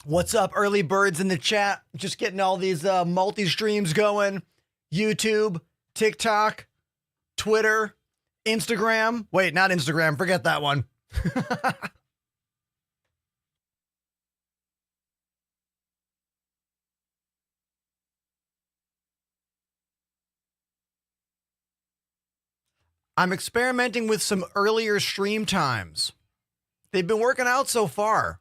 What's up, early birds in the chat? Just getting all these multi streams going. YouTube, TikTok, Twitter, Instagram. Wait, not Instagram. Forget that one. I'm experimenting with some earlier stream times. They've been working out so far.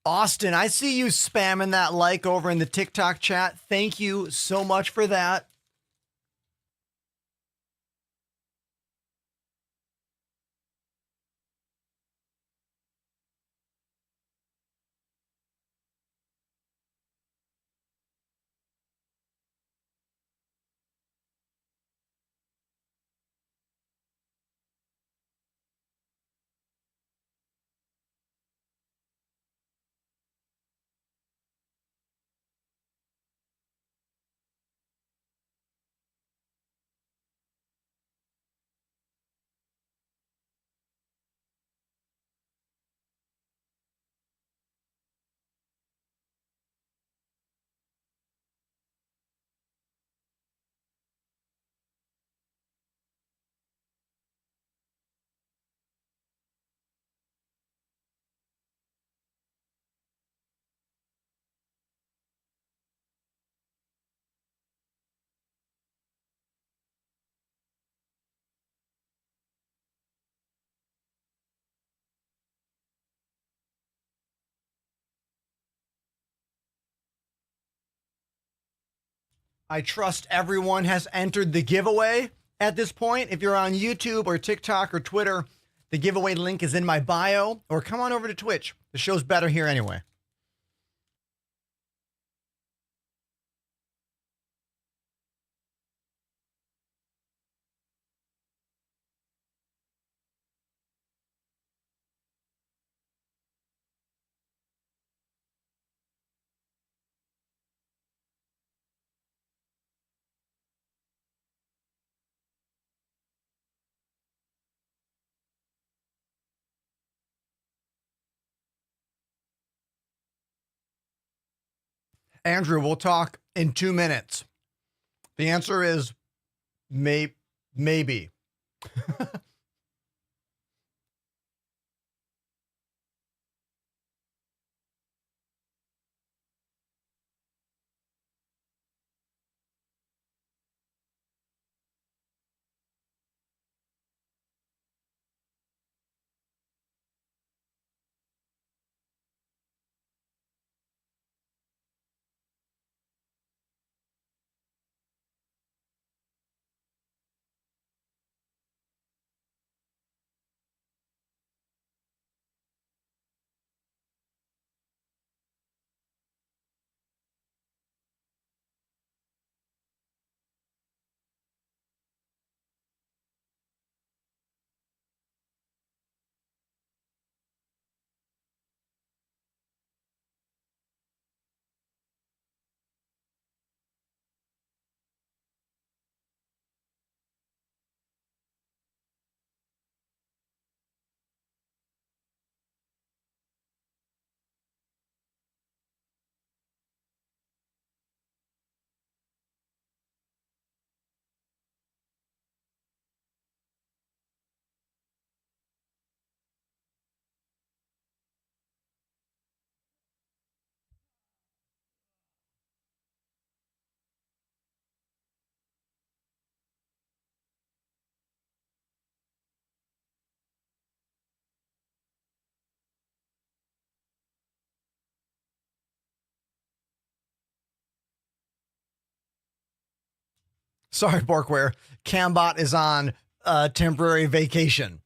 Austin, I see you spamming that like over in the TikTok chat. Thank you so much for that. I trust everyone has entered the giveaway at this point. If you're on YouTube or TikTok or Twitter, the giveaway link is in my bio, or come on over to Twitch. The show's better here anyway. Andrew, we'll talk in 2 minutes. The answer is maybe. Sorry, Borkware. Cambot is on temporary vacation.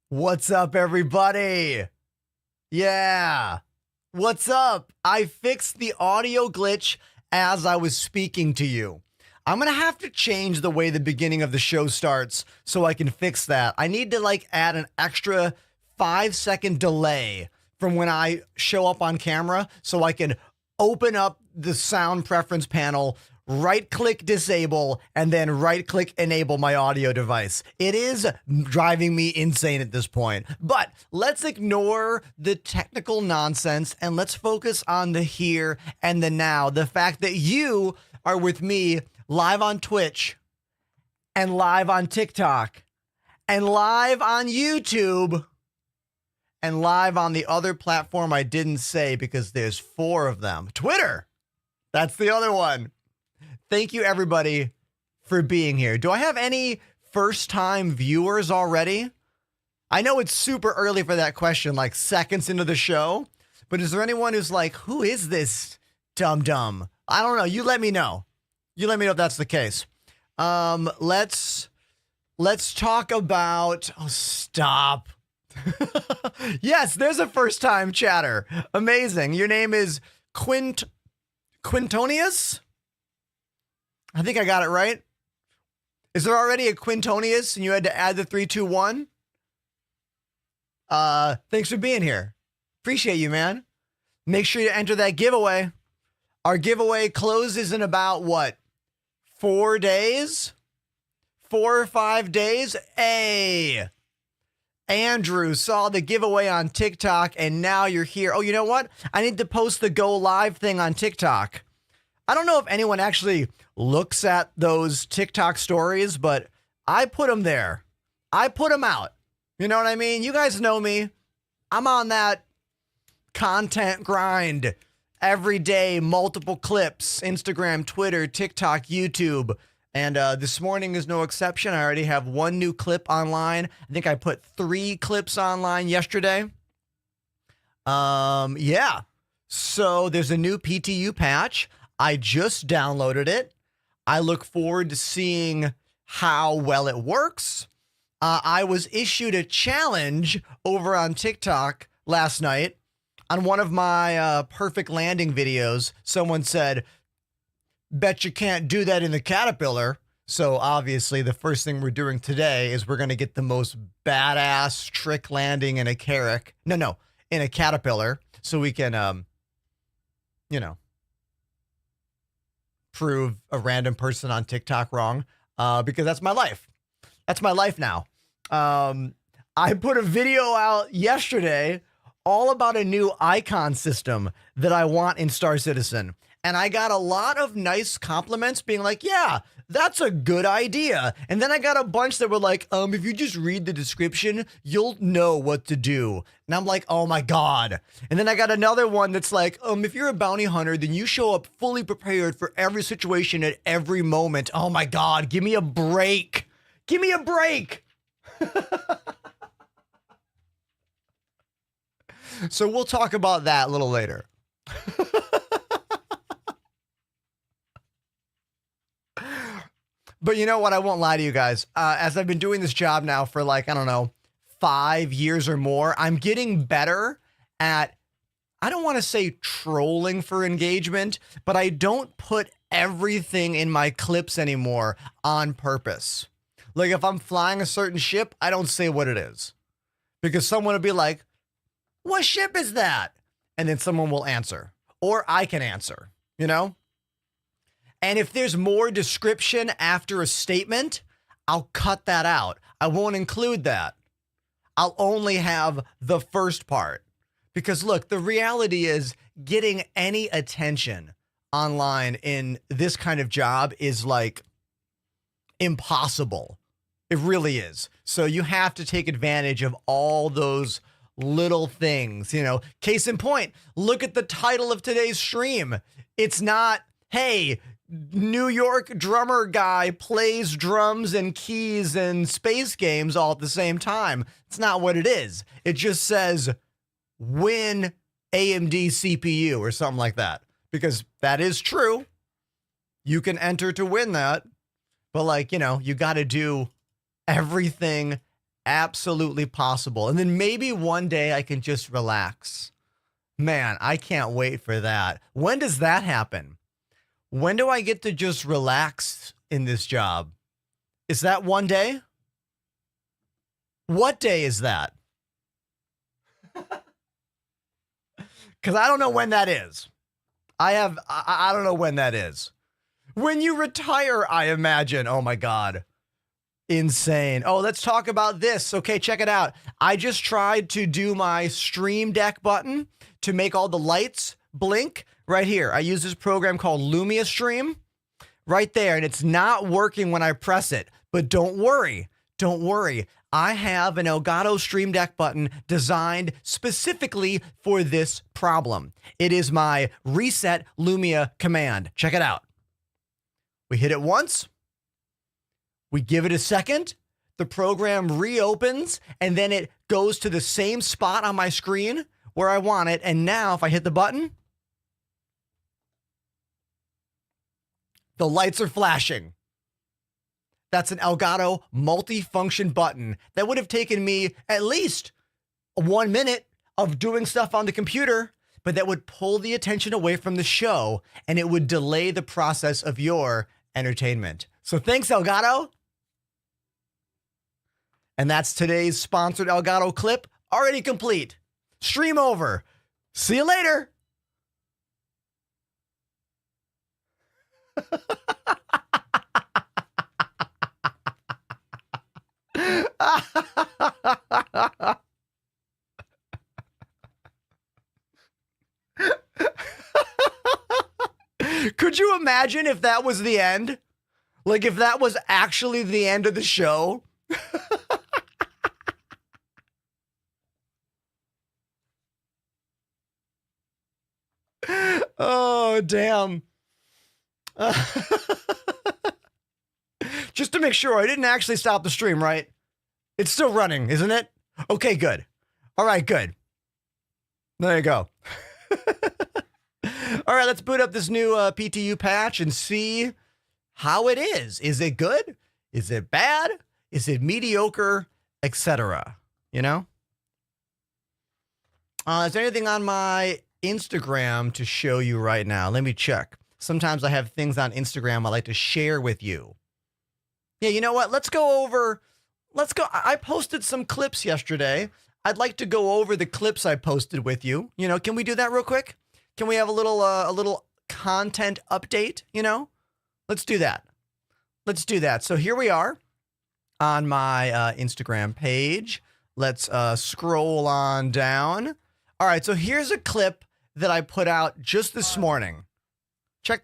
What's up, everybody? Yeah. What's up? I fixed the audio glitch as I was speaking to you. I'm going to have to change the way the beginning of the show starts so I can fix that. I need to add an extra 5-second delay from when I show up on camera so I can open up the sound preference panel, right-click disable, and then right-click enable my audio device. It is driving me insane at this point. But let's ignore the technical nonsense and let's focus on the here and the now. The fact that you are with me live on Twitch and live on TikTok and live on YouTube and live on the other platform I didn't say because there's 4 of them. Twitter. That's the other one. Thank you, everybody, for being here. Do I have any first-time viewers already? I know it's super early for that question, like seconds into the show, but is there anyone who's like, who is this dum-dum? I don't know. You let me know. You let me know if that's the case. Let's talk about... Oh, stop. Yes, there's a first-time chatter. Amazing. Your name is Quintonius? I think I got it right. Is there already a Quintonius and you had to add the 321? Thanks for being here. Appreciate you, man. Make sure you enter that giveaway. Our giveaway closes in about, what, 4 days? 4 or 5 days? Hey, Andrew saw the giveaway on TikTok and now you're here. Oh, you know what? I need to post the go live thing on TikTok. I don't know if anyone actually looks at those TikTok stories, but I put them there. I put them out. You know what I mean? You guys know me. I'm on that content grind every day, multiple clips, Instagram, Twitter, TikTok, YouTube. And this morning is no exception. I already have 1 new clip online. I think I put 3 clips online yesterday. Yeah. So there's a new PTU patch. I just downloaded it. I look forward to seeing how well it works. I was issued a challenge over on TikTok last night on one of my perfect landing videos. Someone said, bet you can't do that in the Caterpillar. So obviously the first thing we're doing today is we're going to get the most badass trick landing in a Carrack. No, in a Caterpillar. So we can, prove a random person on TikTok wrong, because that's my life. That's my life now. I put a video out yesterday all about a new icon system that I want in Star Citizen. And I got a lot of nice compliments being like, yeah, that's a good idea. And then I got a bunch that were like, if you just read the description, you'll know what to do. And I'm like, oh my God. And then I got another one that's like, if you're a bounty hunter, then you show up fully prepared for every situation at every moment. Oh my God, give me a break. Give me a break. So we'll talk about that a little later. But you know what? I won't lie to you guys. As I've been doing this job now for 5 years or more, I'm getting better at, I don't want to say trolling for engagement, but I don't put everything in my clips anymore on purpose. Like if I'm flying a certain ship, I don't say what it is because someone will be like, what ship is that? And then someone will answer, or I can answer, you know? And if there's more description after a statement, I'll cut that out. I won't include that. I'll only have the first part. Because look, the reality is getting any attention online in this kind of job is like impossible. It really is. So you have to take advantage of all those little things, case in point, look at the title of today's stream. It's not, hey, New York drummer guy plays drums and keys and space games all at the same time. It's not what it is. It just says win AMD CPU or something like that, because that is true. You can enter to win that, but you got to do everything absolutely possible. And then maybe one day I can just relax. Man, I can't wait for that. When does that happen? When do I get to just relax in this job? Is that one day? What day is that? Because I don't know when that is. I don't know when that is. When you retire, I imagine. Oh my God. Insane. Oh, let's talk about this. Okay, check it out. I just tried to do my Stream Deck button to make all the lights blink right here. I use this program called Lumia Stream right there, and it's not working when I press it. But don't worry. Don't worry. I have an Elgato Stream Deck button designed specifically for this problem. It is my Reset Lumia command. Check it out. We hit it once. We give it a second, the program reopens, and then it goes to the same spot on my screen where I want it. And now if I hit the button, the lights are flashing. That's an Elgato multi-function button that would have taken me at least 1 minute of doing stuff on the computer, but that would pull the attention away from the show and it would delay the process of your entertainment. So thanks, Elgato. And that's today's sponsored Elgato clip, already complete. Stream over. See you later. Could you imagine if that was the end? Like if that was actually the end of the show? Oh, damn. Just to make sure, I didn't actually stop the stream, right? It's still running, isn't it? Okay, good. All right, good. There you go. All right, let's boot up this new PTU patch and see how it is. Is it good? Is it bad? Is it mediocre? Etc. Is there anything on my Instagram to show you right now? Let me check. Sometimes I have things on Instagram I like to share with you. Yeah, you know what? Let's go. I posted some clips yesterday. I'd like to go over the clips I posted with you. Can we do that real quick? Can we have a little content update? Let's do that. Let's do that. So here we are on my Instagram page. Let's scroll on down. All right, so here's a clip that I put out just this morning.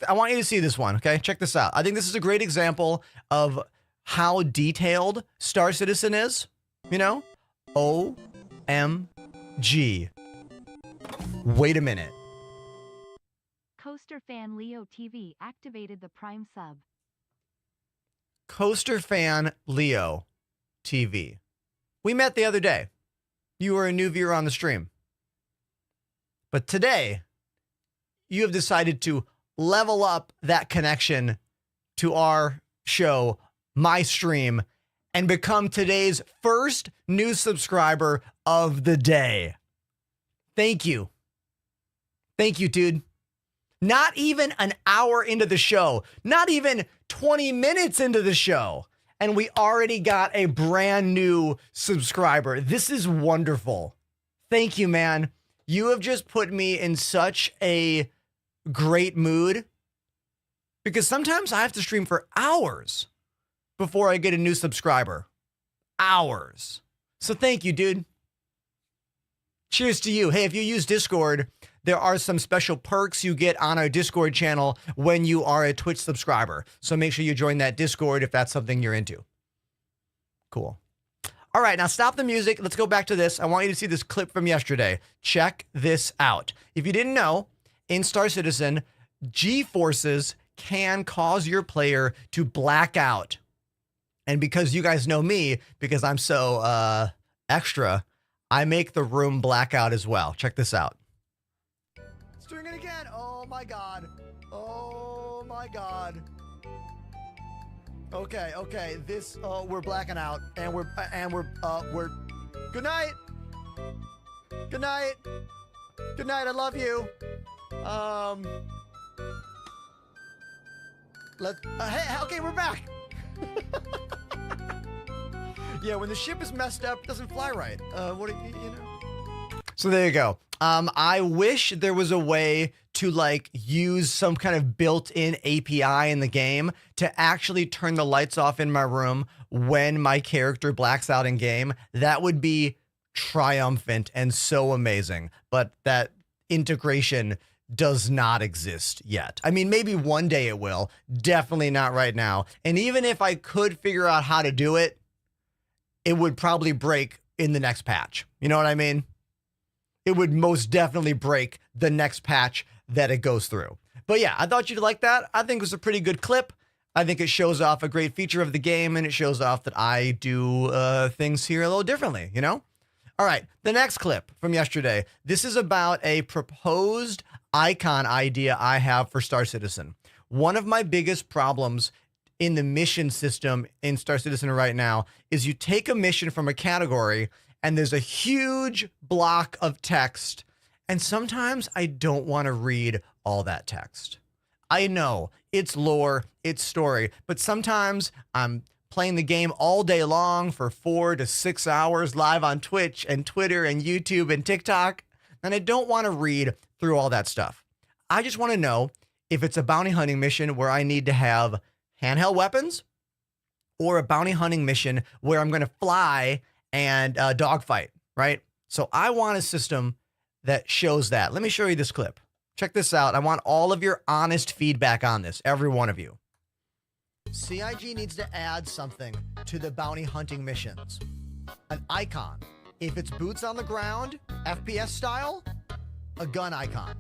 I want you to see this one, okay? Check this out. I think this is a great example of how detailed Star Citizen is. OMG. Wait a minute. Coaster fan Leo TV activated the Prime sub. Coaster fan Leo TV. We met the other day. You were a new viewer on the stream. But today, you have decided to level up that connection to our show, my stream, and become today's first new subscriber of the day. Thank you. Thank you, dude. Not even an hour into the show, not even 20 minutes into the show, and we already got a brand new subscriber. This is wonderful. Thank you, man. You have just put me in such a great mood because sometimes I have to stream for hours before I get a new subscriber. Hours. So thank you, dude. Cheers to you. Hey, if you use Discord, there are some special perks you get on our Discord channel when you are a Twitch subscriber. So make sure you join that Discord if that's something you're into. Cool. All right, now stop the music. Let's go back to this. I want you to see this clip from yesterday. Check this out. If you didn't know, in Star Citizen, G-forces can cause your player to black out. And because you guys know me, because I'm so extra, I make the room black out as well. Check this out. It's doing it again. Oh my God. Oh my God. Okay. This we're blacking out, and we're good night. Good night. Good night. I love you. Hey, okay, we're back. Yeah, when the ship is messed up, it doesn't fly right. What you know? So there you go. I wish there was a way to like use some kind of built-in API in the game to actually turn the lights off in my room when my character blacks out in game. That would be triumphant and so amazing. But that integration does not exist yet. I mean, maybe one day it will. Definitely not right now. And even if I could figure out how to do it, it would probably break in the next patch. You know what I mean? It would most definitely break the next patch that it goes through. But yeah, I thought you'd like that. I think it was a pretty good clip. I think it shows off a great feature of the game, and it shows off that I do things here a little differently, you know? All right, the next clip from yesterday. This is about a proposed icon idea I have for Star Citizen. One of my biggest problems in the mission system in Star Citizen right now is you take a mission from a category and there's a huge block of text, and sometimes I don't want to read all that text. I know it's lore, it's story, but sometimes I'm playing the game all day long for 4 to 6 hours live on Twitch and Twitter and YouTube and TikTok, and I don't want to read through all that stuff. I just want to know if it's a bounty hunting mission where I need to have handheld weapons, or a bounty hunting mission where I'm going to fly and dogfight, right? So I want a system that shows that. Let me show you this clip. Check this out. I want all of your honest feedback on this, every one of you. CIG needs to add something to the bounty hunting missions. An icon. If it's boots on the ground, FPS style, a gun icon.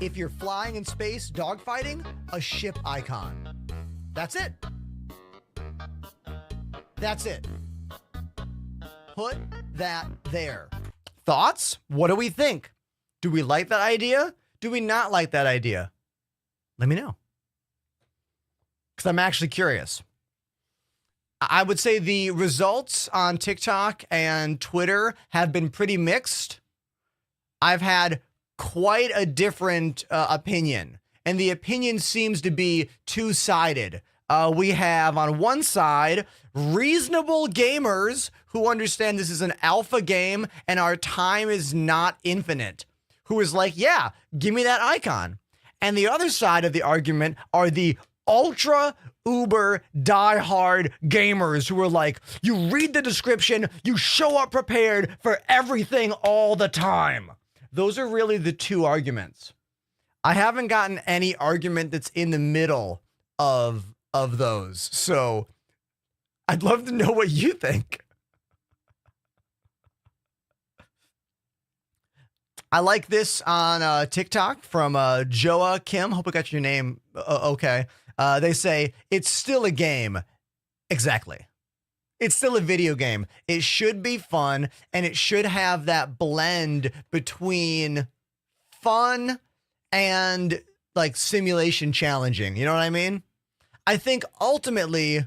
If you're flying in space, dogfighting, a ship icon. That's it. That's it. Put that there. Thoughts? What do we think? Do we like that idea? Do we not like that idea? Let me know. Because I'm actually curious. I would say the results on TikTok and Twitter have been pretty mixed. I've had quite a different opinion, and the opinion seems to be two-sided. We have on one side reasonable gamers who understand this is an alpha game and our time is not infinite, who is like, yeah, give me that icon. And the other side of the argument are the ultra uber diehard gamers who are like, you read the description, you show up prepared for everything all the time. Those are really the two arguments. I haven't gotten any argument that's in the middle of those. So I'd love to know what you think. I like this on TikTok from Joa Kim. Hope I got your name okay. They say, it's still a game. Exactly. It's still a video game. It should be fun, and it should have that blend between fun and like simulation challenging. You know what I mean? I think ultimately,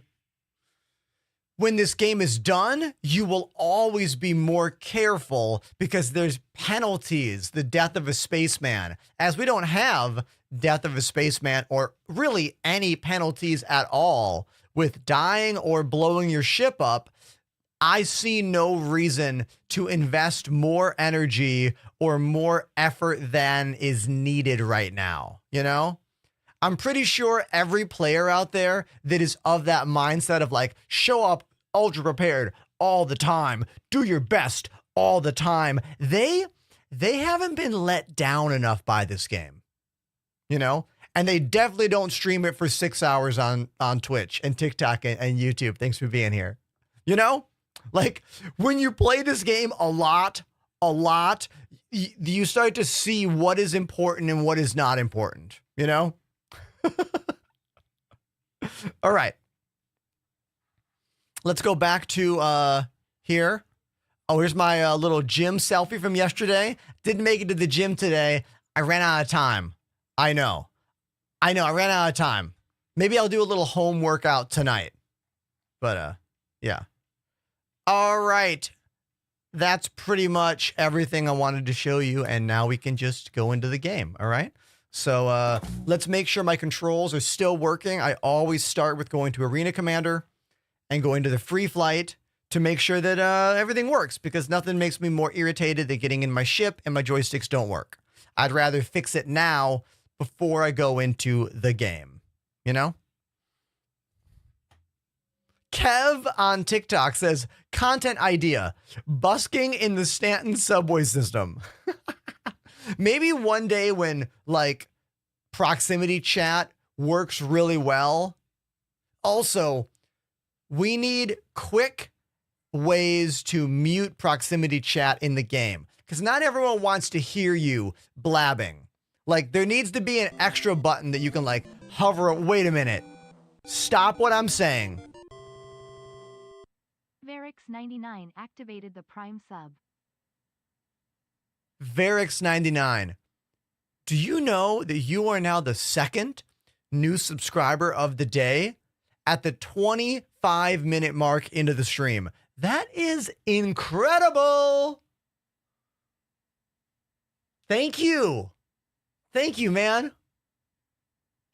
when this game is done, you will always be more careful because there's penalties, the death of a spaceman. As we don't have death of a spaceman or really any penalties at all with dying or blowing your ship up, I see no reason to invest more energy or more effort than is needed right now, you know? I'm pretty sure every player out there that is of that mindset of like, show up ultra prepared all the time, do your best all the time, they they haven't been let down enough by this game, you know? And they definitely don't stream it for 6 hours on Twitch and TikTok and YouTube. Thanks for being here. You know? Like, when you play this game a lot, you start to see what is important and what is not important, you know? All right. Let's go back to here. Oh, here's my little gym selfie from yesterday. Didn't make it to the gym today. I ran out of time. I know. I ran out of time. Maybe I'll do a little home workout tonight. But, yeah. All right. That's pretty much everything I wanted to show you. And now we can just go into the game. All right. So let's make sure my controls are still working. I always start with going to Arena Commander and going to the free flight to make sure that everything works, because nothing makes me more irritated than getting in my ship and my joysticks don't work. I'd rather fix it now before I go into the game, you know? Kev on TikTok says, content idea, busking in the Stanton subway system. Maybe one day when, like, proximity chat works really well. Also, we need quick ways to mute proximity chat in the game, because not everyone wants to hear you blabbing. Like, there needs to be an extra button that you can, like, hover. Wait a minute. Stop what I'm saying. Varix99 activated the Prime sub. Varix99. Do you know that you are now the second new subscriber of the day at the 25-minute mark into the stream? That is incredible. Thank you. Thank you, man.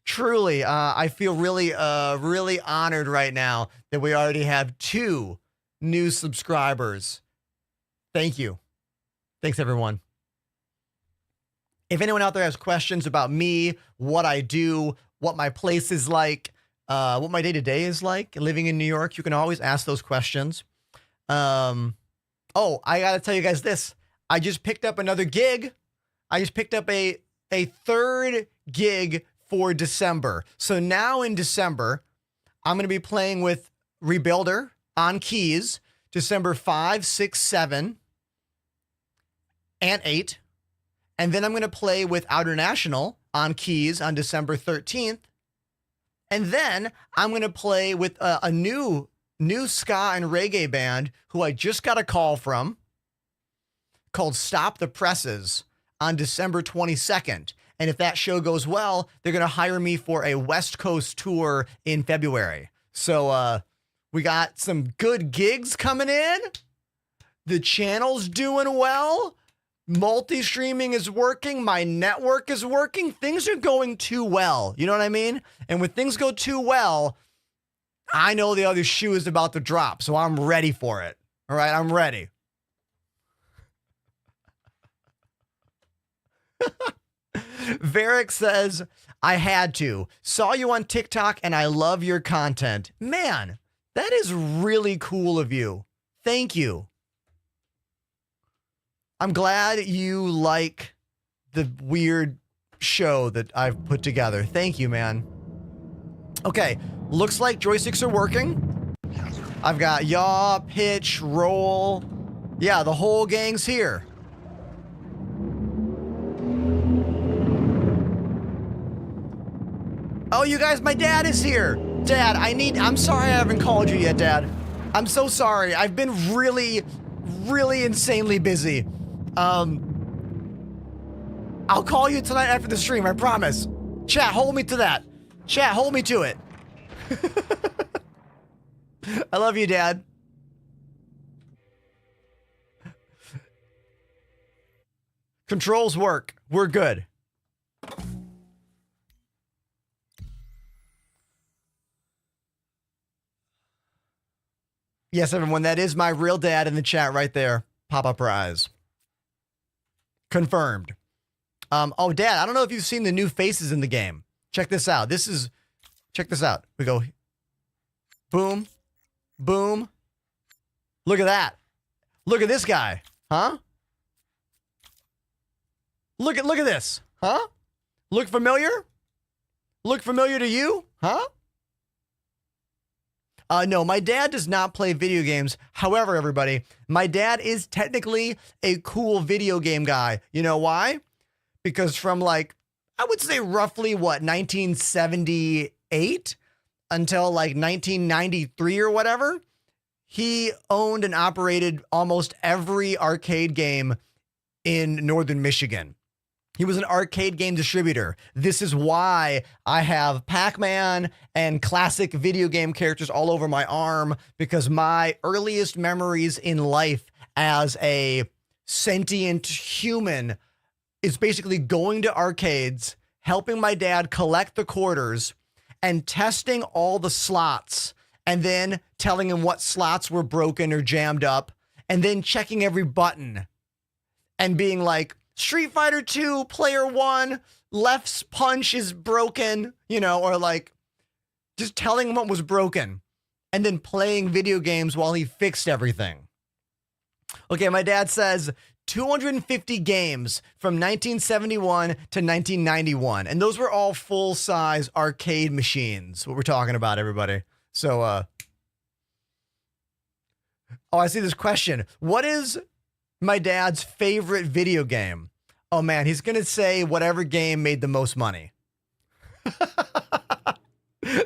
Truly, I feel really honored right now that we already have 2 new subscribers. Thank you. Thanks, everyone. If anyone out there has questions about me, what I do, what my place is like, what my day-to-day is like living in New York, you can always ask those questions. Oh, I got to tell you guys this. I just picked up another gig. I just picked up a 3rd gig for December. So now in December, I'm going to be playing with Rebuilder on keys, December 5, 6, 7, and 8. And then I'm going to play with Outer National on keys on December 13th. And then I'm going to play with a new ska and reggae band who I just got a call from, called Stop the Presses, on December 22nd. And if that show goes well, they're going to hire me for a West Coast tour in February. So we got some good gigs coming in. The channel's doing well. Multi-streaming is working. My network is working. Things are going too well. You know what I mean? And when things go too well, I know the other shoe is about to drop. So I'm ready for it. All right, I'm ready. Varric says, I had to. Saw you on TikTok and I love your content. Man, that is really cool of you. Thank you. I'm glad you like the weird show that I've put together. Thank you, man. Okay, looks like joysticks are working. I've got yaw, pitch, roll. Yeah, the whole gang's here. Oh, you guys, my dad is here. Dad, I'm sorry I haven't called you yet, Dad. I'm so sorry. I've been really insanely busy. I'll call you tonight after the stream, I promise. Chat, hold me to that. Chat, hold me to it. I love you, Dad. Controls work. We're good. Yes, everyone, that is my real dad in the chat right there. Pop up her eyes. Confirmed. Oh, Dad, I don't know if you've seen the new faces in the game. Check this out. Check this out. We go, boom, boom. Look at that. Look at this guy. Huh? Look at this. Huh? Look familiar? Look familiar to you? Huh? No, my dad does not play video games. However, everybody, my dad is technically a cool video game guy. You know why? Because from like, I would say roughly what, 1978 until like 1993 or whatever, he owned and operated almost every arcade game in northern Michigan. He was an arcade game distributor. This is why I have Pac-Man and classic video game characters all over my arm, because my earliest memories in life as a sentient human is basically going to arcades, helping my dad collect the quarters and testing all the slots, and then telling him what slots were broken or jammed up, and then checking every button and being like, Street Fighter 2, player 1, left's punch is broken, you know, or like just telling him what was broken and then playing video games while he fixed everything. Okay, my dad says 250 games from 1971 to 1991. And those were all full-size arcade machines, what we're talking about, everybody. So, oh, I see this question. What is my dad's favorite video game? Oh man, he's going to say whatever game made the most money.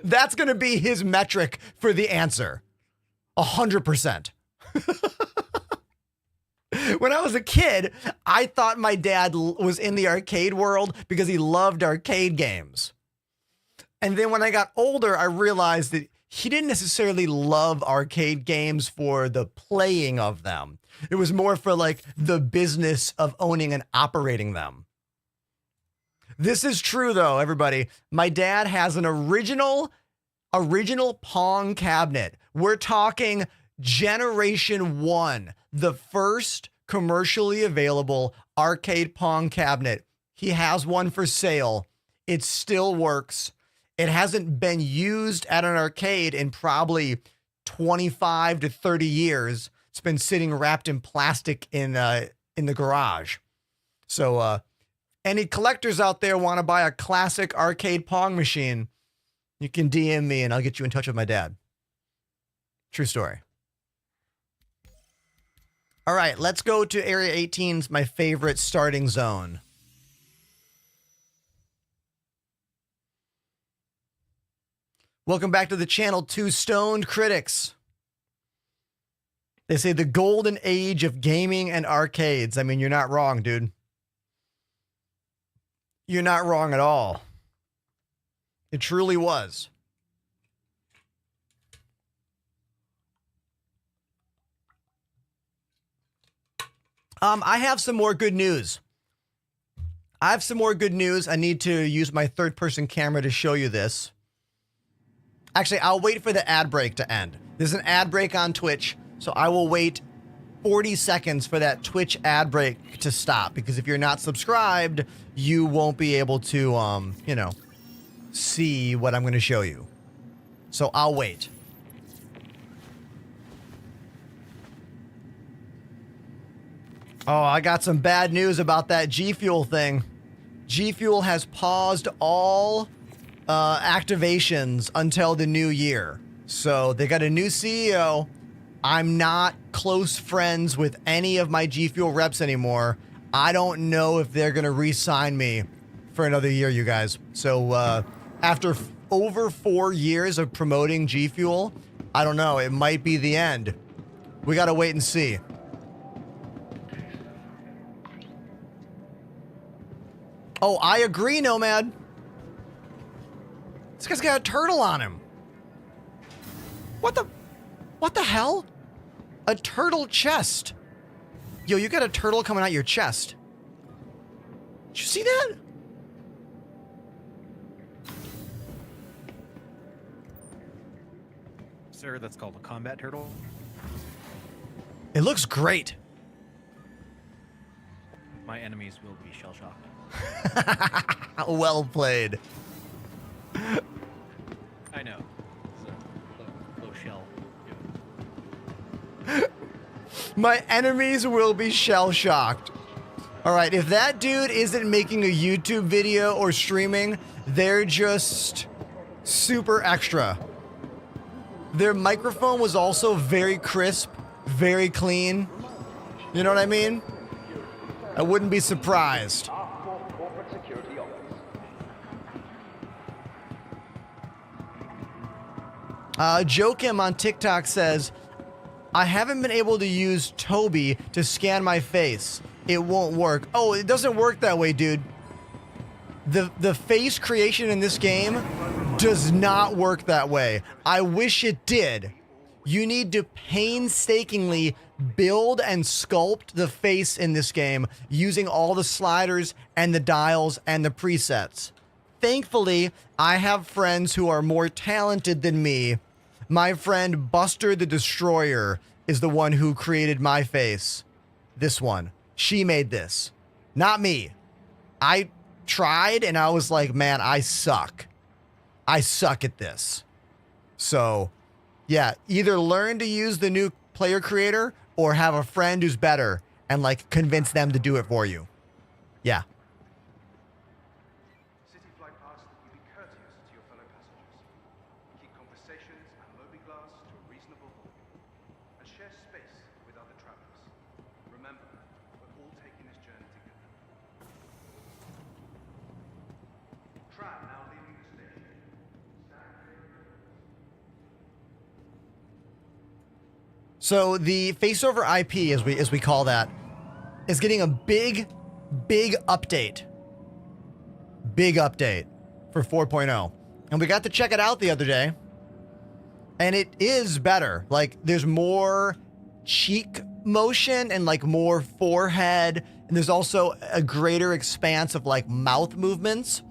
That's going to be his metric for the answer. 100%. When I was a kid, I thought my dad was in the arcade world because he loved arcade games. And then when I got older, I realized that he didn't necessarily love arcade games for the playing of them. It was more for like the business of owning and operating them. This is true though, everybody. My dad has an original Pong cabinet. We're talking Generation 1, the first commercially available arcade Pong cabinet. He has one for sale. It still works. It hasn't been used at an arcade in probably 25 to 30 years. It's been sitting wrapped in plastic in the garage. So any collectors out there want to buy a classic arcade Pong machine, you can DM me and I'll get you in touch with my dad. True story. All right, let's go to Area 18's my favorite starting zone. Welcome back to the channel, Two Stoned Critics. They say the golden age of gaming and arcades. I mean, you're not wrong, dude. You're not wrong at all. It truly was. I have some more good news. I need to use my third-person camera to show you this. Actually, I'll wait for the ad break to end. There's an ad break on Twitch, so I will wait 40 seconds for that Twitch ad break to stop, because if you're not subscribed, you won't be able to, you know, see what I'm going to show you. So I'll wait. Oh, I got some bad news about that G Fuel thing. G Fuel has paused all activations until the new year. So they got a new CEO. I'm not close friends with any of my G Fuel reps anymore. I don't know if they're going to re-sign me for another year, you guys. So after over 4 years of promoting G Fuel, I don't know. It might be the end. We got to wait and see. Oh, I agree, Nomad. This guy's got a turtle on him. What the hell? A turtle chest. Yo, you got a turtle coming out your chest. Did you see that? Sir, that's called a combat turtle. It looks great. My enemies will be shell-shocked. Well played. I know. It's a low shell. My enemies will be shell-shocked. All right, if that dude isn't making a YouTube video or streaming, they're just super extra. Their microphone was also very crisp, very clean. You know what I mean? I wouldn't be surprised. Joakim on TikTok says, I haven't been able to use Toby to scan my face. It won't work. Oh, it doesn't work that way, dude. The face creation in this game does not work that way. I wish it did. You need to painstakingly build and sculpt the face in this game using all the sliders and the dials and the presets. Thankfully, I have friends who are more talented than me. My friend Buster the Destroyer is the one who created my face. This one. She made this. Not me. I tried and I was like, man, I suck. I suck at this. So, yeah, either learn to use the new player creator or have a friend who's better and like convince them to do it for you. Yeah. City Flight asks that you be courteous to your fellow passengers. Keep conversations and mobiglass to a reasonable volume. And share space with other travelers. Remember, we're all taking this journey together. Tram now leaving the station. So the face over IP, as we call that, is getting a big update. Big update for 4.0. And we got to check it out the other day. And it is better. Like, there's more cheek motion and like more forehead. And there's also a greater expanse of like mouth movements.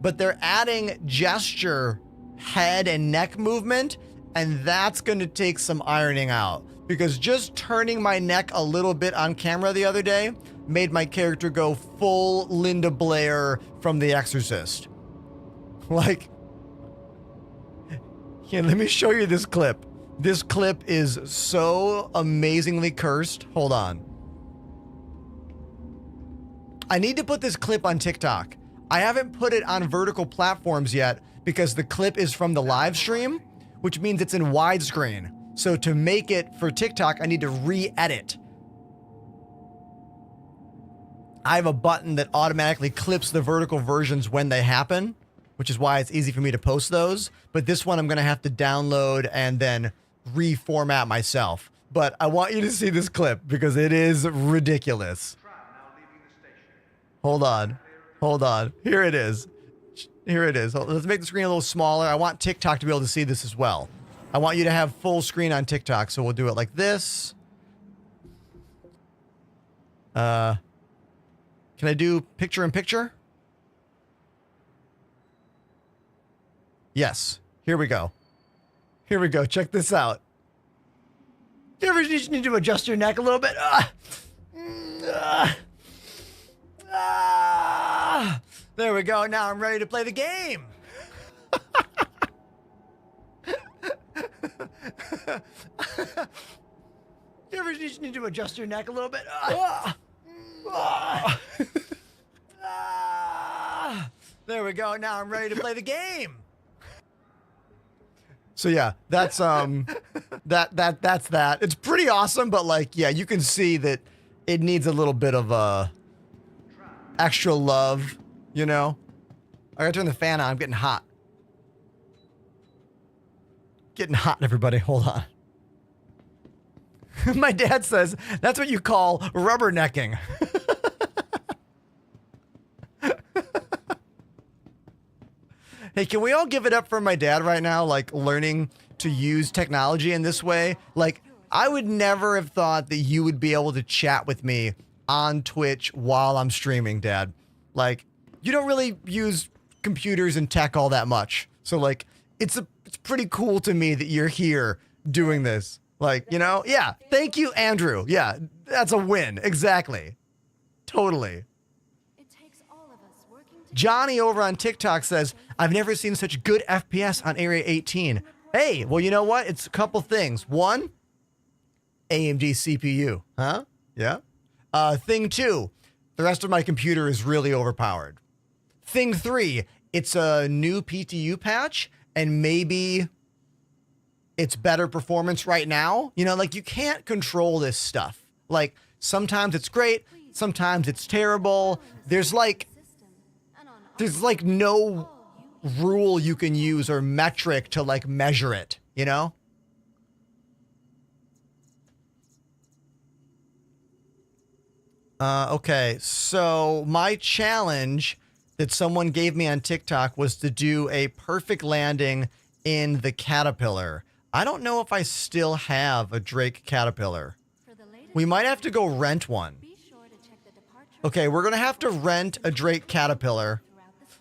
But they're adding gesture, head and neck movement. And that's going to take some ironing out. Because just turning my neck a little bit on camera the other day made my character go full Linda Blair from The Exorcist. Like, yeah, let me show you this clip. This clip is so amazingly cursed. Hold on. I need to put this clip on TikTok. I haven't put it on vertical platforms yet because the clip is from the live stream, which means it's in widescreen. So to make it for TikTok, I need to re-edit. I have a button that automatically clips the vertical versions when they happen, which is why it's easy for me to post those. But this one I'm going to have to download and then reformat myself. But I want you to see this clip because it is ridiculous. Hold on. Hold on. Here it is. Here it is. Let's make the screen a little smaller. I want TikTok to be able to see this as well. I want you to have full screen on TikTok, so we'll do it like this. Can I do picture in picture? Yes. Here we go. Here we go. Check this out. You ever just need to adjust your neck a little bit? There we go. Now I'm ready to play the game. You ever just need to adjust your neck a little bit? There we go. Now I'm ready to play the game. So yeah, that's that's that. It's pretty awesome, but like, yeah, you can see that it needs a little bit of extra love, you know? I gotta turn the fan on. I'm getting hot. Getting hot, everybody. Hold on. My dad says that's what you call rubbernecking. Hey, can we all give it up for my dad right now? Like, learning to use technology in this way? Like, I would never have thought that you would be able to chat with me on Twitch while I'm streaming, Dad. Like, you don't really use computers and tech all that much. So, like, it's pretty cool to me that you're here doing this. Like, you know? Yeah. Thank you, Andrew. Yeah, that's a win. Exactly. Totally. Johnny over on TikTok says, I've never seen such good FPS on Area 18. Hey, well, you know what? It's a couple things. One, AMD CPU. Huh? Yeah. Thing two, The rest of my computer is really overpowered. Thing 3, it's a new PTU patch, and maybe it's better performance right now. You know, like, you can't control this stuff. Like, sometimes it's great, sometimes it's terrible. There's like no rule you can use or metric to like measure it, you know? Okay, so my challenge that someone gave me on TikTok was to do a perfect landing in the Caterpillar. I don't know if I still have a Drake Caterpillar. We might have to go rent one. Okay, we're going to have to rent a Drake Caterpillar.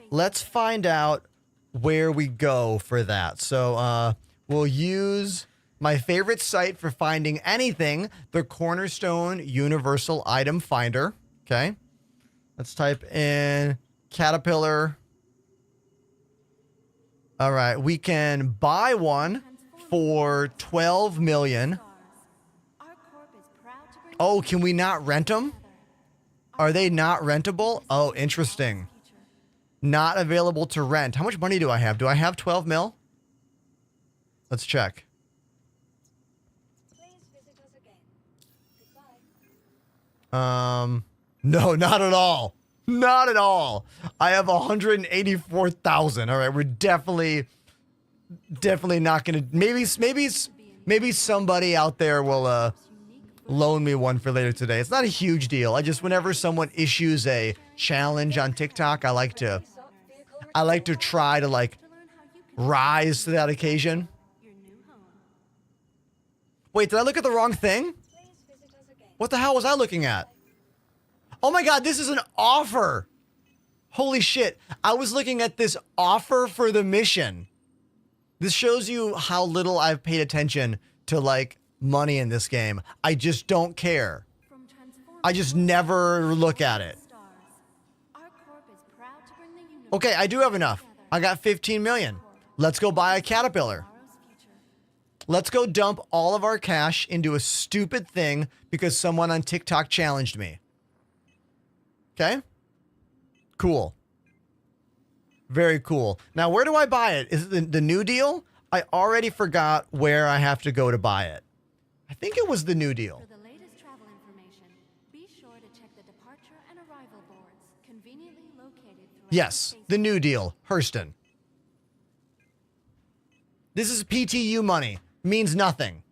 Let's find out where we go for that. So we'll use my favorite site for finding anything, the Cornerstone Universal Item Finder. Okay. Let's type in Caterpillar. All right. We can buy one for 12 million. Oh, can we not rent them? Are they not rentable? Oh, interesting. Not available to rent. How much money do I have? Do I have 12 mil? Let's check. No, not at all. Not at all. I have 184,000. All right, we're definitely not gonna. Maybe somebody out there will loan me one for later today. It's not a huge deal. I just, whenever someone issues a challenge on TikTok, I like to try to like rise to that occasion. Wait, did I look at the wrong thing? What the hell was I looking at? Oh my God, this is an offer. Holy shit. I was looking at this offer for the mission. This shows you how little I've paid attention to like money in this game. I just don't care. I just never look at it. Okay, I do have enough. I got 15 million. Let's go buy a Caterpillar. Let's go dump all of our cash into a stupid thing because someone on TikTok challenged me. Okay? Cool. Very cool. Now, where do I buy it? Is it the new deal? I already forgot where I have to go to buy it. I think it was the new deal. For the latest travel information, be sure to check the departure and arrival boards conveniently located throughout Yes, the new deal. Hurston. This is PTU money. Means nothing.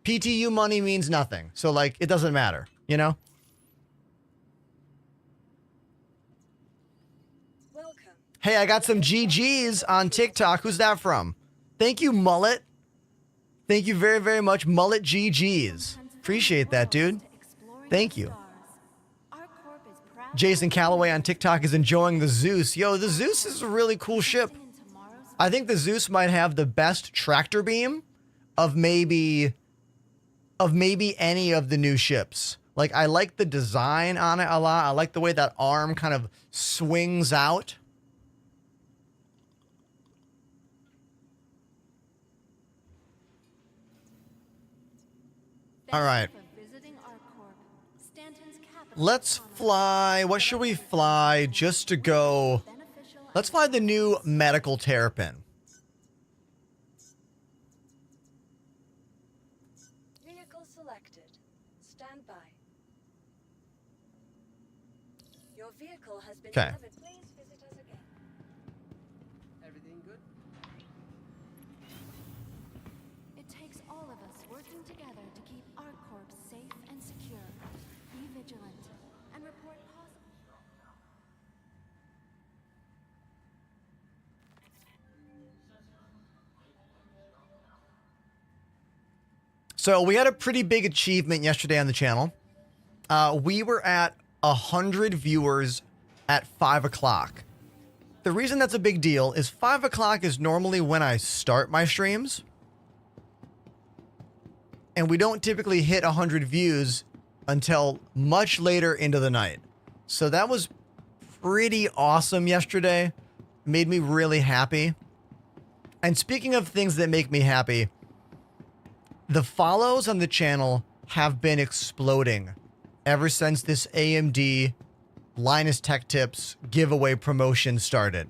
PTU money means nothing. So, like, it doesn't matter, you know? Welcome. Hey, I got some GGs on TikTok. Who's that from? Thank you, Mullet. Thank you very, very much, Mullet GGs. Appreciate that, dude. Thank you. Jason Calloway on TikTok is enjoying the Zeus. Yo, the Zeus is a really cool ship. I think the Zeus might have the best tractor beam of maybe any of the new ships. Like, I like the design on it a lot. I like the way that arm kind of swings out. All right. Let's fly. What should we fly just to go? Let's fly the new medical terrapin. Vehicle selected. Stand by. Your vehicle has been Okay. delivered. Please visit us again. Everything good? It takes all of us working together to keep ArcCorp safe and secure. Be vigilant and report positive. So we had a pretty big achievement yesterday on the channel. We were at 100 viewers at 5 o'clock. The reason that's a big deal is 5 o'clock is normally when I start my streams. And we don't typically hit 100 views until much later into the night. So that was pretty awesome yesterday. Made me really happy. And speaking of things that make me happy, the follows on the channel have been exploding ever since this AMD Linus Tech Tips giveaway promotion started.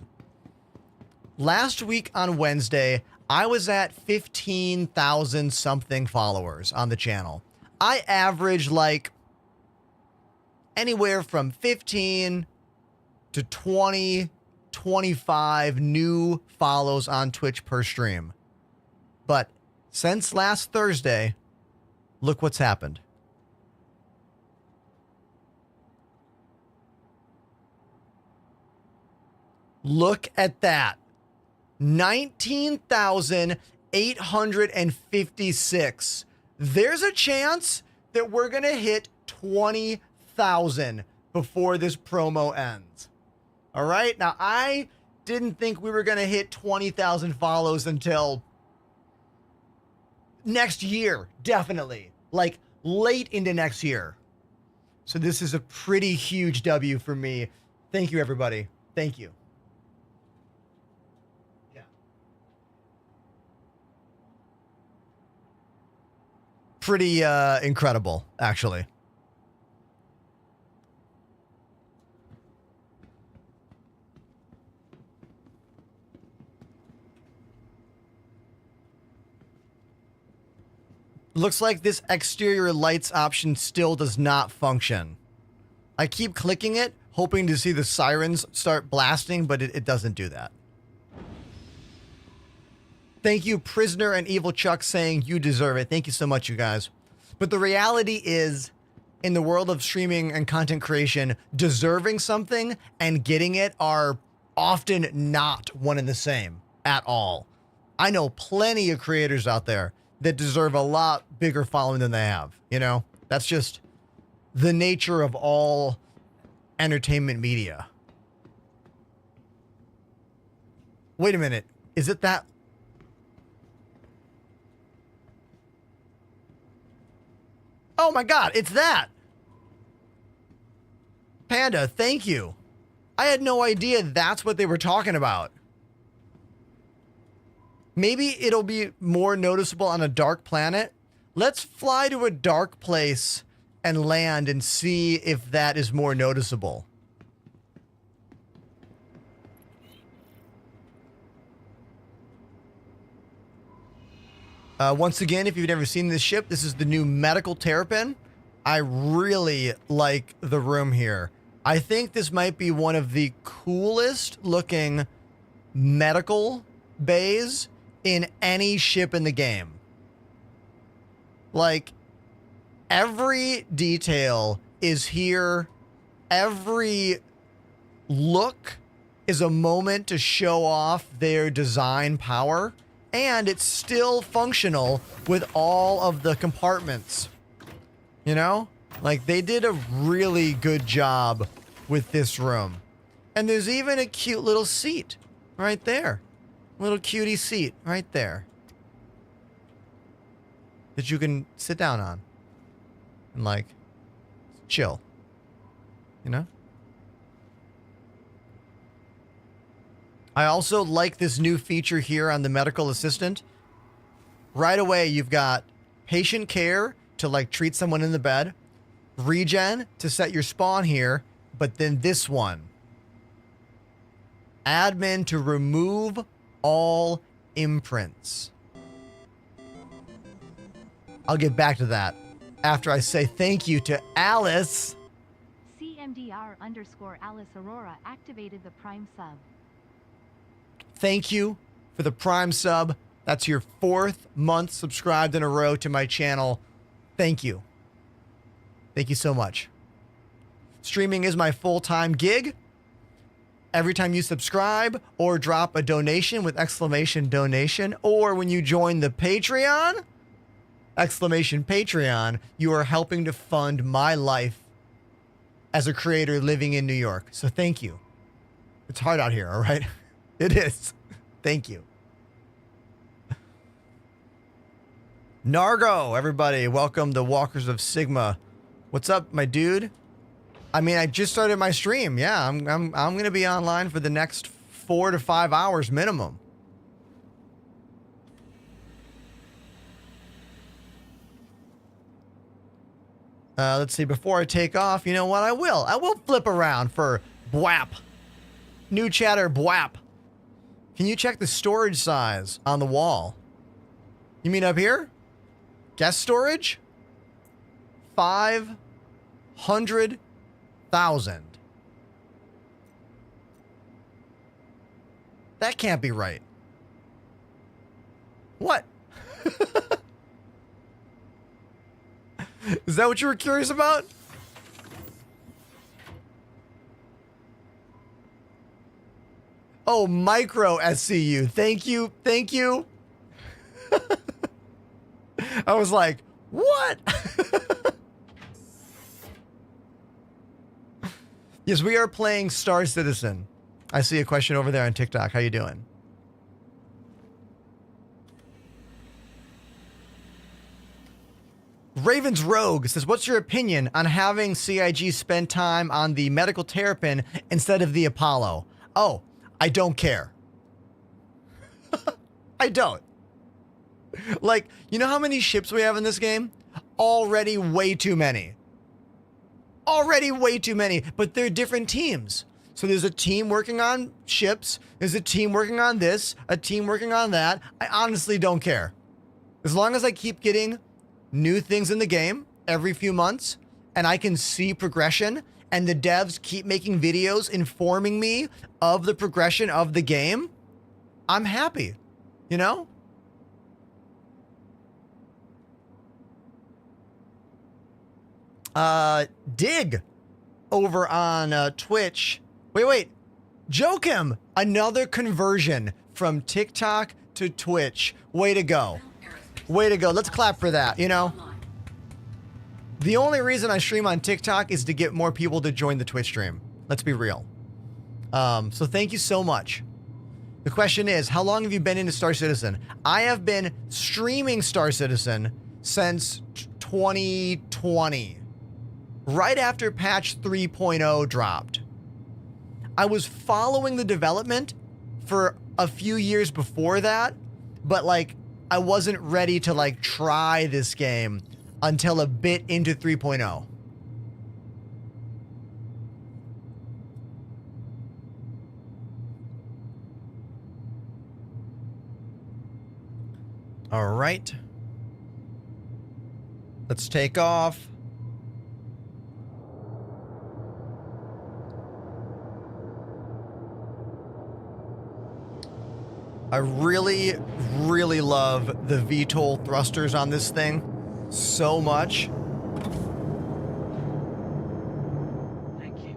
Last week on Wednesday, I was at 15,000 something followers on the channel. I average like anywhere from 15 to 20, 25 new follows on Twitch per stream. But since last Thursday, look what's happened. Look at that. 19,856. There's a chance that we're going to hit 20,000 before this promo ends. All right. Now, I didn't think we were going to hit 20,000 follows until next year. Definitely. Like late into next year. So this is a pretty huge W for me. Thank you, everybody. Thank you. Pretty incredible, actually. Looks like this exterior lights option still does not function. I keep clicking it, hoping to see the sirens start blasting, but it doesn't do that. Thank you, Prisoner and Evil Chuck, saying you deserve it. Thank you so much, you guys. But the reality is, in the world of streaming and content creation, deserving something and getting it are often not one and the same at all. I know plenty of creators out there that deserve a lot bigger following than they have. You know, that's just the nature of all entertainment media. Wait a minute. Is it that? Oh my God, it's that. Panda, thank you. I had no idea that's what they were talking about. Maybe it'll be more noticeable on a dark planet. Let's fly to a dark place and land and see if that is more noticeable. Once again, if you've never seen this ship, this is the new medical terrapin. I really like the room here. I think this might be one of the coolest looking medical bays in any ship in the game. Like, every detail is here. Every look is a moment to show off their design power. And it's still functional with all of the compartments. You know? Like, they did a really good job with this room. And there's even a cute little seat right there. Little cutie seat right there. That you can sit down on. And, like, chill. You know? I also like this new feature here on the medical assistant. Right away, you've got patient care to like treat someone in the bed, regen to set your spawn here, but then this one. Admin to remove all imprints. I'll get back to that after I say thank you to Alice. CMDR_Alice Aurora activated the Prime sub. Thank you for the Prime sub. That's your 4th month subscribed in a row to my channel. Thank you. Thank you so much. Streaming is my full-time gig. Every time you subscribe or drop a donation with exclamation donation, or when you join the Patreon, exclamation Patreon, you are helping to fund my life as a creator living in New York. So thank you. It's hard out here, all right? It is. Thank you. Nargo, everybody. Welcome to Walkers of Sigma. What's up, my dude? I mean, I just started my stream. Yeah, I'm going to be online for the next 4 to 5 hours minimum. Let's see. Before I take off, you know what? I will flip around for BWAP. New chatter BWAP. Can you check the storage size on the wall? You mean up here? Guest storage? 500,000. That can't be right. What? Is that what you were curious about? Oh, micro SCU. Thank you. Thank you. I was like, what? Yes, we are playing Star Citizen. I see a question over there on TikTok. How you doing? Raven's Rogue says, what's your opinion on having CIG spend time on the medical terrapin instead of the Apollo? Oh, I don't care. I don't. Like, you know how many ships we have in this game? Already way too many. Already way too many, but they're different teams. So there's a team working on ships. There's a team working on this, a team working on that. I honestly don't care. As long as I keep getting new things in the game every few months and I can see progression and the devs keep making videos informing me of the progression of the game, I'm happy, you know? Dig over on Twitch. Wait. Jokim, another conversion from TikTok to Twitch. Way to go. Way to go. Let's clap for that, you know? The only reason I stream on TikTok is to get more people to join the Twitch stream. Let's be real. So thank you so much. The question is, how long have you been into Star Citizen? I have been streaming Star Citizen since 2020. Right after patch 3.0 dropped. I was following the development for a few years before that, but like I wasn't ready to like try this game until a bit into 3.0. All right. Let's take off. I really, really love the VTOL thrusters on this thing so much. Thank you.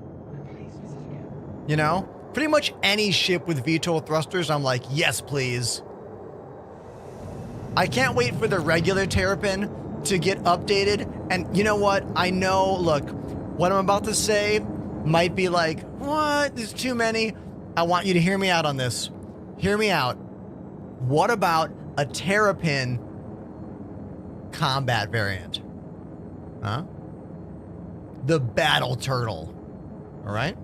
Please visit again. You know, pretty much any ship with VTOL thrusters, I'm like, yes, please. I can't wait for the regular Terrapin to get updated. And you know what? I know, look, what I'm about to say might be like, what? There's too many. I want you to hear me out on this. Hear me out. What about a Terrapin combat variant? Huh? The Battle Turtle. All right?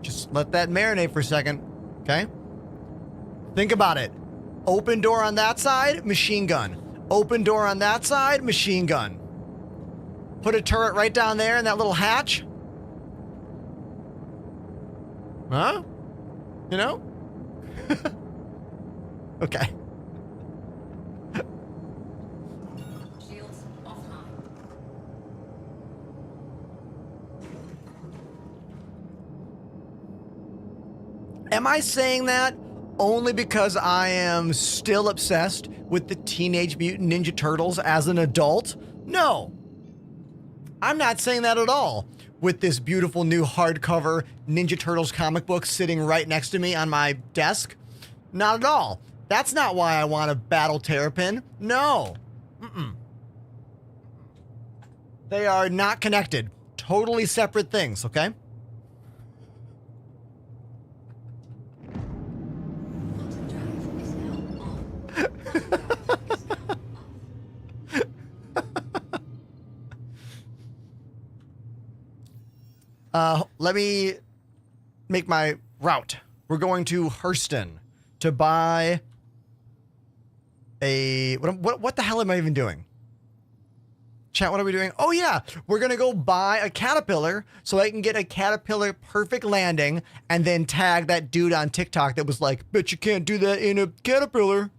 Just let that marinate for a second, okay? Think about it. Open door on that side, machine gun. Open door on that side, machine gun. Put a turret right down there in that little hatch. Huh? You know? Okay. Shields offline. Am I saying that only because I am still obsessed with the Teenage Mutant Ninja Turtles as an adult? No. I'm not saying that at all. With this beautiful new hardcover Ninja Turtles comic book sitting right next to me on my desk? Not at all. That's not why I want a Battle Terrapin. No. They are not connected. Totally separate things, okay? Let me make my route. We're going to Hurston to buy a... What the hell am I even doing? Chat, what are we doing? Oh yeah, we're gonna go buy a caterpillar so I can get a caterpillar perfect landing and then tag that dude on TikTok that was like, bet you can't do that in a caterpillar.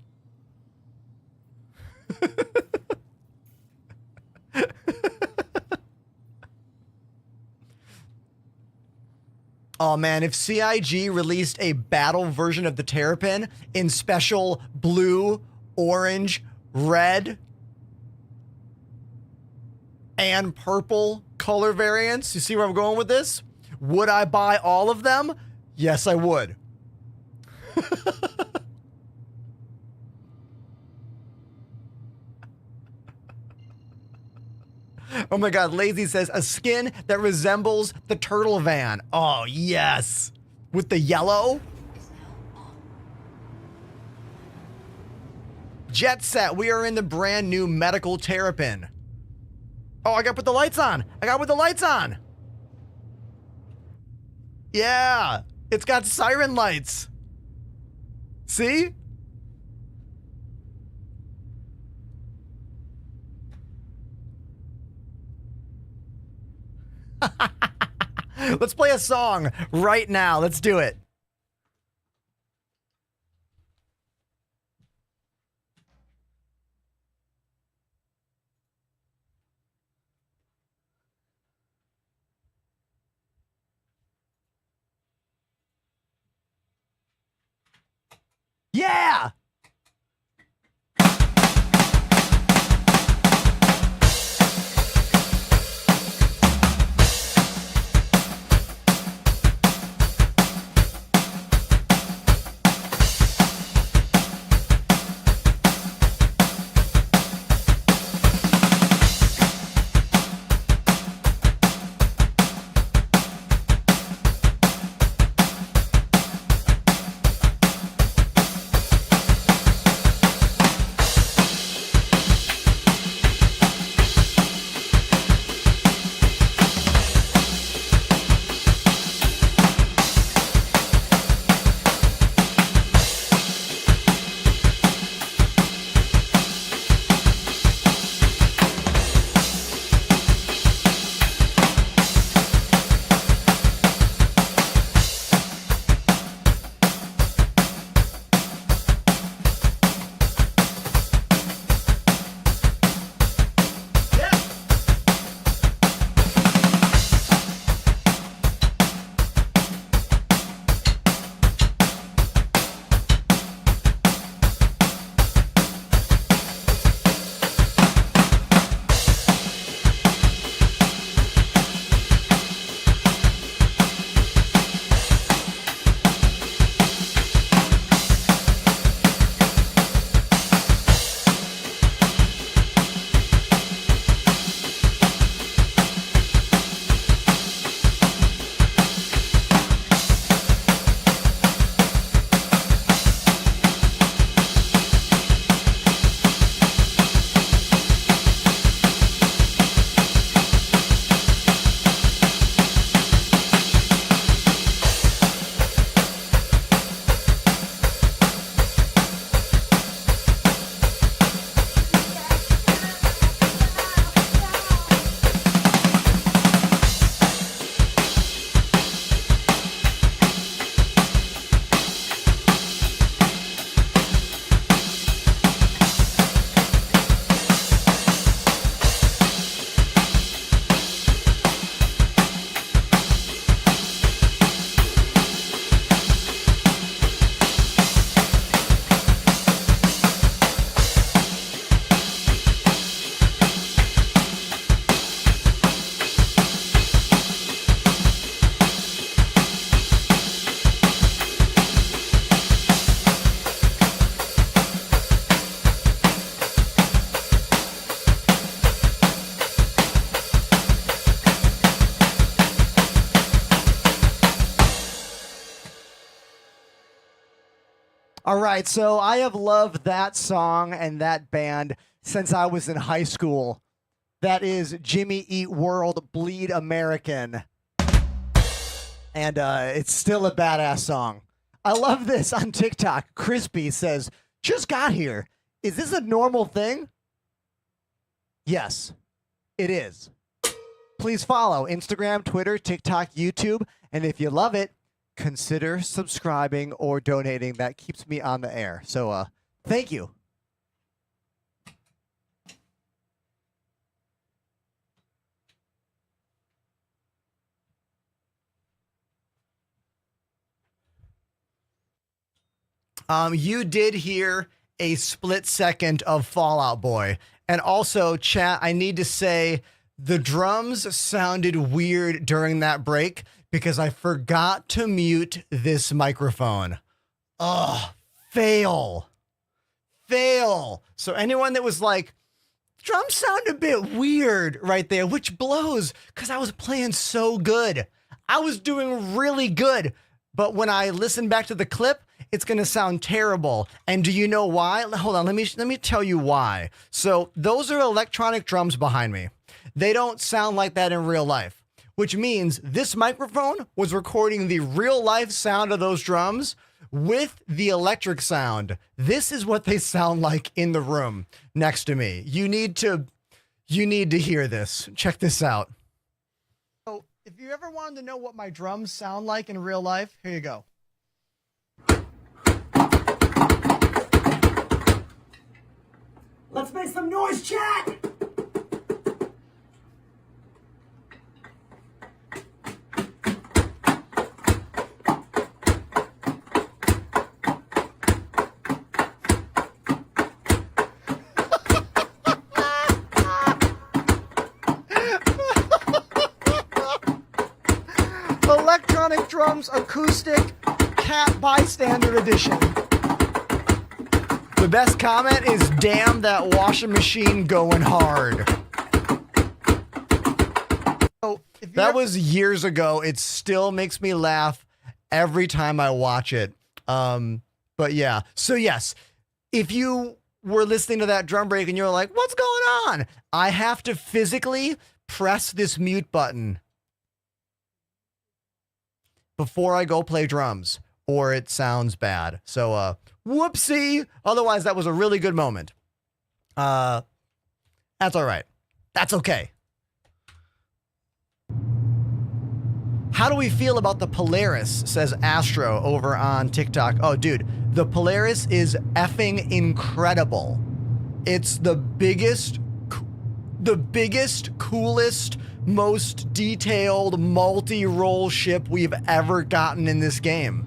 Oh man, if CIG released a battle version of the Terrapin in special blue, orange, red, and purple color variants, you see where I'm going with this? Would I buy all of them? Yes, I would. Oh my God, Lazy says a skin that resembles the turtle van. Oh yes, with the yellow. Jet set, we are in the brand new medical Terrapin. Oh, I gotta put the lights on. I gotta put the lights on. Yeah, it's got siren lights. See? Let's play a song right now. Let's do it. Yeah! All right, so I have loved that song and that band since I was in high school. That is Jimmy Eat World, Bleed American. And it's still a badass song. I love this on TikTok. Crispy says, just got here. Is this a normal thing? Yes. it is. Please follow Instagram, Twitter, TikTok, YouTube, and if you love it, consider subscribing or donating. That keeps me on the air. So, thank you. You did hear a split second of Fallout Boy. And also, chat, I need to say the drums sounded weird during that break because I forgot to mute this microphone. Ugh, fail. Fail. So anyone that was like, drums sound a bit weird right there, which blows because I was playing so good. I was doing really good. But when I listen back to the clip, it's going to sound terrible. And do you know why? Hold on, let me tell you why. So those are electronic drums behind me. They don't sound like that in real life, which means this microphone was recording the real life sound of those drums with the electric sound. This is what they sound like in the room next to me. You need to hear this. Check this out. So if you ever wanted to know what my drums sound like in real life, here you go. Let's make some noise, chat! Electronic drums, acoustic, cat bystander edition. The best comment is, damn that washing machine going hard. So, that was years ago. It still makes me laugh every time I watch it. But yeah. So yes, if you were listening to that drum break and you're like, what's going on? I have to physically press this mute button before I go play drums, or it sounds bad. So, whoopsie. Otherwise, that was a really good moment. That's all right. That's okay. How do we feel about the Polaris, says Astro over on TikTok. Oh, dude, the Polaris is effing incredible. It's the biggest, coolest, most detailed multi-role ship we've ever gotten in this game.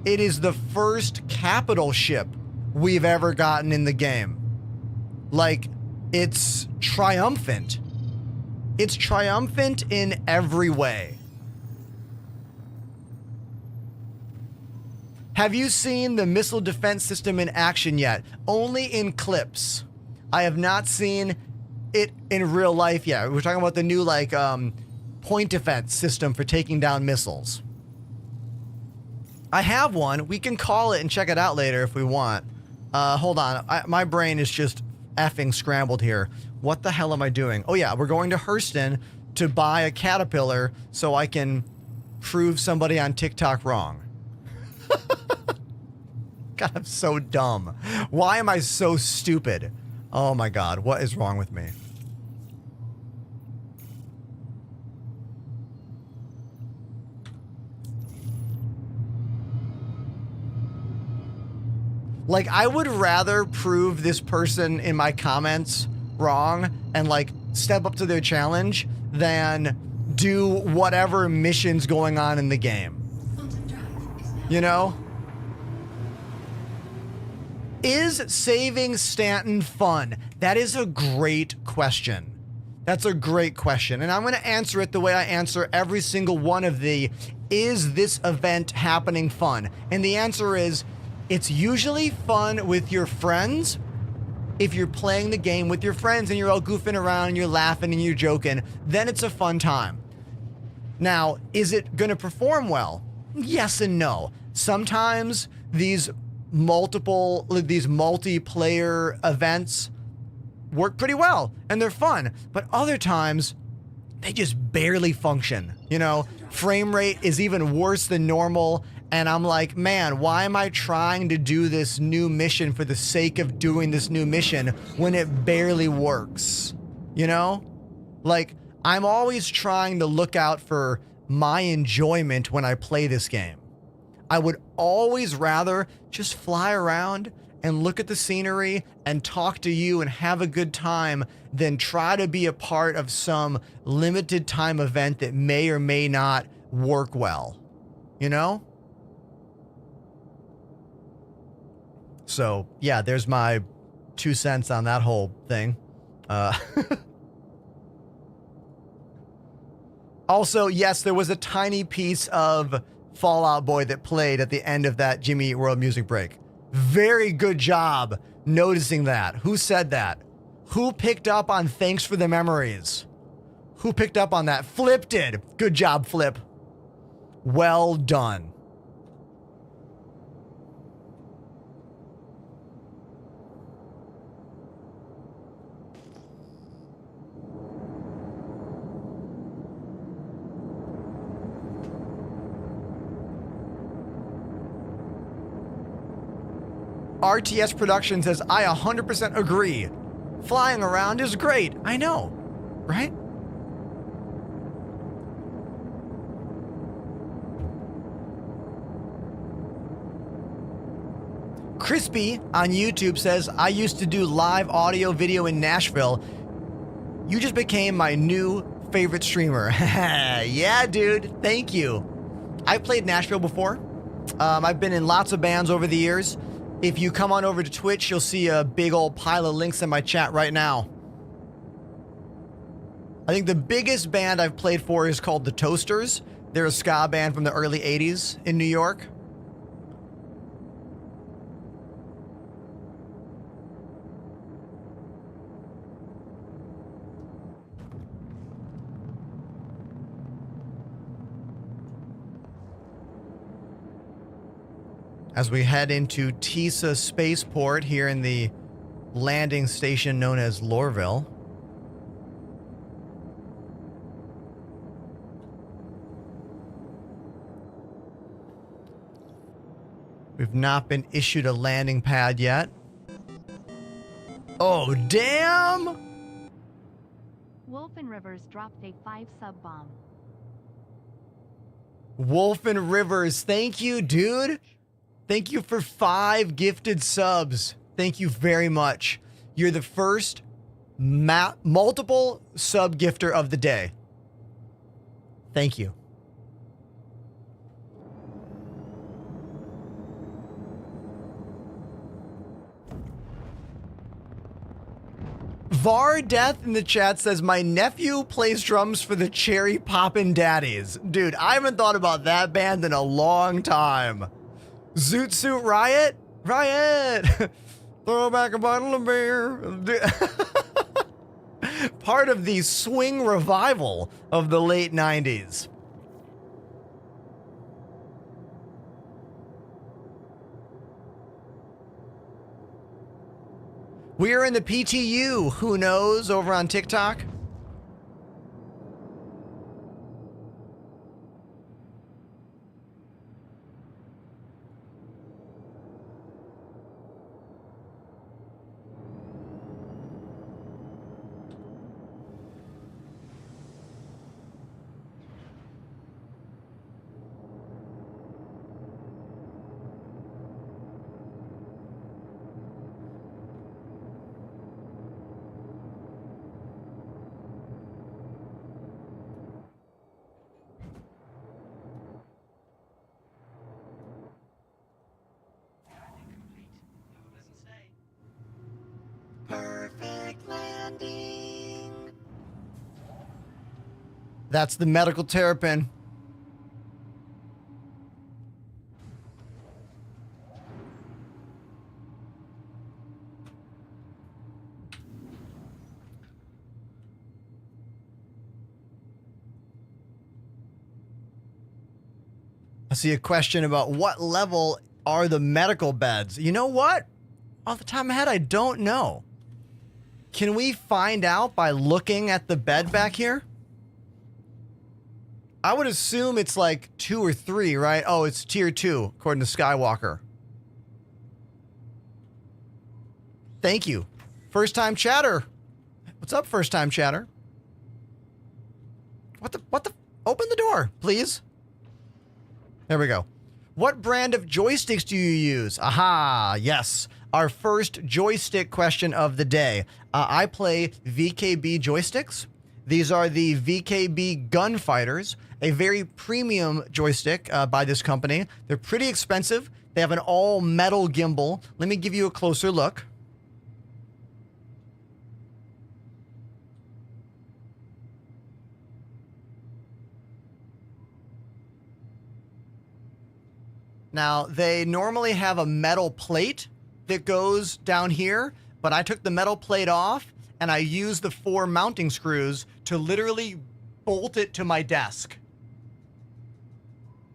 It is the first capital ship we've ever gotten in the game. Like, it's triumphant. It's triumphant in every way. Have you seen the missile defense system in action yet? Only in clips. I have not seen it in real life yet. We're talking about the new, like, point defense system for taking down missiles. I have one. We can call it and check it out later if we want. Hold on. My brain is just effing scrambled here. What the hell am I doing? Oh yeah, we're going to Hurston to buy a Caterpillar so I can prove somebody on TikTok wrong. God, I'm so dumb. Why am I so stupid? Oh my God, what is wrong with me? Like, I would rather prove this person in my comments wrong and, like, step up to their challenge than do whatever mission's going on in the game. You know? Is saving Stanton fun? That is a great question. That's a great question. And I'm going to answer it the way I answer every single one of the, is this event happening fun? And the answer is, it's usually fun with your friends. If you're playing the game with your friends and you're all goofing around and you're laughing and you're joking, then it's a fun time. Now, is it going to perform well? Yes and no. Sometimes these multiplayer events work pretty well and they're fun, but other times they just barely function. You know, frame rate is even worse than normal. And I'm like, man, why am I trying to do this new mission for the sake of doing this new mission when it barely works? You know? Like, I'm always trying to look out for my enjoyment when I play this game. I would always rather just fly around and look at the scenery and talk to you and have a good time than try to be a part of some limited time event that may or may not work well. You know? So, yeah, there's my 2 cents on that whole thing. Also, yes, there was a tiny piece of Fall Out Boy that played at the end of that Jimmy Eat World music break. Very good job noticing that. Who said that? Who picked up on thanks for the memories? Who picked up on that? Flip did. Good job, Flip. Well done. RTS Production says, I 100% agree. Flying around is great. I know, right? Crispy on YouTube says, I used to do live audio video in Nashville. You just became my new favorite streamer. Yeah, dude. Thank you. I've played Nashville before. I've been in lots of bands over the years. If you come on over to Twitch, you'll see a big old pile of links in my chat right now. I think the biggest band I've played for is called The Toasters. They're a ska band from the early 80s in New York. As we head into Tisa Spaceport here in the landing station known as Lorville. We've not been issued a landing pad yet. Oh, damn! Wolf and Rivers dropped a 5 sub bomb. Wolf and Rivers, thank you, dude. Thank you for 5 gifted subs. Thank you very much. You're the first multiple sub gifter of the day. Thank you. Var Death in the chat says, my nephew plays drums for the Cherry Poppin' Daddies. Dude, I haven't thought about that band in a long time. Zoot Suit Riot? Riot! Throw back a bottle of beer. Part of the swing revival of the late 90s. We are in the PTU, who knows, over on TikTok. Perfect landing. That's the medical terrapin. I see a question about what level are the medical beds. You know what? Off the top of my head, I don't know. Can we find out by looking at the bed back here? I would assume it's like 2 or 3, right? Oh, it's tier 2, according to Skywalker. Thank you. First time chatter. What's up, first time chatter? What the? Open the door, please. There we go. What brand of joysticks do you use? Aha, yes. Our first joystick question of the day. I play VKB joysticks. These are the VKB Gunfighters, a very premium joystick by this company. They're pretty expensive. They have an all-metal gimbal. Let me give you a closer look. Now, they normally have a metal plate that goes down here, but I took the metal plate off and I used the 4 mounting screws to literally bolt it to my desk.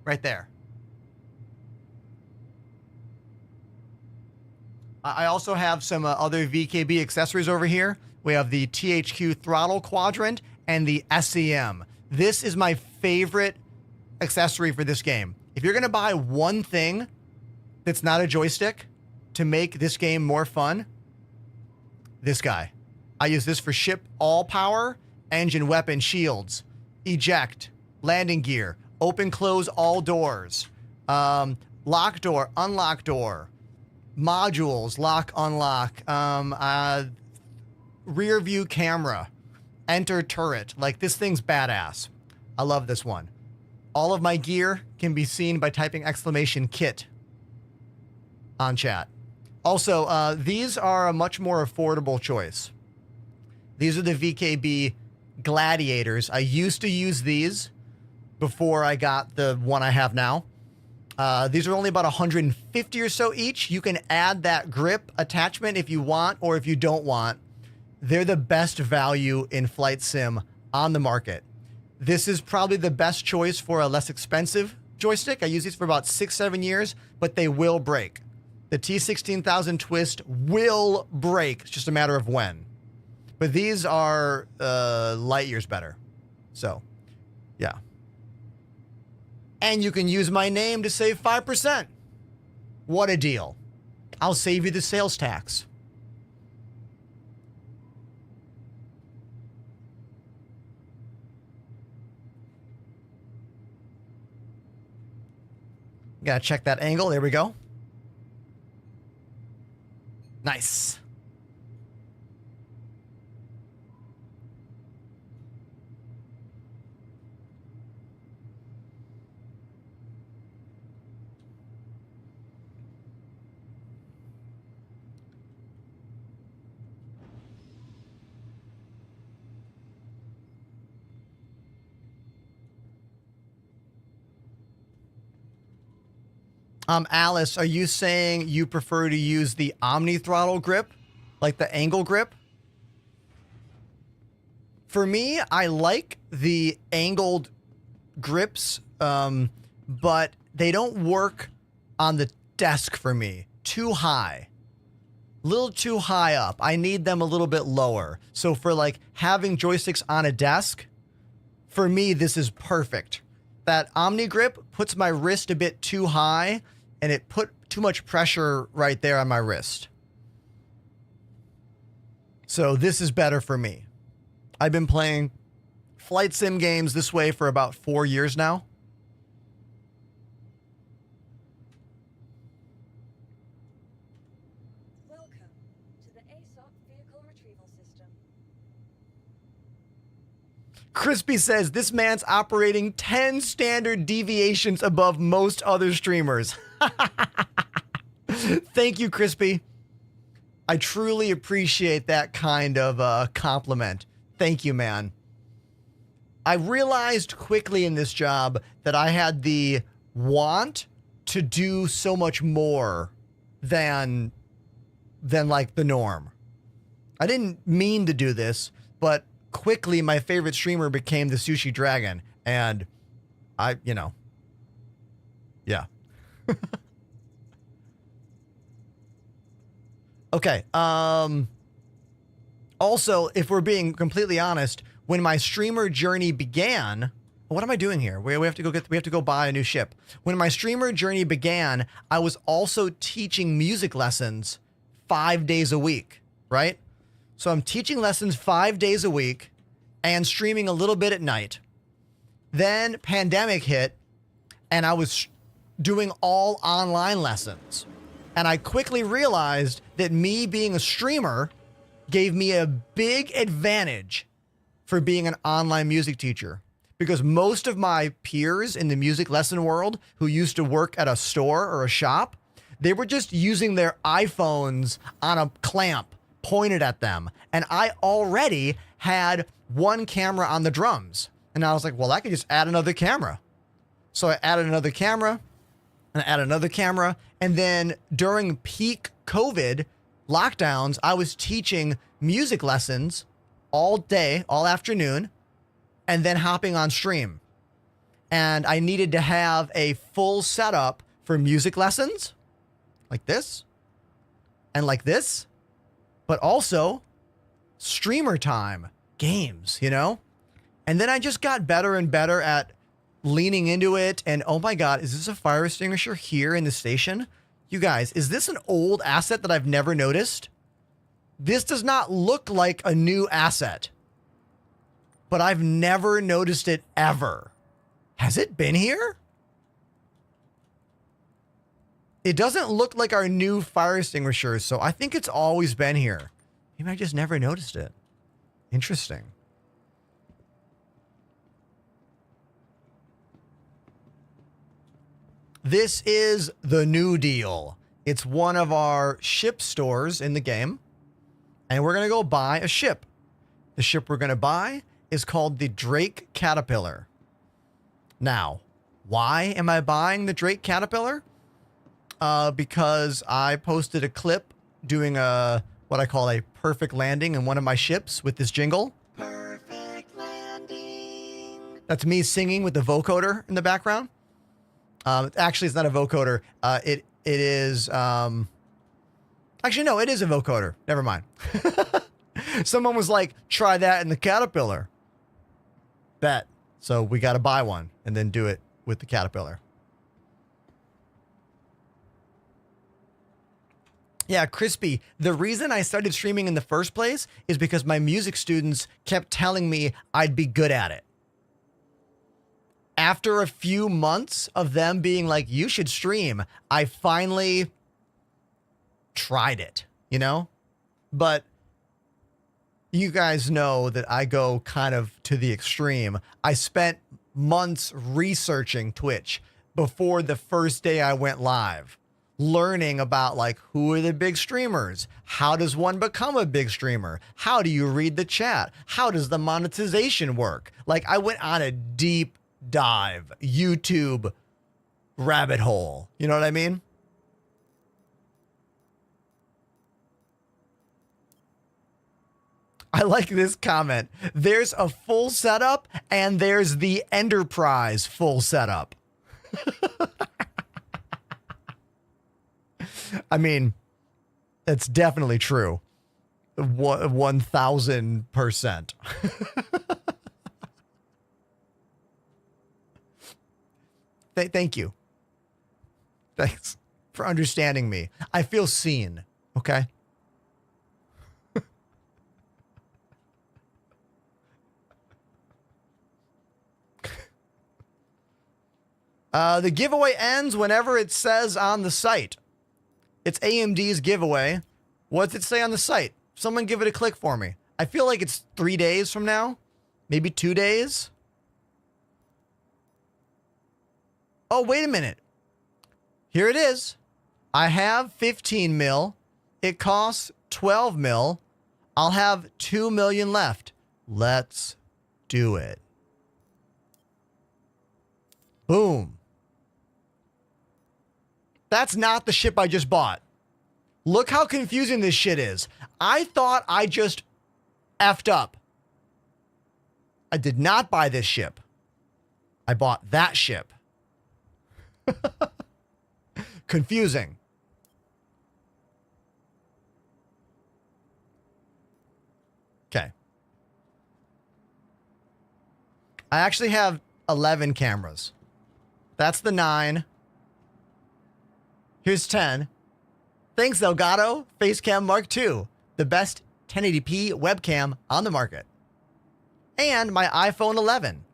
Right there. I also have some other VKB accessories over here. We have the THQ throttle quadrant and the SEM. This is my favorite accessory for this game. If you're going to buy one thing that's not a joystick to make this game more fun, this guy. I use this for ship all power, engine, weapon, shields, eject, landing gear, open, close all doors, lock door, unlock door, modules, lock, unlock, rear view camera, enter turret. Like, this thing's badass. I love this one. All of my gear can be seen by typing !kit on chat. Also, these are a much more affordable choice. These are the VKB Gladiators. I used to use these before I got the one I have now. These are only about 150 or so each. You can add that grip attachment if you want or if you don't want. They're the best value in flight sim on the market. This is probably the best choice for a less expensive joystick. I use these for about 6-7 years, but they will break. The T16000 Twist will break. It's just a matter of when. But these are light years better. So, yeah. And you can use my name to save 5%. What a deal. I'll save you the sales tax. Gotta check that angle. There we go. Nice. Alice, are you saying you prefer to use the Omni throttle grip, like the angle grip? For me, I like the angled grips, but they don't work on the desk for me. Too high. A little too high up. I need them a little bit lower. So for like having joysticks on a desk, for me, this is perfect. That Omni grip puts my wrist a bit too high, and it put too much pressure right there on my wrist. So this is better for me. I've been playing flight sim games this way for about 4 years now. Welcome to the ASOP vehicle retrieval system. Crispy says this man's operating 10 standard deviations above most other streamers. Thank you, Crispy. I truly appreciate that kind of compliment. Thank you, man. I realized quickly in this job that I had the want to do so much more than like the norm. I didn't mean to do this, but quickly my favorite streamer became the Sushi Dragon, and I, you know, yeah. Okay. Also, if we're being completely honest, when my streamer journey began, what am I doing here? We have to go buy a new ship. When my streamer journey began, I was also teaching music lessons 5 days a week, right? So I'm teaching lessons 5 days a week and streaming a little bit at night. Then pandemic hit and I was doing all online lessons. And I quickly realized that me being a streamer gave me a big advantage for being an online music teacher, because most of my peers in the music lesson world who used to work at a store or a shop, they were just using their iPhones on a clamp pointed at them. And I already had one camera on the drums. And I was like, well, I could just add another camera. So I added another camera and I added another camera. And then during peak COVID lockdowns, I was teaching music lessons all day, all afternoon, and then hopping on stream. And I needed to have a full setup for music lessons, like this, and like this, but also streamer time, games, you know? And then I just got better and better at leaning into it. And oh my God, is this a fire extinguisher here in the station? You guys, is this an old asset that I've never noticed? This does not look like a new asset, but I've never noticed it ever. Has it been here? It doesn't look like our new fire extinguisher, so I think it's always been here. Maybe I just never noticed it. Interesting. This is the New Deal. It's one of our ship stores in the game, and we're going to go buy a ship. The ship we're going to buy is called the Drake Caterpillar. Now, why am I buying the Drake Caterpillar? Because I posted a clip doing what I call a perfect landing in one of my ships with this jingle. Perfect landing. That's me singing with the vocoder in the background. Actually, it's not a vocoder. It is. Actually, no, it is a vocoder. Never mind. Someone was like, "Try that in the Caterpillar." Bet. So we got to buy one and then do it with the Caterpillar. Yeah, Crispy. The reason I started streaming in the first place is because my music students kept telling me I'd be good at it. After a few months of them being like, you should stream, I finally tried it, you know? But you guys know that I go kind of to the extreme. I spent months researching Twitch before the first day I went live, learning about like, who are the big streamers? How does one become a big streamer? How do you read the chat? How does the monetization work? Like, I went on a deep dive YouTube rabbit hole. You know what I mean? I like this comment. There's a full setup and there's the Enterprise full setup. I mean, it's definitely true. 1000%. Thank you. Thanks for understanding me. I feel seen. Okay. The giveaway ends whenever it says on the site. It's AMD's giveaway. What's it say on the site? Someone give it a click for me. I feel like it's 3 days from now. Maybe 2 days. Oh, wait a minute. Here it is. I have 15 mil. It costs 12 mil. I'll have 2 million left. Let's do it. Boom. That's not the ship I just bought. Look how confusing this shit is. I thought I just effed up. I did not buy this ship. I bought that ship. Confusing. Okay. I actually have 11 cameras. That's the 9. Here's 10. Thanks, Elgato. Facecam Mark II. The best 1080p webcam on the market. And my iPhone 11.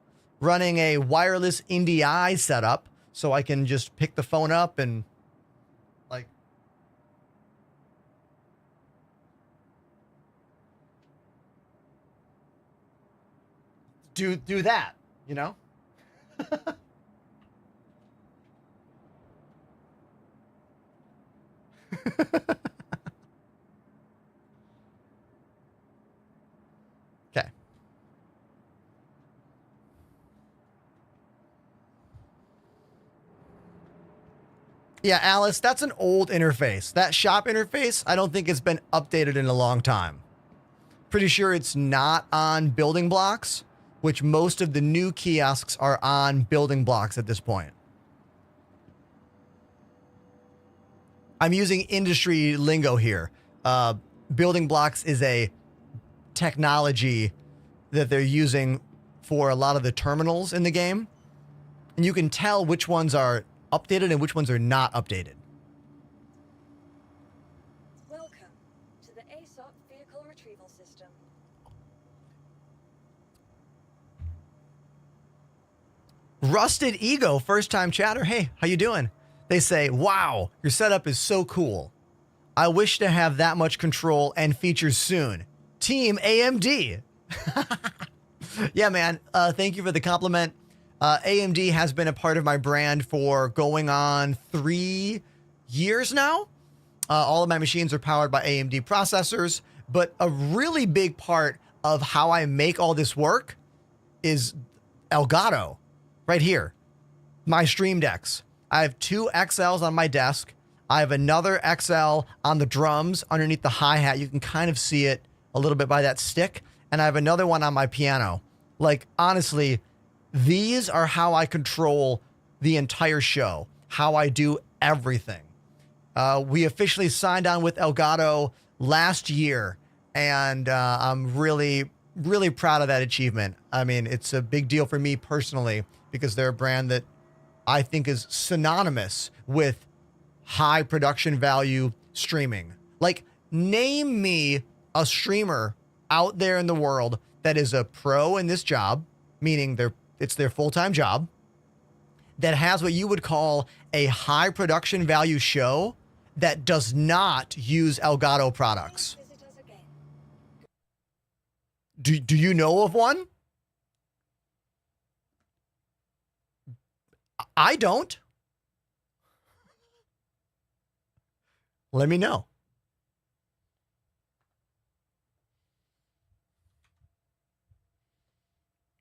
running a wireless NDI setup so I can just pick the phone up and like do that, you know? Okay. Yeah, Alice, that's an old interface. That shop interface, I don't think it's been updated in a long time. Pretty sure it's not on building blocks, which most of the new kiosks are on building blocks at this point. I'm using industry lingo here. Building blocks is a technology that they're using for a lot of the terminals in the game. And you can tell which ones are updated and which ones are not updated. Welcome to the ASOC Vehicle Retrieval System. Rusted Ego, first time chatter. Hey, how you doing? They say, wow, your setup is so cool. I wish to have that much control and features soon. Team AMD. Yeah, man. Thank you for the compliment. AMD has been a part of my brand for going on 3 years now. All of my machines are powered by AMD processors, but a really big part of how I make all this work is Elgato right here. My Stream Decks. I have 2 XLs on my desk. I have another XL on the drums underneath the hi-hat. You can kind of see it a little bit by that stick. And I have another one on my piano. Like, honestly, these are how I control the entire show, how I do everything. We officially signed on with Elgato last year, and I'm really, really proud of that achievement. I mean, it's a big deal for me personally because they're a brand that I think is synonymous with high production value streaming. Like, name me a streamer out there in the world that is a pro in this job, meaning it's their full-time job, that has what you would call a high production value show that does not use Elgato products. Visit us again. Do you know of one? I don't. Let me know.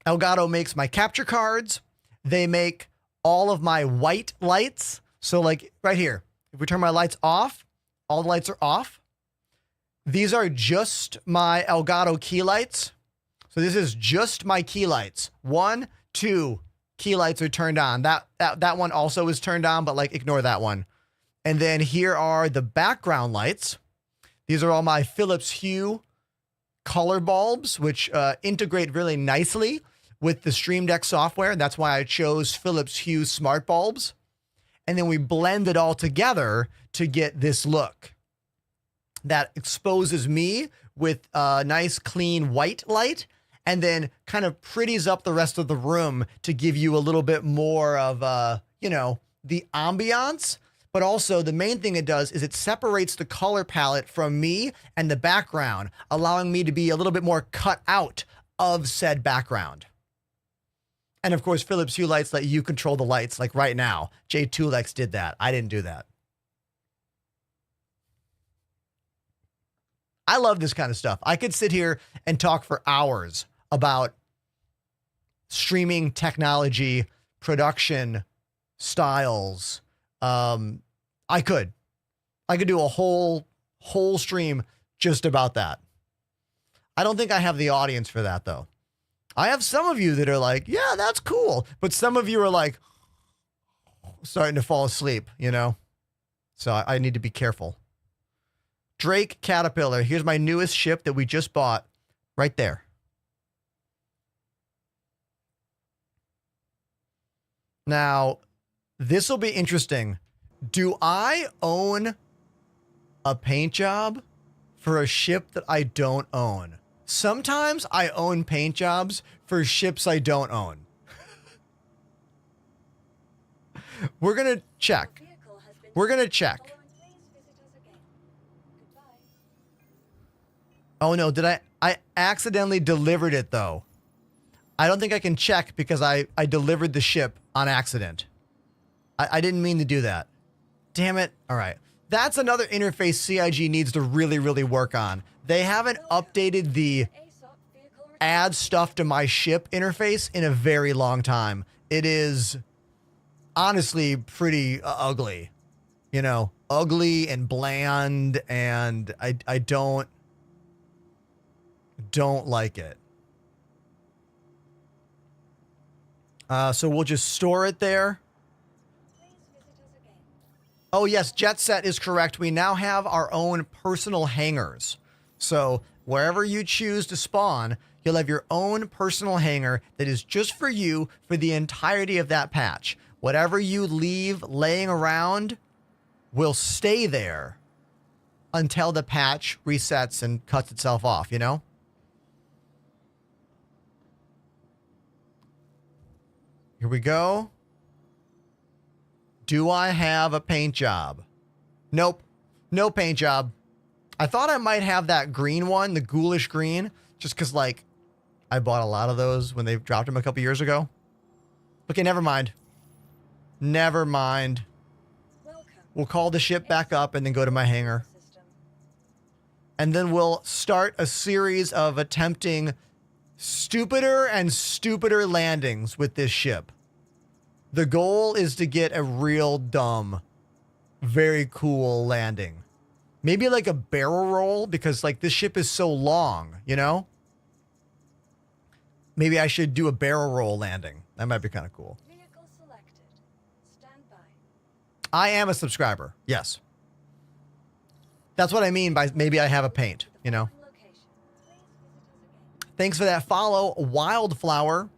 Elgato makes my capture cards. They make all of my white lights. So like right here, if we turn my lights off, all the lights are off. These are just my Elgato key lights. So this is just my key lights. 1, 2 key lights are turned on. That one also is turned on, but like ignore that one. And then here are the background lights. These are all my Philips Hue color bulbs, which integrate really nicely with the Stream Deck software. That's why I chose Philips Hue smart bulbs. And then we blend it all together to get this look that exposes me with a nice clean white light and then kind of pretties up the rest of the room to give you a little bit more of, the ambiance. But also the main thing it does is it separates the color palette from me and the background, allowing me to be a little bit more cut out of said background. And of course, Philips Hue lights let you control the lights. Like right now, J2Lex did that. I didn't do that. I love this kind of stuff. I could sit here and talk for hours about streaming technology, production styles. I could do a whole stream just about that. I don't think I have the audience for that though. I have some of you that are like, yeah, that's cool. But some of you are like starting to fall asleep, you know? So I need to be careful. Drake Caterpillar. Here's my newest ship that we just bought right there. Now, this will be interesting. Do I own a paint job for a ship that I don't own? Sometimes I own paint jobs for ships I don't own. We're gonna check. Vehicle has been We're gonna check. Follow and please visit us again. Goodbye. Oh no, did I accidentally delivered it though. I don't think I can check because I delivered the ship on accident. I didn't mean to do that. Damn it. All right. That's another interface CIG needs to really, really work on. They haven't updated the ASOP vehicle retrieval. add stuff to my ship interface in a very long time. It is honestly pretty ugly. You know, ugly and bland, and I don't like it. So we'll just store it there. Please visit us again. Oh yes, Jet Set is correct. We now have our own personal hangars. So wherever you choose to spawn, you'll have your own personal hangar that is just for you for the entirety of that patch. Whatever you leave laying around will stay there until the patch resets and cuts itself off, you know? Here we go. Do I have a paint job? Nope. No paint job. I thought I might have that green one, the ghoulish green, just because, like, I bought a lot of those when they dropped them a couple years ago. Okay, never mind. Never mind. Welcome. We'll call the ship back up and then go to my hangar. System. And then we'll start a series of attempting stupider and stupider landings with this ship. The goal is to get a real dumb, very cool landing. Maybe like a barrel roll, because like this ship is so long, you know? Maybe I should do a barrel roll landing. That might be kind of cool. Vehicle selected. Stand by. I am a subscriber. Yes. That's what I mean by maybe I have a paint, you know? Location. Please visit us again. Thanks for that follow, Wildflower.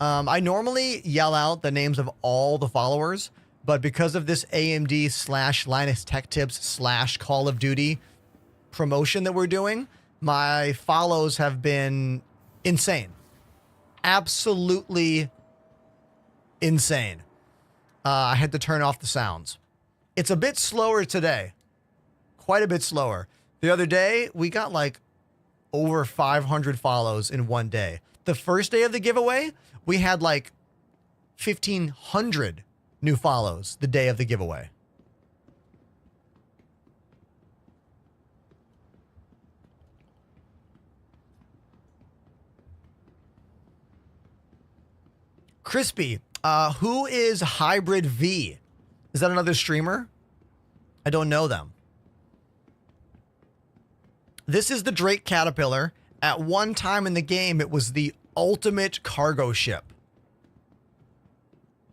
I normally yell out the names of all the followers, but because of this AMD/Linus Tech Tips / Call of Duty promotion that we're doing, my follows have been insane. Absolutely insane. I had to turn off the sounds. It's a bit slower today. Quite a bit slower. The other day, we got like over 500 follows in one day. The first day of the giveaway, we had like 1,500 new follows the day of the giveaway. Crispy, who is Hybrid V? Is that another streamer? I don't know them. This is the Drake Caterpillar. At one time in the game, it was the ultimate cargo ship.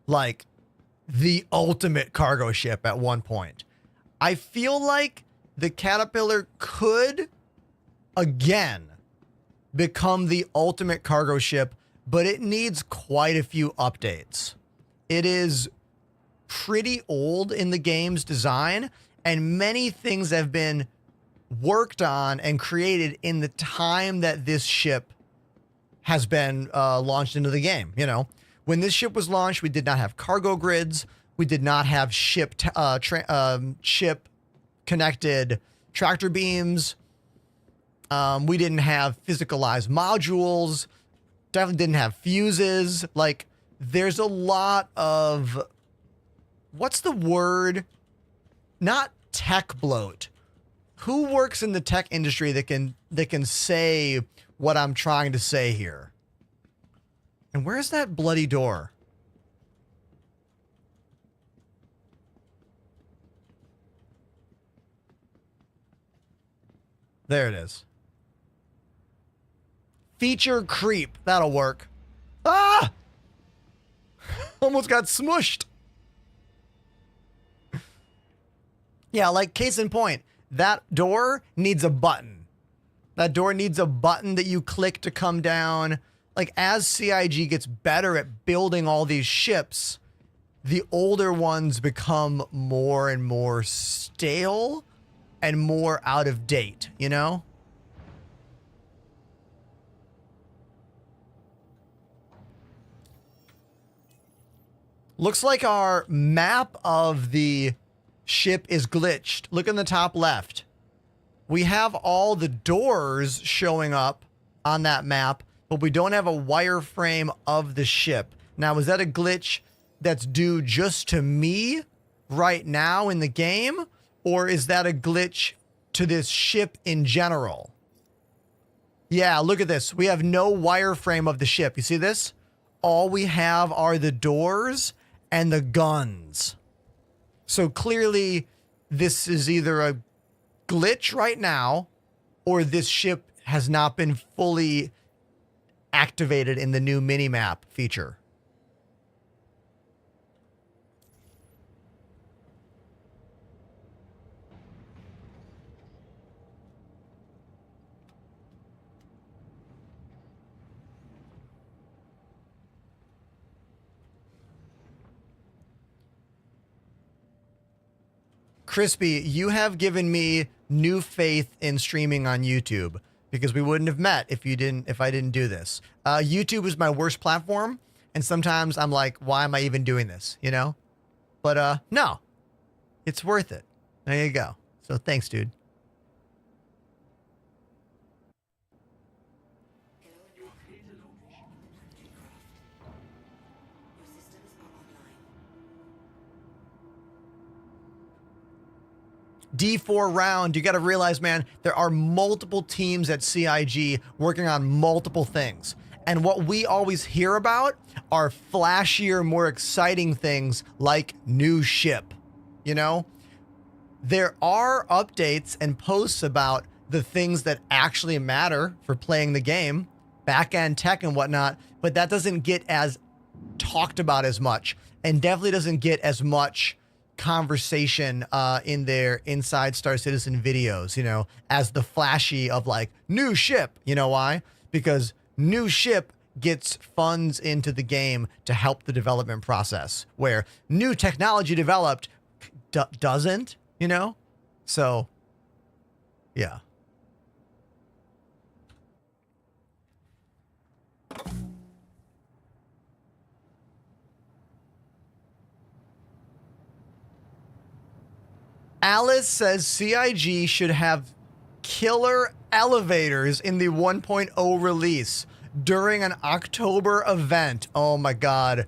Like, the ultimate cargo ship at one point. I feel like the Caterpillar could, again, become the ultimate cargo ship, but it needs quite a few updates. It is pretty old in the game's design, and many things have been worked on and created in the time that this ship has been launched into the game. You know, when this ship was launched, we did not have cargo grids. We did not have ship connected tractor beams. We didn't have physicalized modules. Definitely didn't have fuses. Like, there's a lot of, what's the word? Not tech bloat. Who works in the tech industry that can say what I'm trying to say here? And where's that bloody door? There it is. Feature creep. That'll work. Ah! Almost got smushed. Yeah, like case in point, that door needs a button. That door needs a button that you click to come down. Like, as CIG gets better at building all these ships, the older ones become more and more stale and more out of date, you know? Looks like our map of the ship is glitched. Look in the top left. We have all the doors showing up on that map, but we don't have a wireframe of the ship. Now, is that a glitch that's due just to me right now in the game? Or is that a glitch to this ship in general? Yeah, look at this. We have no wireframe of the ship. You see this? All we have are the doors and the guns. So clearly, this is either a glitch right now, or this ship has not been fully activated in the new minimap feature. Crispy, you have given me new faith in streaming on YouTube, because we wouldn't have met if I didn't do this. YouTube is my worst platform, and sometimes I'm like, why am I even doing this? You know? But no, it's worth it. There you go. So thanks, dude. D4 round, you got to realize, man, there are multiple teams at CIG working on multiple things. And what we always hear about are flashier, more exciting things like new ship. You know, there are updates and posts about the things that actually matter for playing the game, back-end tech and whatnot, but that doesn't get as talked about as much, and definitely doesn't get as much conversation in their Inside Star Citizen videos, you know, as the flashy of like new ship. You know why? Because new ship gets funds into the game to help the development process, where new technology developed doesn't, you know? So, yeah. Alice says CIG should have killer elevators in the 1.0 release during an October event. Oh my God.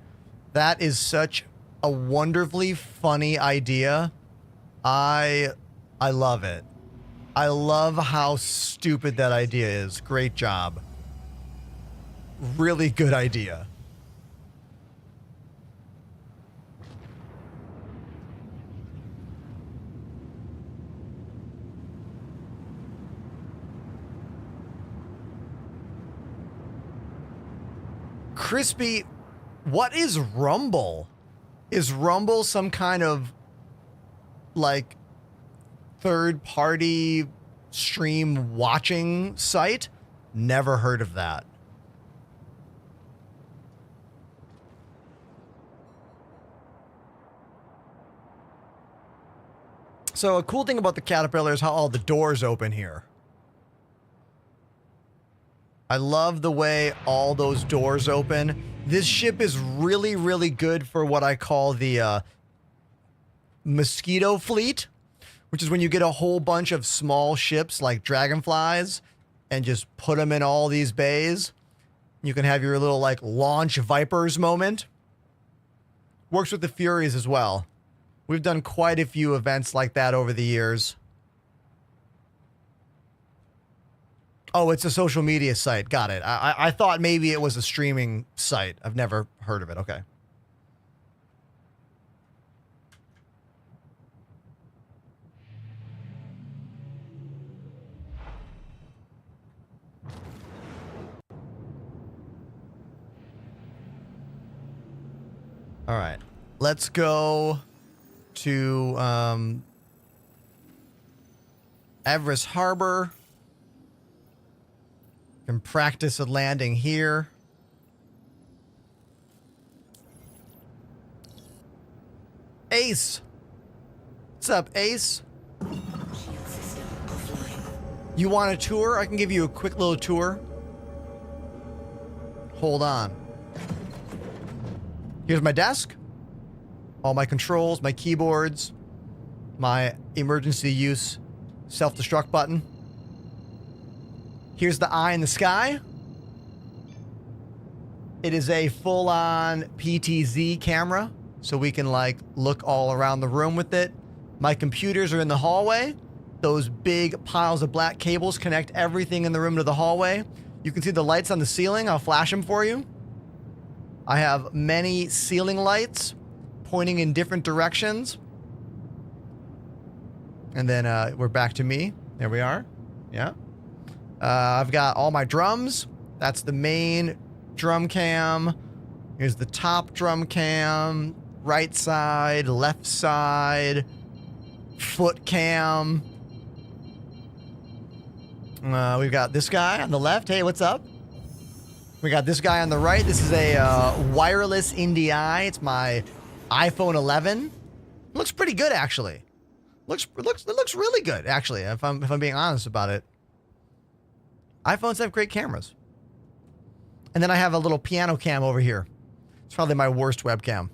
That is such a wonderfully funny idea. I love it. I love how stupid that idea is. Great job. Really good idea. Crispy, what is Rumble? Is Rumble some kind of like third-party stream watching site? Never heard of that. So a cool thing about the Caterpillar is how all the doors open here. I love the way all those doors open. This ship is really, really good for what I call the mosquito fleet, which is when you get a whole bunch of small ships like dragonflies and just put them in all these bays. You can have your little like launch Vipers moment. Works with the Furies as well. We've done quite a few events like that over the years. Oh, it's a social media site. Got it. I thought maybe it was a streaming site. I've never heard of it. Okay. All right. Let's go to Everest Harbor. Can practice a landing here. Ace. What's up, Ace? You want a tour? I can give you a quick little tour. Hold on. Here's my desk. all my controls, my keyboards, my emergency use self-destruct button. Here's the eye in the sky. It is a full-on PTZ camera, so we can like look all around the room with it. My computers are in the hallway. Those big piles of black cables connect everything in the room to the hallway. You can see the lights on the ceiling. I'll flash them for you. I have many ceiling lights pointing in different directions. And then we're back to me. There we are. Yeah. I've got all my drums. That's the main drum cam. Here's the top drum cam. Right side, left side, foot cam. We've got this guy on the left. Hey, what's up? We got this guy on the right. This is a wireless NDI. It's my iPhone 11. Looks pretty good, actually. It looks really good, actually. If I'm being honest about it. iPhones have great cameras. And then I have a little piano cam over here. It's probably my worst webcam.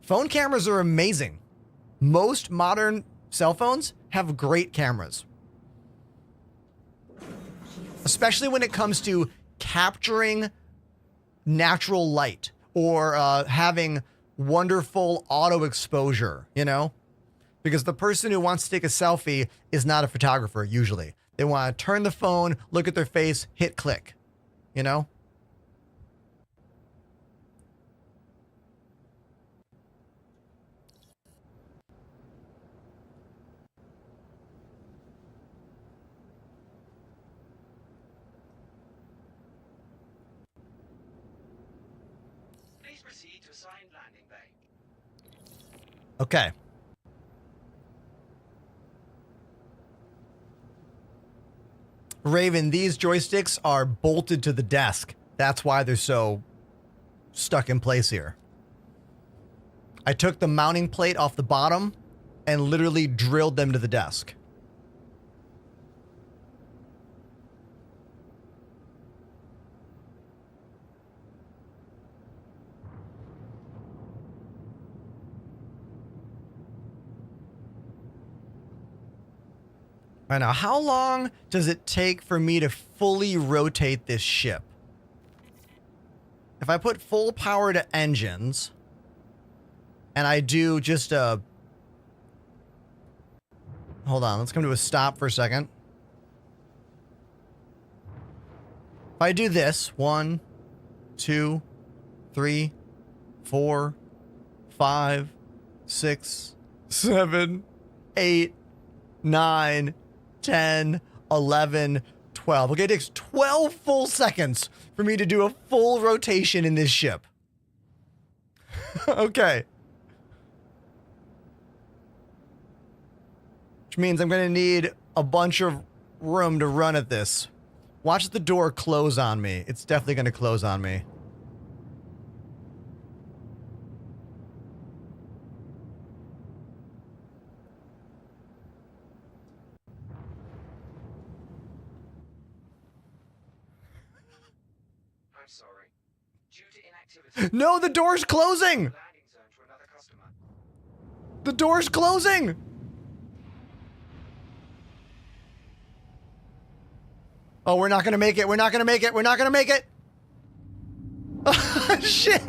Phone cameras are amazing. Most modern cell phones have great cameras. Especially when it comes to capturing natural light or having wonderful auto exposure, you know? Because the person who wants to take a selfie is not a photographer, usually. They want to turn the phone, look at their face, hit click, you know? Please proceed to assigned landing bay. Okay. Raven, these joysticks are bolted to the desk. That's why they're so stuck in place here. I took the mounting plate off the bottom and literally drilled them to the desk. Right now, how long does it take for me to fully rotate this ship? If I put full power to engines and I do just a... Hold on, let's come to a stop for a second. If I do this, 1, 2, 3, 4, 5, 6, 7, 8, 9, 10, 11, 12. Okay, it takes 12 full seconds for me to do a full rotation in this ship. Okay. Which means I'm going to need a bunch of room to run at this. Watch the door close on me. It's definitely going to close on me. I'm sorry. Due to inactivity. No, the door's closing! Landing zone to another customer. The door's closing! Oh, we're not gonna make it. We're not gonna make it. We're not gonna make it. Oh, shit.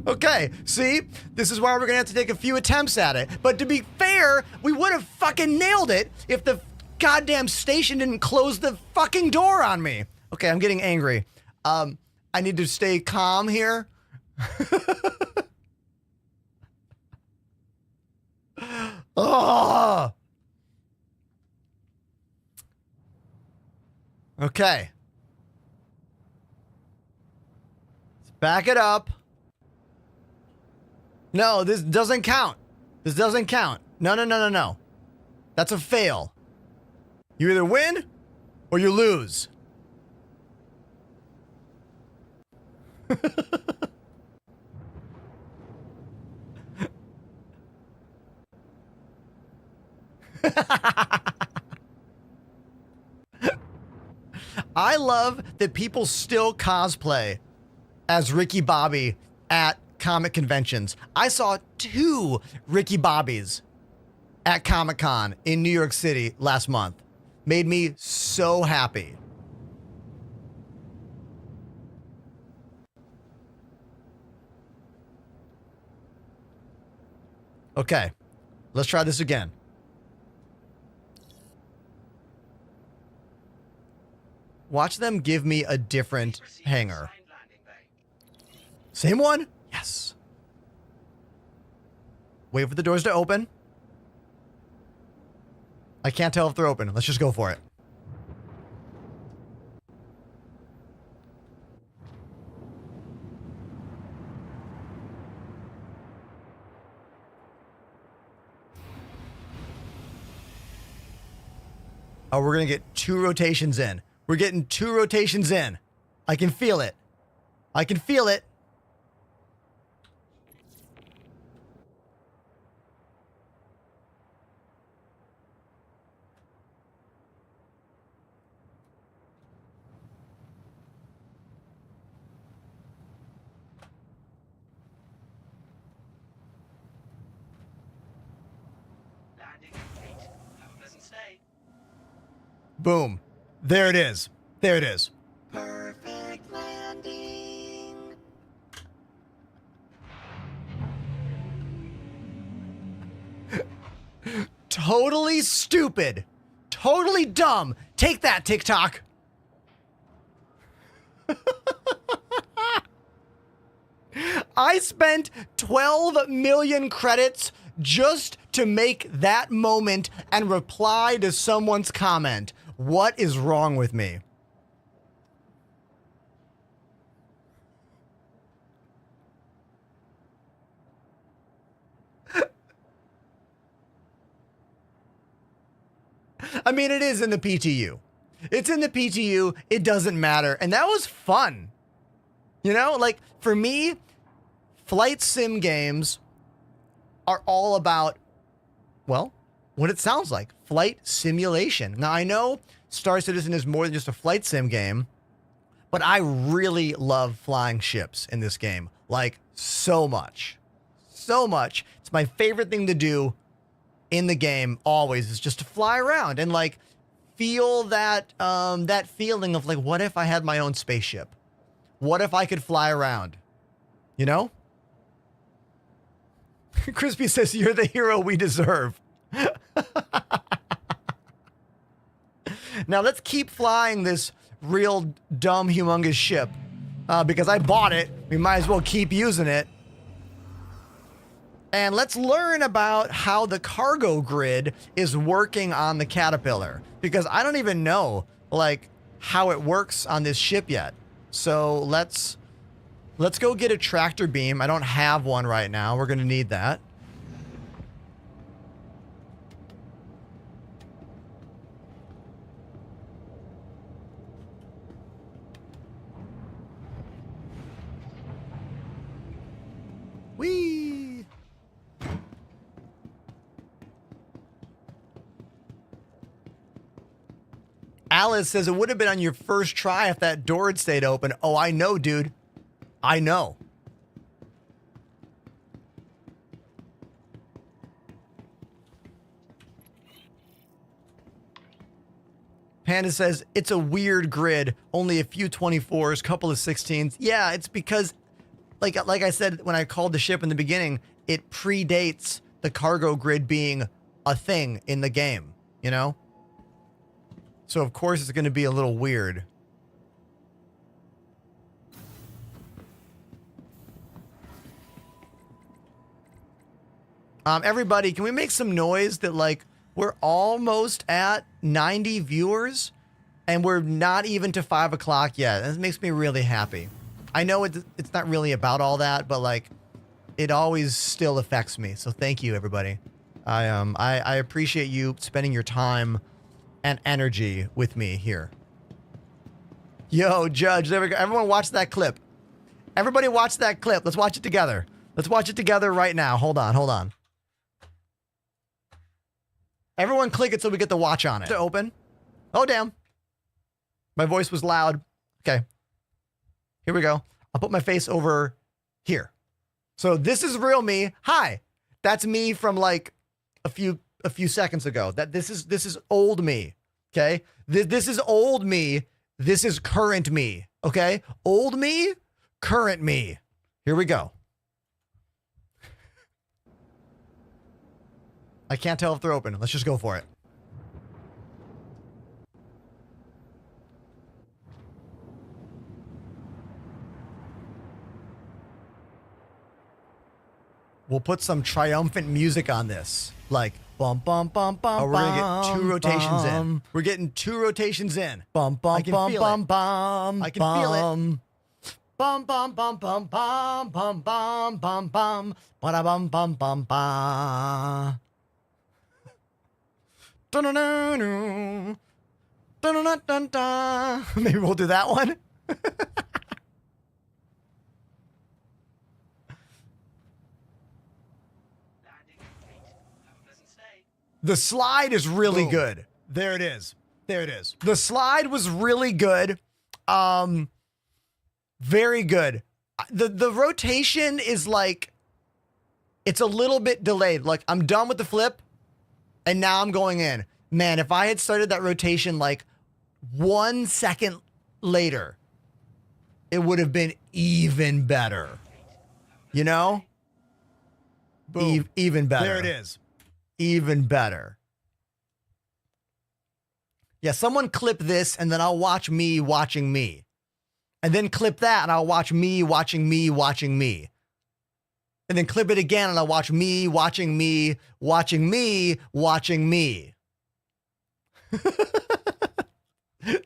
Okay, see? This is why we're gonna have to take a few attempts at it. But to be fair, we would have fucking nailed it if the goddamn station didn't close the fucking door on me. Okay, I'm getting angry. I need to stay calm here. Oh! Okay. Let's back it up. No, this doesn't count. This doesn't count. No. That's a fail. You either win or you lose. I love that people still cosplay as Ricky Bobby at comic conventions. I saw 2 Ricky Bobbies at Comic-Con in New York City last month. Made me so happy. Okay, let's try this again. Watch them give me a different hangar. Same one? Yes. Wait for the doors to open. I can't tell if they're open. Let's just go for it. Oh, we're going to get 2 rotations in. We're getting 2 rotations in. I can feel it. I can feel it. Landing at 8. Have a pleasant stay. Boom. There it is. There it is. Perfect landing. Totally stupid. Totally dumb. Take that, TikTok. I spent 12 million credits just to make that moment and reply to someone's comment. What is wrong with me? I mean, it is in the PTU. It's in the PTU. It doesn't matter. And that was fun. You know, like for me, flight sim games are all about, well, what it sounds like, flight simulation. Now, I know Star Citizen is more than just a flight sim game, but I really love flying ships in this game. Like, so much. So much. It's my favorite thing to do in the game always, is just to fly around and like feel that that feeling of like, what if I had my own spaceship? What if I could fly around? You know? Crispy says, you're the hero we deserve. Now let's keep flying this real dumb, humongous ship. Because I bought it. We might as well keep using it. And let's learn about how the cargo grid is working on the Caterpillar. Because I don't even know, like, how it works on this ship yet. So let's go get a tractor beam. I don't have one right now. We're going to need that. Whee! Alice says it would have been on your first try if that door had stayed open. Oh, I know, dude. I know. Panda says it's a weird grid. Only a few 24s, couple of 16s. Yeah, it's because, like I said when I called the ship in the beginning, it predates the cargo grid being a thing in the game, you know? So of course it's going to be a little weird. Everybody, can we make some noise that like we're almost at 90 viewers and we're not even to 5 o'clock yet? That makes me really happy. I know it's not really about all that, but like it always still affects me. So thank you, everybody. I appreciate you spending your time and energy with me here. Yo, Judge, there we go. Everyone watch that clip. Everybody watch that clip. Let's watch it together. Let's watch it together right now. Hold on, hold on. Everyone click it so we get the watch on it. To open. Oh, damn. My voice was loud. Okay. Here we go. I'll put my face over here. So this is real me. Hi. That's me from like a few seconds ago. This is old me. Okay? This is old me. This is current me. Okay? Old me, current me. Here we go. I can't tell if they're open. Let's just go for it. We'll put some triumphant music on this. Like, bum, bum, bum, bum, we're going to get 2 rotations in. We're getting 2 rotations in. Bum, bum, bum, bum, bum. I can feel it. Bum, bum, bum, bum, bum, bum, bum, bum, bum. Ba bum, bum, bum, bum. Dun-dun-dun-dun. Dun-dun-dun-dun-dun. Maybe we'll do that one. The slide is really good. There it is. There it is. The slide was really good. Very good. The rotation is like, it's a little bit delayed. Like, I'm done with the flip, and now I'm going in. Man, if I had started that rotation like 1 second later, it would have been even better. You know? Boom. Even better. There it is. Even better. Yeah, someone clip this, and then I'll watch me watching me. And then clip that, and I'll watch me watching me watching me. And then clip it again, and I'll watch me watching me watching me watching me.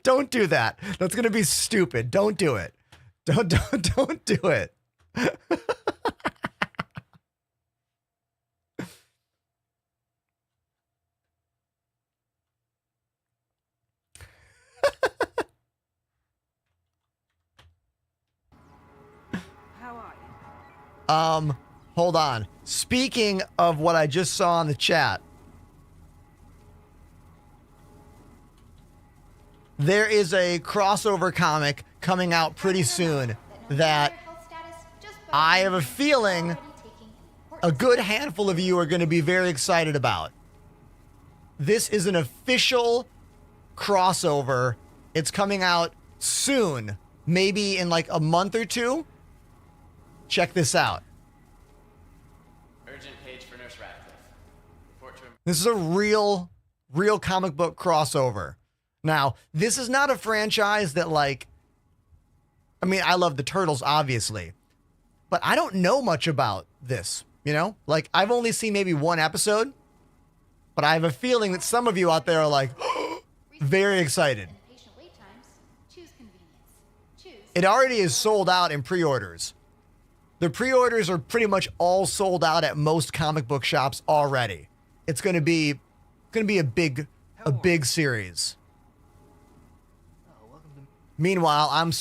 Don't do that. That's gonna be stupid. Don't do it. Don't do it. Hold on. Speaking of what I just saw in the chat, there is a crossover comic coming out pretty soon that I have a feeling a good handful of you are going to be very excited about. This is an official crossover. It's coming out soon, maybe in like a month or 2. Check this out. Urgent page for Nurse Radcliffe. Report to him. This is a real comic book crossover. Now, this is not a franchise that like, I mean, I love the Turtles, obviously, but I don't know much about this, you know? Like, I've only seen maybe 1 episode, but I have a feeling that some of you out there are like, very excited. It already is sold out in pre-orders. The pre-orders are pretty much all sold out at most comic book shops already. It's going to be a big series. Meanwhile, I'm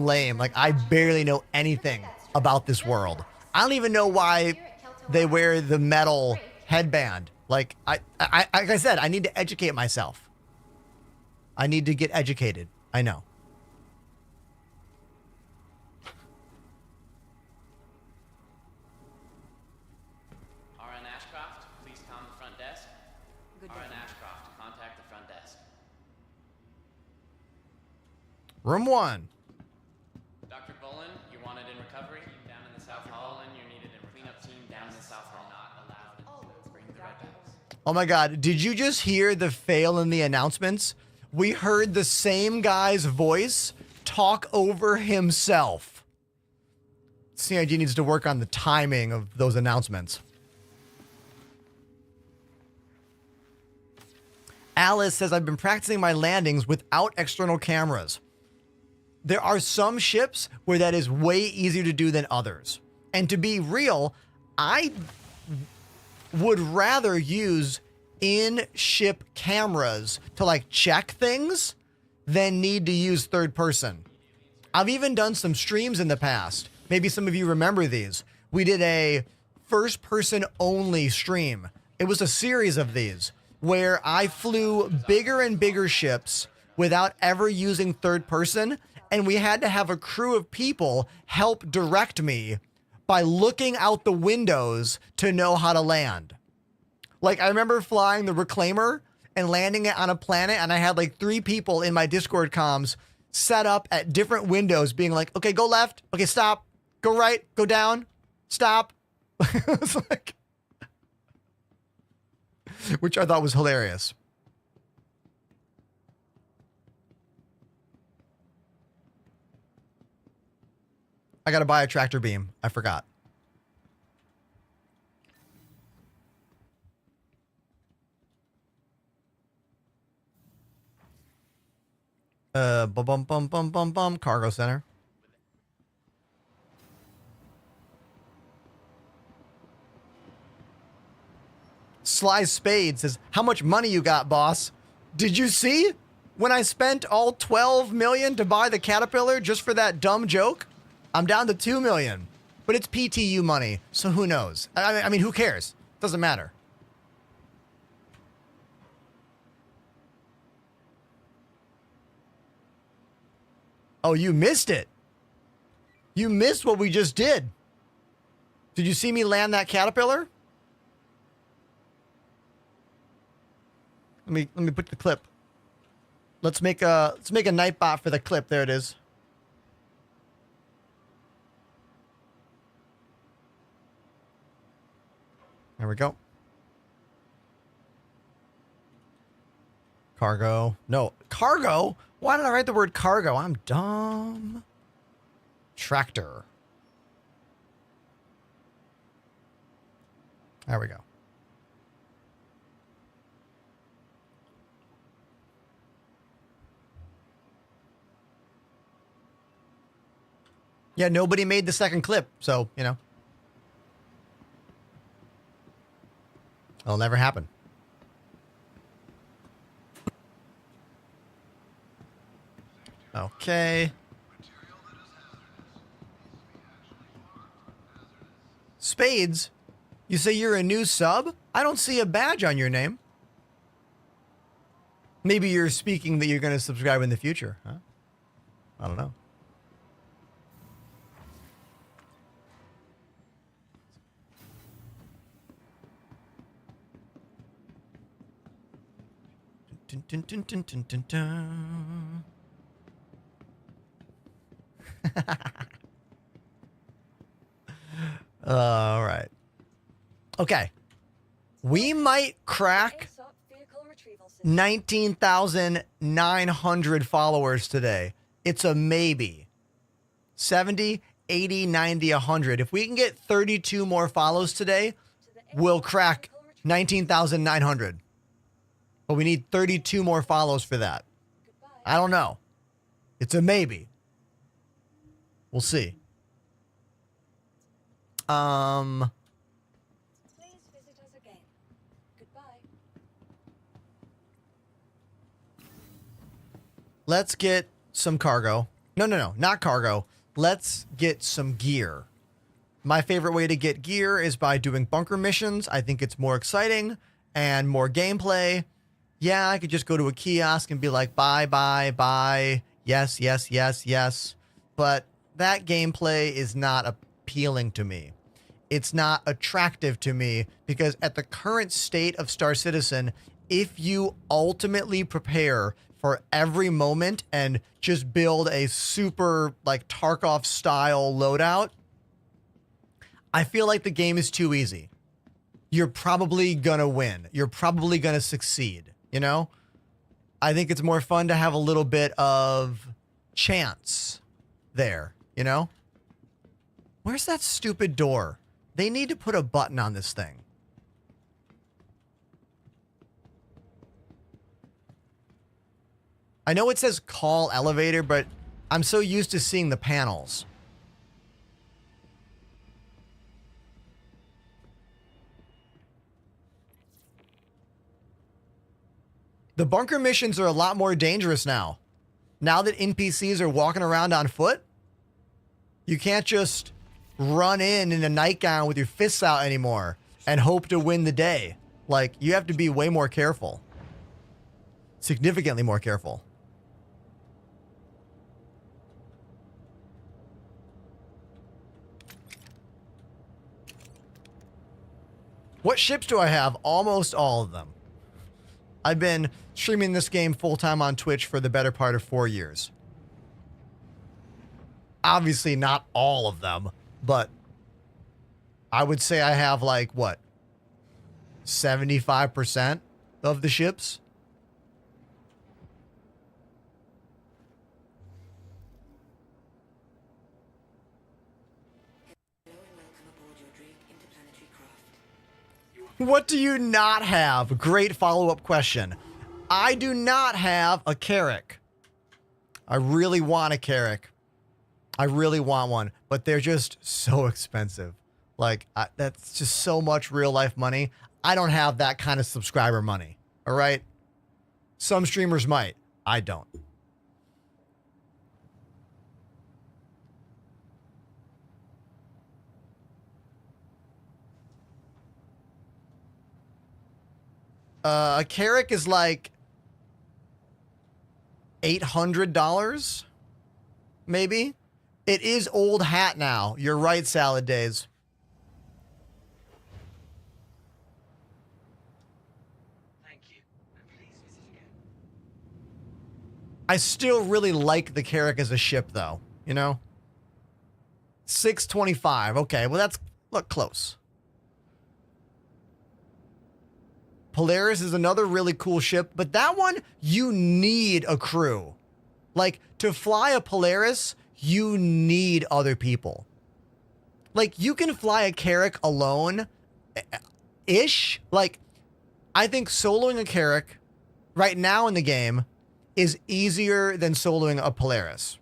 lame. Like, I barely know anything about this world. I don't even know why they wear the metal headband. Like like I said, I need to educate myself. I need to get educated. I know. RN Ashcroft, please calm the front desk. RN Ashcroft, contact the front desk. Room 1. Dr. Bullen, you're wanted in recovery. Down in the South Hall, and you're needed in cleanup team down in the South Hall. Not allowed. Bring the red bags. Oh my God. Did you just hear the fail in the announcements? We heard the same guy's voice talk over himself. CIG needs to work on the timing of those announcements. Alice says, I've been practicing my landings without external cameras. There are some ships where that is way easier to do than others. And to be real, I would rather use in-ship cameras to like check things than need to use third person. I've even done some streams in the past. Maybe some of you remember these. We did a first person only stream. It was a series of these where I flew bigger and bigger ships without ever using third person. And we had to have a crew of people help direct me by looking out the windows to know how to land. Like, I remember flying the Reclaimer and landing it on a planet, and I had like 3 people in my Discord comms set up at different windows being like, okay, go left. Okay, stop. Go right. Go down. Stop. It was like, which I thought was hilarious. I gotta buy a tractor beam. I forgot. Bum, cargo center. Sly Spade says, how much money you got, boss? Did you see when I spent all 12 million to buy the Caterpillar just for that dumb joke? I'm down to 2 million, but it's PTU money, so who knows? I mean, who cares? Doesn't matter. Oh, you missed it. You missed what we just did. Did you see me land that Caterpillar? Let me put the clip. Let's make a Nightbot for the clip. There it is. There we go. Cargo. No, cargo? Why did I write the word cargo? I'm dumb. Tractor. There we go. Yeah, nobody made the second clip, so, you know. It'll never happen. Okay. Spades? You say you're a new sub? I don't see a badge on your name. Maybe you're speaking that you're going to subscribe in the future, huh? I don't know. Dun, dun, dun, dun, dun, dun, dun. All right. Okay. We might crack 19,900 followers today. It's a maybe. 70, 80, 90, 100. If we can get 32 more follows today, we'll crack 19,900. But we need 32 more follows for that. I don't know. It's a maybe. We'll see. Please visit us again. Goodbye. Let's get some cargo. No, not cargo. Let's get some gear. My favorite way to get gear is by doing bunker missions. I think it's more exciting and more gameplay. Yeah, I could just go to a kiosk and be like, buy, buy, buy. Yes, yes, yes, yes. But that gameplay is not appealing to me. It's not attractive to me because at the current state of Star Citizen, if you ultimately prepare for every moment and just build a super like Tarkov style loadout, I feel like the game is too easy. You're probably gonna win. You're probably gonna succeed. You know, I think it's more fun to have a little bit of chance there, you know? Where's that stupid door? They need to put a button on this thing. I know it says call elevator, but I'm so used to seeing the panels. The bunker missions are a lot more dangerous now. Now that NPCs are walking around on foot, you can't just run in a nightgown with your fists out anymore and hope to win the day. Like, you have to be way more careful. Significantly more careful. What ships do I have? Almost all of them. I've been streaming this game full-time on Twitch for the better part of 4 years. Obviously not all of them, but I would say I have like, what, 75% of the ships? What do you not have? Great follow-up question. I do not have a Carrack. I really want a Carrack. I really want one, but they're just so expensive. Like, that's just so much real-life money. I don't have that kind of subscriber money, all right? Some streamers might. I don't. A Carrack is like $800, maybe. It is old hat now. You're right, Salad Days. Thank you. And please visit again. I still really like the Carrack as a ship, though. You know? 625. Okay, well, that's, look, close. Polaris is another really cool ship, but that one, you need a crew. Like, to fly a Polaris, you need other people. Like, you can fly a Carrack alone-ish. Like, I think soloing a Carrack right now in the game is easier than soloing a Polaris.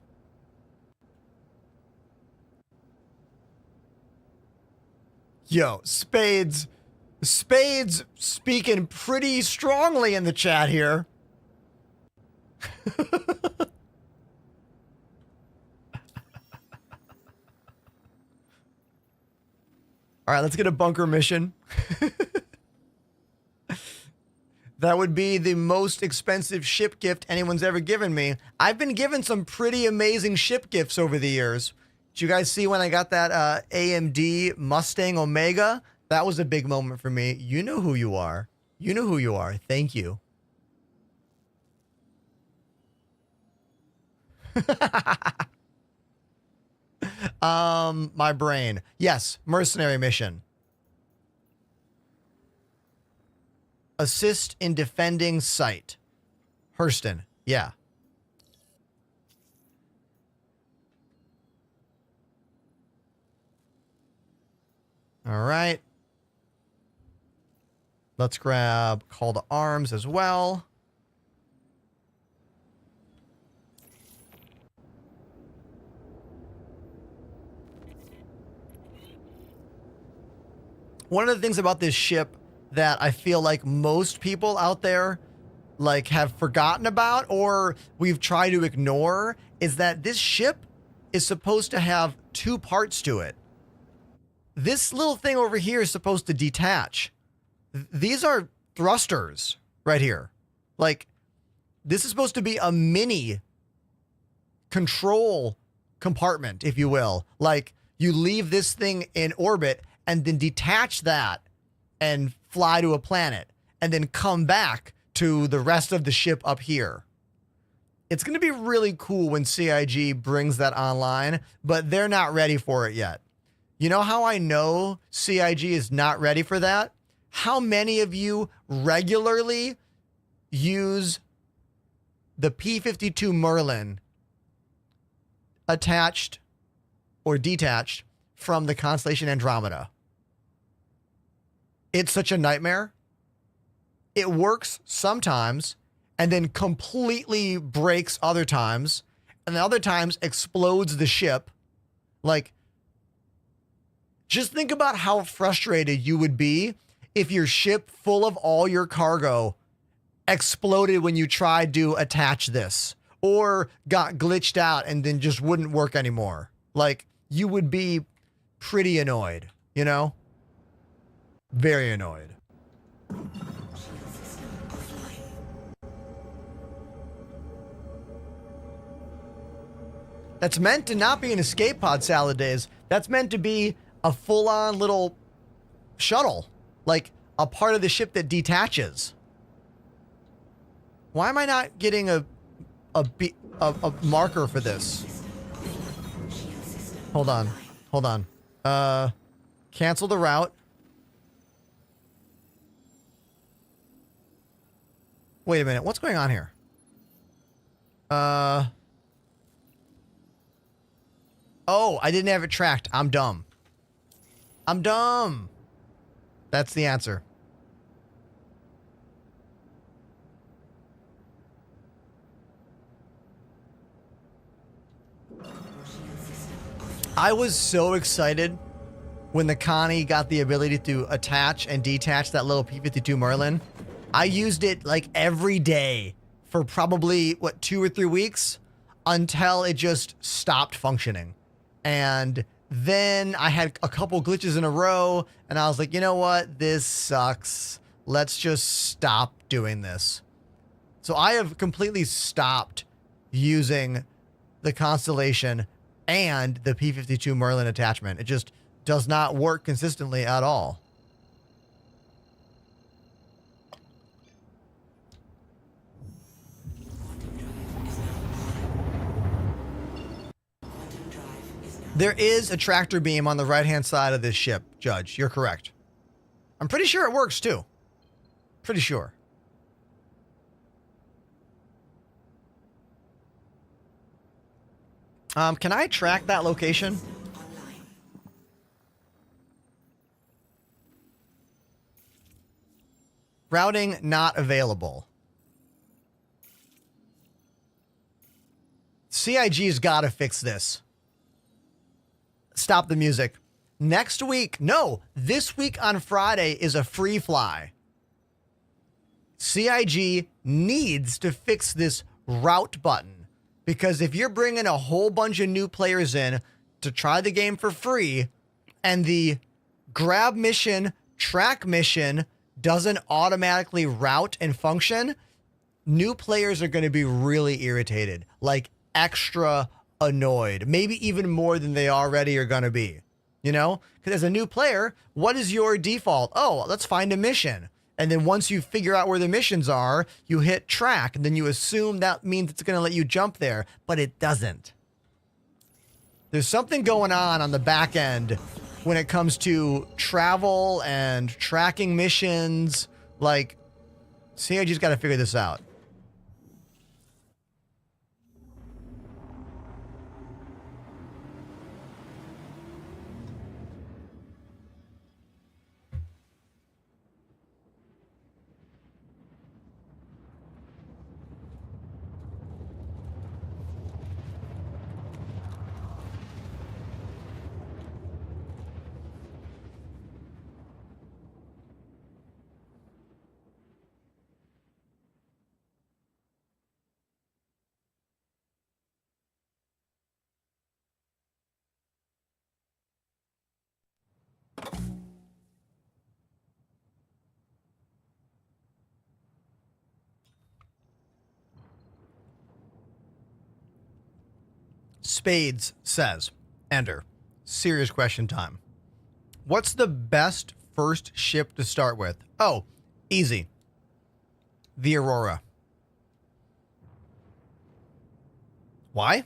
Yo, Spades speaking pretty strongly in the chat here. All right, let's get a bunker mission. That would be the most expensive ship gift anyone's ever given me. I've been given some pretty amazing ship gifts over the years. Did you guys see when I got that AMD Mustang Omega? That was a big moment for me. You know who you are. You know who you are. Thank you. My brain. Yes, mercenary mission. Assist in defending site. Hurston. Yeah. All right. Let's grab call to arms as well. One of the things about this ship that I feel like most people out there like have forgotten about or we've tried to ignore is that this ship is supposed to have two parts to it. This little thing over here is supposed to detach. These are thrusters right here. Like, this is supposed to be a mini control compartment, if you will. Like, you leave this thing in orbit and then detach that and fly to a planet and then come back to the rest of the ship up here. It's going to be really cool when CIG brings that online, but they're not ready for it yet. You know how I know CIG is not ready for that? How many of you regularly use the P-52 Merlin attached or detached from the constellation Andromeda? It's such a nightmare. It works sometimes and then completely breaks other times, and then other times explodes the ship. Like, just think about how frustrated you would be if your ship full of all your cargo exploded when you tried to attach this or got glitched out and then just wouldn't work anymore. Like, you would be pretty annoyed, you know? Very annoyed. That's meant to not be an escape pod, Salad Days. That's meant to be a full-on little shuttle. like a part of the ship that detaches. Why am I not getting a marker for this? Hold on. Hold on. Cancel the route. Wait a minute. What's going on here? Oh, I didn't have it tracked. I'm dumb. I'm dumb. That's the answer. I was so excited when the Connie got the ability to attach and detach that little P-52 Merlin. I used it like every day for probably, what, 2 or 3 weeks until it just stopped functioning. And then I had a couple glitches in a row and I was like, you know what? This sucks. Let's just stop doing this. So I have completely stopped using the Constellation and the P-52 Merlin attachment. It just does not work consistently at all. There is a tractor beam on the right-hand side of this ship, Judge. You're correct. I'm pretty sure it works, too. Pretty sure. Can I track that location? Routing not available. CIG's got to fix this. Stop the music. Next week, no, this week on Friday is a free fly. CIG needs to fix this route button, because if you're bringing a whole bunch of new players in to try the game for free and the grab mission, track mission doesn't automatically route and function, new players are going to be really irritated, like extra annoyed, maybe even more than they already are going to be, you know? Because as a new player, what is your default? Oh, let's find a mission. And then once you figure out where the missions are, you hit track, and then you assume that means it's going to let you jump there, but it doesn't. There's something going on the back end when it comes to travel and tracking missions. Like, CIG's got to figure this out. Spades says, Ender, serious question time. What's the best first ship to start with? Oh, easy. The Aurora. Why?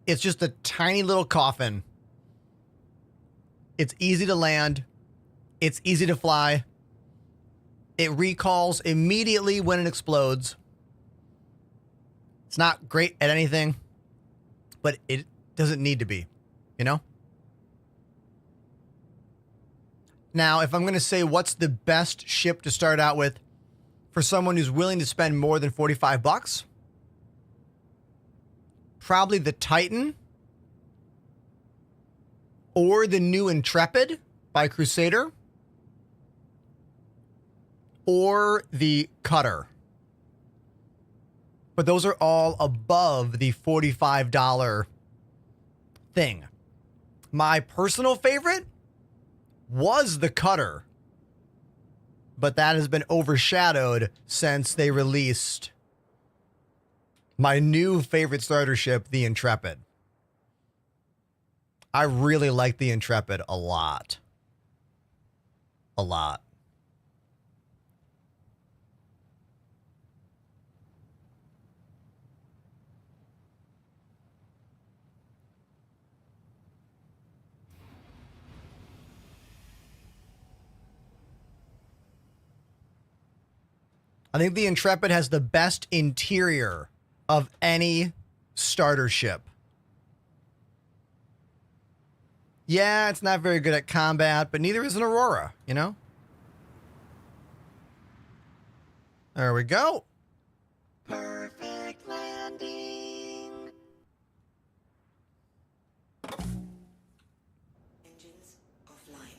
It's just a tiny little coffin. It's easy to land. It's easy to fly. It recalls immediately when it explodes. It's not great at anything, but it doesn't need to be, you know? Now, if I'm going to say what's the best ship to start out with for someone who's willing to spend more than $45, probably the Titan or the new Intrepid by Crusader or the Cutter. But those are all above the $45 thing. My personal favorite was the Cutter, but that has been overshadowed since they released my new favorite starter ship, the Intrepid. I really like the Intrepid a lot. a lot. I think the Intrepid has the best interior of any starter ship. Yeah, it's not very good at combat, but neither is an Aurora, you know? There we go. Perfect landing. Engines offline.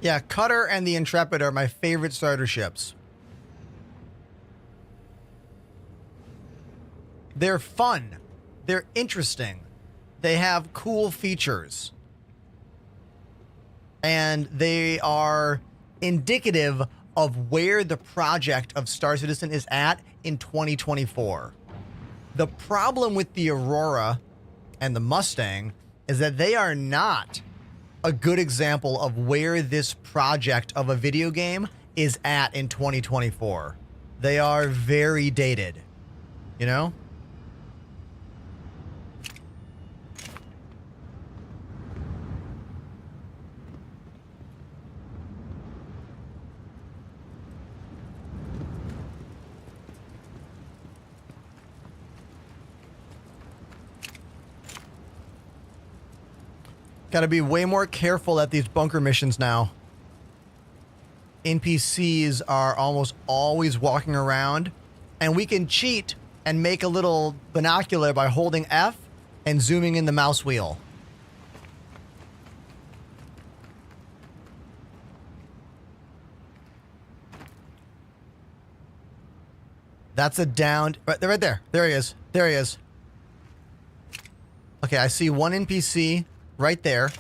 Yeah, Cutter and the Intrepid are my favorite starter ships. They're fun. They're interesting. They have cool features. And they are indicative of where the project of Star Citizen is at in 2024. The problem with the Aurora and the Mustang is that they are not a good example of where this project of a video game is at in 2024. They are very dated, you know? Got to be way more careful at these bunker missions now. NPCs are almost always walking around, and we can cheat and make a little binocular by holding F and zooming in the mouse wheel. That's a downed... Right there. There he is. There he is. Okay, I see one NPC right there.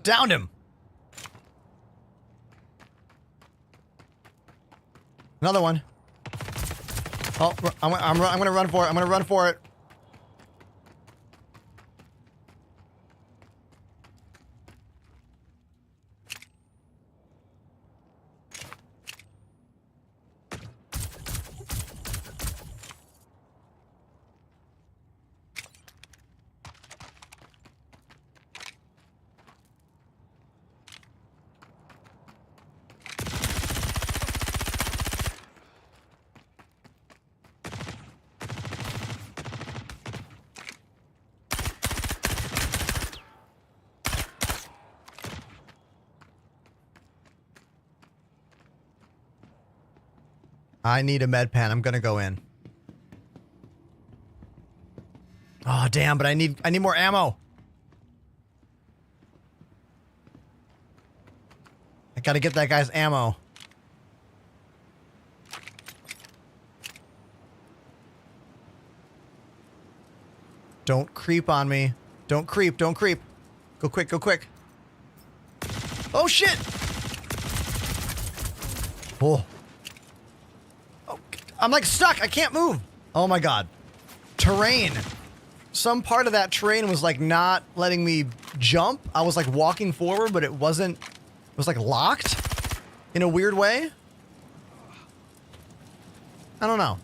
Downed him. Another one. Oh, I'm going to run for it. I'm going to run for it. I need a med pen. I'm gonna go in. Oh damn! But I need more ammo. I gotta get that guy's ammo. Don't creep on me. Don't creep. Don't creep. Go quick. Go quick. Oh shit! Oh. I'm like stuck. I can't move. Oh my god. Terrain. Some part of that terrain was like not letting me jump. I was like walking forward, but it wasn't. It was like locked in a weird way. I don't know.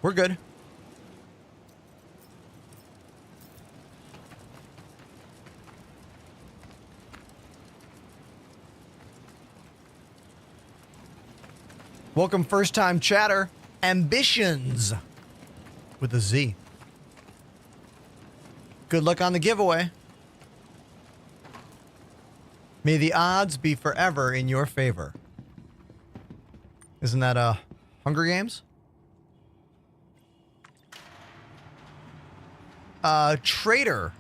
We're good. Welcome, first time chatter. Ambitions with a Z. Good luck on the giveaway. May the odds be forever in your favor. Isn't that Hunger Games? Trader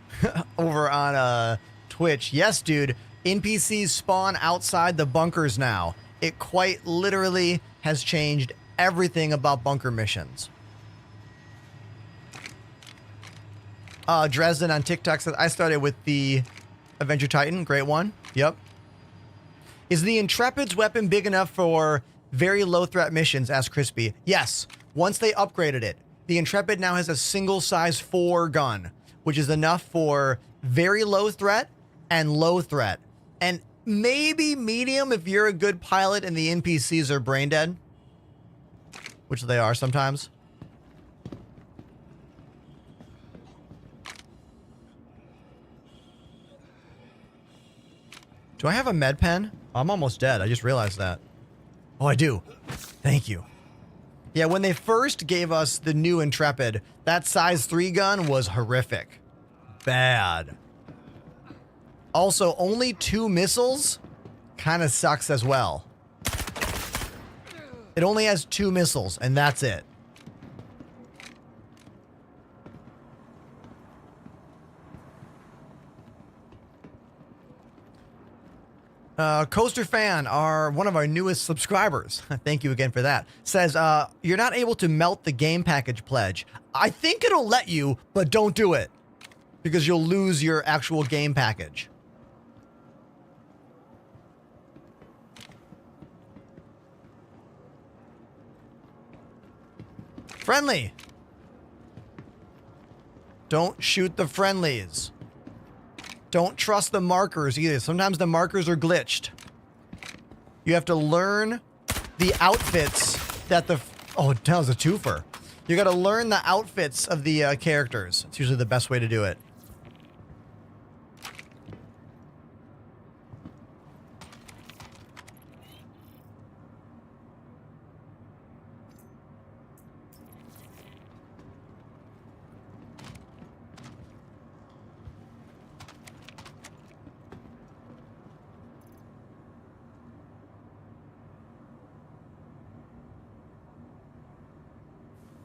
over on Twitch. Yes, dude. NPCs spawn outside the bunkers now. It quite literally has changed everything about bunker missions. Dresden on TikTok says, I started with the Avenger Titan. Great one. Yep. Is the Intrepid's weapon big enough for very low threat missions? Asked Crispy. Yes. Once they upgraded it, the Intrepid now has a single size 4 gun, which is enough for very low threat and low threat. And maybe medium if you're a good pilot and the NPCs are brain dead, which they are sometimes. Do I have a med pen? I'm almost dead. I just realized that. Oh, I do. Thank you. Yeah, when they first gave us the new Intrepid, that size 3 gun was horrific. Bad. Also, only 2 missiles kind of sucks as well. It only has 2 missiles, and that's it. Coaster Fan, one of our newest subscribers, thank you again for that, says, you're not able to melt the game package pledge. I think it'll let you, but don't do it, because you'll lose your actual game package. Friendly. Don't shoot the friendlies. Don't trust the markers either. Sometimes the markers are glitched. You have to learn the outfits that the... Oh, that was a twofer. You got to learn the outfits of the characters. It's usually the best way to do it.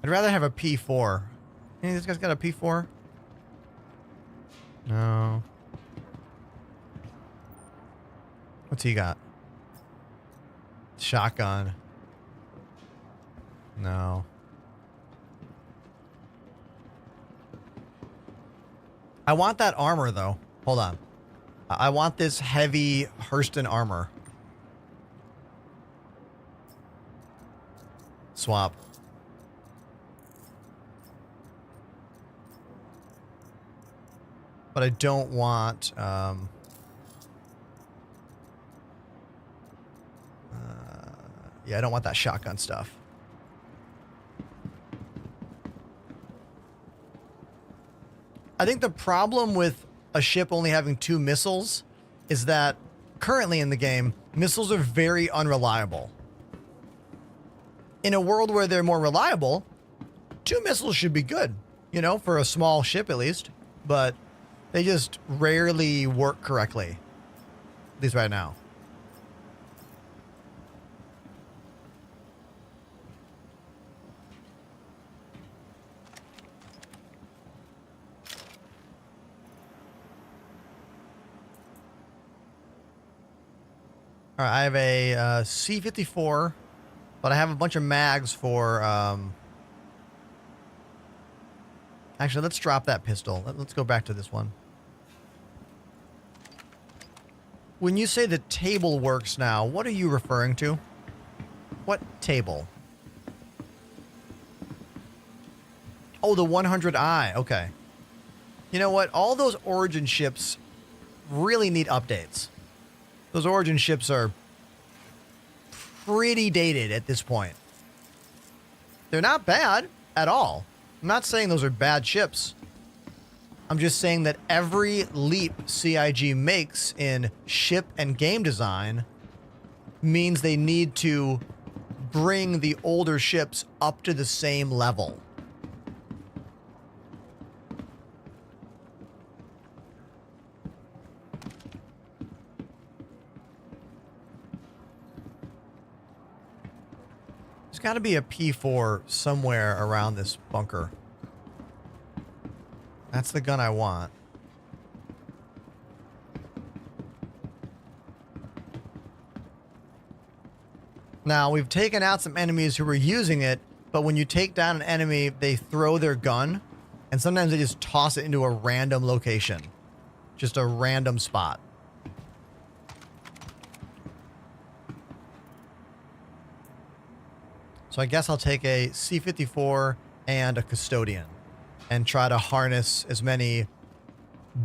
I'd rather have a P4. Hey, this guy's got a P4? No. What's he got? Shotgun. No. I want that armor, though. Hold on. I want this heavy Hurston armor. Swap. But I don't want, yeah, I don't want that shotgun stuff. I think the problem with a ship only having 2 missiles is that currently in the game, missiles are very unreliable. In a world where they're more reliable, 2 missiles should be good, you know, for a small ship at least, but they just rarely work correctly, at least right now. All right, I have a C-54, but I have a bunch of mags for... Actually, let's drop that pistol. Let's go back to this one. When you say the table works now, what are you referring to? What table? Oh, the 100i. Okay. You know what? All those Origin ships really need updates. Those Origin ships are pretty dated at this point. They're not bad at all. I'm not saying those are bad ships. I'm just saying that every leap CIG makes in ship and game design means they need to bring the older ships up to the same level. got to be a P4 somewhere around this bunker. That's the gun I want. Now, we've taken out some enemies who were using it, but when you take down an enemy, they throw their gun, and sometimes they just toss it into a random location. Just a random spot. So I guess I'll take a C-54 and a custodian and try to harness as many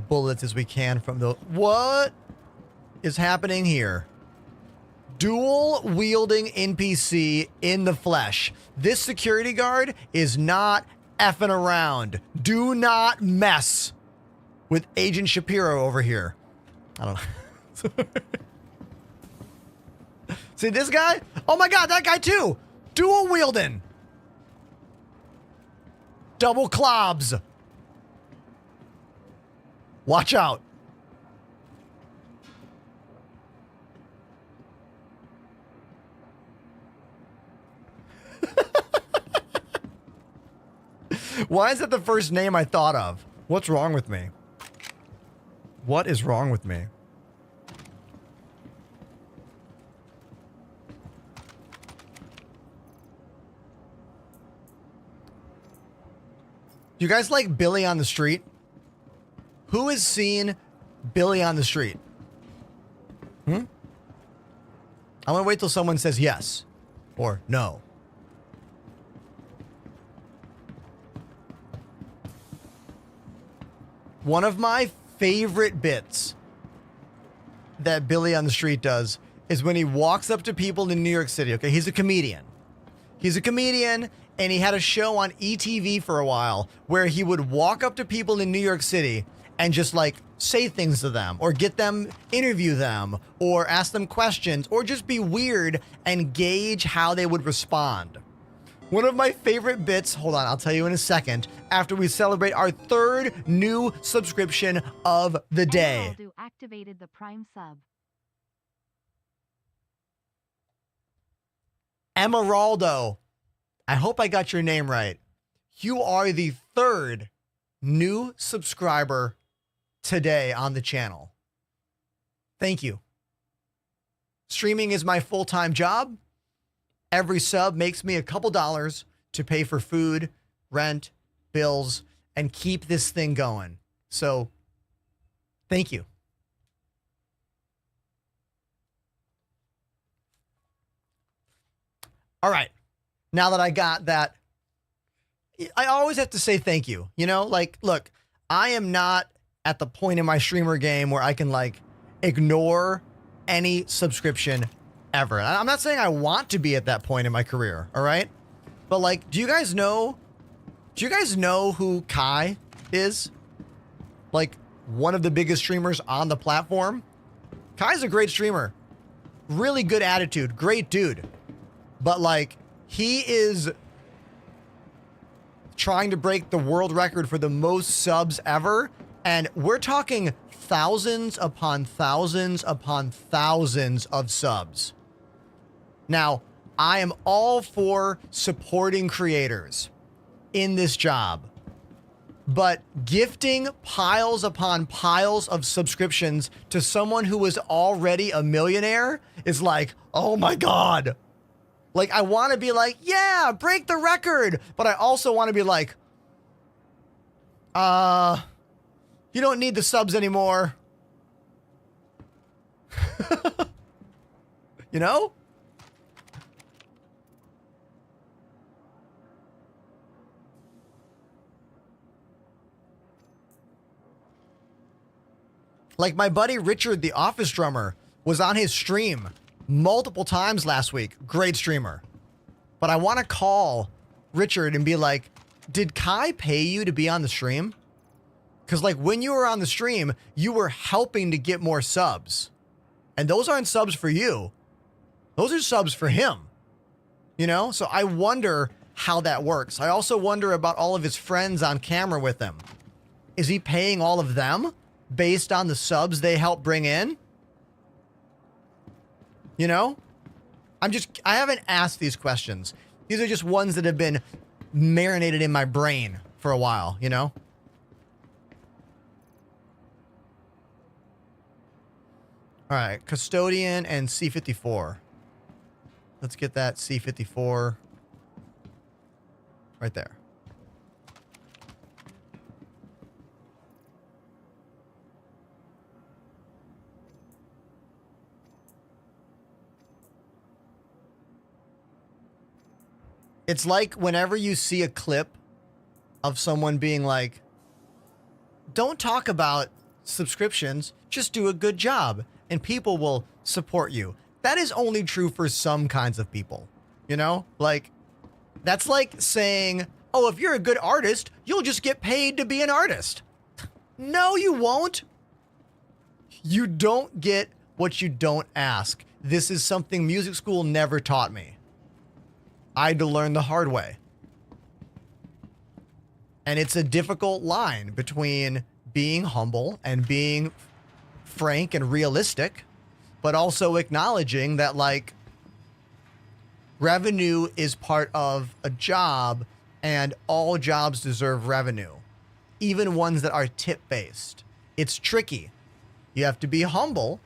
bullets as we can from the... What is happening here? Dual wielding NPC in the flesh. This security guard is not effing around. Do not mess with Agent Shapiro over here. I don't know. See this guy? Oh my God, that guy too. Dual wielding. Double clobs. Watch out. Why is that the first name I thought of? What's wrong with me? What is wrong with me? Do you guys like Billy on the Street? Who has seen Billy on the Street? I'm gonna wait till someone says yes or no. One of my favorite bits that Billy on the Street does is when he walks up to people in New York City. Okay, he's a comedian. He's a comedian, and he had a show on ETV for a while where he would walk up to people in New York City and just like say things to them or get them, interview them or ask them questions or just be weird and gauge how they would respond. One of my favorite bits, hold on, I'll tell you in a second, after we celebrate our third new subscription of the day. Emeraldo activated the Prime sub. Emeraldo, I hope I got your name right. You are the third new subscriber today on the channel. Thank you. Streaming is my full-time job. Every sub makes me a couple dollars to pay for food, rent, bills, and keep this thing going. So, thank you. All right. Now that I got that, I always have to say thank you. You know, like, look, I am not at the point in my streamer game where I can, like, ignore any subscription ever. I'm not saying I want to be at that point in my career, all right? But, like, do you guys know who Kai is? Like, one of the biggest streamers on the platform? Kai's a great streamer. Really good attitude. Great dude. But, like, he is trying to break the world record for the most subs ever. And we're talking thousands upon thousands upon thousands of subs. Now, I am all for supporting creators in this job. But gifting piles upon piles of subscriptions to someone who is already a millionaire is like, oh my God. Like, I want to be like, yeah, break the record. But I also want to be like, you don't need the subs anymore. You know? Like my buddy Richard, the office drummer, was on his stream multiple times last week. Great streamer. But I want to call Richard and be like, did Kai pay you to be on the stream? Because like when you were on the stream, you were helping to get more subs. And those aren't subs for you. Those are subs for him. You know? So I wonder how that works. I also wonder about all of his friends on camera with him. Is he paying all of them based on the subs they help bring in? You know? I haven't asked these questions. These are just ones that have been marinated in my brain for a while, you know? All right, Custodian and C54. Let's get that C54 right there. It's like whenever you see a clip of someone being like, don't talk about subscriptions, just do a good job and people will support you. That is only true for some kinds of people, you know? Like, that's like saying, oh, if you're a good artist, you'll just get paid to be an artist. No, you won't. You don't get what you don't ask. This is something music school never taught me. I had to learn the hard way. And it's a difficult line between being humble and being frank and realistic, but also acknowledging that, like, revenue is part of a job and all jobs deserve revenue, even ones that are tip-based. It's tricky. You have to be humble,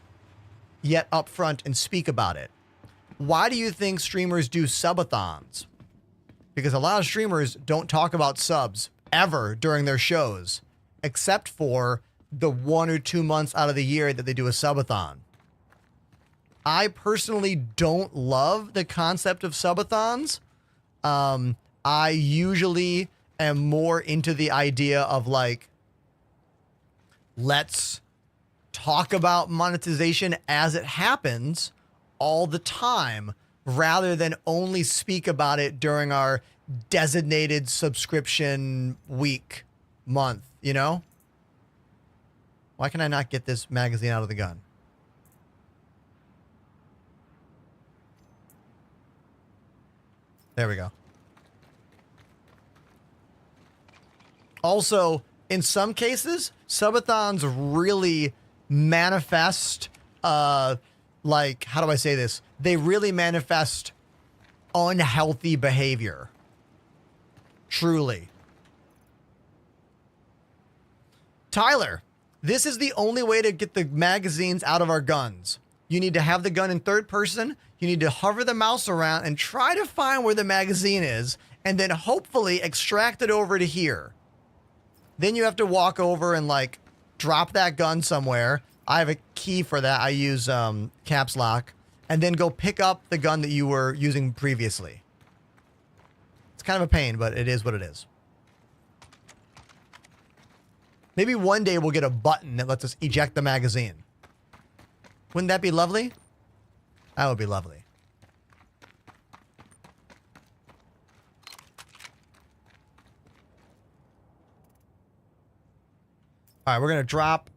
yet upfront and speak about it. Why do you think streamers do subathons? Because a lot of streamers don't talk about subs ever during their shows, except for the 1 or 2 months out of the year that they do a subathon. I personally don't love the concept of subathons. I usually am more into the idea of, like, let's talk about monetization as it happens all the time, rather than only speak about it during our designated subscription week, month, you know? Why can I not get this magazine out of the gun? There we go. Also, in some cases, subathons really manifest, like, how do I say this? They really manifest unhealthy behavior. Truly. Tyler, this is the only way to get the magazines out of our guns. You need to have the gun in third person. You need to hover the mouse around and try to find where the magazine is, and then hopefully extract it over to here. Then you have to walk over and, like, drop that gun somewhere. I have a key for that. I use caps lock. And then go pick up the gun that you were using previously. It's kind of a pain, but it is what it is. Maybe one day we'll get a button that lets us eject the magazine. Wouldn't that be lovely? That would be lovely. All right, we're gonna drop.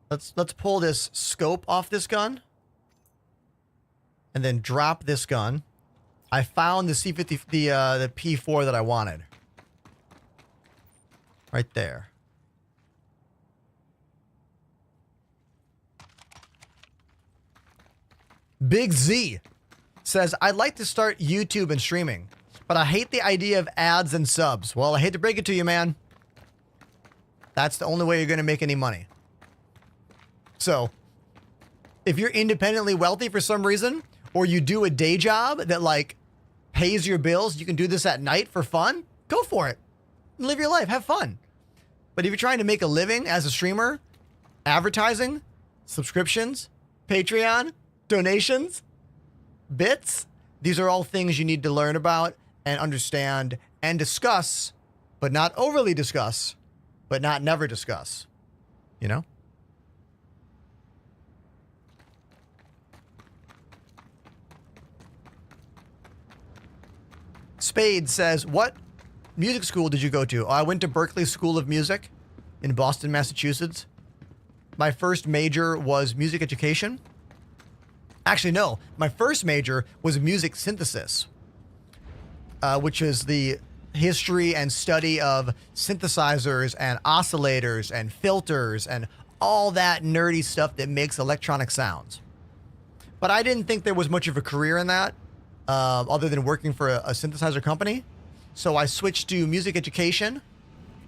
Let's pull this scope off this gun, and then drop this gun. I found the C50, the P4 that I wanted. Right there. Big Z says, I'd like to start YouTube and streaming, but I hate the idea of ads and subs. Well, I hate to break it to you, man. That's the only way you're going to make any money. So, if you're independently wealthy for some reason, or you do a day job that, like, pays your bills, you can do this at night for fun, go for it. Live your life, have fun. But if you're trying to make a living as a streamer, advertising, subscriptions, Patreon, donations, bits, these are all things you need to learn about and understand and discuss, but not overly discuss, but not never discuss. You know? Spade says, what music school did you go to? Oh, I went to Berklee School of Music in Boston, Massachusetts. My first major was music education. Actually, no. My first major was music synthesis, which is the history and study of synthesizers and oscillators and filters and all that nerdy stuff that makes electronic sounds. But I didn't think there was much of a career in that, other than working for a synthesizer company. So I switched to music education.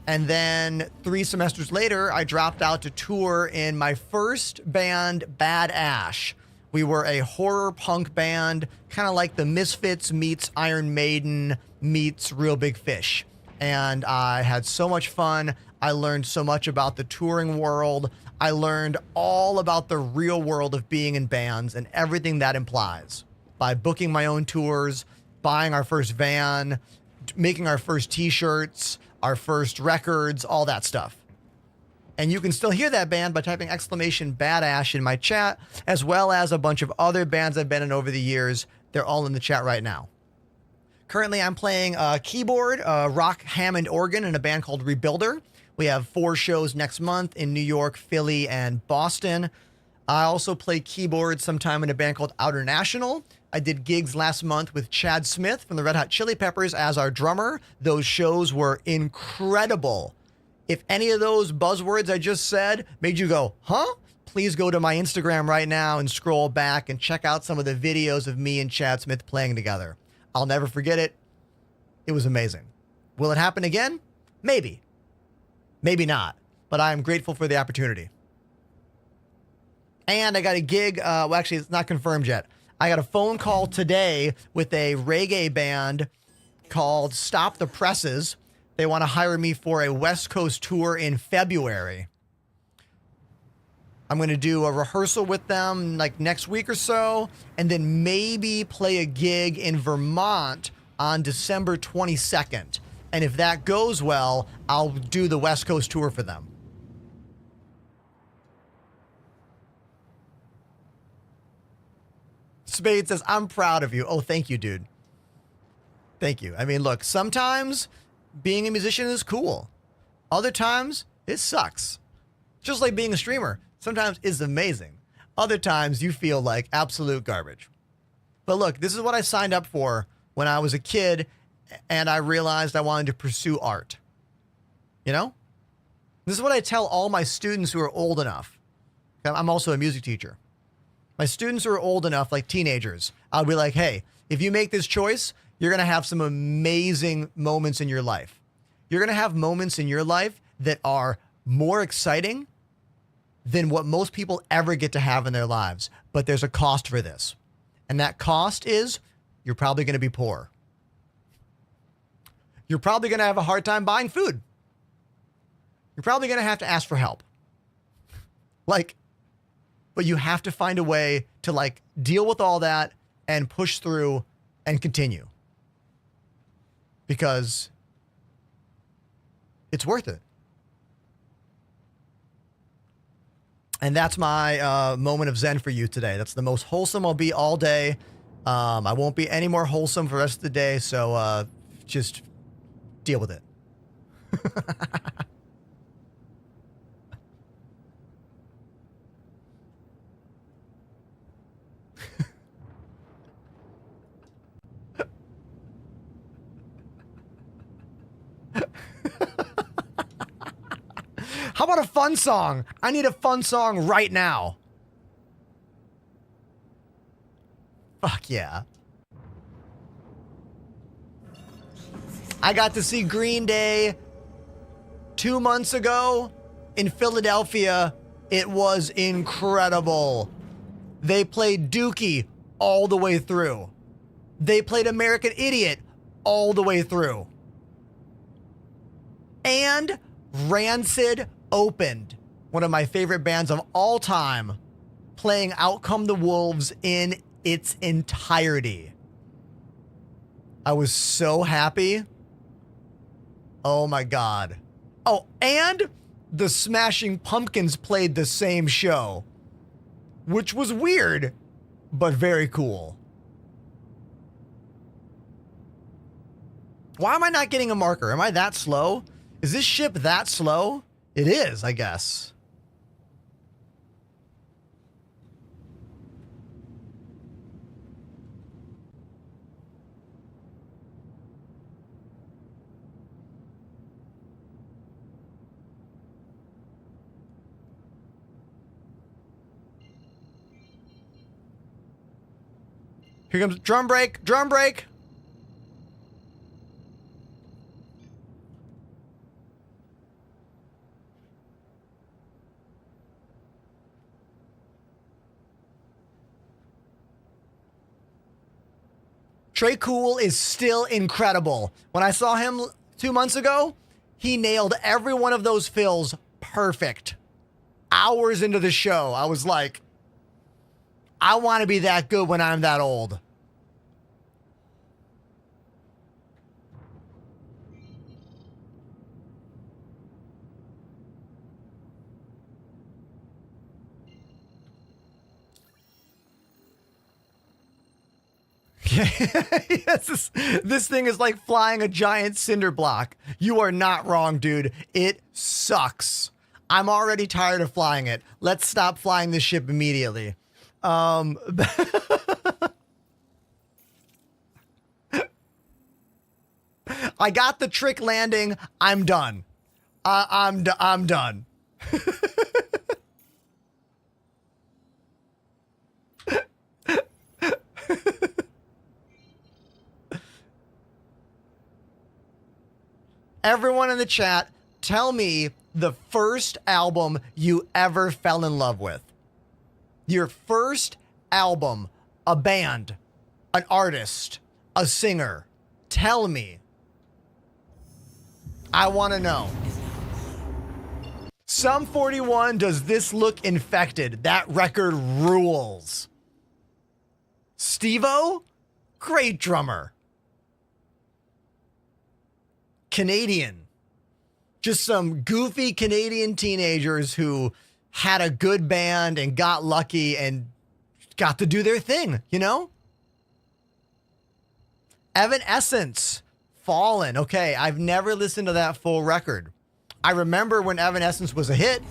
And then 3 semesters later, I dropped out to tour in my first band, Bad Ash. We were a horror punk band, kind of like the Misfits meets Iron Maiden meets Real Big Fish. And I had so much fun. I learned so much about the touring world. I learned all about the real world of being in bands and everything that implies by booking my own tours, buying our first van, making our first t-shirts, our first records, all that stuff. And you can still hear that band by typing exclamation badash in my chat, as well as a bunch of other bands I've been in over the years. They're all in the chat right now. Currently, I'm playing keyboard, rock Hammond organ in a band called Rebuilder. We have 4 shows next month in New York, Philly, and Boston. I also play keyboard sometime in a band called Outer National. I did gigs last month with Chad Smith from the Red Hot Chili Peppers as our drummer. Those shows were incredible. If any of those buzzwords I just said made you go, huh? Please go to my Instagram right now and scroll back and check out some of the videos of me and Chad Smith playing together. I'll never forget it. It was amazing. Will it happen again? Maybe. Maybe not. But I am grateful for the opportunity. And I got a gig. Well, actually, it's not confirmed yet. I got a phone call today with a reggae band called Stop the Presses. They want to hire me for a West Coast tour in February. I'm going to do a rehearsal with them like next week or so, and then maybe play a gig in Vermont on December 22nd. And if that goes well, I'll do the West Coast tour for them. Spade says, I'm proud of you. Oh, thank you, dude. Thank you. I mean, look, sometimes being a musician is cool. Other times, it sucks. Just like being a streamer. Sometimes it's amazing. Other times, you feel like absolute garbage. But look, this is what I signed up for when I was a kid and I realized I wanted to pursue art. You know? This is what I tell all my students who are old enough. I'm also a music teacher. My students who are old enough, like teenagers, I'll be like, hey, if you make this choice, you're going to have some amazing moments in your life. You're going to have moments in your life that are more exciting than what most people ever get to have in their lives. But there's a cost for this. And that cost is you're probably going to be poor. You're probably going to have a hard time buying food. You're probably going to have to ask for help. But you have to find a way to deal with all that and push through and continue. Because it's worth it. And that's my moment of Zen for you today. That's the most wholesome I'll be all day. I won't be any more wholesome for the rest of the day. So just deal with it. How about a fun song? I need a fun song right now. Fuck yeah. I got to see Green Day 2 months ago in Philadelphia. It was incredible. They played Dookie all the way through. They played American Idiot all the way through. And Rancid opened, one of my favorite bands of all time, playing Out Come the Wolves in its entirety. I was so happy. Oh my God. Oh, and the Smashing Pumpkins played the same show, which was weird, but very cool. Why am I not getting a marker? Am I that slow? Is this ship that slow? It is, I guess. Here comes drum break, drum break. Trey Cool is still incredible. When I saw him 2 months ago, he nailed every one of those fills perfect. Hours into the show, I was like, I want to be that good when I'm that old. Yes, this thing is like flying a giant cinder block. You are not wrong, dude. It sucks. I'm already tired of flying it. Let's stop flying this ship immediately. I got the trick landing. I'm done. I'm done. Everyone in the chat, tell me the first album you ever fell in love with. Your first album, a band, an artist, a singer. Tell me. I want to know. Sum 41, does this look infected? That record rules. Steve-O, great drummer. Canadian. Just some goofy Canadian teenagers who had a good band and got lucky and got to do their thing, you know? Evanescence, Fallen. Okay, I've never listened to that full record. I remember when Evanescence was a hit.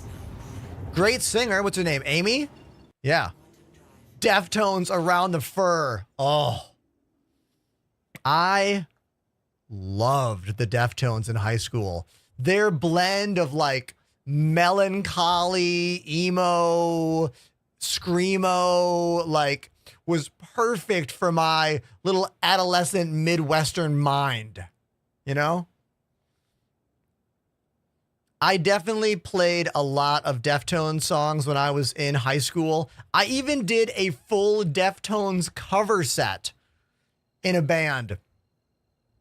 Great singer. What's her name? Amy? Yeah. Deftones, Around the Fur. Oh. I loved the Deftones in high school. Their blend of like melancholy, emo, screamo, like was perfect for my little adolescent Midwestern mind, you know? I definitely played a lot of Deftones songs when I was in high school. I even did a full Deftones cover set in a band.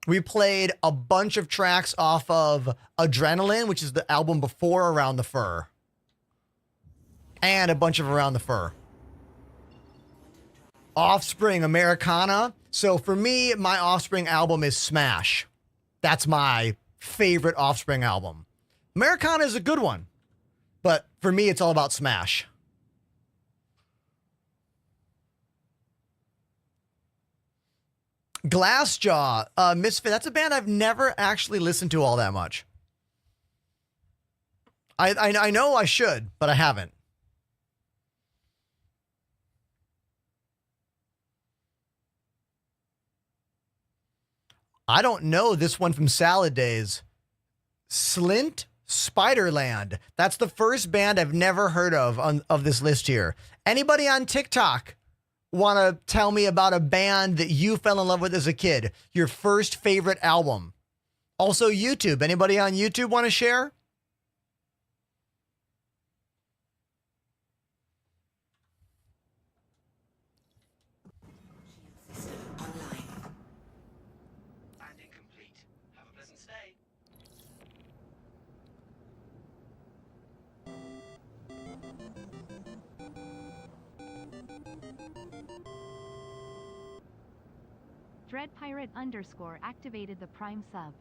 We played a bunch of tracks off of Adrenaline, which is the album before Around the Fur. And a bunch of Around the Fur. Offspring, Americana. So for me, my Offspring album is Smash. That's my favorite Offspring album. Americana is a good one. But for me, it's all about Smash. Glassjaw, Misfit. That's a band I've never actually listened to all that much. I know I should, but I haven't. I don't know this one from Salad Days. Slint Spiderland. That's the first band I've never heard of this list here. Anybody on TikTok want to tell me about a band that you fell in love with as a kid? Your first favorite album. Also YouTube. Anybody on YouTube want to share? Online. Landing complete. Have a pleasant stay. Dread Pirate _ activated the Prime sub.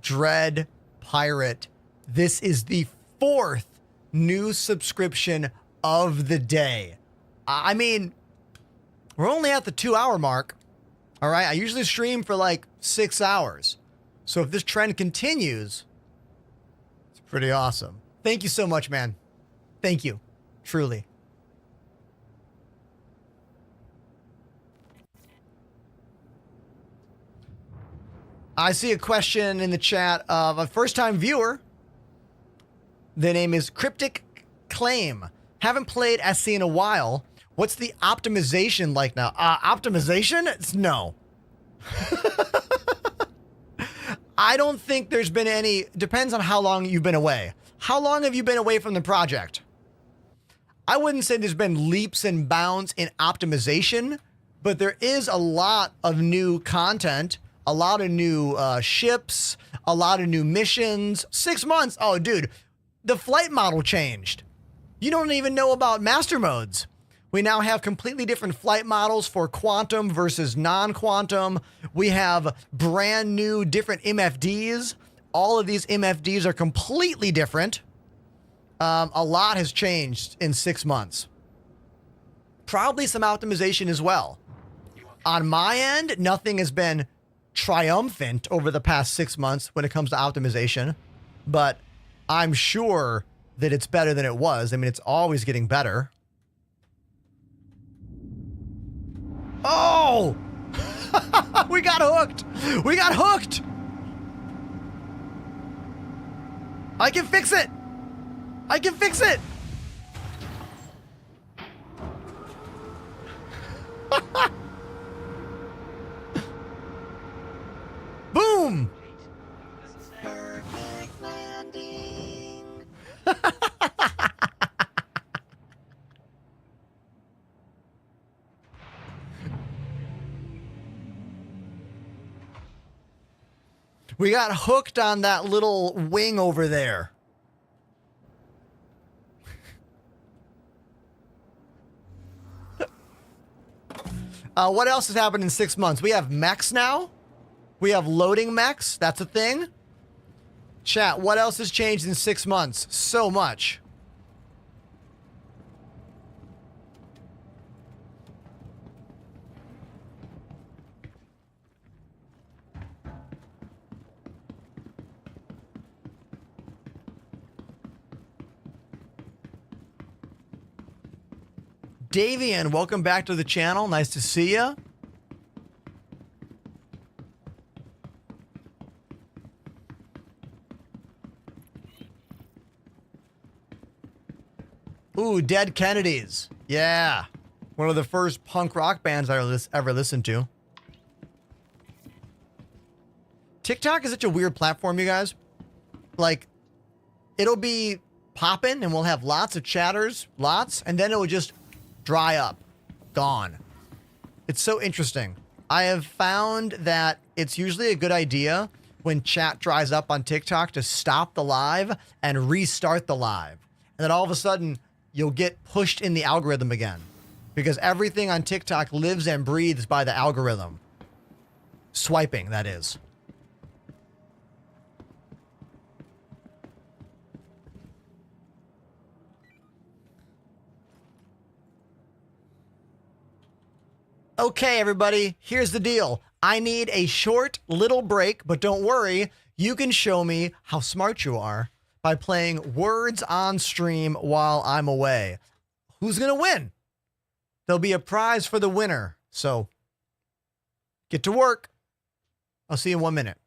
Dread Pirate. This is the 4th new subscription of the day. I mean, we're only at the 2-hour mark. All right. I usually stream for like 6 hours. So if this trend continues, it's pretty awesome. Thank you so much, man. Thank you. Truly. I see a question in the chat of a first-time viewer. The name is Cryptic Claim. Haven't played SC in a while. What's the optimization like now? Optimization? No. I don't think there's been any, depends on how long you've been away. How long have you been away from the project? I wouldn't say there's been leaps and bounds in optimization, but there is a lot of new content, a lot of new ships, a lot of new missions. 6 months, oh dude, the flight model changed. You don't even know about master modes. We now have completely different flight models for quantum versus non-quantum. We have brand new different MFDs. All of these MFDs are completely different. A lot has changed in 6 months. Probably some optimization as well. On my end, nothing has been triumphant over the past 6 months when it comes to optimization, but I'm sure that it's better than it was. I mean, it's always getting better. Oh! We got hooked! We got hooked! I can fix it! I can fix it! Boom! Perfect landing. We got hooked on that little wing over there. What else has happened in 6 months? We have mechs now. We have loading mechs. That's a thing. Chat, what else has changed in 6 months? So much. Davian, welcome back to the channel. Nice to see you. Ooh, Dead Kennedys. Yeah. One of the first punk rock bands I ever listened to. TikTok is such a weird platform, you guys. Like, it'll be popping and we'll have lots of chatters, and then it will just dry up. Gone. It's so interesting. I have found that it's usually a good idea when chat dries up on TikTok to stop the live and restart the live. And then all of a sudden, you'll get pushed in the algorithm again. Because everything on TikTok lives and breathes by the algorithm. Swiping, that is. Okay, everybody, here's the deal. I need a short little break, but don't worry, you can show me how smart you are by playing words on stream while I'm away. Who's gonna win? There'll be a prize for the winner, so get to work. I'll see you in 1 minute.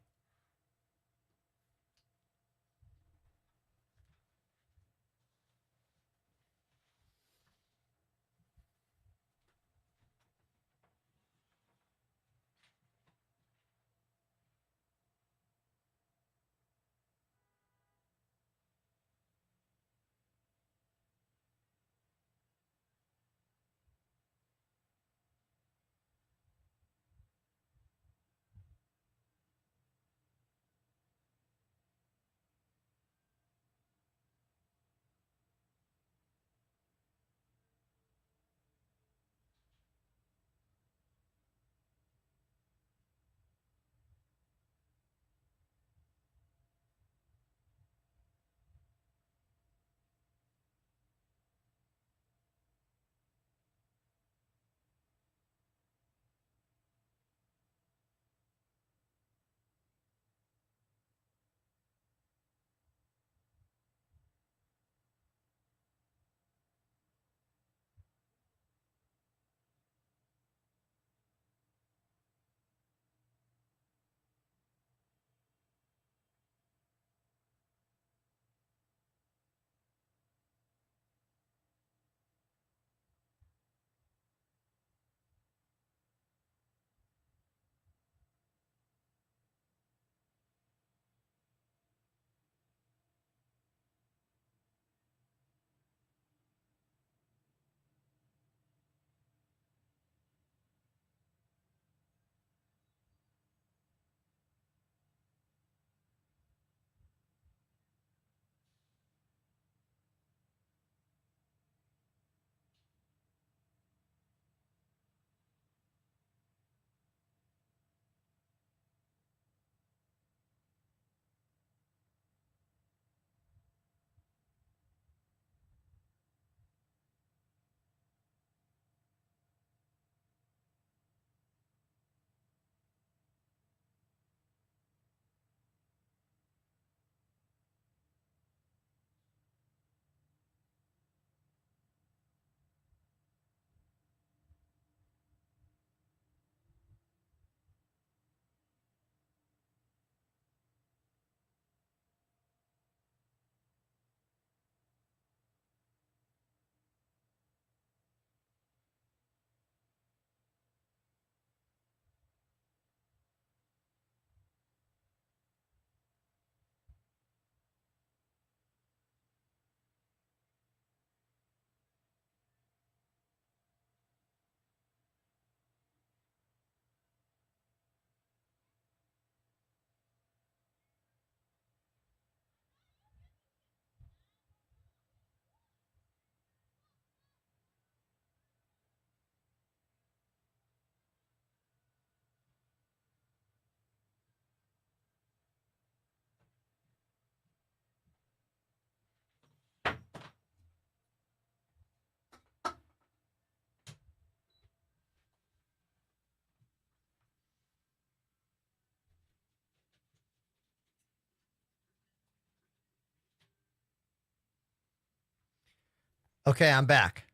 Okay, I'm back.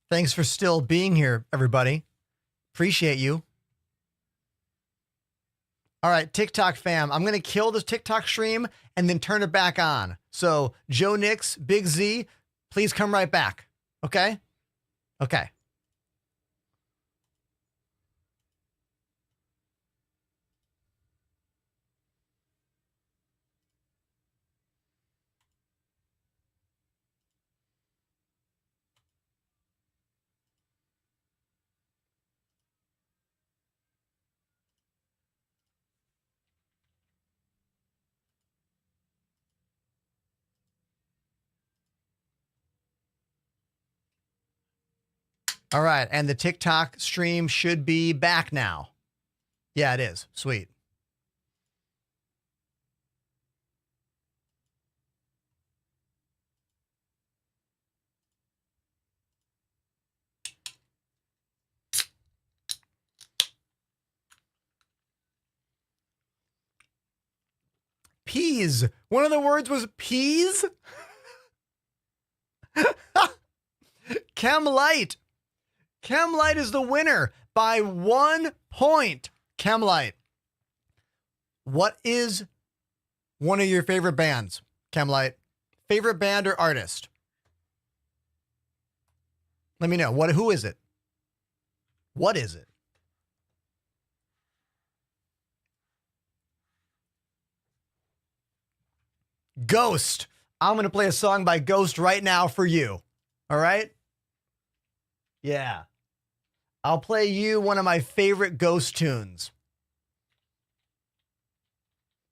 Thanks for still being here, everybody. Appreciate you. All right, TikTok fam, I'm going to kill this TikTok stream and then turn it back on. So, Joe Nix, Big Z, please come right back. Okay? Okay. All right, and the TikTok stream should be back now. Yeah, it is. Sweet. Peas. One of the words was peas? Chemlight. Chemlight is the winner by 1 point. Chemlight. What is one of your favorite bands, Chemlight? Favorite band or artist? Let me know. Who is it? What is it? Ghost. I'm going to play a song by Ghost right now for you. All right? Yeah. I'll play you one of my favorite Ghost tunes.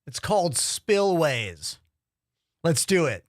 It's called Spillways. Let's do it.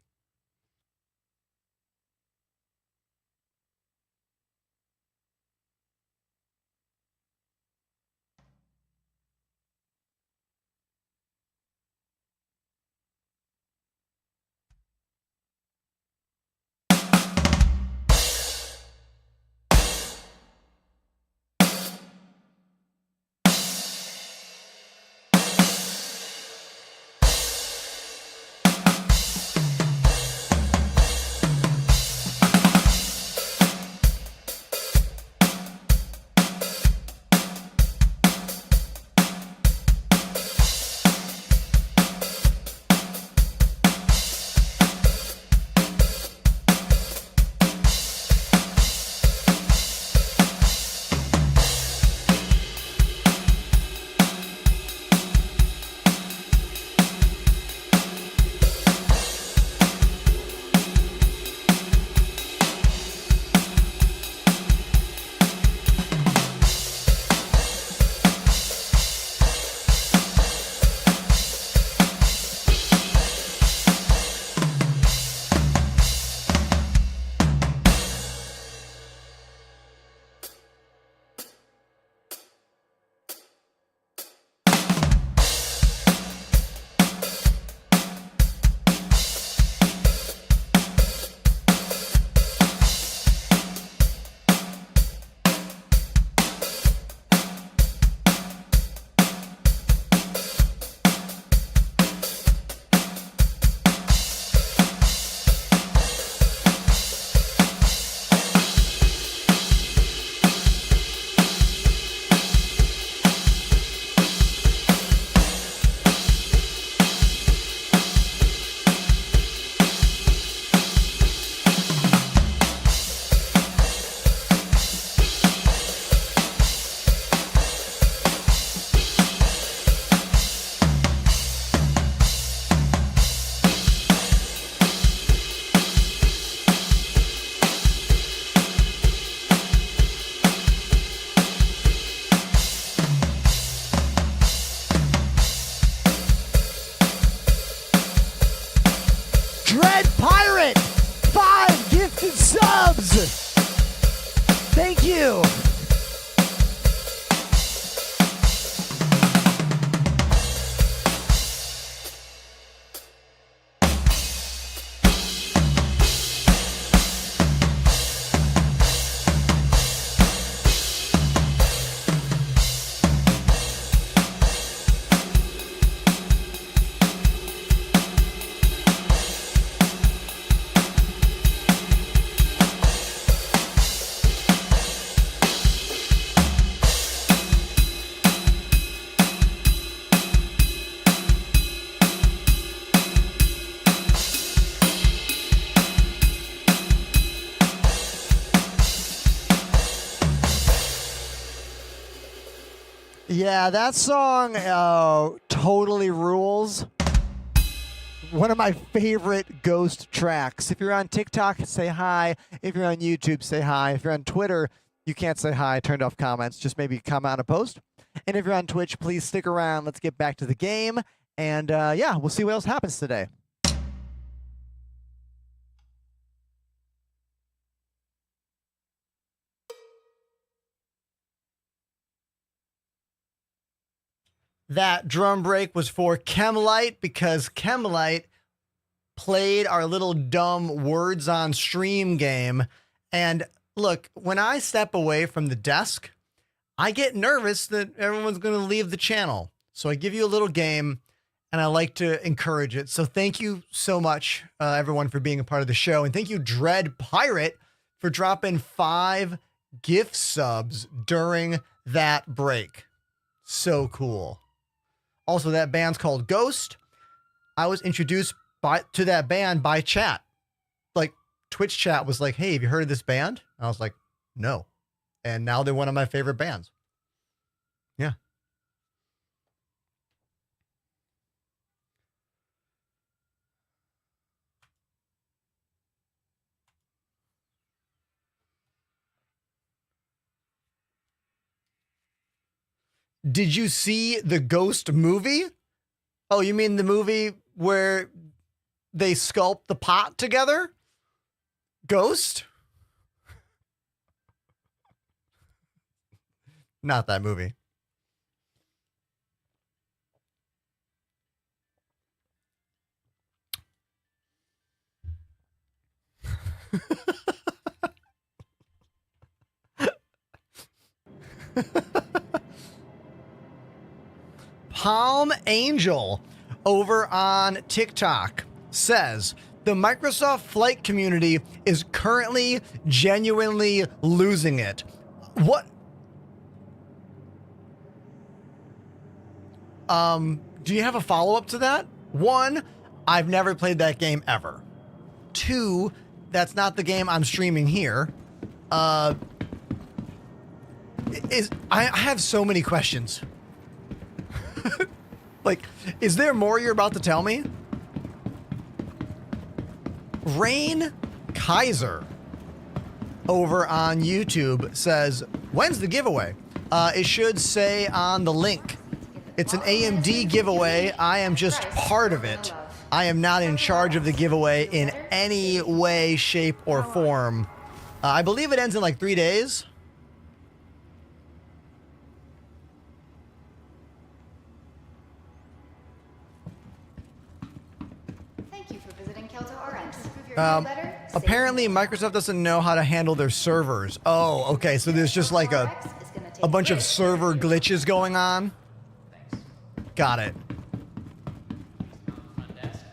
Dread Pirate, 5 gifted subs. Thank you. Yeah, that song totally rules. One of my favorite Ghost tracks. If you're on TikTok, say hi. If you're on YouTube, say hi. If you're on Twitter, you can't say hi. Turned off comments. Just maybe comment on a post. And if you're on Twitch, please stick around. Let's get back to the game. And yeah, we'll see what else happens today. That drum break was for Chemlight because Chemlight played our little dumb words on stream game. And look, when I step away from the desk, I get nervous that everyone's going to leave the channel. So I give you a little game and I like to encourage it. So thank you so much, everyone, for being a part of the show. And thank you, Dread Pirate, for dropping 5 gift subs during that break. So cool. Also, that band's called Ghost. I was introduced to that band by chat. Like, Twitch chat was like, hey, have you heard of this band? I was like, no. And now they're one of my favorite bands. Yeah. Did you see the Ghost movie? Oh, you mean the movie where they sculpt the pot together? Ghost? Not that movie. Palm Angel over on TikTok says the Microsoft Flight community is currently genuinely losing it. What? Do you have a follow-up to that? 1, I've never played that game ever. 2, that's not the game I'm streaming here. I have so many questions. Like, is there more you're about to tell me? Rain Kaiser over on YouTube says, when's the giveaway? It should say on the link. It's an AMD giveaway. I am just part of it. I am not in charge of the giveaway in any way, shape, or form. I believe it ends in like 3 days. Apparently, Microsoft doesn't know how to handle their servers. Oh, okay. So there's just like a bunch of server glitches going on. Got it. Front desk.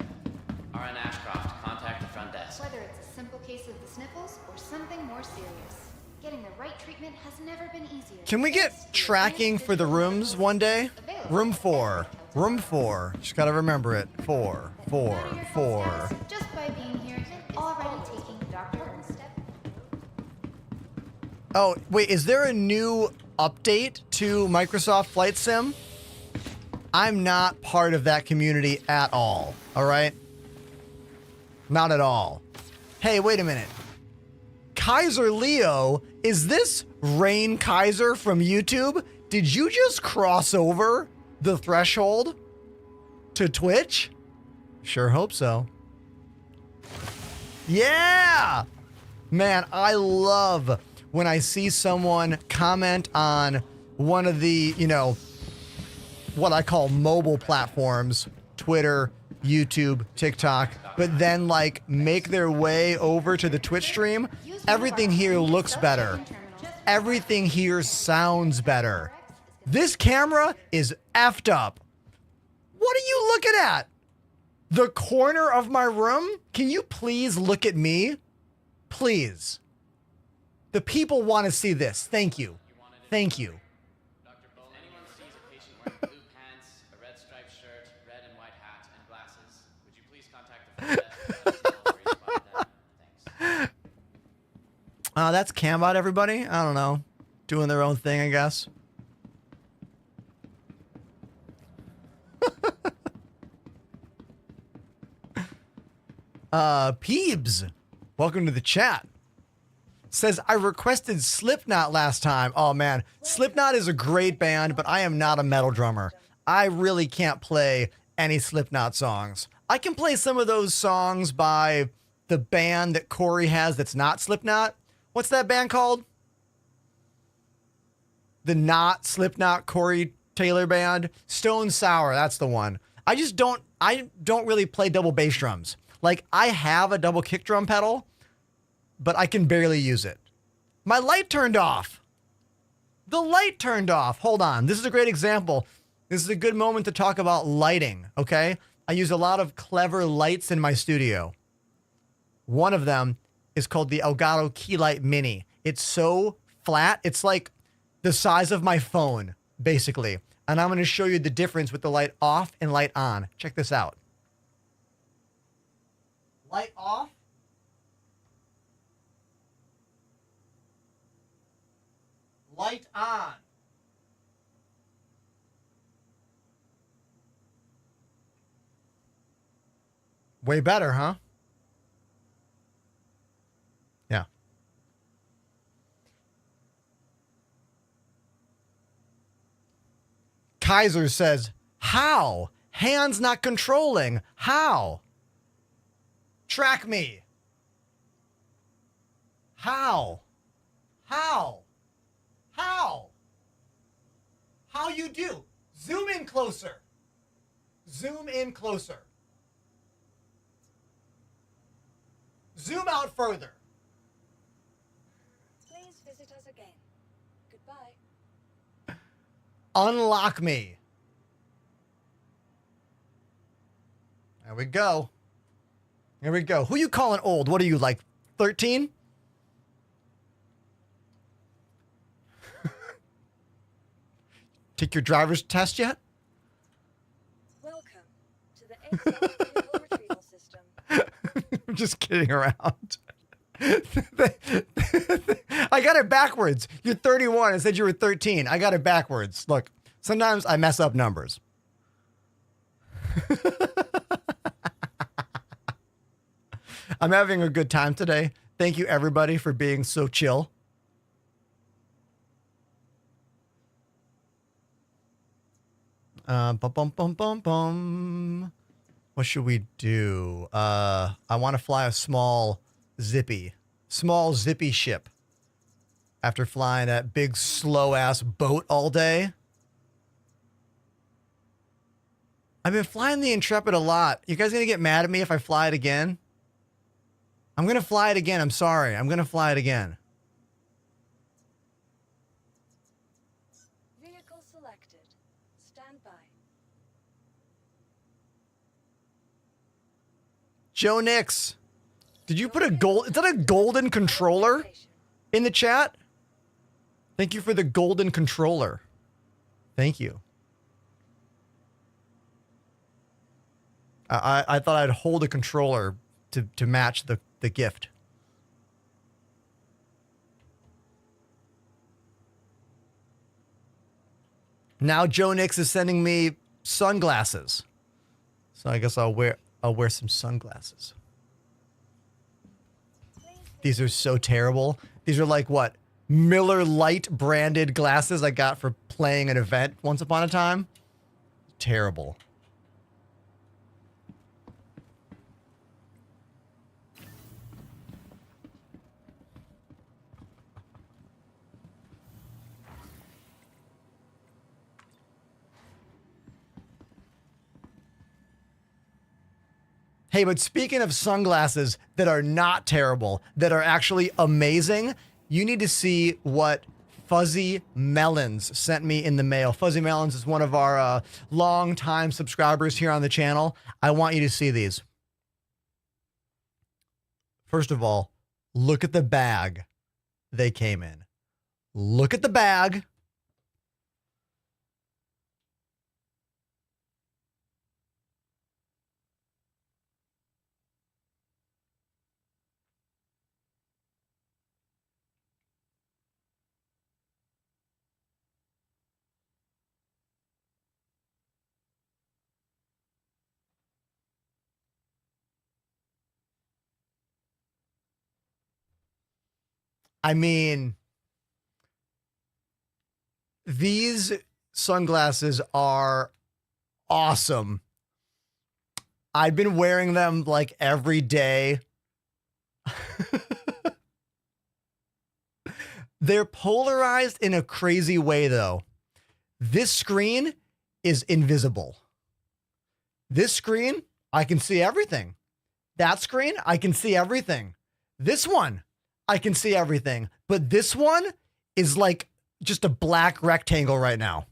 RN Ashcroft, contact the front desk. Whether it's a simple case of the sniffles or something more serious, getting the right treatment has never been easier. Can we get tracking for the rooms one day? Room 4. Room 4. Just gotta remember it. 4, 4, 4. Just by being here, you're already taking Dr. Horton's step. Oh, wait, is there a new update to Microsoft Flight Sim? I'm not part of that community at all right? Not at all. Hey, wait a minute. Kaiser Leo, is this Rain Kaiser from YouTube? Did you just cross over the threshold to Twitch? Sure hope so. Yeah! Man, I love when I see someone comment on one of the, you know, what I call mobile platforms, Twitter, YouTube, TikTok, but then like make their way over to the Twitch stream. Everything here looks better. Everything here sounds better. This camera is effed up. What are you looking at? The corner of my room? Can you please look at me? Please. The people want to see this. Thank you. Thank you. Dr. Bowen, anyone sees a patient wearing blue pants, a red striped shirt, red and white hat, and glasses, would you please contact the front desk? Let us know where you spotted them. Thanks. That's Cambot, everybody. I don't know. Doing their own thing, I guess. Peebs, welcome to the chat. Says, I requested Slipknot last time. Oh man, Slipknot is a great band, but I am not a metal drummer. I really can't play any Slipknot songs. I can play some of those songs by the band that Corey has that's not Slipknot. What's that band called? The not Slipknot Corey Taylor band? Stone Sour, that's the one. I don't really play double bass drums. Like, I have a double kick drum pedal, but I can barely use it. My light turned off. The light turned off. Hold on. This is a great example. This is a good moment to talk about lighting, okay? I use a lot of clever lights in my studio. One of them is called the Elgato Keylight Mini. It's so flat. It's like the size of my phone, basically. And I'm going to show you the difference with the light off and light on. Check this out. Light off. Light on. Way better, huh? Yeah. Kaiser says, how? Hands not controlling. How? Track me. How? How? How? How you do? Zoom in closer. Zoom in closer. Zoom out further. Please visit us again. Goodbye. Unlock me. There we go. Here we go. Who you calling old? What are you, like 13? Take your driver's test yet? Welcome to the ASOC vehicle retrieval system. I'm just kidding around. I got it backwards. You're 31. I said you were 13. I got it backwards. Look, sometimes I mess up numbers. I'm having a good time today. Thank you, everybody, for being so chill. Bum, bum, bum, bum, bum. What should we do? I want to fly a small zippy ship after flying that big slow ass boat all day. I've been flying the Intrepid a lot. You guys gonna get mad at me if I fly it again? I'm gonna fly it again. I'm sorry. I'm gonna fly it again. Vehicle selected. Stand by. Joe Nix, did you put is that a golden controller in the chat? Thank you for the golden controller. Thank you. I thought I'd hold a controller to match the gift. Now Joe Nix is sending me sunglasses. So I guess I'll wear some sunglasses. These are so terrible. These are like what? Miller Lite branded glasses I got for playing an event once upon a time. Terrible. Hey, but speaking of sunglasses that are not terrible, that are actually amazing, you need to see what Fuzzy Melons sent me in the mail. Fuzzy Melons is one of our long-time subscribers here on the channel. I want you to see these. First of all, look at the bag they came in. Look at the bag. I mean, these sunglasses are awesome. I've been wearing them like every day. They're polarized in a crazy way, though. This screen is invisible. This screen, I can see everything. That screen, I can see everything. This one, I can see everything. But this one is like just a black rectangle right now.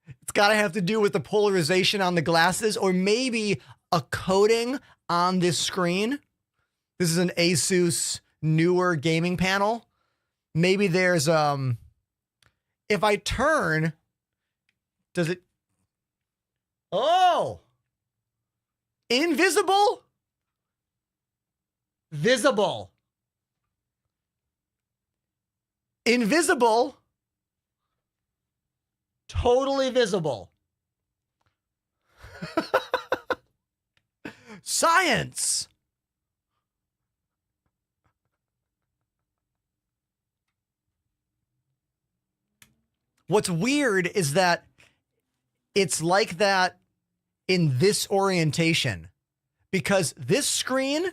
It's got to have to do with the polarization on the glasses, or maybe a coating on this screen. This is an Asus newer gaming panel. Maybe there's, if I turn, does it, oh, invisible, visible, invisible, totally visible. Science. What's weird is that it's like that in this orientation, because this screen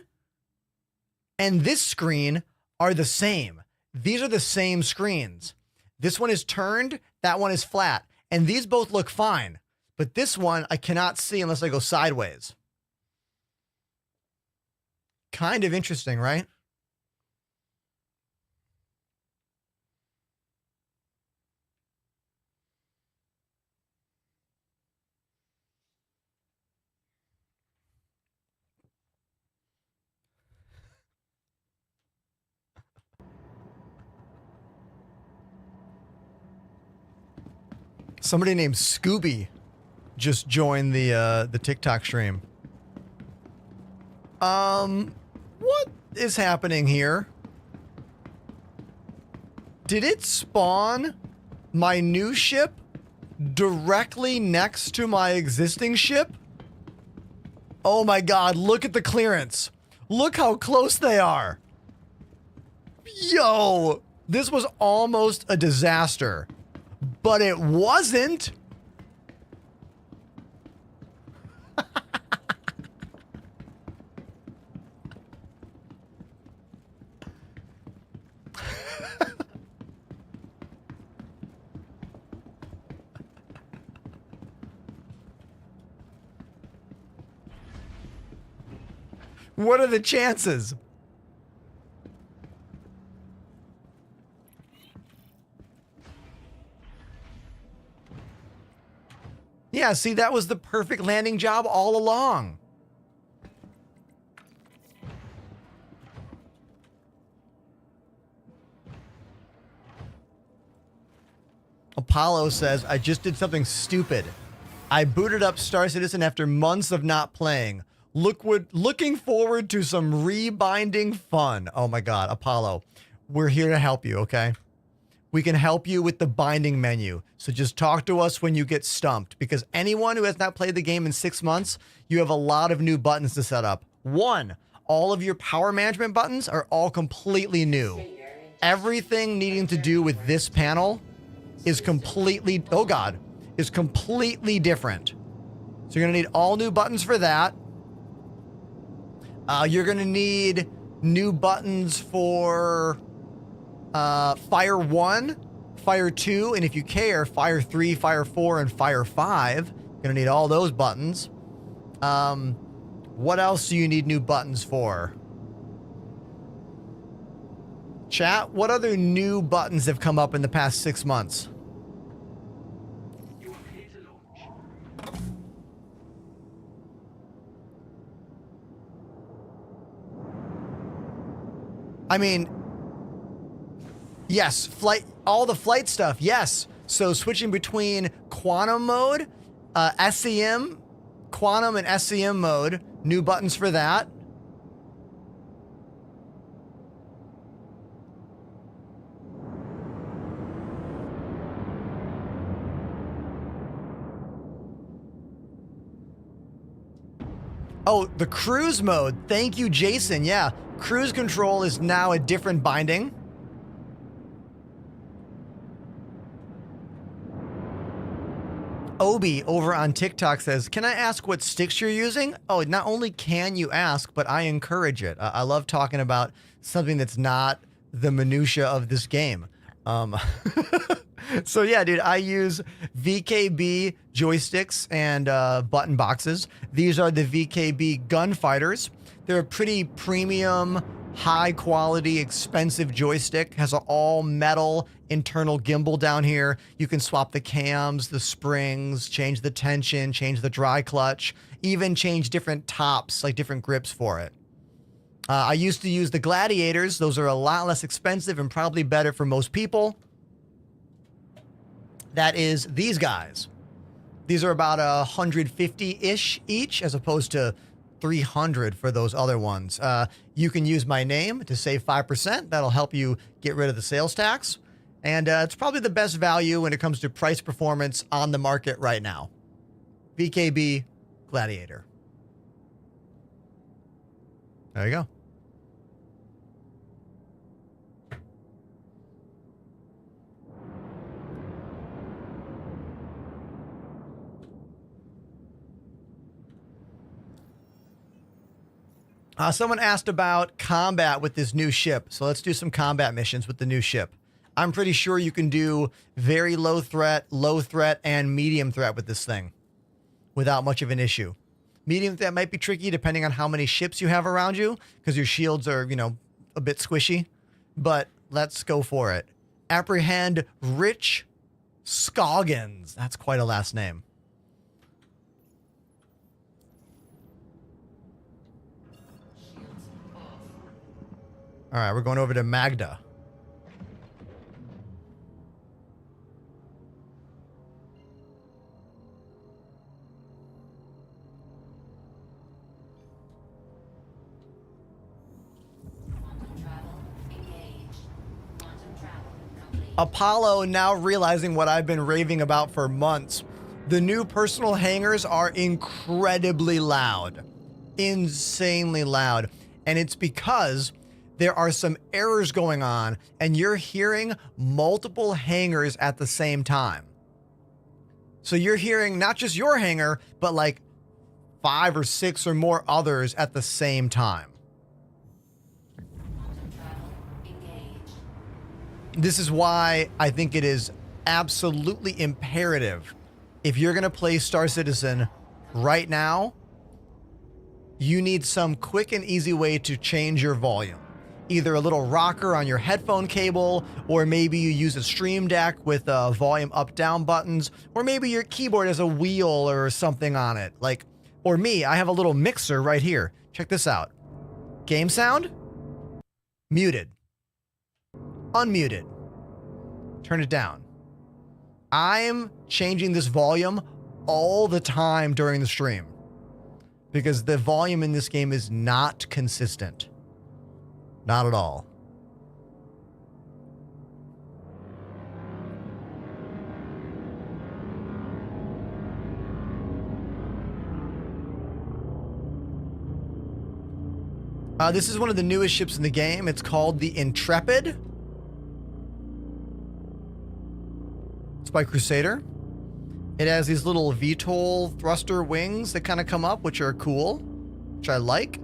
and this screen are the same. These are the same screens. This one is turned, that one is flat, and these both look fine. But this one I cannot see unless I go sideways. Kind of interesting, right? Somebody named Scooby just joined the TikTok stream. What is happening here? Did it spawn my new ship directly next to my existing ship? Oh my God, look at the clearance. Look how close they are. Yo, this was almost a disaster. But it wasn't. What are the chances? Yeah, see, that was the perfect landing job all along. Apollo says, I just did something stupid. I booted up Star Citizen after months of not playing. Looking forward to some rebinding fun. Oh my God, Apollo, we're here to help you, okay? We can help you with the binding menu. So just talk to us when you get stumped, because anyone who has not played the game in 6 months, you have a lot of new buttons to set up. One, all of your power management buttons are all completely new. Everything needing to do with this panel is completely, oh God, is completely different. So you're gonna need all new buttons for that. You're gonna need new buttons for Fire 1, Fire 2, and if you care, Fire 3, Fire 4, and Fire 5. You're gonna need all those buttons. What else do you need new buttons for? Chat, what other new buttons have come up in the past 6 months? I mean, yes, all the flight stuff, yes. So switching between quantum mode, SEM, quantum and SEM mode, new buttons for that. Oh, the cruise mode. Thank you, Jason. Yeah, cruise control is now a different binding. Obi over on TikTok says, can I ask what sticks you're using? Oh, not only can you ask, but I encourage it. I love talking about something that's not the minutia of this game. So yeah, dude, I use VKB joysticks and button boxes. These are the VKB Gunfighters. They're a pretty premium, high quality, expensive joystick. Has an all metal internal gimbal down here. You can swap the cams, the springs, change the tension, change the dry clutch, even change different tops, like different grips for it. I used to use the Gladiators. Those are a lot less expensive and probably better for most people. That is these guys. These are about 150-ish each, as opposed to 300 for those other ones. You can use my name to save 5%. That'll help you get rid of the sales tax. And it's probably the best value when it comes to price performance on the market right now. VKB Gladiator. There you go. Someone asked about combat with this new ship. So let's do some combat missions with the new ship. I'm pretty sure you can do very low threat, and medium threat with this thing without much of an issue. Medium threat might be tricky depending on how many ships you have around you, because your shields are, you know, a bit squishy. But let's go for it. Apprehend Rich Scoggins. That's quite a last name. All right, we're going over to Magda. Apollo now realizing what I've been raving about for months. The new personal hangars are incredibly loud. Insanely loud. And it's because there are some errors going on and you're hearing multiple hangars at the same time. So you're hearing not just your hangar, but like 5 or 6 or more others at the same time. This is why I think it is absolutely imperative. If you're going to play Star Citizen right now, you need some quick and easy way to change your volume. Either a little rocker on your headphone cable, or maybe you use a Stream Deck with volume up-down buttons, or maybe your keyboard has a wheel or something on it. Like, or me, I have a little mixer right here. Check this out. Game sound, muted. Unmuted. Turn it down. I'm changing this volume all the time during the stream because the volume in this game is not consistent. Not at all. This is one of the newest ships in the game. It's called the Intrepid. It's by Crusader. It has these little VTOL thruster wings that kind of come up, which are cool, which I like.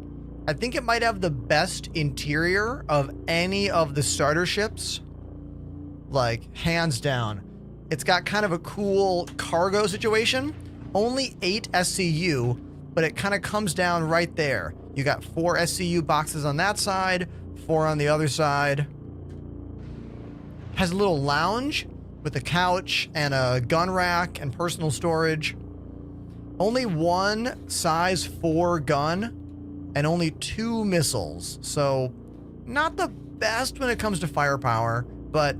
I think it might have the best interior of any of the starter ships. Like, hands down. It's got kind of a cool cargo situation. Only 8 SCU, but it kind of comes down right there. You got 4 SCU boxes on that side, 4 on the other side. Has a little lounge with a couch and a gun rack and personal storage. Only 1 size 4 gun and only 2 missiles. So not the best when it comes to firepower, but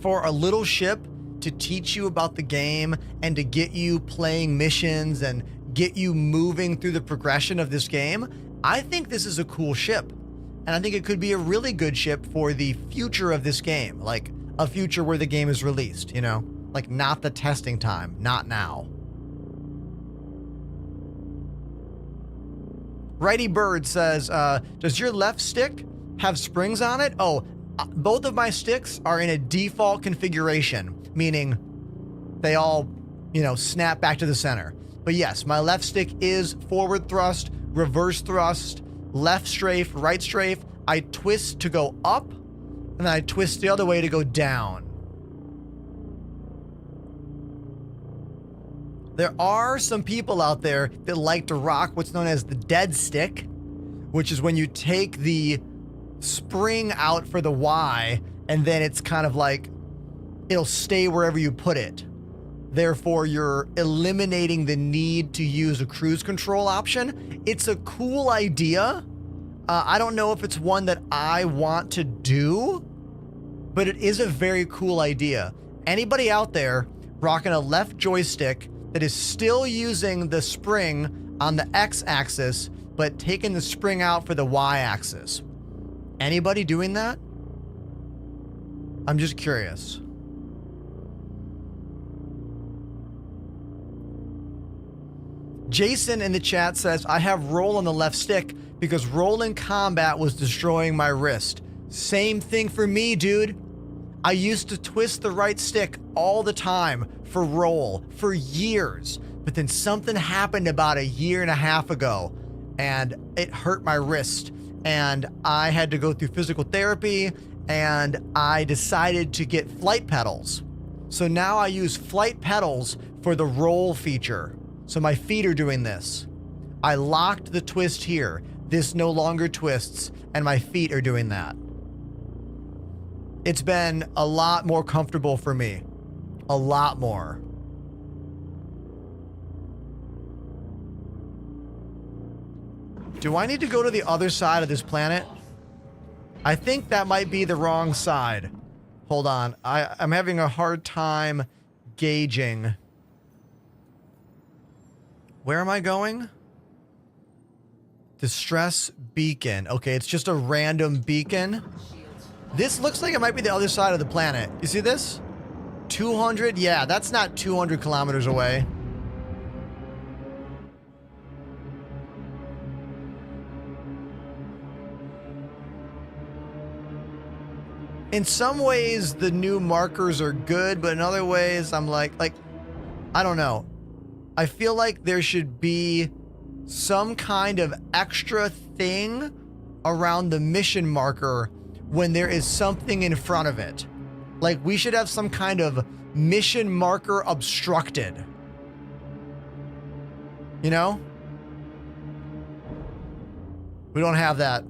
for a little ship to teach you about the game and to get you playing missions and get you moving through the progression of this game, I think this is a cool ship. And I think it could be a really good ship for the future of this game. Like a future where the game is released, you know? Like not the testing time, not now. Righty Bird says, does your left stick have springs on it? Oh, both of my sticks are in a default configuration, meaning they all, you know, snap back to the center. But yes, my left stick is forward thrust, reverse thrust, left strafe, right strafe. I twist to go up, and then I twist the other way to go down. There are some people out there that like to rock what's known as the dead stick, which is when you take the spring out for the Y, and then it's kind of like it'll stay wherever you put it. Therefore, you're eliminating the need to use a cruise control option. It's a cool idea. I don't know if it's one that I want to do, but it is a very cool idea. Anybody out there rocking a left joystick that is still using the spring on the X-axis, but taking the spring out for the Y-axis? Anybody doing that? I'm just curious. Jason in the chat says, I have roll on the left stick because roll in combat was destroying my wrist. Same thing for me, dude. I used to twist the right stick all the time for roll for years, but then something happened about a year and a half ago and it hurt my wrist, and I had to go through physical therapy, and I decided to get flight pedals. So now I use flight pedals for the roll feature. So my feet are doing this. I locked the twist here. This no longer twists, and my feet are doing that. It's been a lot more comfortable for me. A lot more. Do I need to go to the other side of this planet? I think that might be the wrong side. Hold on. I'm having a hard time gauging. Where am I going? Distress beacon. Okay, it's just a random beacon. This looks like it might be the other side of the planet. You see this? 200? Yeah, that's not 200 kilometers away. In some ways, the new markers are good, but in other ways, I'm like, I don't know. I feel like there should be some kind of extra thing around the mission marker when there is something in front of it. Like, we should have some kind of mission marker obstructed. You know? We don't have that.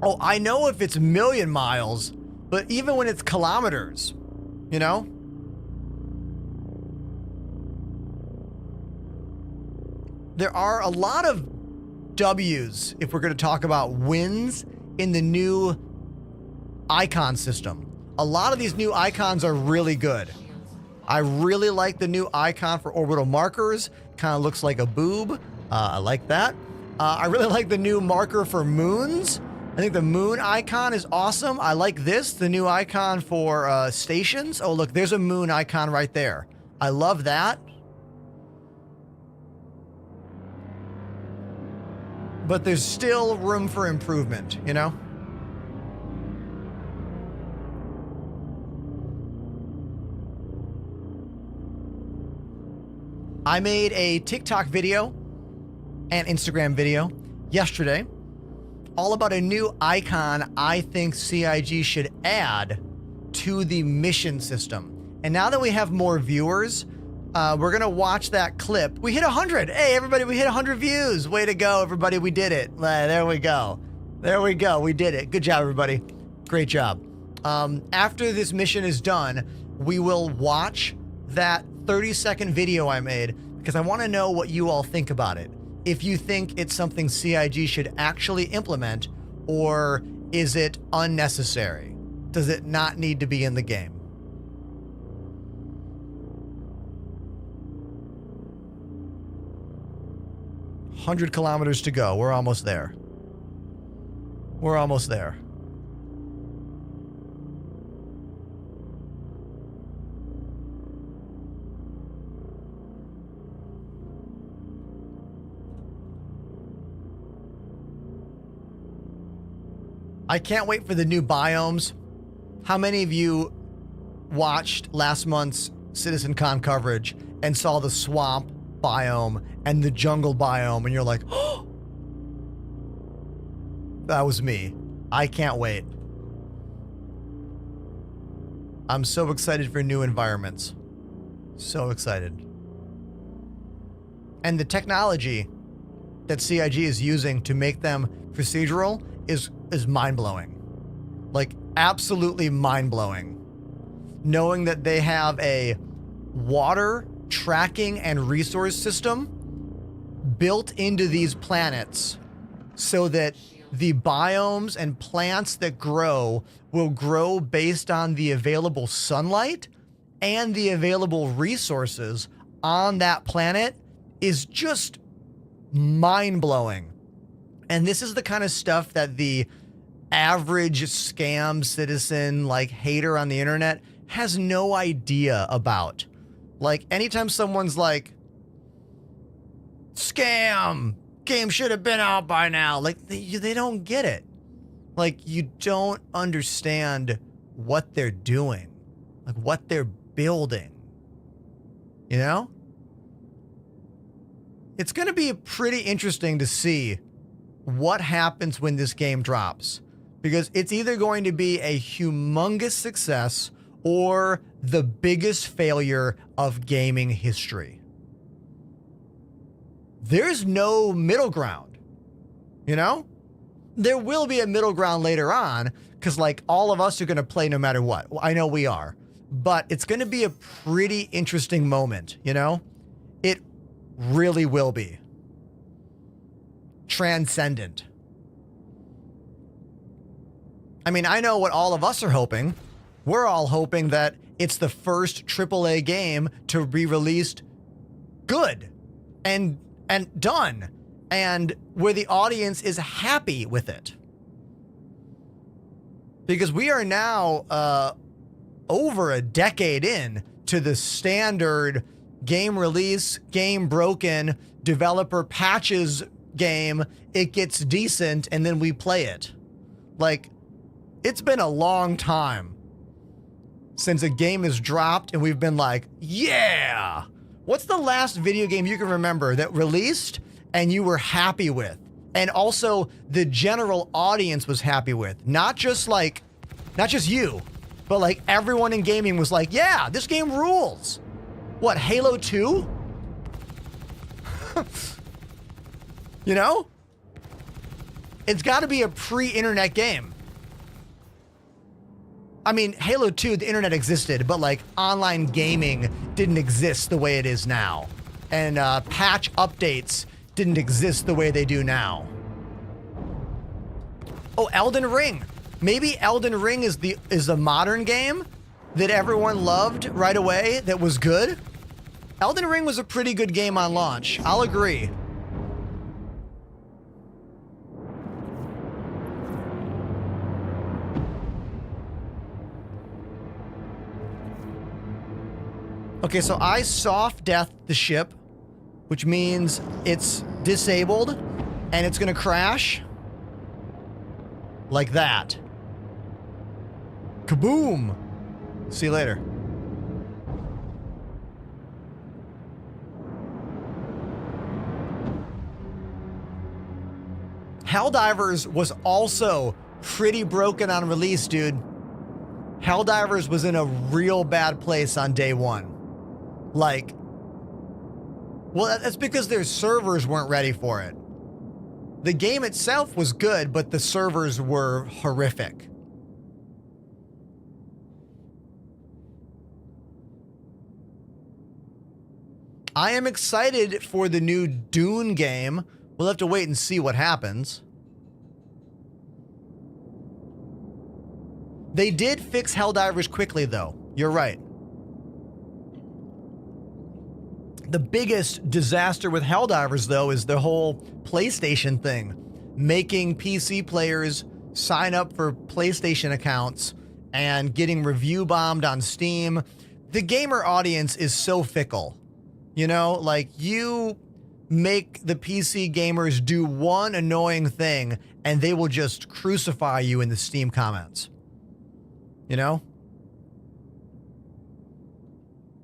Oh, I know if it's million miles, but even when it's kilometers, you know? There are a lot of W's, if we're going to talk about wins, in the new icon system. A lot of these new icons are really good. I really like the new icon for orbital markers. Kind of looks like a boob. I like that. I really like the new marker for moons. I think the moon icon is awesome. I like this, the new icon for stations. Oh, look, there's a moon icon right there. I love that. But there's still room for improvement, you know? I made a TikTok video and Instagram video yesterday all about a new icon I think CIG should add to the mission system. And now that we have more viewers, we're going to watch that clip. We hit 100. Hey, everybody, we hit 100 views. Way to go, everybody. We did it. There we go. There we go. We did it. Good job, everybody. Great job. After this mission is done, we will watch that 30-second video I made because I want to know what you all think about it. If you think it's something CIG should actually implement, or is it unnecessary? Does it not need to be in the game? $100 kilometers to go. We're almost there. We're almost there. I can't wait for the new biomes. How many of you watched last month's CitizenCon coverage and saw the swamp biome and the jungle biome and you're like, oh, that was me. I can't wait. I'm so excited for new environments. So excited. And the technology that CIG is using to make them procedural is mind-blowing. Like, absolutely mind-blowing. Knowing that they have a water tracking and resource system built into these planets so that the biomes and plants that grow will grow based on the available sunlight and the available resources on that planet is just mind-blowing. And this is the kind of stuff that the average scam citizen, like hater on the internet, has no idea about. Like, anytime someone's like, scam, game should have been out by now, like, they don't get it. Like, you don't understand what they're doing, like what they're building, you know? It's going to be pretty interesting to see what happens when this game drops, because it's either going to be a humongous success or the biggest failure of gaming history. There's no middle ground, you know? There will be a middle ground later on, because like all of us are going to play no matter what. Well, I know we are, but it's going to be a pretty interesting moment, you know? It really will be. Transcendent. I mean, I know what all of us are hoping. We're all hoping that it's the first AAA game to be released good and done, and where the audience is happy with it. Because we are now over a decade in to the standard game release, game broken, developer patches game, it gets decent, and then we play it. Like, it's been a long time since a game is dropped and we've been like, yeah! What's the last video game you can remember that released and you were happy with? And also the general audience was happy with. Not just you, but like everyone in gaming was like, yeah, this game rules. What, Halo 2? You know? It's got to be a pre-internet game. I mean, Halo 2, the internet existed, but like online gaming didn't exist the way it is now. And patch updates didn't exist the way they do now. Oh, Elden Ring. Maybe Elden Ring is a modern game that everyone loved right away that was good. Elden Ring was a pretty good game on launch. I'll agree. Okay, so I soft death the ship, which means it's disabled and it's gonna crash like that. Kaboom! See you later. Helldivers was also pretty broken on release, dude. Helldivers was in a real bad place on day one. Like, well, that's because their servers weren't ready for it. The game itself was good, but the servers were horrific. I am excited for the new Dune game. We'll have to wait and see what happens. They did fix Helldivers quickly, though. You're right. The biggest disaster with Helldivers, though, is the whole PlayStation thing. Making PC players sign up for PlayStation accounts and getting review bombed on Steam. The gamer audience is so fickle. You know, like, you make the PC gamers do one annoying thing and they will just crucify you in the Steam comments. You know?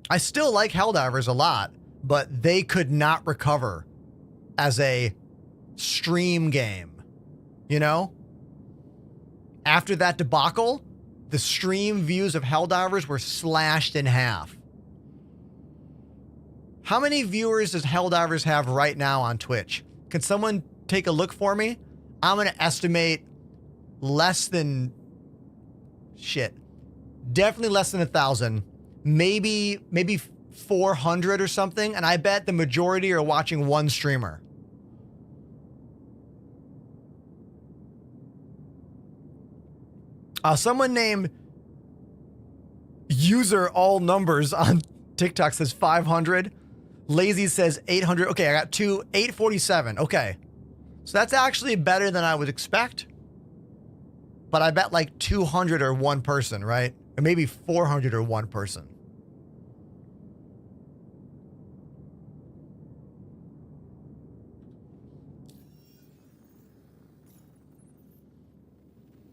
I still like Helldivers a lot, but they could not recover as a stream game. You know? After that debacle, the stream views of Helldivers were slashed in half. How many viewers does Helldivers have right now on Twitch? Can someone take a look for me? I'm going to estimate less than... shit. Definitely less than 1,000. Maybe 400 or something. And I bet the majority are watching one streamer. Someone named user all numbers on TikTok says 500. Lazy says 800. Okay, I got 847. Okay. So that's actually better than I would expect. But I bet like 200 or one person, right? Or maybe 400 or one person.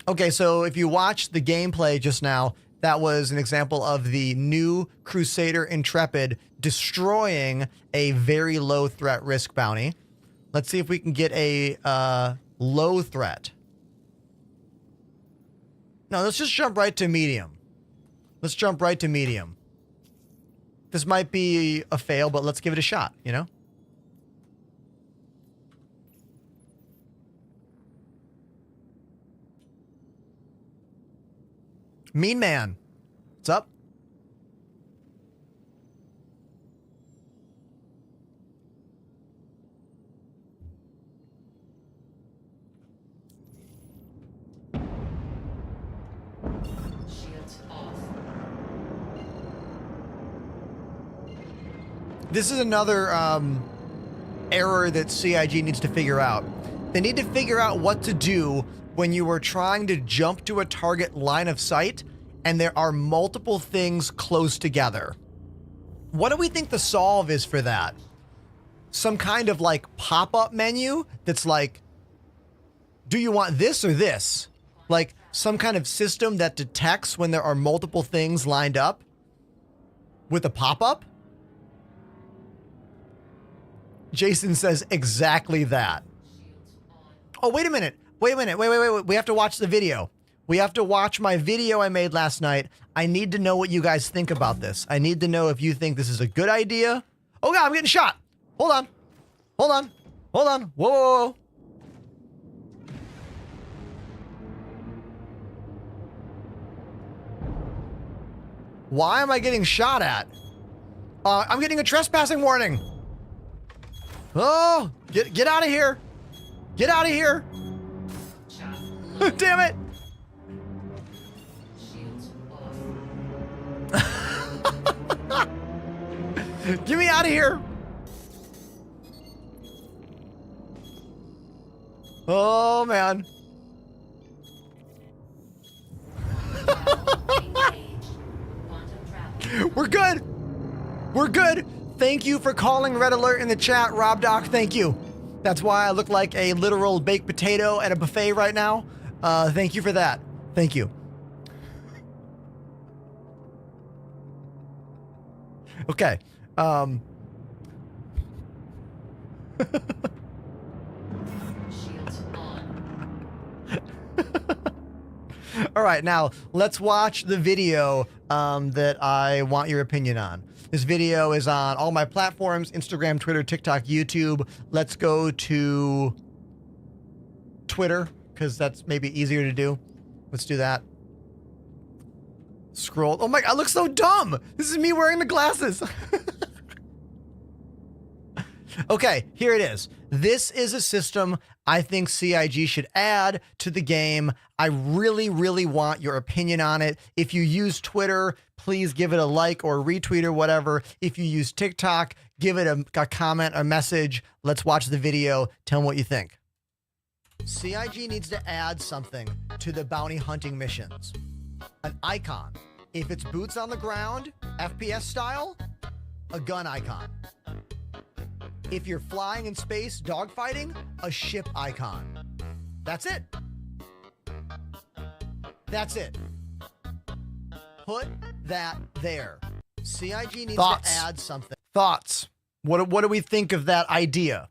Okay, so if you watched the gameplay just now, that was an example of the new Crusader Intrepid destroying a very low threat risk bounty. Let's see if we can get a low threat. No, let's just jump right to medium. Let's jump right to medium. This might be a fail, but let's give it a shot, you know? Mean Man, what's up? Shields off. This is another error that CIG needs to figure out. They need to figure out what to do when you are trying to jump to a target line of sight and there are multiple things close together. What do we think the solve is for that? Some kind of like pop-up menu that's like, do you want this or this? Like some kind of system that detects when there are multiple things lined up with a pop-up? Jason says exactly that. Oh, wait a minute. Wait. We have to watch the video. We have to watch my video I made last night. I need to know what you guys think about this. I need to know if you think this is a good idea. Oh God, I'm getting shot. Hold on. Whoa. Why am I getting shot at? I'm getting a trespassing warning. Oh, get out of here. Get out of here. Damn it. Shields off. Get me out of here. Oh, man. We're good. We're good. Thank you for calling Red Alert in the chat, Rob Doc. Thank you. That's why I look like a literal baked potato at a buffet right now. Thank you for that. Thank you. Okay. Shields on. All right, now let's watch the video that I want your opinion on. This video is on all my platforms, Instagram, Twitter, TikTok, YouTube. Let's go to Twitter, because that's maybe easier to do. Let's do that. Scroll. Oh my God, I look so dumb. This is me wearing the glasses. Okay, here it is. This is a system I think CIG should add to the game. I really, really want your opinion on it. If you use Twitter, please give it a like or retweet or whatever. If you use TikTok, give it a comment, a message. Let's watch the video. Tell me what you think. CIG needs to add something to the bounty hunting missions. An icon. If it's boots on the ground, FPS style, a gun icon. If you're flying in space, dogfighting, a ship icon. That's it. That's it. Put that there. CIG needs to add something. Thoughts? What do we think of that idea?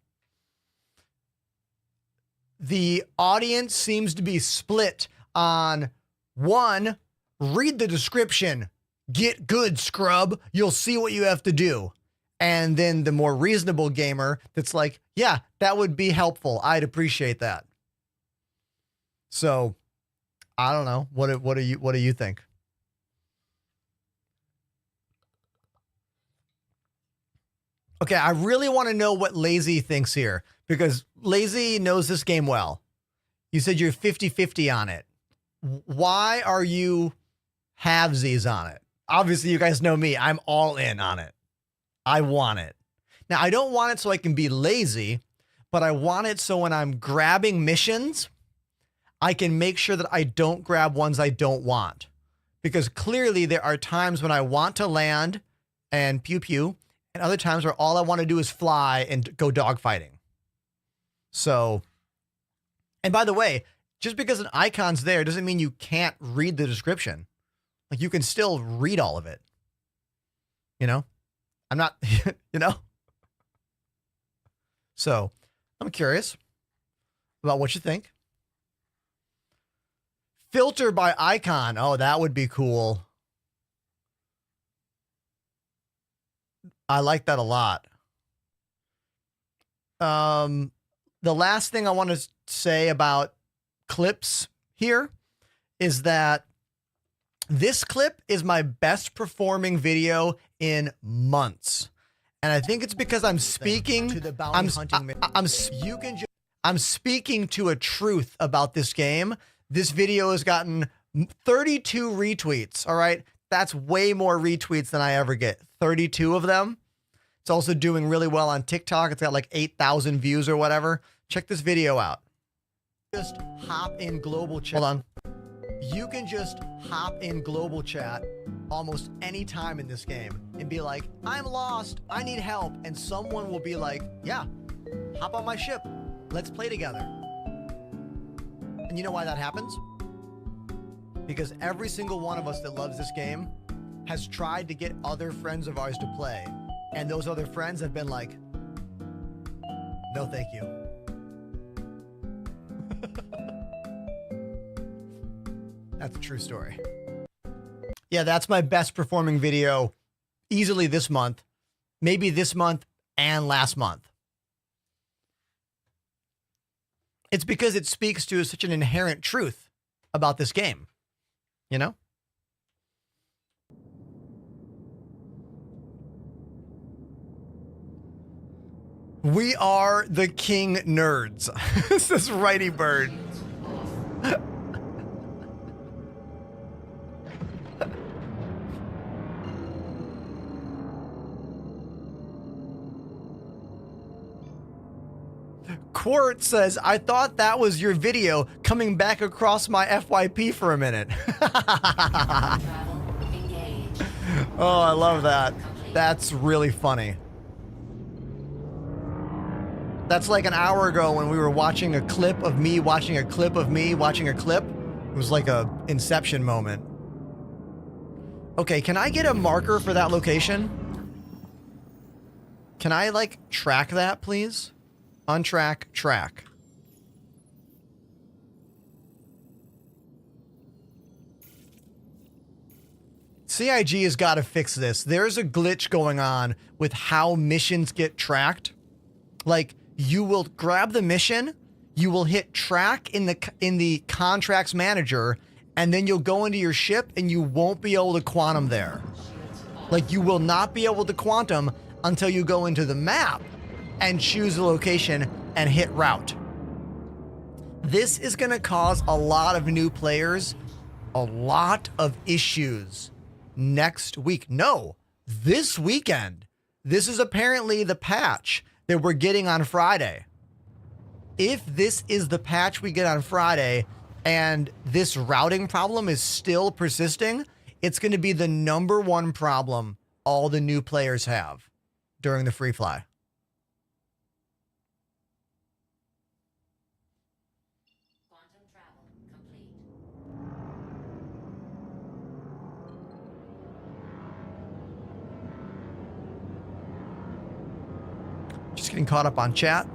The audience seems to be split on one, read the description, get good, scrub, you'll see what you have to do. And then the more reasonable gamer that's like, yeah, that would be helpful. I'd appreciate that. So, I don't know. What do you think? Okay, I really want to know what Lazy thinks here, because Lazy knows this game well. You said you're 50-50 on it. Why are you halvesies on it? Obviously, you guys know me. I'm all in on it. I want it. Now, I don't want it so I can be lazy, but I want it so when I'm grabbing missions, I can make sure that I don't grab ones I don't want. Because clearly there are times when I want to land and pew pew, and other times where all I want to do is fly and go dogfighting. So, and by the way, just because an icon's there doesn't mean you can't read the description. Like, you can still read all of it. You know? I'm not, you know? So, I'm curious about what you think. Filter by icon. Oh, that would be cool. I like that a lot. The last thing I want to say about clips here is that this clip is my best performing video in months. And I think it's because I'm speaking to the bounty hunting. I'm speaking to a truth about this game. This video has gotten 32 retweets. All right. That's way more retweets than I ever get. 32 of them. It's also doing really well on TikTok. It's got like 8,000 views or whatever. Check this video out. Just hop in global chat. Hold on. You can just hop in global chat almost any time in this game and be like, I'm lost. I need help. And someone will be like, yeah, hop on my ship. Let's play together. And you know why that happens? Because every single one of us that loves this game has tried to get other friends of ours to play. And those other friends have been like, no, thank you. That's a true story. Yeah, that's my best performing video easily this month. Maybe this month and last month. It's because it speaks to such an inherent truth about this game. You know? We are the king nerds. This is Righty Bird. Quartz says, I thought that was your video coming back across my FYP for a minute. Oh, I love that. That's really funny. That's like an hour ago when we were watching a clip of me watching a clip of me watching a clip. It was like a Inception moment. Okay, can I get a marker for that location? Can I, like, track that, please? Untrack, track. CIG has got to fix this. There's a glitch going on with how missions get tracked. Like, you will grab the mission, you will hit track in the contracts manager, and then you'll go into your ship and you won't be able to quantum there. Like, you will not be able to quantum until you go into the map and choose the location and hit route. This is going to cause a lot of new players a lot of issues next week. No, this weekend. This is apparently the patch that we're getting on Friday. If this is the patch we get on Friday and this routing problem is still persisting, it's going to be the #1 problem all the new players have during the free fly. getting caught up on chat.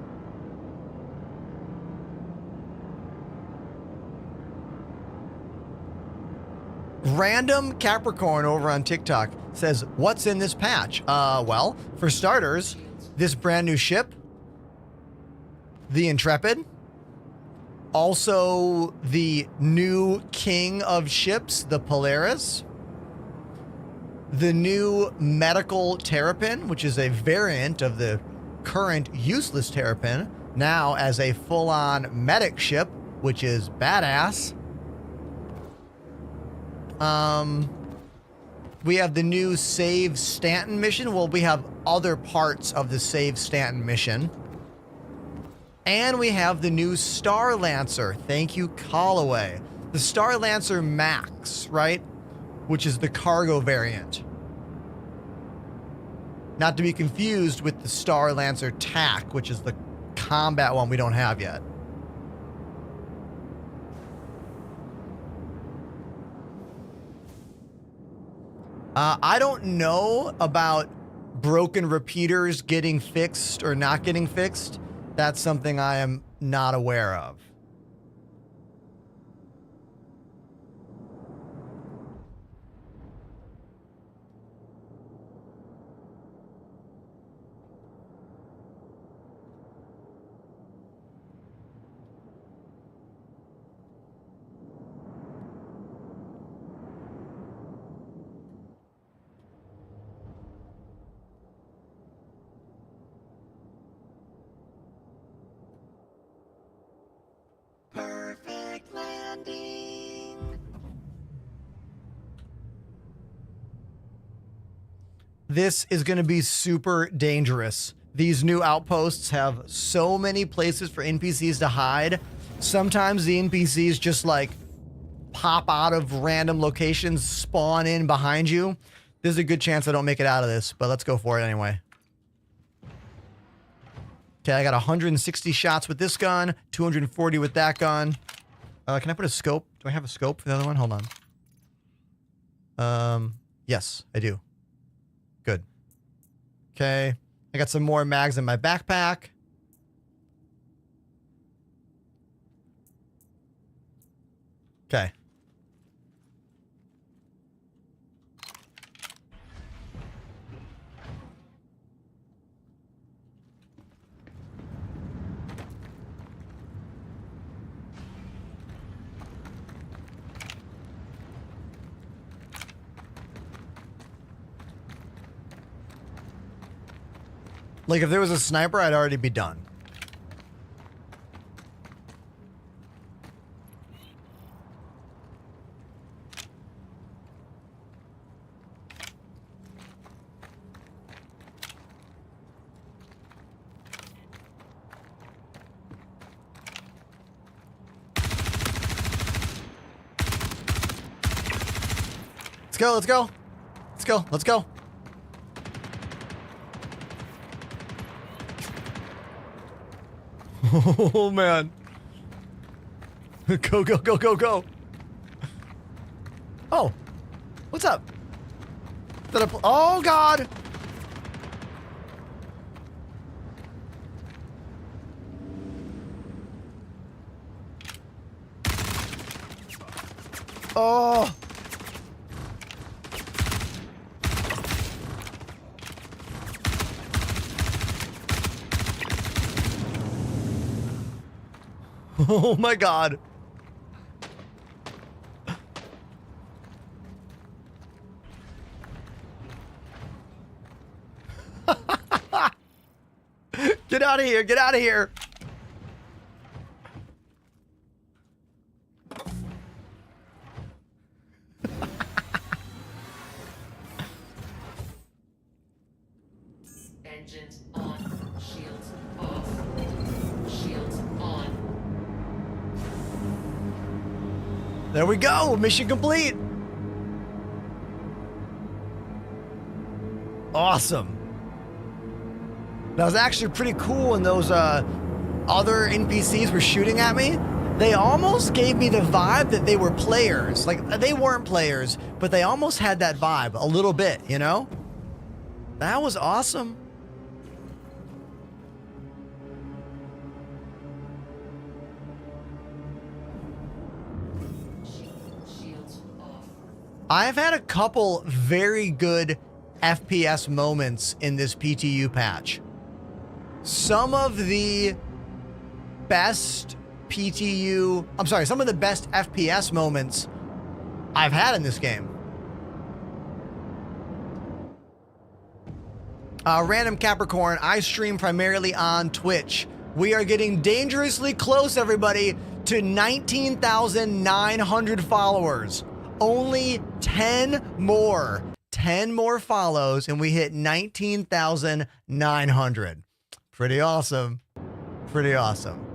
Random Capricorn over on TikTok says, what's in this patch? Well, for starters, this brand new ship, the Intrepid. Also, the new king of ships, the Polaris. The new medical Terrapin, which is a variant of the current useless Terrapin, now as a full-on medic ship, which is badass. We have the new Save Stanton mission. Well, we have other parts of the Save Stanton mission. And we have the new Star Lancer. Thank you, Callaway. The Star Lancer Max, right? Which is the cargo variant. Not to be confused with the Star Lancer TAC, which is the combat one we don't have yet. I don't know about broken repeaters getting fixed or not getting fixed. That's something I am not aware of. Perfect landing. This is going to be super dangerous. These new outposts have so many places for NPCs to hide. Sometimes the NPCs just like pop out of random locations, spawn in behind you. There's a good chance I don't make it out of this, but let's go for it anyway. Okay, I got 160 shots with this gun, 240 with that gun. Can I put a scope? Do I have a scope for the other one? Hold on. Yes, I do. Good. Okay, I got some more mags in my backpack. Okay. Like, if there was a sniper, I'd already be done. Let's go, let's go. Let's go, let's go. Oh, man. Go, go, go, go, go. Oh. What's up? Oh, God. Oh. Oh my God. Get out of here. Get out of here. Engines on. Shields off. Shields on. There we go. Mission complete. Awesome. That was actually pretty cool when those other NPCs were shooting at me. They almost gave me the vibe that they were players. Like, they weren't players, but they almost had that vibe a little bit, you know? That was awesome. I've had a couple very good FPS moments in this PTU patch. Some of the best some of the best FPS moments I've had in this game. Random Capricorn, I stream primarily on Twitch. We are getting dangerously close, everybody, to 19,900 followers. Only 10 more follows and we hit 19,900. Pretty awesome. Pretty awesome.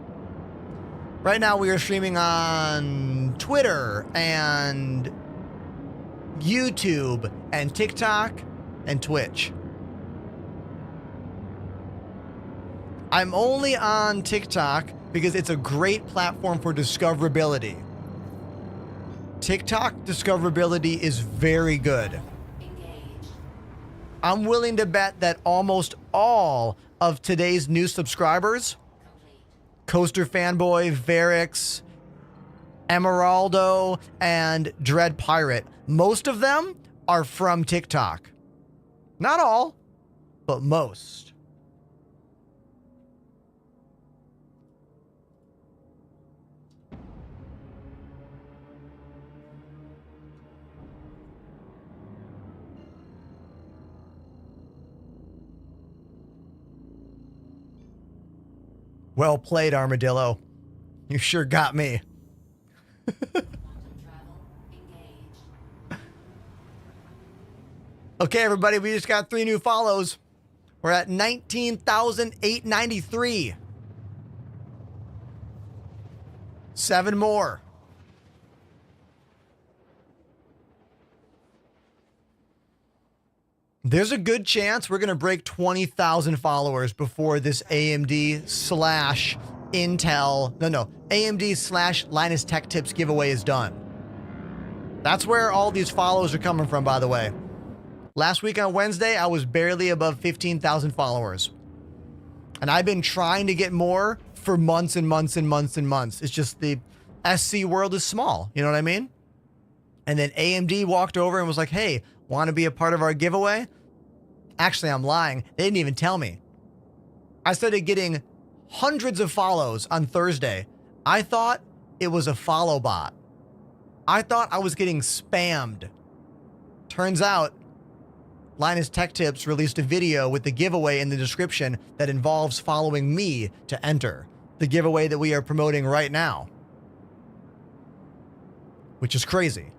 Right now we are streaming on Twitter and YouTube and TikTok and Twitch. I'm only on TikTok because it's a great platform for discoverability. TikTok discoverability is very good. I'm willing to bet that almost all of today's new subscribers, Coaster Fanboy, Varix, Emeraldo, and Dread Pirate, most of them are from TikTok. Not all, but most. Well played, Armadillo. You sure got me. Okay, everybody, we just got 3 new follows. We're at 19,893. 7 more. There's a good chance we're going to break 20,000 followers before this AMD slash AMD slash Linus Tech Tips giveaway is done. That's where all these follows are coming from, by the way. Last week on Wednesday, I was barely above 15,000 followers. And I've been trying to get more for months and months and months and months. It's just the SC world is small. You know what I mean? And then AMD walked over and was like, hey, want to be a part of our giveaway? Actually, I'm lying. They didn't even tell me. I started getting hundreds of follows on Thursday. I thought it was a follow bot. I thought I was getting spammed. Turns out, Linus Tech Tips released a video with the giveaway in the description that involves following me to enter. The giveaway that we are promoting right now. Which is crazy.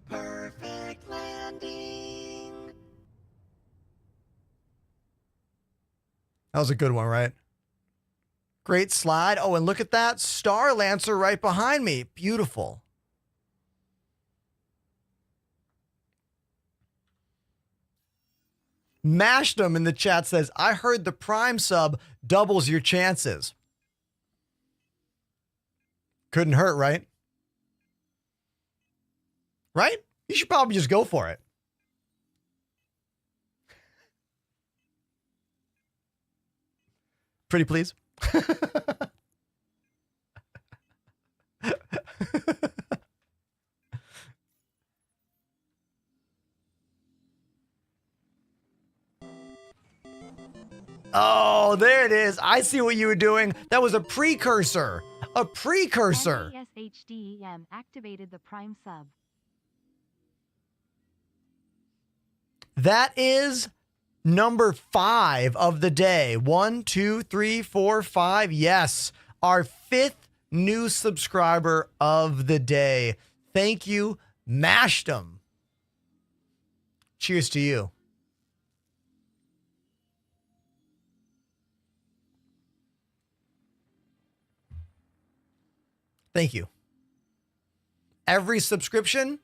Perfect landing. That was a good one, right? Great slide. Oh, and look at that. Star Lancer right behind me. Beautiful. Mashdom in the chat says, I heard the Prime sub doubles your chances. Couldn't hurt, right? Right? You should probably just go for it. Pretty please. Oh, there it is. I see what you were doing. That was a precursor. A precursor. SHDEM activated the Prime sub. That is number 5 of the day. 1, 2, 3, 4, 5. Yes, our 5th new subscriber of the day. Thank you, Mashdom. Cheers to you. Thank you. Every subscription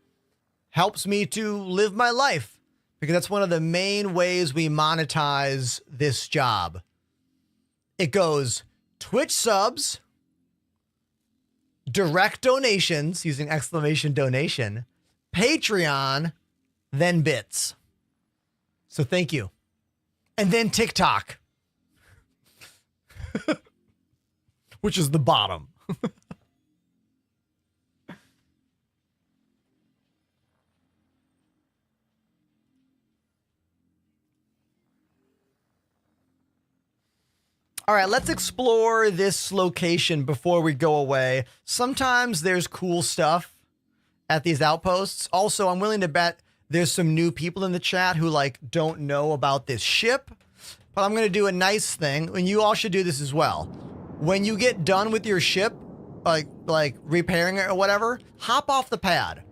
helps me to live my life because that's one of the main ways we monetize this job. It goes Twitch subs, direct donations using exclamation donation, Patreon, then bits. So thank you. And then TikTok, which is the bottom. All right, let's explore this location before we go away. Sometimes there's cool stuff at these outposts. Also, I'm willing to bet there's some new people in the chat who like don't know about this ship, but I'm going to do a nice thing, and you all should do this as well. When you get done with your ship, like repairing it or whatever, hop off the pad.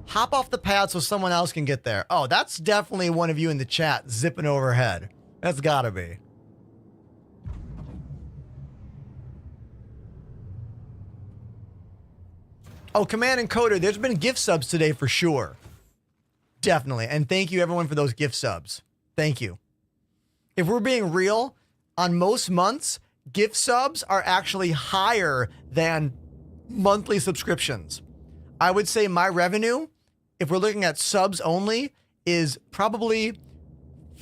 Hop off the pad so someone else can get there. Oh, that's definitely one of you in the chat zipping overhead. That's gotta be. Oh, Command and Coder, there's been gift subs today for sure. Definitely. And thank you everyone for those gift subs. Thank you. If we're being real, on most months, gift subs are actually higher than monthly subscriptions. I would say my revenue, if we're looking at subs only, is probably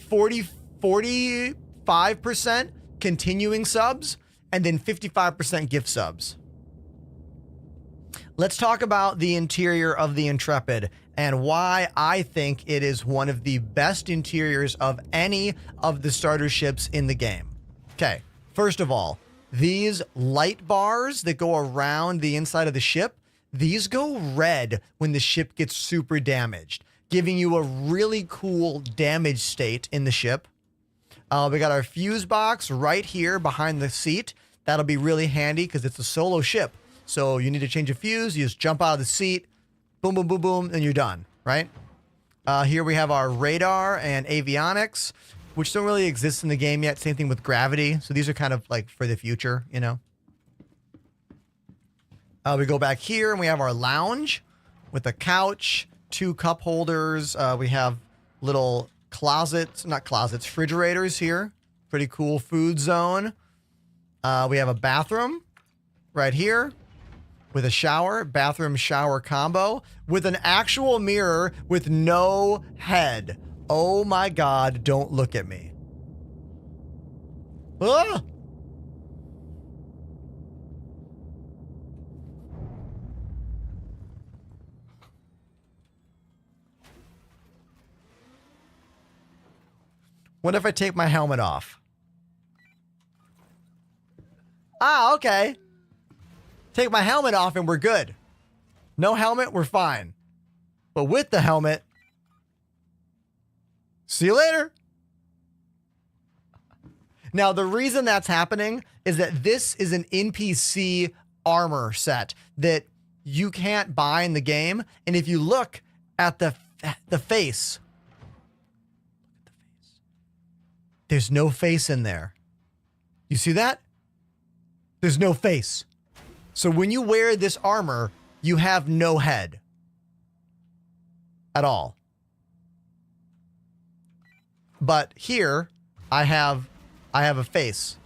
45% continuing subs and then 55% gift subs. Let's talk about the interior of the Intrepid and why I think it is one of the best interiors of any of the starter ships in the game. Okay, first of all, these light bars that go around the inside of the ship, these go red when the ship gets super damaged, giving you a really cool damage state in the ship. We got our fuse box right here behind the seat. That'll be really handy because it's a solo ship. So you need to change a fuse, you just jump out of the seat, boom, boom, boom, boom, and you're done, right? Here we have our radar and avionics, which don't really exist in the game yet. Same thing with gravity. So these are kind of like for the future, you know? We go back here and we have our lounge with a couch, 2 cup holders. We have little closets, not closets, refrigerators here. Pretty cool food zone. We have a bathroom right here with a shower, bathroom shower combo with an actual mirror with no head. Oh my God, don't look at me. Ah! What if I take my helmet off? Ah, okay. Take my helmet off and we're good. No helmet, we're fine. But with the helmet, see you later. Now, the reason that's happening is that this is an NPC armor set that you can't buy in the game. And if you look at the face, there's no face in there. You see that? There's no face. So when you wear this armor, you have no head at all. But here I have a face.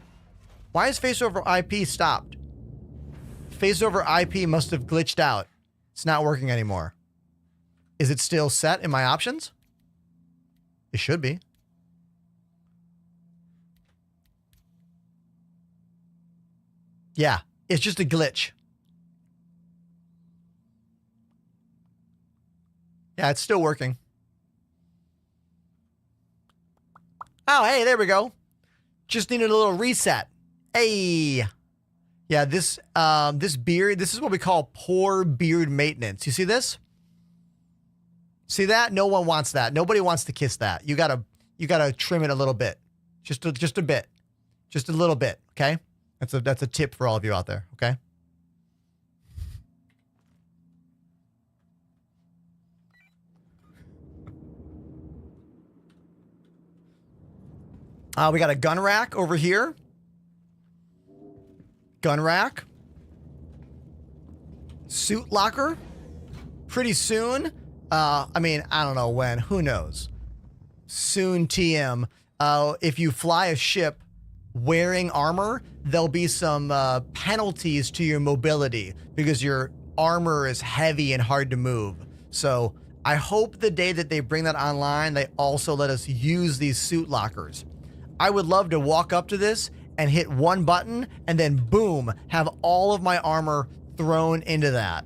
Why is face over IP stopped? Face over IP must have glitched out. It's not working anymore. Is it still set in my options? It should be. Yeah, it's just a glitch. Yeah, it's still working. Oh, hey, there we go. Just needed a little reset. Hey. Yeah, this beard, this is what we call poor beard maintenance. You see this? See that? No one wants that. Nobody wants to kiss that. You gotta trim it a little bit. Just a bit. Just a little bit, okay? That's a tip for all of you out there, okay? We got a gun rack over here. Gun rack. Suit locker. Pretty soon, I mean, I don't know when. Who knows? Soon TM. If you fly a ship wearing armor, there'll be some penalties to your mobility because your armor is heavy and hard to move. So I hope the day that they bring that online, they also let us use these suit lockers. I would love to walk up to this and hit one button and then boom, have all of my armor thrown into that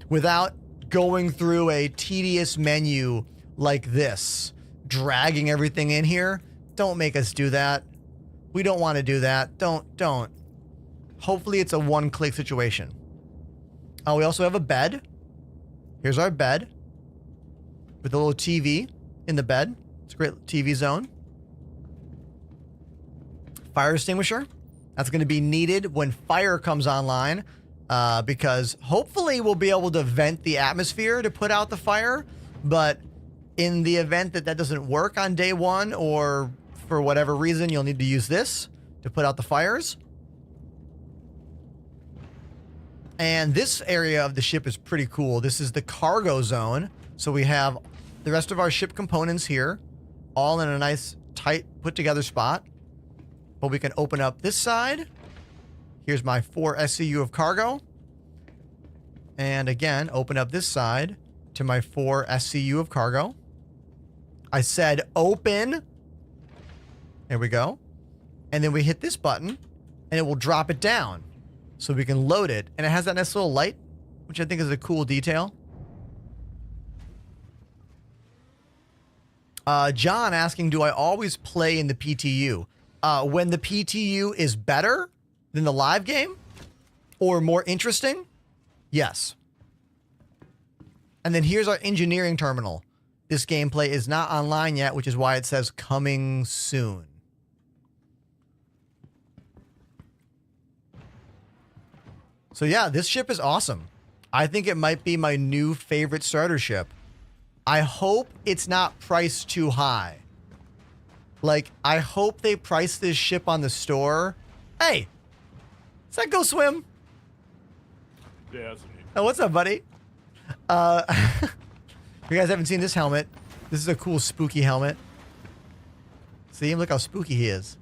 without going through a tedious menu like this, dragging everything in here. Don't make us do that. We don't want to do that. Don't. Hopefully it's a one-click situation. Oh, we also have a bed. Here's our bed with a little TV in the bed. It's a great TV zone. Fire extinguisher. That's going to be needed when fire comes online because hopefully we'll be able to vent the atmosphere to put out the fire. But in the event that that doesn't work on day one or for whatever reason, you'll need to use this to put out the fires. And this area of the ship is pretty cool. This is the cargo zone. So we have the rest of our ship components here, all in a nice, tight, put together spot. But we can open up this side. Here's my 4 SCU of cargo. And again, open up this side to my 4 SCU of cargo. I said open. There we go. And then we hit this button and it will drop it down so we can load it. And it has that nice little light, which I think is a cool detail. John asking, do I always play in the PTU? When the PTU is better than the live game or more interesting? Yes. And then here's our engineering terminal. This gameplay is not online yet, which is why it says coming soon. So yeah, this ship is awesome. I think it might be my new favorite starter ship. I hope it's not priced too high. Like, I hope they price this ship on the store. Hey, does that go swim? Yeah, that's neat. Oh, what's up, buddy? If you guys haven't seen this helmet, this is a cool spooky helmet. See him? Look how spooky he is.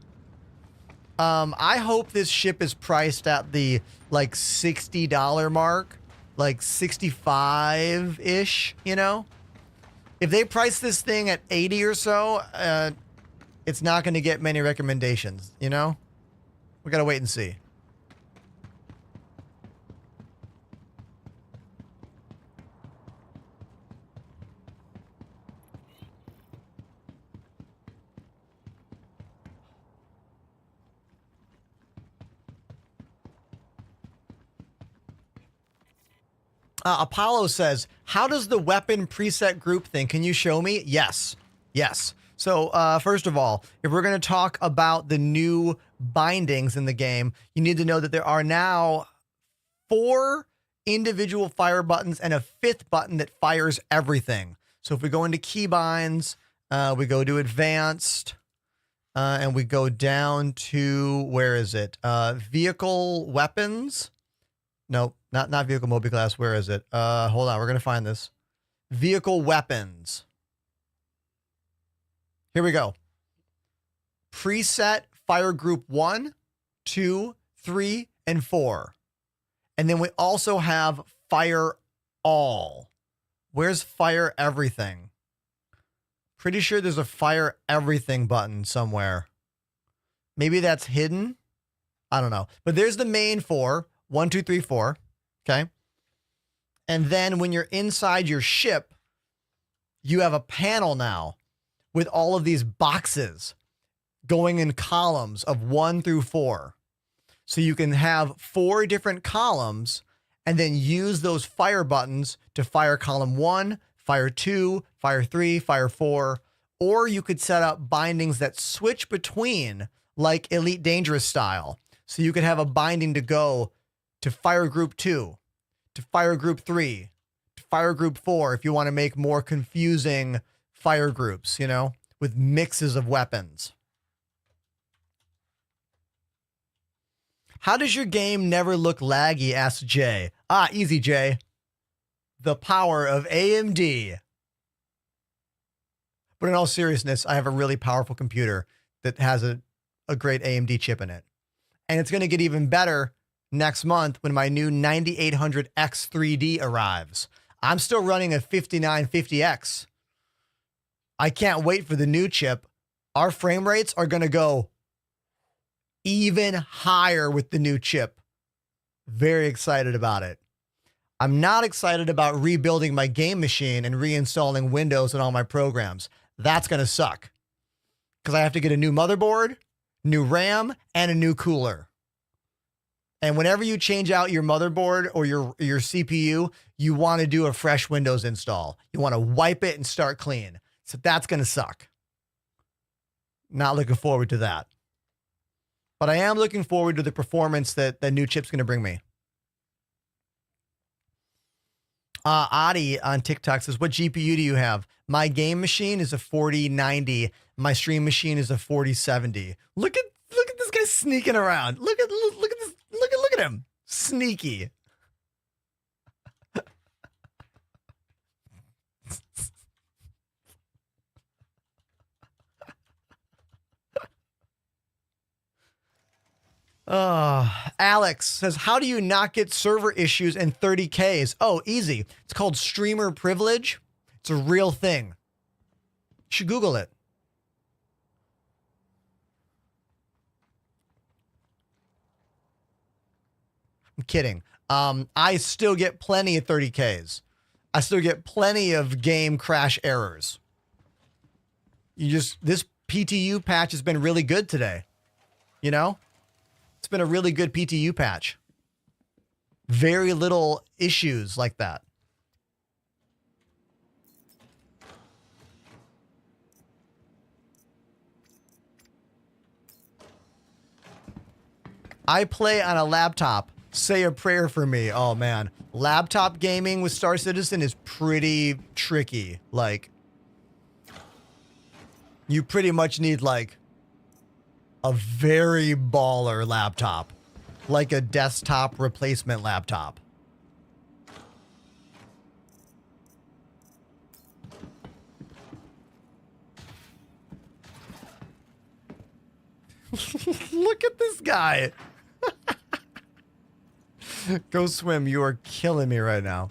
I hope this ship is priced at the like $60 mark, like 65-ish, you know? If they price this thing at 80 or so, it's not going to get many recommendations, you know? We got to wait and see. Apollo says, how does the weapon preset group thing? Can you show me? Yes. Yes. So, first of all, if we're going to talk about the new bindings in the game, you need to know that there are now 4 individual fire buttons and a 5th button that fires everything. So if we go into keybinds, we go to advanced, and we go down to, where is it? Vehicle weapons. Nope, not vehicle multi-class. Where is it? Hold on, we're going to find this. Vehicle weapons. Here we go. Preset fire group 1, 2, 3, and 4. And then we also have fire all. Where's fire everything? Pretty sure there's a fire everything button somewhere. Maybe that's hidden. I don't know. But there's the main 4. 1, 2, 3, 4. Okay. And then when you're inside your ship, you have a panel now with all of these boxes going in columns of 1 through 4. So you can have 4 different columns and then use those fire buttons to fire column 1, fire 2, fire 3, fire 4. Or you could set up bindings that switch between, like Elite Dangerous style. So you could have a binding to go to fire group 2, to fire group 3, to fire group 4 if you want to make more confusing fire groups, you know, with mixes of weapons. How does your game never look laggy? Asks Jay. Easy, Jay. The power of AMD. But in all seriousness, I have a really powerful computer that has a great AMD chip in it. And it's going to get even better next month when my new 9800X 3D arrives. I'm still running a 5950X. I can't wait for the new chip. Our frame rates are going to go even higher with the new chip. Very excited about it. I'm not excited about rebuilding my game machine and reinstalling Windows and all my programs. That's going to suck because I have to get a new motherboard, new RAM, and a new cooler. And whenever you change out your motherboard or your CPU, you want to do a fresh Windows install. You want to wipe it and start clean. So that's going to suck. Not looking forward to that. But I am looking forward to the performance that the new chip's going to bring me. Adi on TikTok says, what GPU do you have? My game machine is a 4090. My stream machine is a 4070. Look at this guy sneaking around. Look at this. Look at him. Sneaky. Alex says, how do you not get server issues in 30Ks? Oh, easy. It's called streamer privilege. It's a real thing. You should Google it. I'm kidding. I still get plenty of 30Ks. I still get plenty of game crash errors. This PTU patch has been really good today. You know? It's been a really good PTU patch. Very little issues like that. I play on a laptop. Say a prayer for me. Oh man. Laptop gaming with Star Citizen is pretty tricky. Like, you pretty much need like a very baller laptop, like a desktop replacement laptop. Look at this guy. Go swim. You are killing me right now.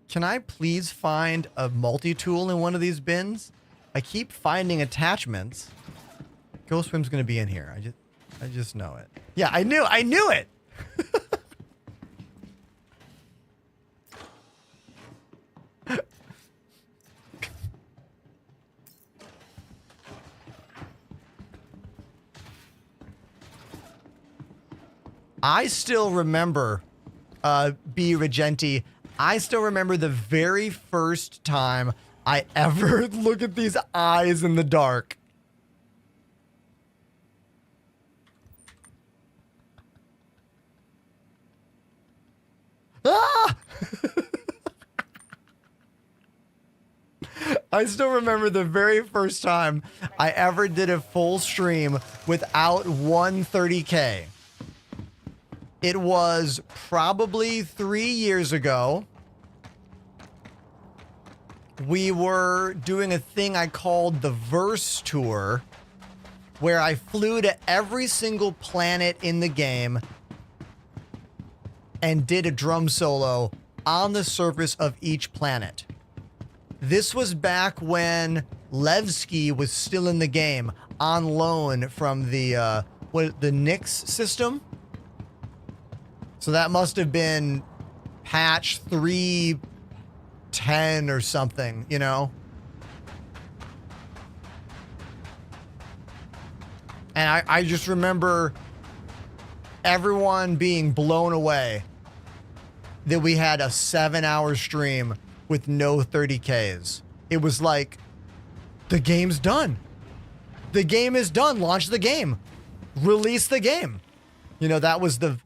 Can I please find a multi-tool in one of these bins? I keep finding attachments. Go Swim's gonna be in here. I just know it. Yeah, I knew it. I still remember, B. Regenti, I still remember the very first time I ever look at these eyes in the dark. Ah! I still remember the very first time I ever did a full stream without 130K. It was probably 3 years ago. We were doing a thing I called the Verse Tour, where I flew to every single planet in the game and did a drum solo on the surface of each planet. This was back when Levski was still in the game on loan from the Nix system. So that must have been patch 310 or something, you know? And I just remember everyone being blown away that we had a 7-hour stream with no 30Ks. It was like, the game's done. The game is done. Launch the game. Release the game. You know, that was the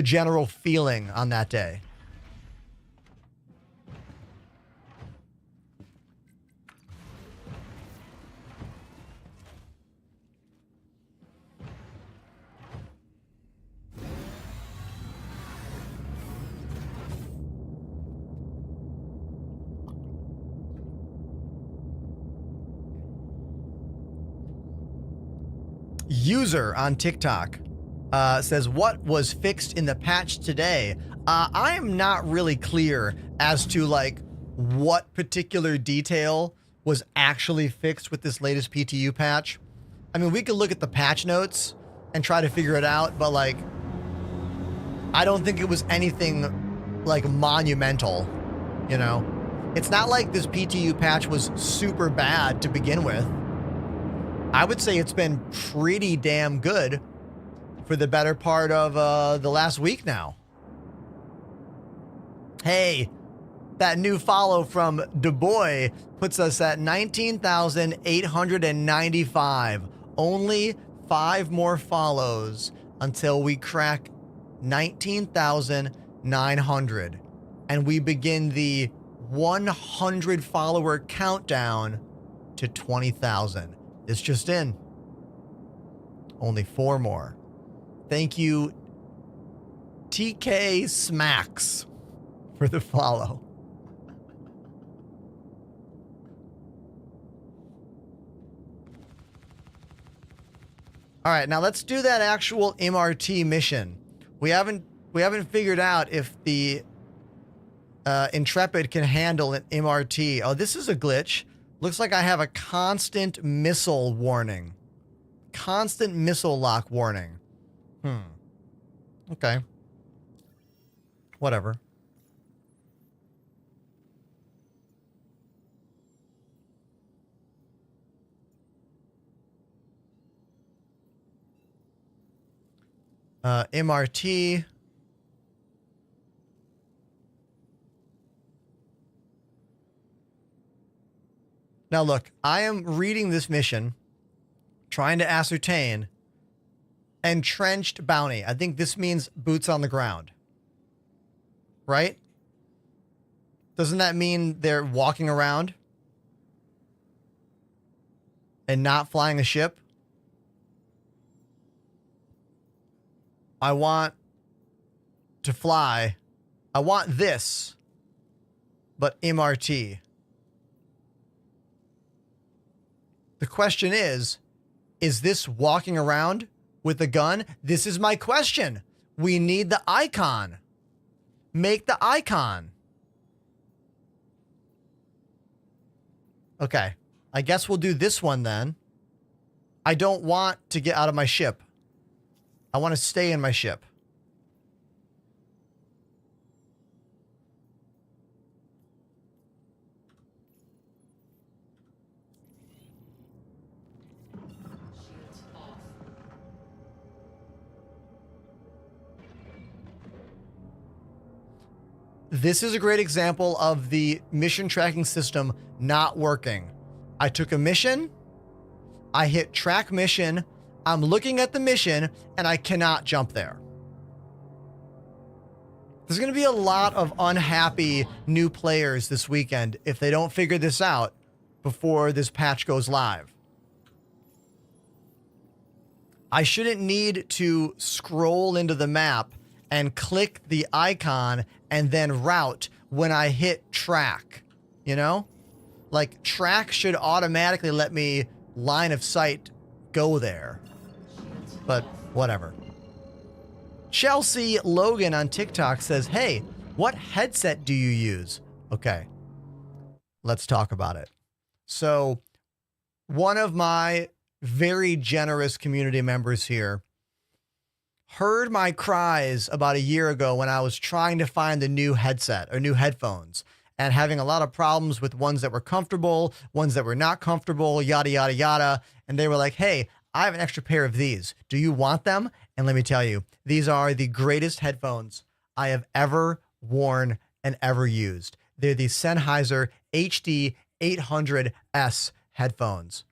general feeling on that day. user on TikTok says, what was fixed in the patch today? I am not really clear as to like what particular detail was actually fixed with this latest PTU patch. I mean, we could look at the patch notes and try to figure it out, but like, I don't think it was anything like monumental, you know? It's not like this PTU patch was super bad to begin with. I would say it's been pretty damn good for the better part of the last week now. Hey, that new follow from DuBois puts us at 19,895. Only 5 more follows until we crack 19,900. And we begin the 100 follower countdown to 20,000. It's just in. Only 4 more. Thank you, TK Smacks, for the follow. All right, now let's do that actual MRT mission. We haven't figured out if the Intrepid can handle an MRT. Oh, this is a glitch. Looks like I have a constant missile warning. Constant missile lock warning. Okay. Whatever. MRT. Now look, I am reading this mission, trying to ascertain entrenched bounty. I think this means boots on the ground. Right? Doesn't that mean they're walking around and not flying a ship? I want to fly. I want this, but MRT. The question is this walking around with a gun? This is my question. We need the icon. Make the icon. Okay. I guess we'll do this one then. I don't want to get out of my ship. I want to stay in my ship. Shields off. This is a great example of the mission tracking system not working. I took a mission, I hit track mission, I'm looking at the mission, and I cannot jump there. There's going to be a lot of unhappy new players this weekend if they don't figure this out before this patch goes live. I shouldn't need to scroll into the map and click the icon and then route when I hit track, you know? Like, track should automatically let me line of sight go there. But whatever. Chelsea Logan on TikTok says, hey, what headset do you use? Okay, let's talk about it. So one of my very generous community members here heard my cries about a year ago when I was trying to find the new headset or new headphones and having a lot of problems with ones that were comfortable, ones that were not comfortable, yada, yada, yada. And they were like, hey, I have an extra pair of these. Do you want them? And let me tell you, these are the greatest headphones I have ever worn and ever used. They're the Sennheiser HD 800S headphones.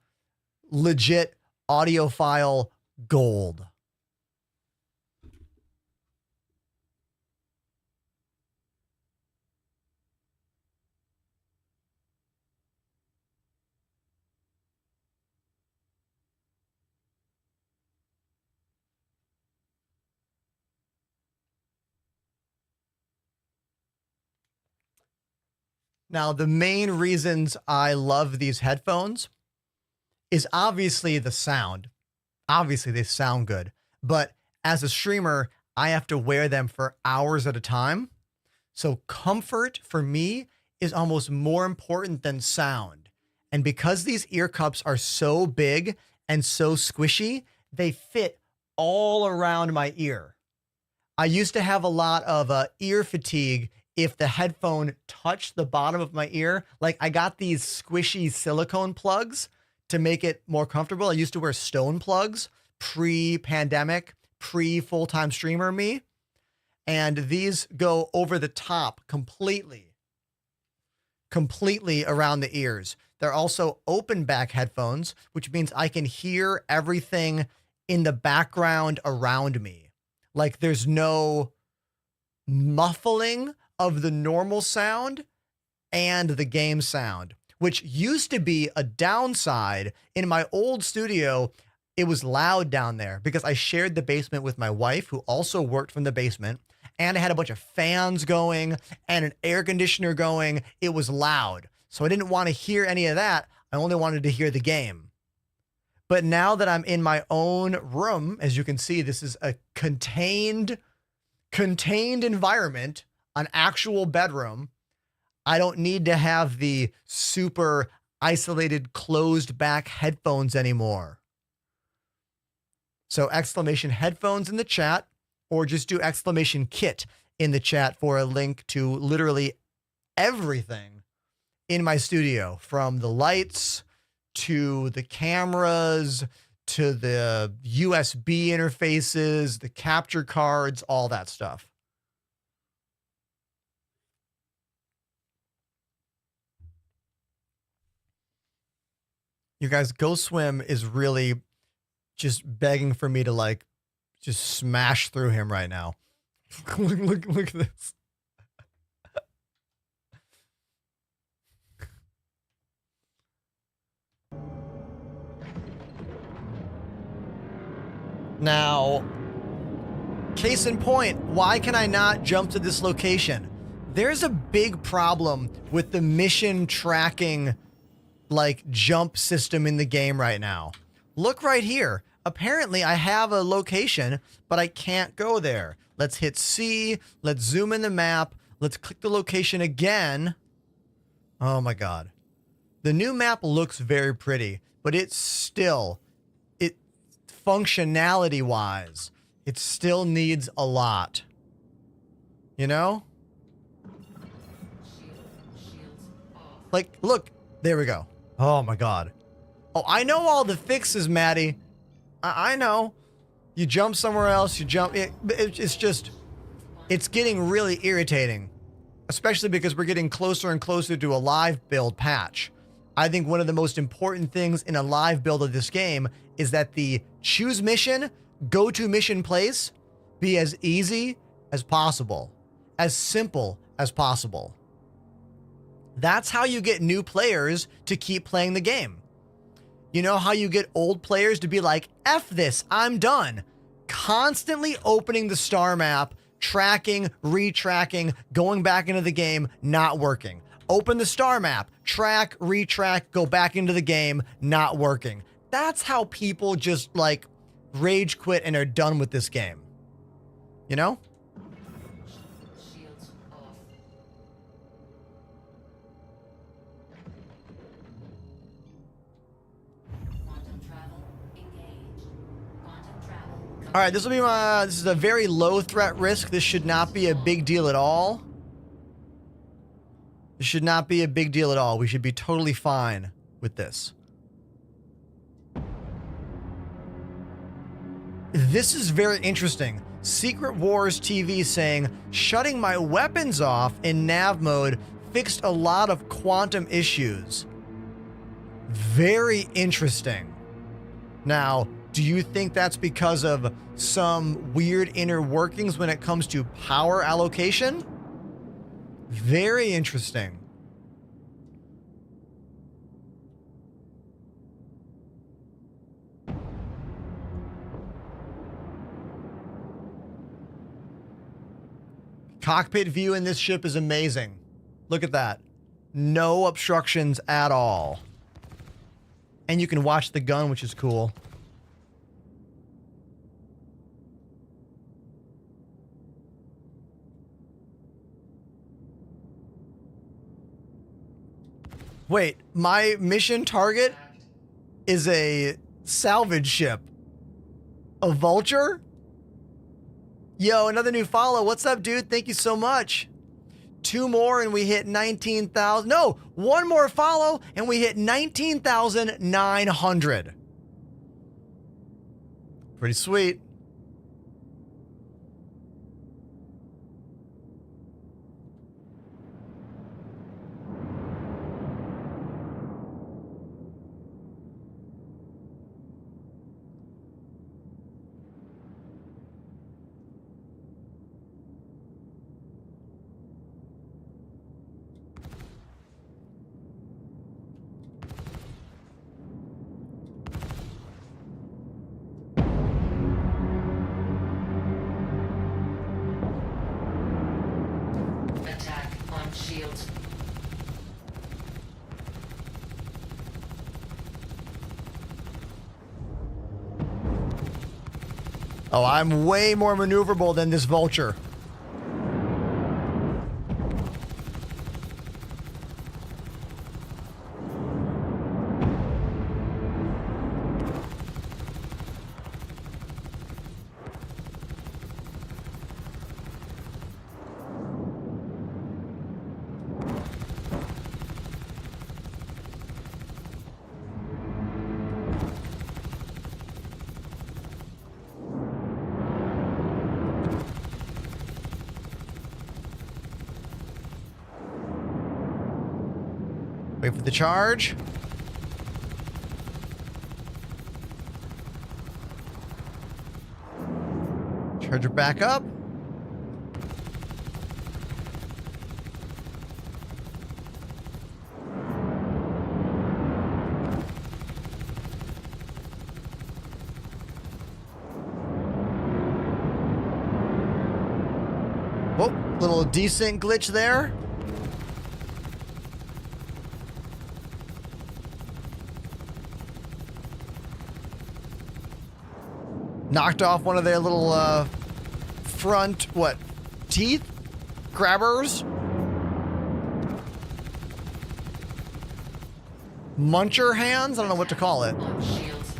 Legit audiophile gold. Now, the main reasons I love these headphones is obviously the sound. Obviously, they sound good, but as a streamer, I have to wear them for hours at a time. So comfort for me is almost more important than sound. And because these ear cups are so big and so squishy, they fit all around my ear. I used to have a lot of ear fatigue if the headphone touched the bottom of my ear. Like, I got these squishy silicone plugs to make it more comfortable. I used to wear stone plugs pre-pandemic, pre-full-time streamer me. And these go over the top completely around the ears. They're also open back headphones, which means I can hear everything in the background around me. Like, there's no muffling of the normal sound and the game sound, which used to be a downside. In my old studio, it was loud down there because I shared the basement with my wife, who also worked from the basement, and I had a bunch of fans going and an air conditioner going. It was loud. So I didn't want to hear any of that. I only wanted to hear the game. But now that I'm in my own room, as you can see, this is a contained environment, an actual bedroom. I don't need to have the super isolated, closed back headphones anymore. So exclamation headphones in the chat, or just do exclamation kit in the chat for a link to literally everything in my studio, from the lights to the cameras to the USB interfaces, the capture cards, all that stuff. You guys, Go Swim is really just begging for me to, like, just smash through him right now. look at this. Now, case in point, why can I not jump to this location? There's a big problem with the mission tracking, like, jump system in the game right now. Look right here. Apparently, I have a location, but I can't go there. Let's hit C. Let's zoom in the map. Let's click the location again. Oh my God. The new map looks very pretty, but it's still, functionality-wise, it still needs a lot. You know? Like, look. There we go. Oh my God. Oh, I know all the fixes, Maddie. I know. You jump somewhere else, you jump. It's just, it's getting really irritating, especially because we're getting closer and closer to a live build patch. I think one of the most important things in a live build of this game is that the choose mission, go to mission place be as easy as possible, as simple as possible. That's how you get new players to keep playing the game. You know how you get old players to be like, F this, I'm done. Constantly opening the star map, tracking, retracking, going back into the game, not working. Open the star map, track, retrack, go back into the game, not working. That's how people just, like, rage quit and are done with this game. You know? Shields off. Quantum travel engaged. Quantum travel. All right, this is a very low threat risk. This should not be a big deal at all. This should not be a big deal at all. We should be totally fine with this. This is very interesting. Secret Wars TV saying, shutting my weapons off in nav mode fixed a lot of quantum issues. Very interesting. Now, do you think that's because of some weird inner workings when it comes to power allocation? Very interesting. Cockpit view in this ship is amazing. Look at that. No obstructions at all. And you can watch the gun, which is cool. Wait, my mission target is a salvage ship. A vulture? Yo, another new follow. What's up, dude? Thank you so much. 2 more and we hit 19,000. No, 1 more follow and we hit 19,900. Pretty sweet. Attack on shields. Oh, I'm way more maneuverable than this vulture. Wait for the charge. Charge her back up. Whoa, little decent glitch there. Knocked off one of their little front, what, teeth? Grabbers? Muncher hands? I don't know what to call it. On shields.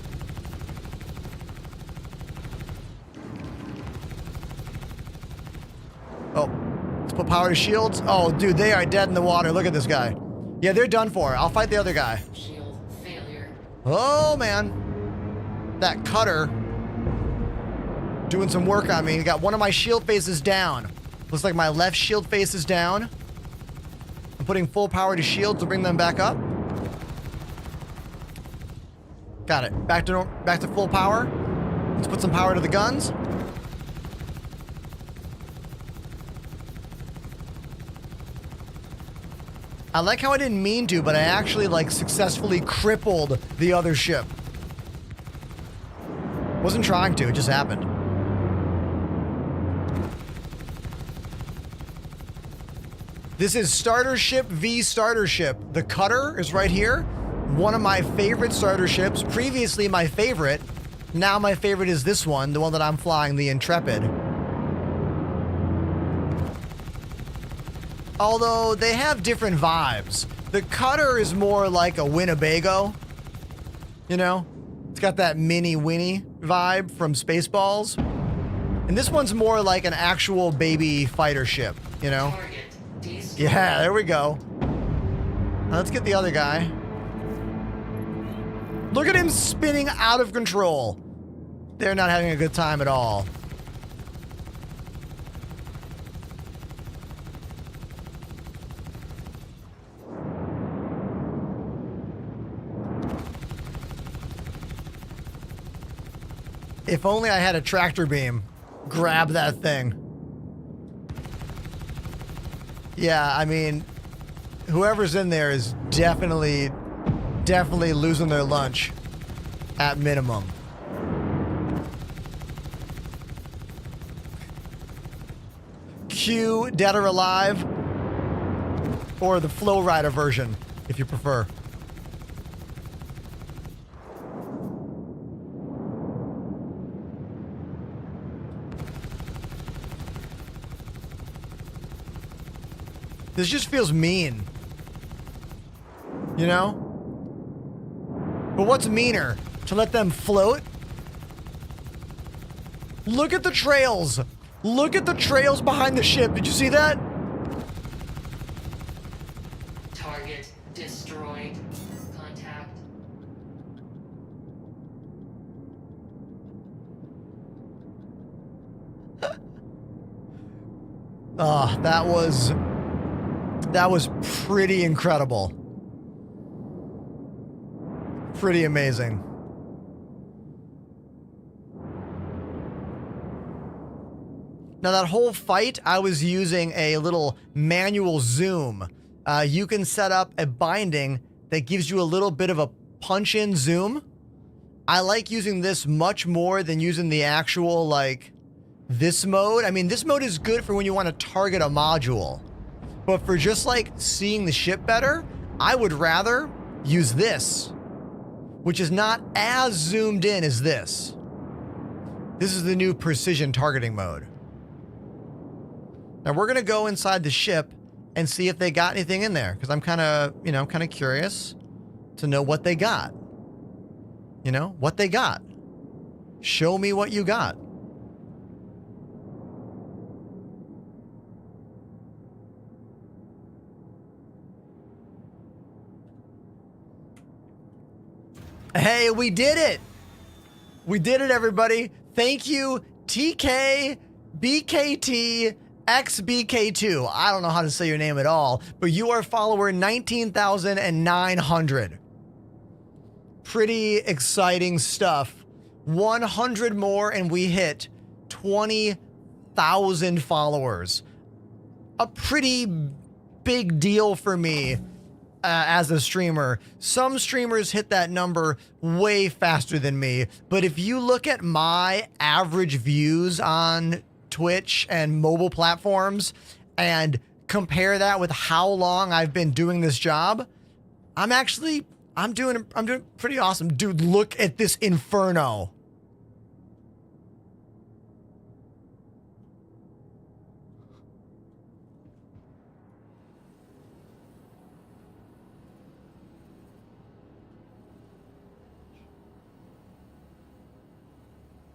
Oh, let's put power to shields. Oh, dude, they are dead in the water. Look at this guy. Yeah, they're done for. I'll fight the other guy. Shield failure. Oh, man. That cutter doing some work on me. Got one of my shield faces down. Looks like my left shield face is down. I'm putting full power to shield to bring them back up. Got it. Back to full power. Let's put some power to the guns. I like how I didn't mean to, but I actually like successfully crippled the other ship. Wasn't trying to, it just happened. This is starter ship v starter ship. The cutter is right here. One of my favorite starter ships. Previously my favorite. Now my favorite is this one, the one that I'm flying, the Intrepid. Although they have different vibes. The cutter is more like a Winnebago. You know? It's got that mini Winnie vibe from Spaceballs. And this one's more like an actual baby fighter ship, you know? Yeah, there we go. Now let's get the other guy. Look at him spinning out of control. They're not having a good time at all. If only I had a tractor beam. Grab that thing. Yeah, I mean, whoever's in there is definitely losing their lunch at minimum. Q Dead or Alive, or the Flow Rider version, if you prefer. This just feels mean. You know? But what's meaner? To let them float? Look at the trails. Look at the trails behind the ship. Did you see that? Target destroyed. Contact. Ah, that was pretty incredible. Pretty amazing. Now that whole fight, I was using a little manual zoom. You can set up a binding that gives you a little bit of a punch-in zoom. I like using this much more than using the actual, like, this mode. I mean, this mode is good for when you want to target a module. But for just, like, seeing the ship better, I would rather use this, which is not as zoomed in as this. This is the new precision targeting mode. Now we're gonna go inside the ship and see if they got anything in there, because I'm kind of, you know, kind of curious to know what they got. You know, what they got. Show me what you got. Hey, we did it! We did it, everybody. Thank you, TK, BKT, XBK2. I don't know how to say your name at all, but you are follower 19,900. Pretty exciting stuff. 100 more and we hit 20,000 followers. A pretty big deal for me as a streamer. Some streamers hit that number way faster than me, but if you look at my average views on Twitch and mobile platforms and compare that with how long I've been doing this job, I'm doing pretty awesome. Dude, look at this inferno.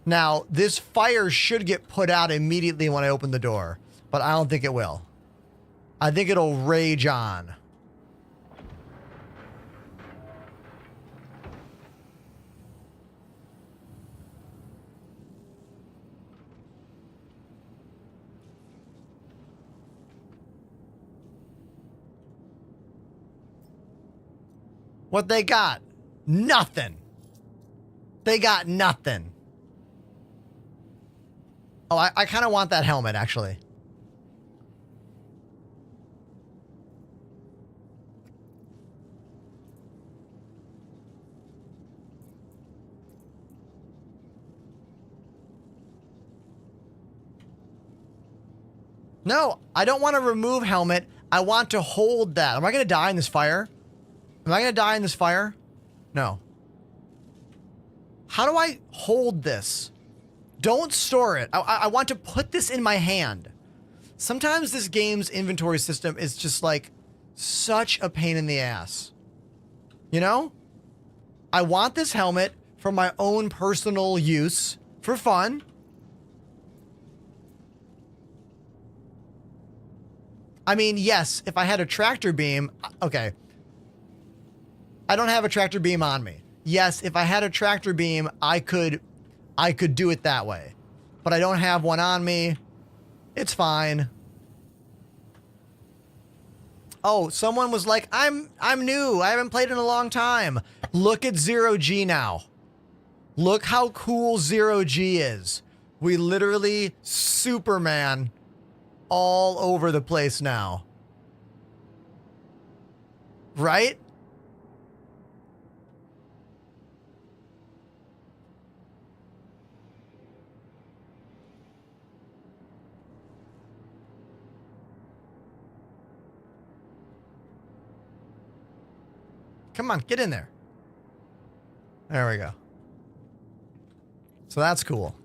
Now, this fire should get put out immediately when I open the door, but I don't think it will. I think it'll rage on. What they got? Nothing. They got nothing. Oh, I kind of want that helmet, actually. No, I don't want to remove helmet. I want to hold that. Am I going to die in this fire? Am I going to die in this fire? No. How do I hold this? Don't store it. I want to put this in my hand. Sometimes this game's inventory system is just like such a pain in the ass. You know? I want this helmet for my own personal use, for fun. I mean, yes, if I had a tractor beam, okay. I don't have a tractor beam on me. Yes, if I had a tractor beam, I could do it that way. But I don't have one on me. It's fine. Oh, someone was like, I'm new. I haven't played in a long time. Look at 0G now. Look how cool 0G is. We literally Superman all over the place now. Right? Come on, get in there. There we go. So that's cool.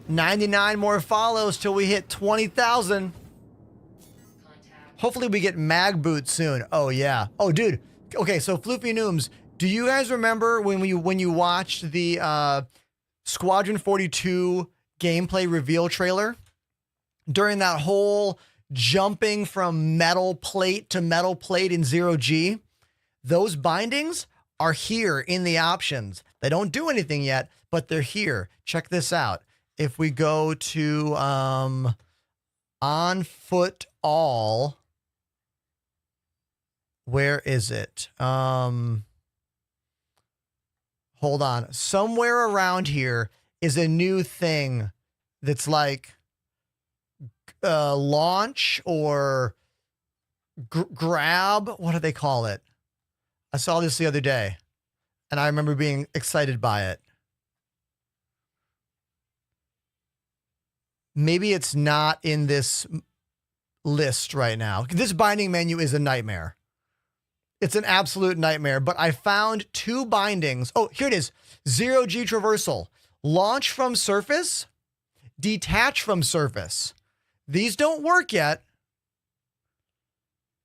99 more follows till we hit 20,000. Contact. Hopefully we get mag boot soon. Oh yeah. Oh dude. Okay, so Floofy Nooms, do you guys remember when you watched the Squadron 42 gameplay reveal trailer? During that whole jumping from metal plate to metal plate in 0G, those bindings are here in the options. They don't do anything yet, but they're here. Check this out. If we go to on foot all, where is it? Hold on. Somewhere around here is a new thing that's like launch or grab. What do they call it? I saw this the other day and I remember being excited by it. Maybe it's not in this list right now. This binding menu is a nightmare. It's an absolute nightmare, but I found two bindings. Oh, here it is. 0G traversal. Launch from surface, detach from surface. These don't work yet,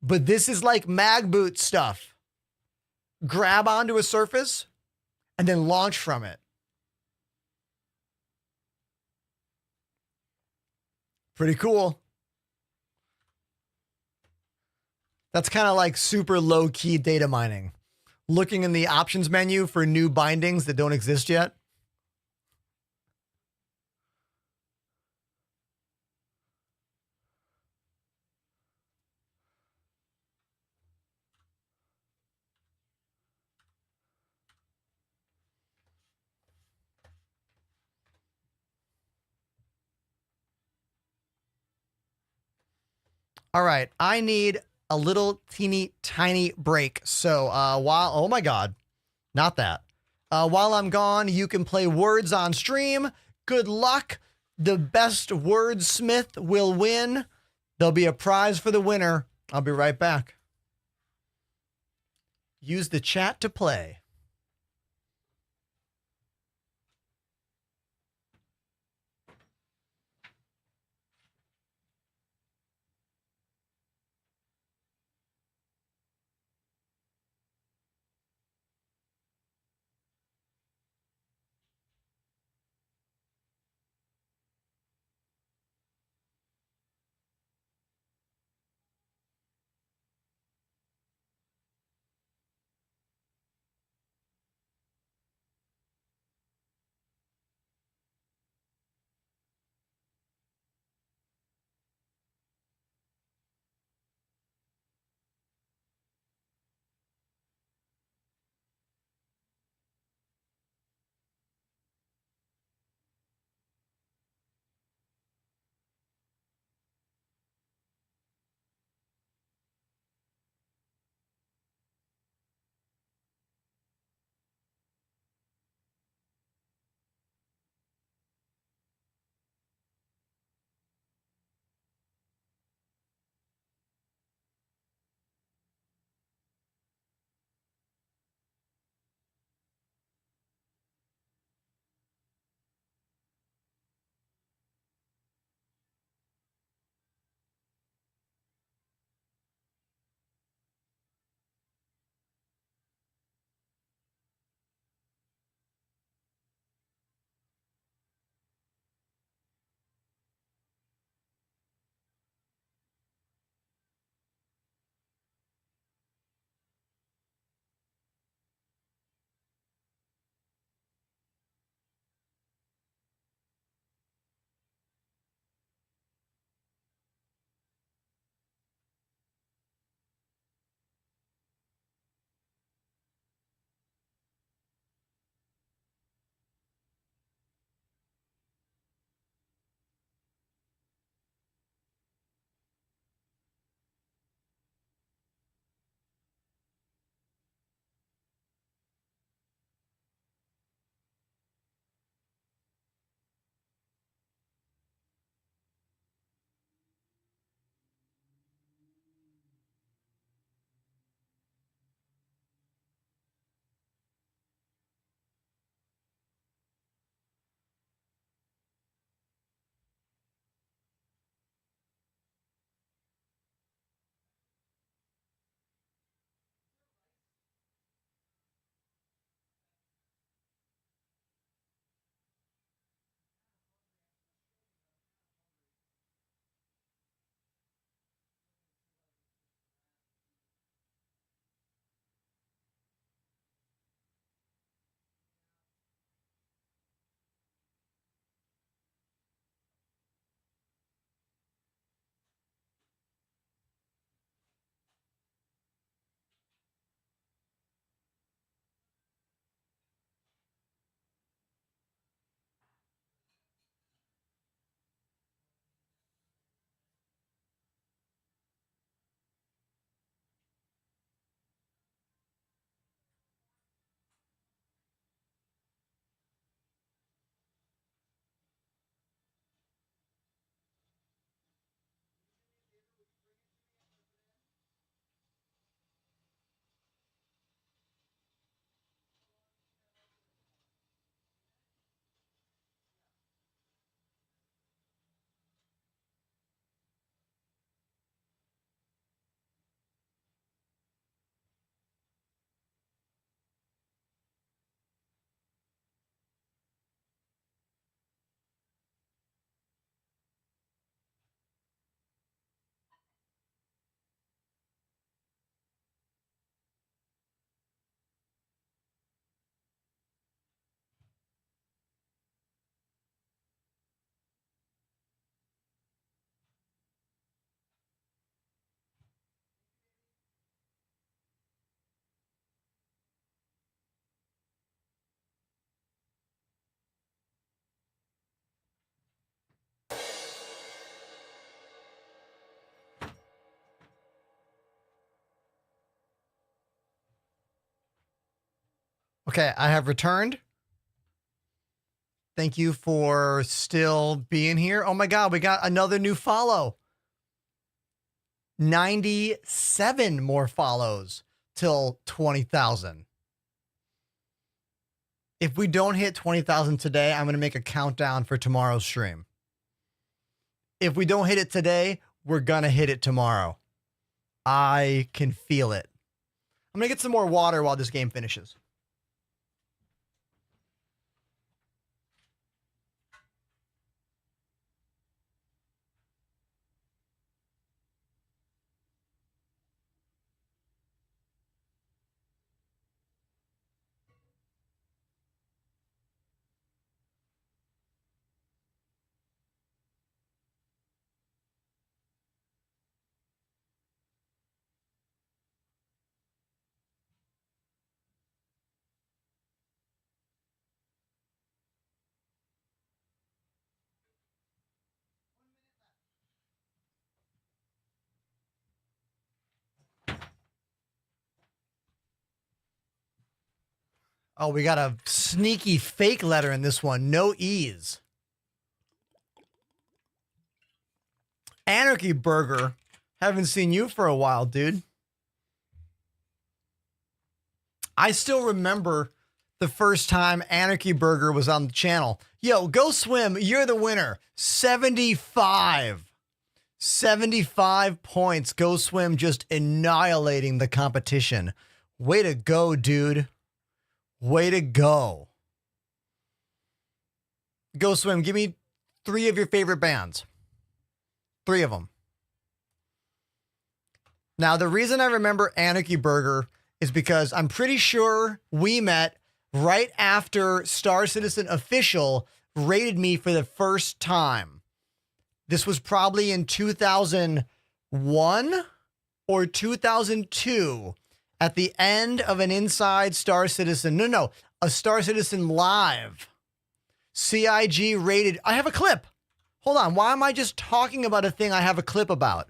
but this is like mag boot stuff. Grab onto a surface and then launch from it. Pretty cool. That's kind of like super low key data mining. Looking in the options menu for new bindings that don't exist yet. All right, I need a little teeny tiny break. So while, oh my God, not that. While I'm gone, you can play words on stream. Good luck. The best wordsmith will win. There'll be a prize for the winner. I'll be right back. Use the chat to play. Okay, I have returned. Thank you for still being here. Oh my God, we got another new follow. 97 more follows till 20,000. If we don't hit 20,000 today, I'm going to make a countdown for tomorrow's stream. If we don't hit it today, we're going to hit it tomorrow. I can feel it. I'm going to get some more water while this game finishes. Oh, we got a sneaky fake letter in this one. No E's. Anarchy Burger. Haven't seen you for a while, dude. I still remember the first time Anarchy Burger was on the channel. Yo, go swim. You're the winner. 75. 75 points. Go swim, just annihilating the competition. Way to go, dude. Way to go. Go swim. Give me 3 of your favorite bands. 3 of them. Now, the reason I remember Anarchy Burger is because I'm pretty sure we met right after Star Citizen Official rated me for the first time. This was probably in 2001 or 2002 at the end of an Inside Star Citizen. No, a Star Citizen Live. CIG rated. I have a clip. Hold on. Why am I just talking about a thing I have a clip about?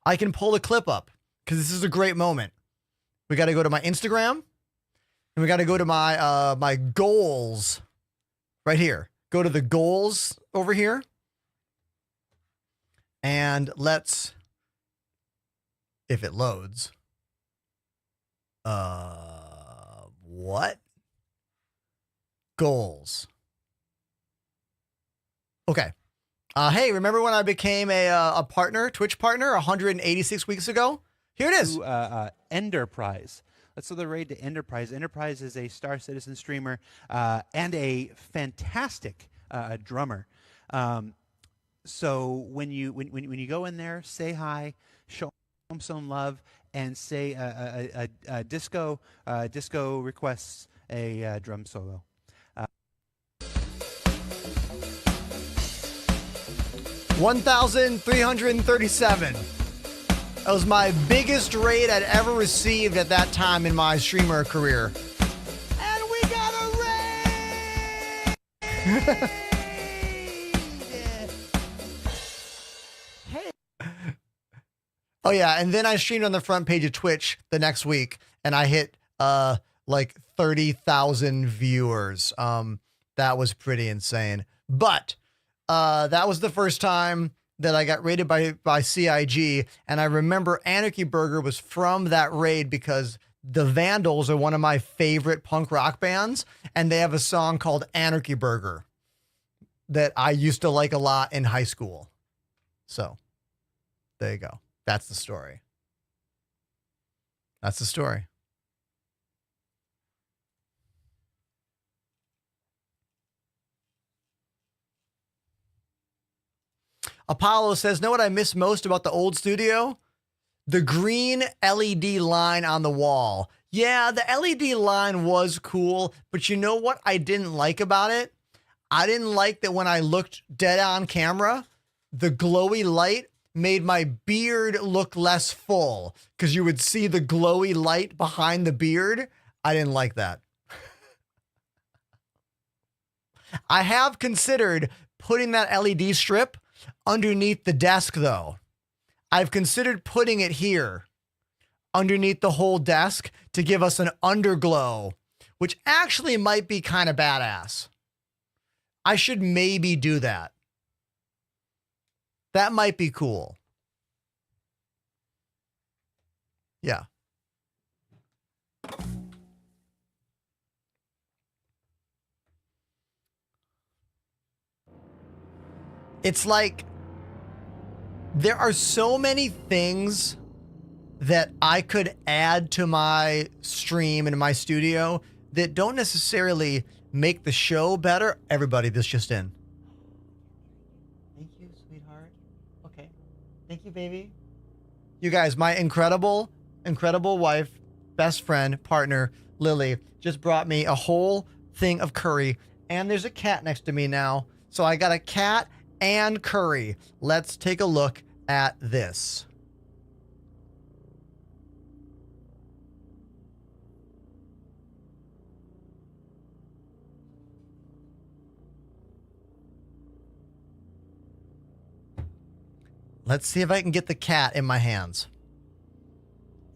I can pull the clip up because this is a great moment. We got to go to my Instagram and we got to go to my my goals right here. Go to the goals over here. And let's, if it loads, what? Goals. Okay. Hey, remember when I became a partner, Twitch partner, 186 weeks ago? Here it is. Enterprise. Let's do the raid to Enterprise. Enterprise is a Star Citizen streamer and a fantastic drummer. So when you go in there, say hi, show them some love, and say Disco requests a drum solo. 1,337. That was my biggest raid I'd ever received at that time in my streamer career. And we got a raid! Oh yeah, and then I streamed on the front page of Twitch the next week, and I hit like 30,000 viewers. That was pretty insane. But that was the first time that I got raided by CIG, and I remember Anarchy Burger was from that raid because the Vandals are one of my favorite punk rock bands, and they have a song called Anarchy Burger that I used to like a lot in high school. So there you go. That's the story. That's the story. Apollo says, know what I miss most about the old studio? The green LED line on the wall. Yeah, the LED line was cool, but you know what I didn't like about it? I didn't like that when I looked dead on camera, the glowy light made my beard look less full because you would see the glowy light behind the beard. I didn't like that. I have considered putting that LED strip underneath the desk, though. I've considered putting it here underneath the whole desk to give us an underglow which actually might be kind of badass. I should maybe do that. That might be cool. Yeah. It's like there are so many things that I could add to my stream and my studio that don't necessarily make the show better. Everybody, this just in. Thank you, sweetheart. Okay. Thank you, baby. You guys, my incredible wife, best friend, partner, Lily, just brought me a whole thing of curry. And there's a cat next to me now. So I got a cat and curry. Let's take a look at this. Let's see if I can get the cat in my hands.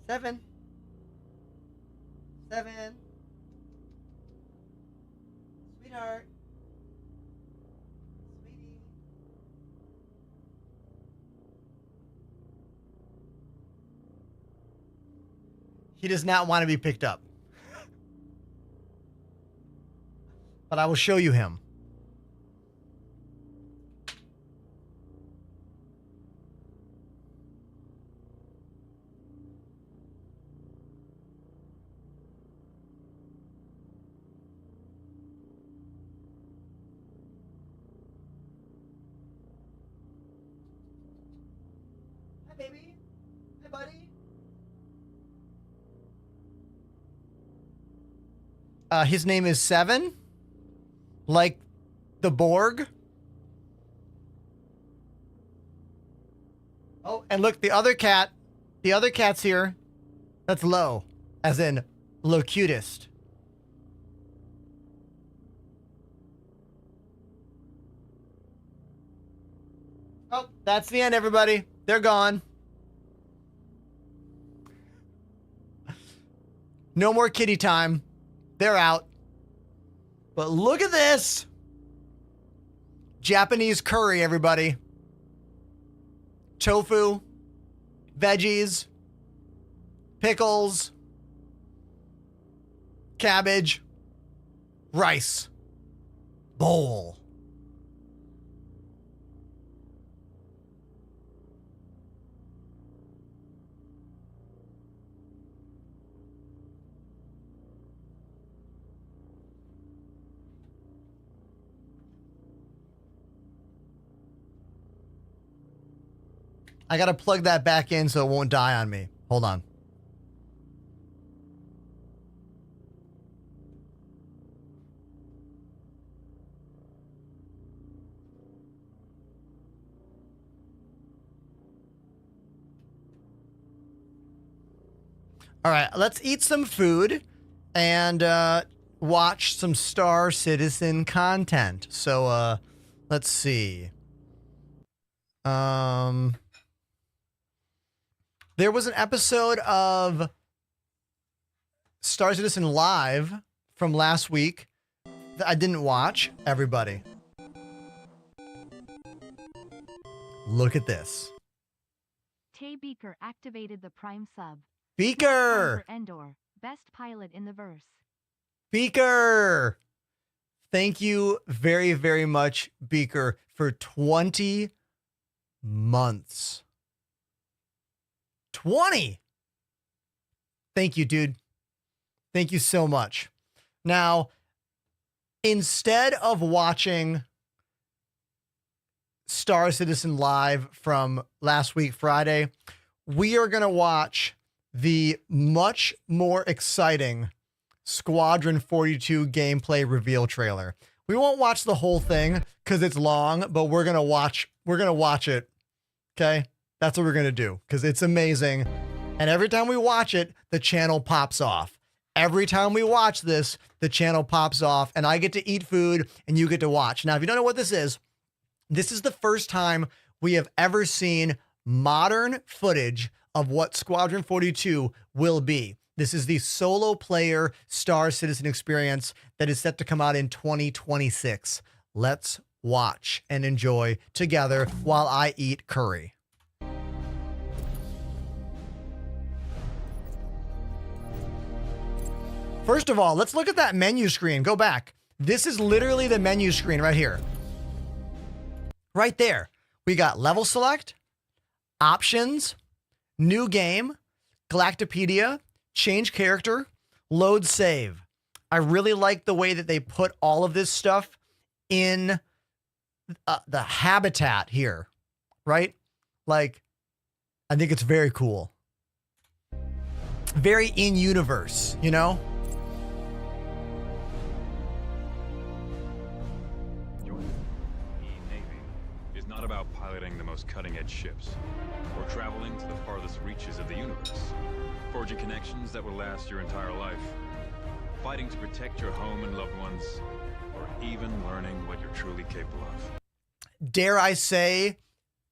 7. Sweetheart. Sweetie. He does not want to be picked up. But I will show you him. Hi, baby. Hi, buddy. His name is 7, like the Borg. Oh, and look, the other cat's here. That's Lo, as in Locutist. Oh, that's the end, everybody. They're gone. No more kitty time. They're out. But look at this. Japanese curry, everybody. Tofu, veggies, pickles, cabbage, rice, bowl. I gotta plug that back in so it won't die on me. Hold on. All right, let's eat some food and watch some Star Citizen content. So let's see. There was an episode of Star Citizen Live from last week that I didn't watch. Everybody, look at this. Tay Beaker activated the Prime sub. Beaker! Endor, best pilot in the verse. Beaker! Thank you very, very much, Beaker, for 20 months. 20! Thank you, dude. Thank you so much. Now, instead of watching Star Citizen Live from last week, Friday, we are going to watch the much more exciting Squadron 42 gameplay reveal trailer. We won't watch the whole thing because it's long, but we're going to watch it. Okay? That's what we're going to do because it's amazing. And every time we watch it, the channel pops off. Every time we watch this, the channel pops off and I get to eat food and you get to watch. Now, if you don't know what this is the first time we have ever seen modern footage of what Squadron 42 will be. This is the solo player Star Citizen experience that is set to come out in 2026. Let's watch and enjoy together while I eat curry. First of all, let's look at that menu screen. Go back. This is literally the menu screen right here. Right there. We got level select, options, new game, Galactopedia, change character, load save. I really like the way that they put all of this stuff in the habitat here, right? Like, I think it's very cool. Very in universe, you know? Not about piloting the most cutting-edge ships, or traveling to the farthest reaches of the universe, forging connections that will last your entire life, fighting to protect your home and loved ones, or even learning what you're truly capable of. Dare I say,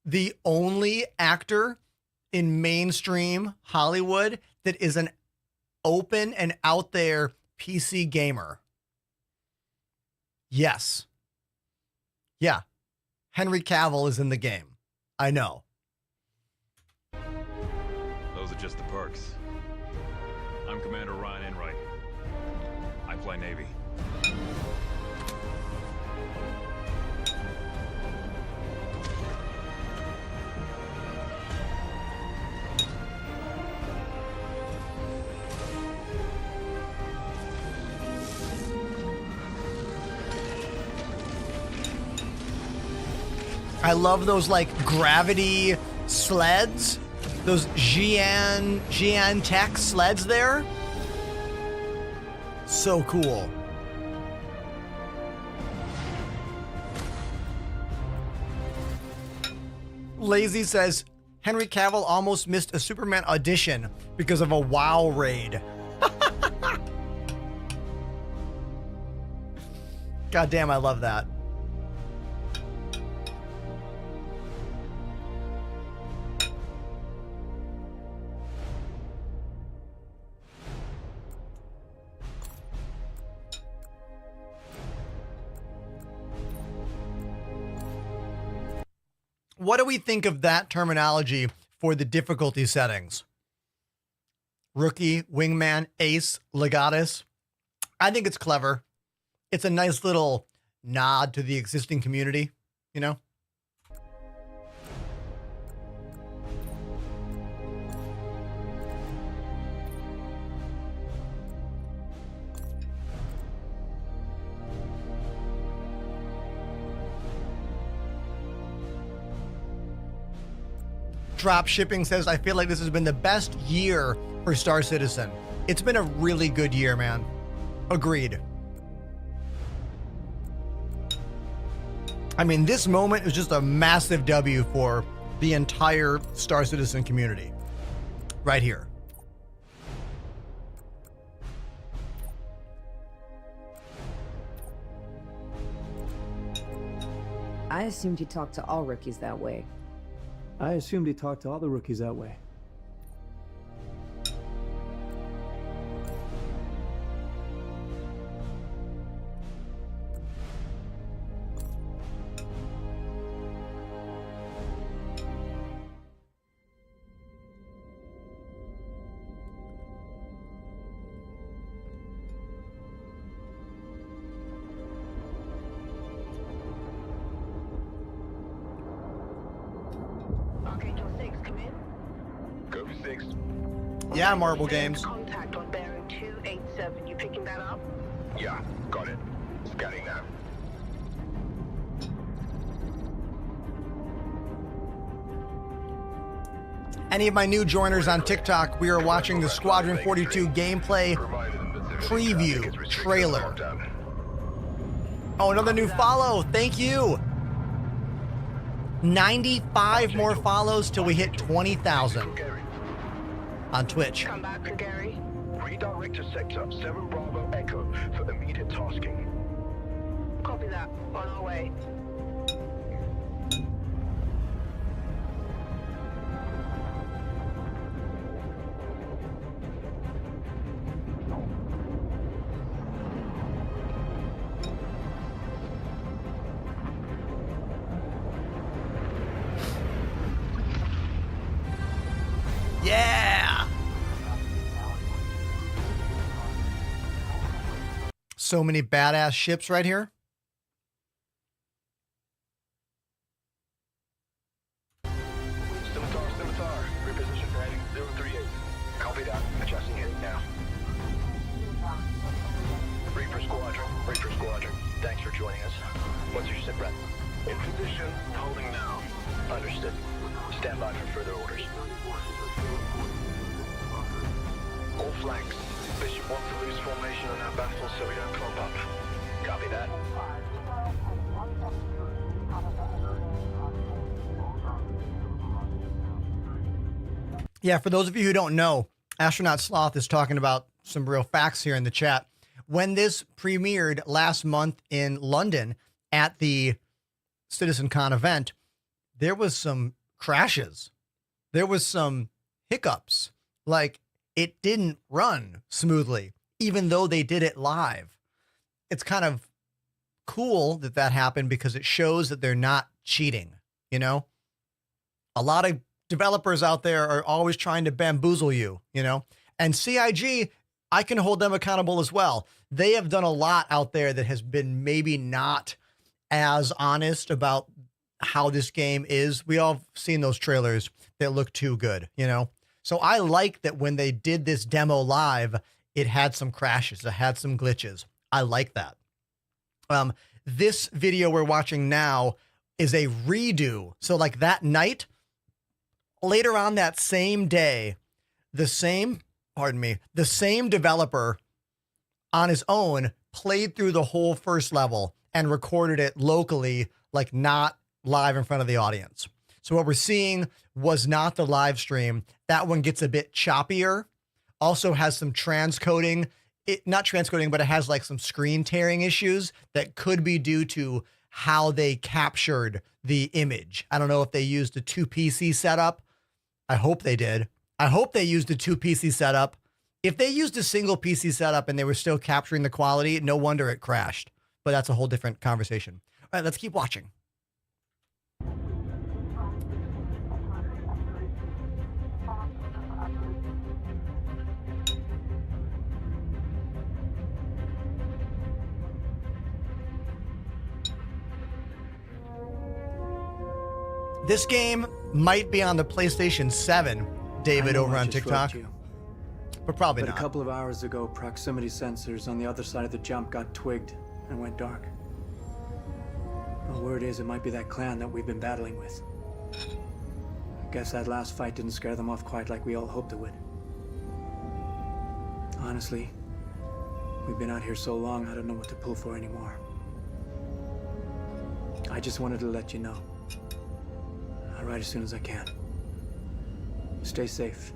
the only actor in mainstream Hollywood that is an open and out there PC gamer. Yes. Yeah. Henry Cavill is in the game. I know. Those are just the perks. I'm Commander Ryan Enright. I fly Navy. I love those like gravity sleds, those Gian Tech sleds there. So cool. Lazy says Henry Cavill almost missed a Superman audition because of a WoW raid. God damn, I love that. What do we think of that terminology for the difficulty settings? Rookie, wingman, ace, legatus. I think it's clever. It's a nice little nod to the existing community, you know? Drop Shipping says, I feel like this has been the best year for Star Citizen. It's been a really good year, man. Agreed. I mean, this moment is just a massive W for the entire Star Citizen community. Right here. I assumed you talked to all rookies that way. I assumed he talked to all the rookies that way. Yeah, Marble Games. Contact on bearing 287. You picking that up? Yeah, got it. Scanning now. Any of my new joiners on TikTok, we are watching the Squadron 42 gameplay preview trailer. Oh, another new follow. Thank you. 95 more follows till we hit 20,000 on Twitch. Come back for Gary. Redirect to sector 7 Bravo Echo for immediate tasking. Copy that. On our way. So many badass ships right here. Scimitar, reposition for heading 038. Copy that. Adjusting heading now. Reaper Squadron. Thanks for joining us. What's your sit rep? In position, holding now. Understood. Stand by for further orders. All flanks. Bishop wants to lose formation on our baffle so we don't clump up. Copy that. Yeah, for those of you who don't know, Astronaut Sloth is talking about some real facts here in the chat. When this premiered last month in London at the CitizenCon event, there was some crashes. There was some hiccups. Like, it didn't run smoothly, even though they did it live. It's kind of cool that that happened because it shows that they're not cheating, you know? A lot of developers out there are always trying to bamboozle you, you know? And CIG, I can hold them accountable as well. They have done a lot out there that has been maybe not as honest about how this game is. We all have seen those trailers that look too good, you know? So I like that when they did this demo live, it had some crashes, it had some glitches. I like that. This video we're watching now is a redo. So like that night, later on that same day, the same developer on his own played through the whole first level and recorded it locally, like not live in front of the audience. So what we're seeing was not the live stream. That one gets a bit choppier. Also has some transcoding. Not transcoding, but it has like some screen tearing issues that could be due to how they captured the image. I don't know if they used a 2 PC setup. I hope they did. I hope they used a 2 PC setup. If they used a single PC setup and they were still capturing the quality, no wonder it crashed. But that's a whole different conversation. All right, let's keep watching. This game might be on the PlayStation 7, David, over on TikTok. But probably not. A couple of hours ago, proximity sensors on the other side of the jump got twigged and went dark. The word is it might be that clan that we've been battling with. I guess that last fight didn't scare them off quite like we all hoped it would. Honestly, we've been out here so long, I don't know what to pull for anymore. I just wanted to let you know. I'll write as soon as I can. Stay safe.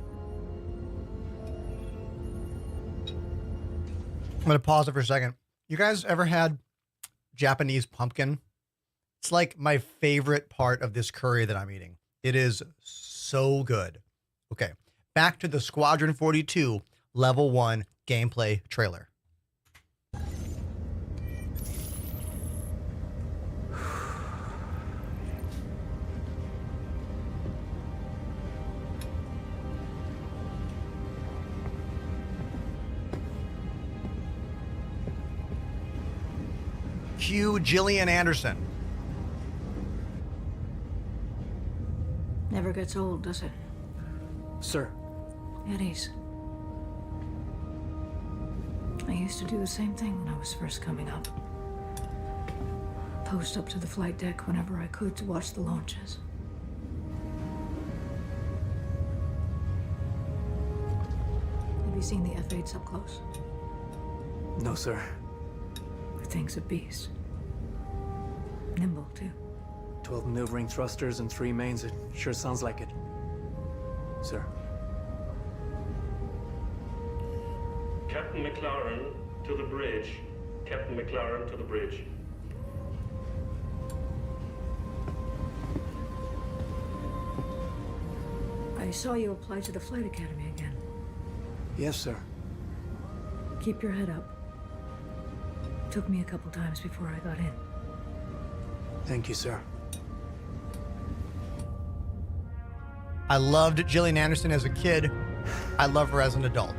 I'm going to pause it for a second. You guys ever had Japanese pumpkin? It's like my favorite part of this curry that I'm eating. It is so good. Okay, back to the Squadron 42 Level 1 gameplay trailer. Cue Gillian Anderson. Never gets old, does it? Sir. Eddies. I used to do the same thing when I was first coming up. Post up to the flight deck whenever I could to watch the launches. Have you seen the F-8s up close? No, sir. The thing's a beast. Nimble, too. 12 maneuvering thrusters and 3 mains. It sure sounds like it. Sir. Captain McLaren to the bridge. Captain McLaren to the bridge. I saw you apply to the Flight Academy again. Yes, sir. Keep your head up. Took me a couple times before I got in. Thank you, sir. I loved Gillian Anderson as a kid. I love her as an adult.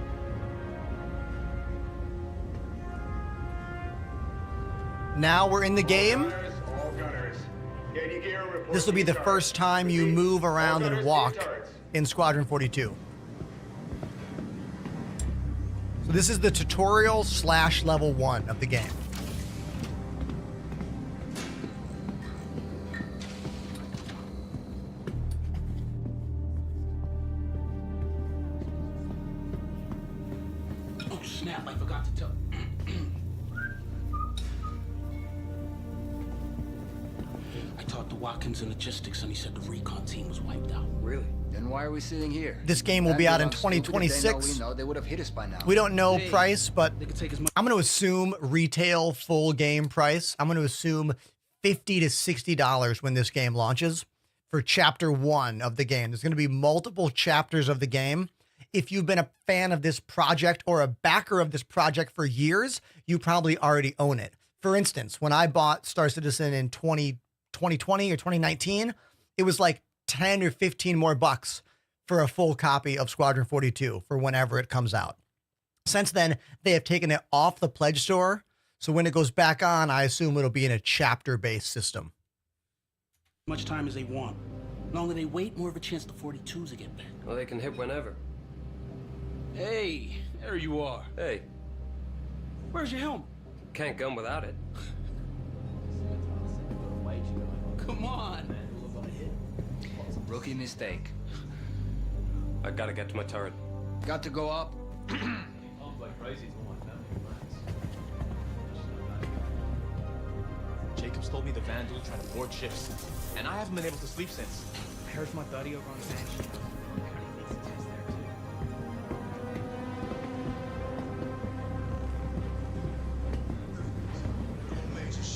Now we're in the game. This will be the first time you move around and walk in Squadron 42. So this is the tutorial / level 1 of the game. Oh snap, I forgot to tell. I talked to Watkins in logistics and he said the recon team was wiped out. Really? Then why are we sitting here? This game will be out in 2026. They would have hit us by now. We don't know price, but I'm going to assume retail full game price. I'm going to assume $50 to $60 when this game launches for chapter 1 of the game. There's going to be multiple chapters of the game. If you've been a fan of this project or a backer of this project for years, you probably already own it. For instance, when I bought Star Citizen in 2020 or 2019, it was like 10 or 15 more bucks for a full copy of Squadron 42 for whenever it comes out. Since then, they have taken it off the Pledge Store. So when it goes back on, I assume it'll be in a chapter-based system. Much time as they want. The longer they wait, more of a chance the 42s will get back. Well, they can hit whenever. Hey, there you are. Hey. Where's your helmet? Can't gun without it. Come on. Rookie mistake. I gotta get to my turret. Got to go up. Jacobs told me the Vandal tried to board ships, and I haven't been able to sleep since. I heard from my buddy over on the bench.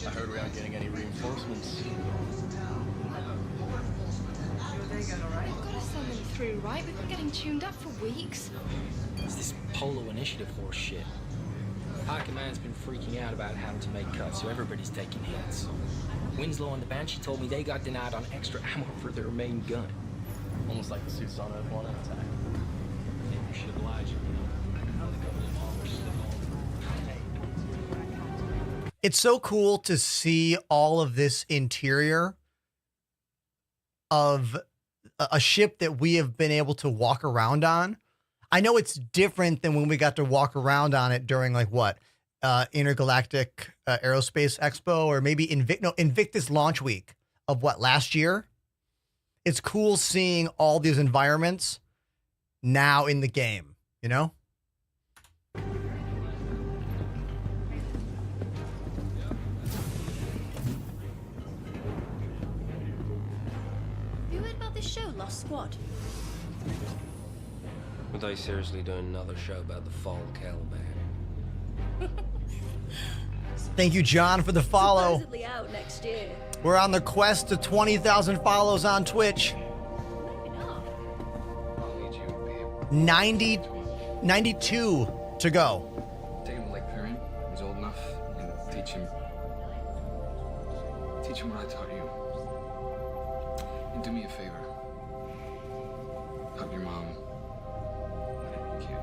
I heard we aren't getting any reinforcements. We've got to send them through, right? We've been getting tuned up for weeks. It's this Polo Initiative horse shit. High Command's been freaking out about having to make cuts, so everybody's taking hits. Winslow and the Banshee told me they got denied on extra ammo for their main gun. Almost like the suits on F1 attack. Maybe we should oblige you. It's so cool to see all of this interior of a ship that we have been able to walk around on. I know it's different than when we got to walk around on it during like what? Intergalactic Aerospace Expo, or maybe Invictus launch week of what, last year? It's cool seeing all these environments now in the game, you know? You heard about this show, Lost Squad? Are they seriously doing another show about the fall of Caliban? Thank you, John, for the follow. Supposedly out next year. We're on the quest to 20,000 follows on Twitch. 92 to go. Take him to Lake Perrin. He's old enough, and teach him what I taught you. And do me a favor. Hug your mom. Whenever you can.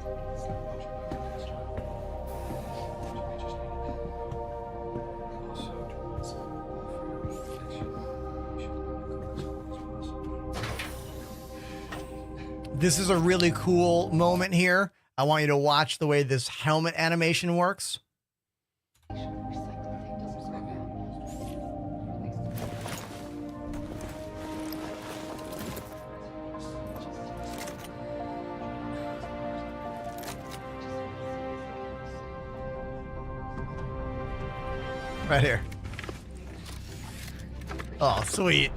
This is a really cool moment here. I want you to watch the way this helmet animation works. Right here. Oh, sweet.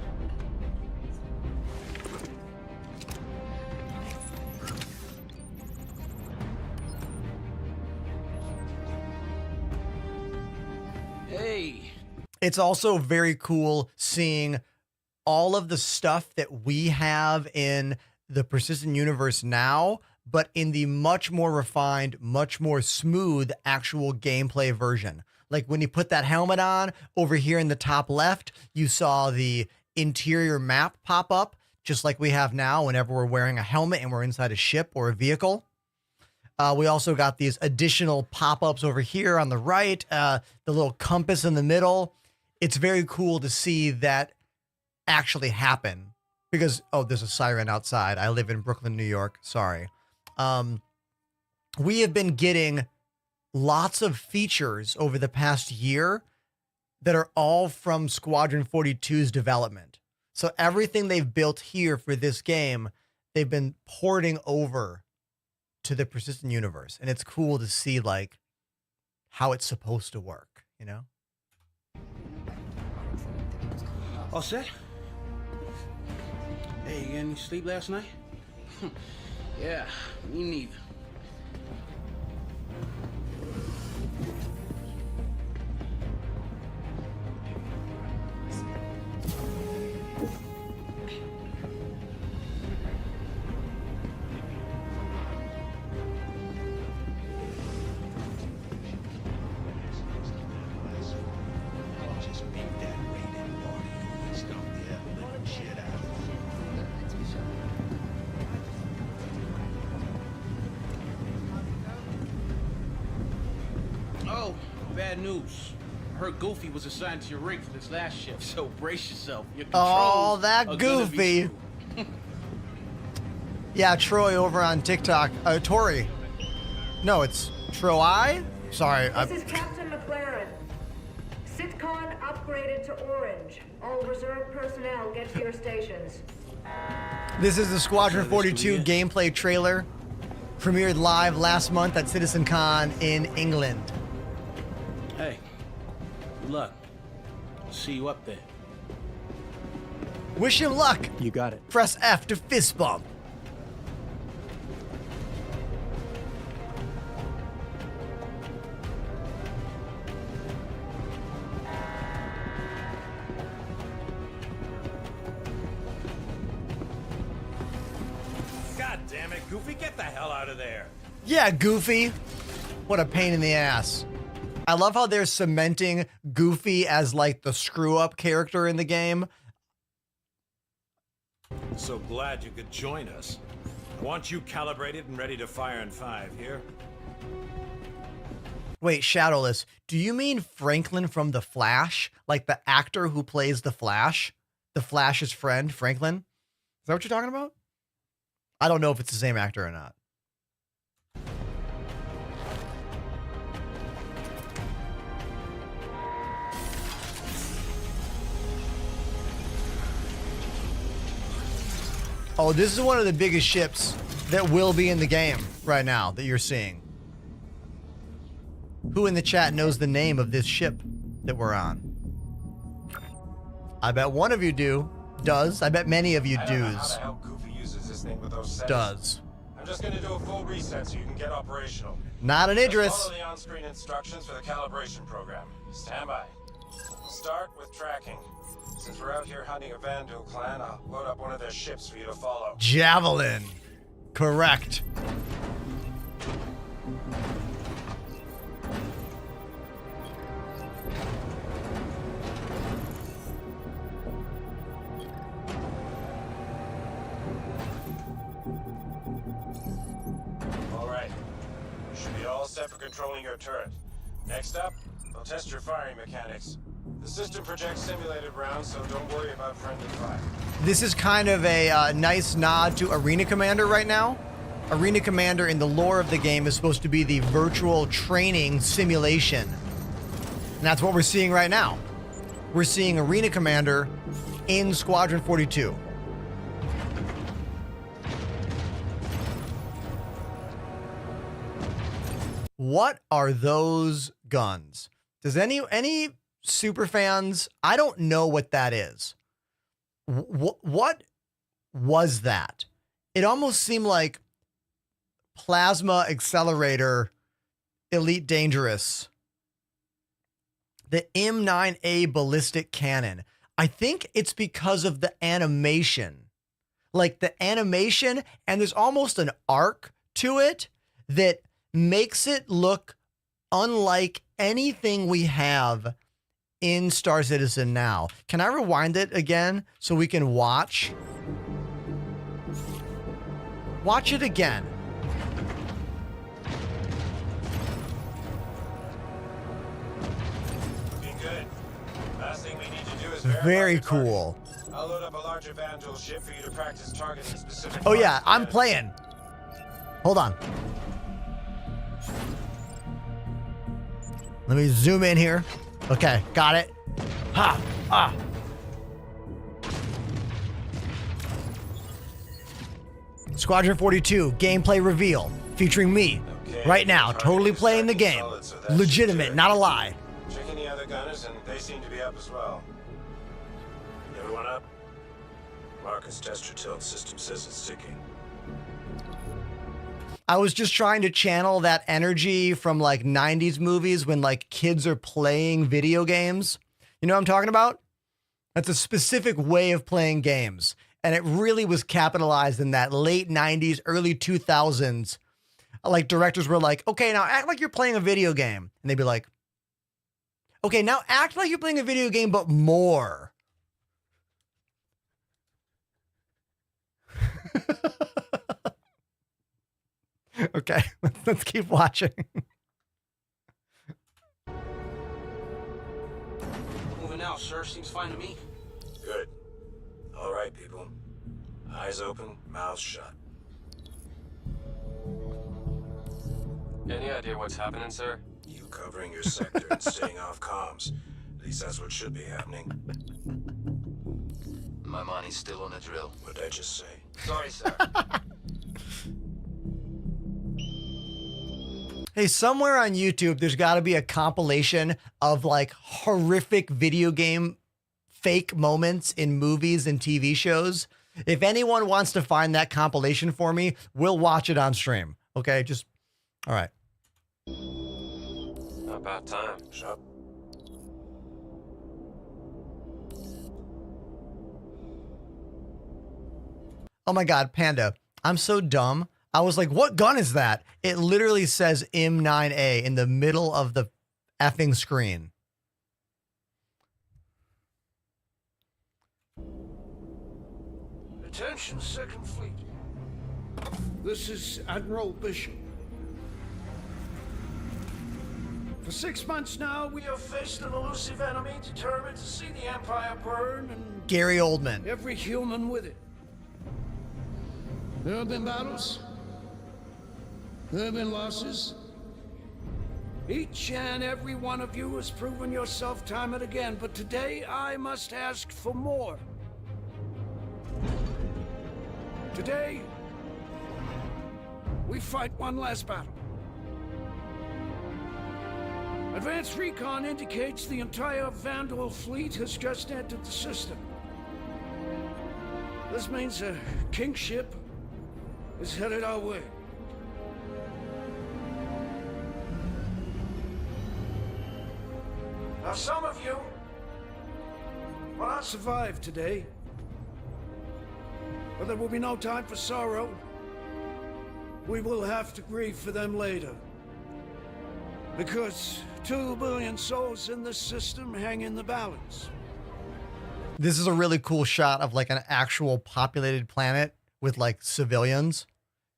Hey. It's also very cool seeing all of the stuff that we have in the Persistent Universe now, but in the much more refined, much more smooth actual gameplay version. Like when you put that helmet on, over here in the top left, you saw the interior map pop up, just like we have now whenever we're wearing a helmet and we're inside a ship or a vehicle. We also got these additional pop-ups over here on the right, the little compass in the middle. It's very cool to see that actually happen because, oh, there's a siren outside. I live in Brooklyn, New York. Sorry. We have been getting lots of features over the past year that are all from Squadron 42's development. So everything they've built here for this game, they've been porting over to the persistent universe. And it's cool to see like how it's supposed to work, you know? All set? Hey, you get any sleep last night? Yeah, me neither. Oh, bad news. I heard Goofy was assigned to your rig for this last shift, so brace yourself. Your Oh, controls that are gonna be Goofy. screwed. Yeah, Troy over on TikTok. Tori. No, it's Troy. Sorry. This is Captain McLaren. Sitcon upgraded to orange. All reserve personnel get to your stations. This is the Squadron 42 gameplay trailer. Premiered live last month at CitizenCon in England. Hey, good luck. See you up there. Wish him luck. You got it. Press F to fist bump. God damn it, Goofy, get the hell out of there. Yeah, Goofy. What a pain in the ass. I love how they're cementing Goofy as like the screw up character in the game. So glad you could join us. I want you calibrated and ready to fire in 5 here. Wait, Shadowless, do you mean Franklin from The Flash? Like the actor who plays The Flash? The Flash's friend, Franklin? Is that what you're talking about? I don't know if it's the same actor or not. Oh, this is one of the biggest ships that will be in the game right now that you're seeing. Who in the chat knows the name of this ship that we're on? I bet one of you does. I bet many of you I don't know how does. the hell Goofy uses this thing with those settings. Does. I'm just gonna do a full reset so you can get operational. Not an Just Idris. follow the on-screen instructions for the calibration program. Stand by. We'll start with tracking. Since we're out here hunting a Vandal clan, I'll load up one of their ships for you to follow. Javelin. Correct. All right. You should be all set for controlling your turret. Next up, we'll test your firing mechanics. The system projects simulated rounds, so don't worry about friendly fire. This is kind of a nice nod to Arena Commander right now. Arena Commander in the lore of the game is supposed to be the virtual training simulation. And that's what we're seeing right now. We're seeing Arena Commander in Squadron 42. What are those guns? Does any super fans? I don't know what that is. What was that? It almost seemed like Plasma Accelerator Elite Dangerous. The M9A ballistic cannon. I think it's because of the animation. Like the animation, and there's almost an arc to it that makes it look unlike anything we have in Star Citizen now. Can I rewind it again so we can watch? Watch it again. Very cool. I'll load up a larger Vandal ship for you to practice targeting specific. Oh yeah, I'm playing. Hold on. Let me zoom in here. Okay, got it. Ha! Ah! Squadron 42 gameplay reveal featuring me right now, totally playing the game. Legitimate, not a lie. Checking the other gunners, and they seem to be up as well. Everyone up? Marcus, test your tilt. System says it's ticking. I was just trying to channel that energy from like 90s movies when like kids are playing video games. You know what I'm talking about? That's a specific way of playing games. And it really was capitalized in that late 90s, early 2000s. Like directors were like, okay, now act like you're playing a video game. And they'd be like, okay, now act like you're playing a video game, but more. Okay, let's keep watching. Moving out, sir. Seems fine to me. Good. All right, people. Eyes open, mouths shut. Any idea what's happening, sir? You covering your sector and staying off comms. At least that's what should be happening. My money's still on the drill. What'd I just say? Sorry, sir. Hey, somewhere on YouTube, there's got to be a compilation of like horrific video game fake moments in movies and TV shows. If anyone wants to find that compilation for me, we'll watch it on stream. Okay, just, all right. About time. Shut up. Oh my God, Panda, I'm so dumb. I was like, what gun is that? It literally says M9A in the middle of the effing screen. Attention, Second Fleet. This is Admiral Bishop. For 6 months now, we have faced an elusive enemy determined to see the Empire burn and Gary Oldman. every human with it. There have been battles. There have been losses. Each and every one of you has proven yourself time and again, but today I must ask for more. Today, we fight one last battle. Advanced recon indicates the entire Vandal fleet has just entered the system. This means a king ship is headed our way. Now, some of you will not survive today, but there will be no time for sorrow. We will have to grieve for them later. Because 2 billion souls in this system hang in the balance. This is a really cool shot of like an actual populated planet with like civilians.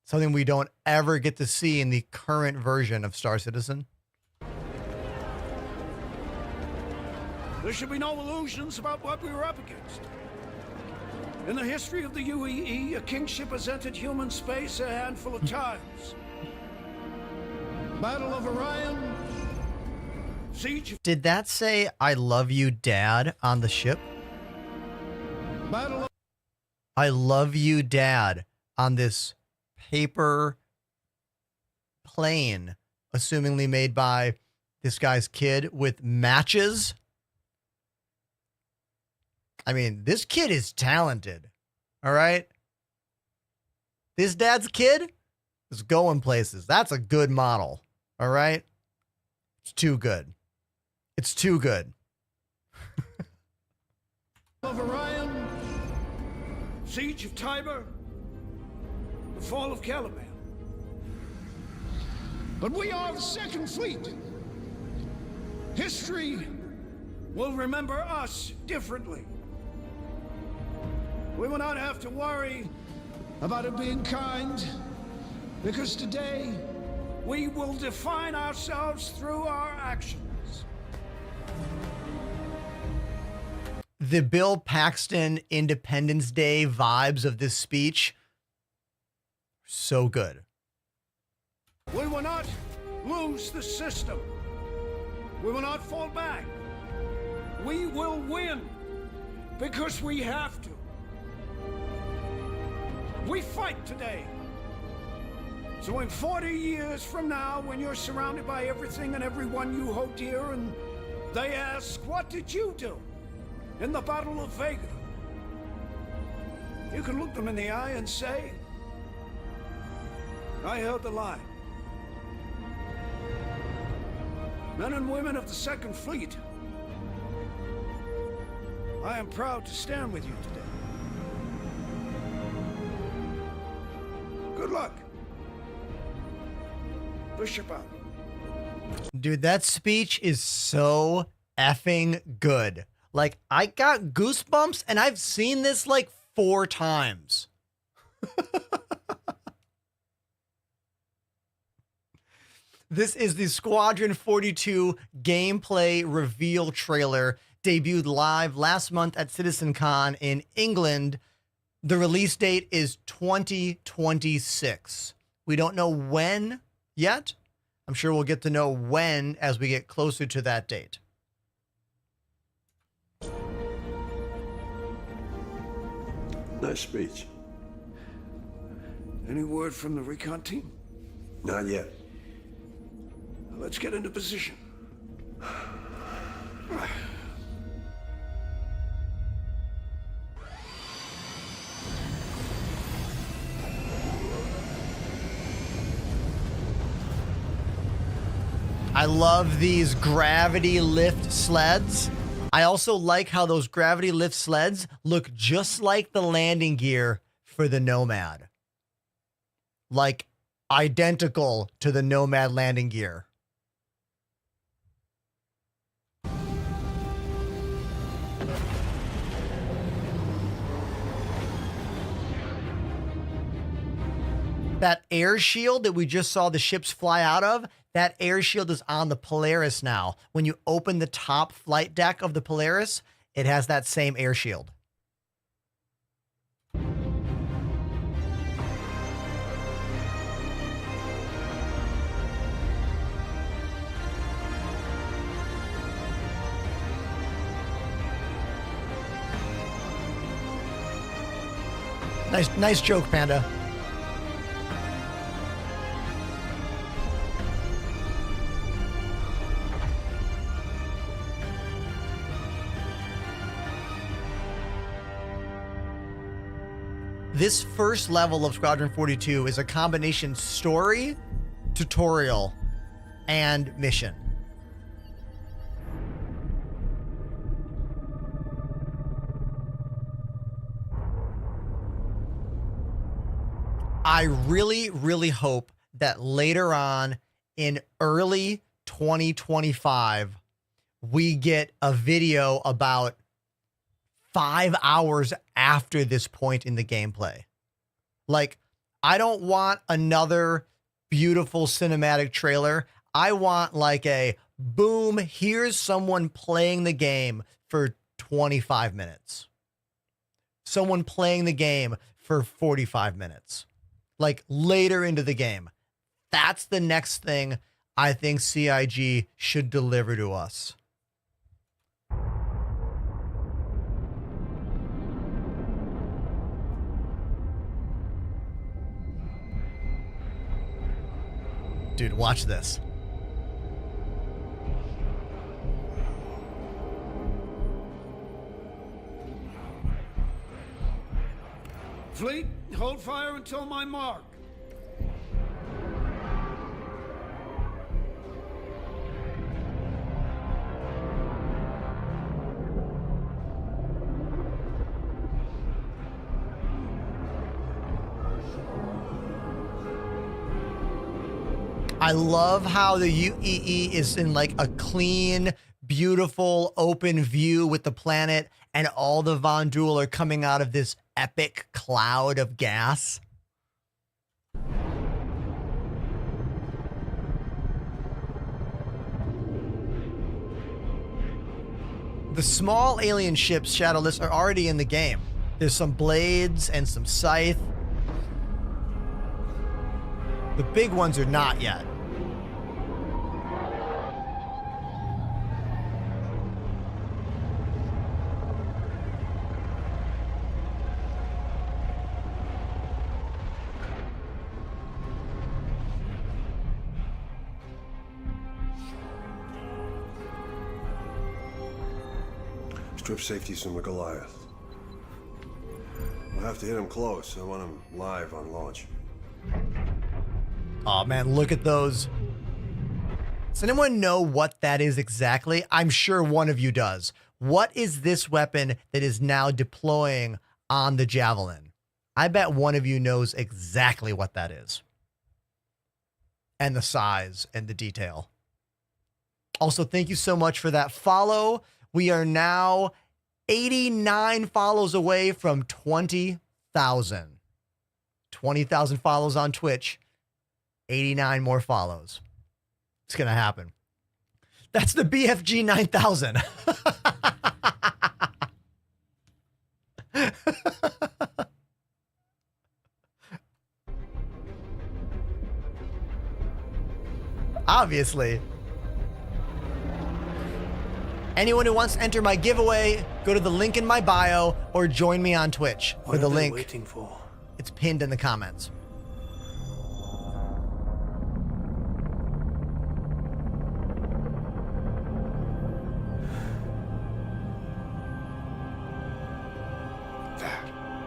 Something we don't ever get to see in the current version of Star Citizen. There should be no illusions about what we were up against. In the history of the UEE, a kingship has entered human space a handful of times. Battle of Orion, Siege. Did that say "I love you, Dad" on the ship? Battle of I love you, Dad, on this paper plane, assumingly made by this guy's kid with matches. I mean, this kid is talented. All right. This dad's kid is going places. That's a good model. All right. It's too good. It's too good. of Orion, Siege of Tiber, the fall of Caliban. But we are the Second Fleet. History will remember us differently. We will not have to worry about it being kind, because today we will define ourselves through our actions. the Bill Paxton Independence Day vibes of this speech, so good. We will not lose the system. We will not fall back. We will win because we have to. We fight today. So in 40 years from now, when you're surrounded by everything and everyone you hold dear, and they ask, what did you do in the Battle of Vega? You can look them in the eye and say, I held the line. Men and women of the Second Fleet, I am proud to stand with you today. Good luck. Bishop out. Dude, that speech is so effing good. Like, I got goosebumps, and I've seen this like 4 times. This is the Squadron 42 gameplay reveal trailer, debuted live last month at CitizenCon in England. The release date is 2026. We don't know when yet. I'm sure we'll get to know when as we get closer to that date. Nice speech. Any word from the recon team? Not yet. Let's get into position. I love these gravity lift sleds. I also like how those gravity lift sleds look just like the landing gear for the Nomad. Like, identical to the Nomad landing gear. That air shield that we just saw the ships fly out of, that air shield is on the Polaris now. When you open the top flight deck of the Polaris, it has that same air shield. Nice joke, Panda. This first level of Squadron 42 is a combination story, tutorial, and mission. I really, really hope that later on in early 2025, we get a video about 5 hours after this point in the gameplay. Like, I don't want another beautiful cinematic trailer. I want like a boom, here's someone playing the game for 25 minutes. Someone playing the game for 45 minutes. Like later into the game. That's the next thing I think CIG should deliver to us. Dude, watch this. Fleet, hold fire until my mark. I love how the UEE is in like a clean, beautiful, open view with the planet, and all the Von Duel are coming out of this epic cloud of gas. The small alien ships, Shadowless, are already in the game. There's some blades and some scythe. The big ones are not yet. Strip safeties from the Goliath. We'll have to hit him close. I want him live on launch. Oh man, look at those. Does anyone know what that is exactly? I'm sure one of you does. What is this weapon that is now deploying on the Javelin? I bet one of you knows exactly what that is. And the size and the detail. Also, thank you so much for that follow. We are now 89 follows away from 20,000. 20,000 follows on Twitch. 89 more follows. It's going to happen. That's the BFG 9000. Obviously. Anyone who wants to enter my giveaway, go to the link in my bio or join me on Twitch for the link. Waiting for? It's pinned in the comments.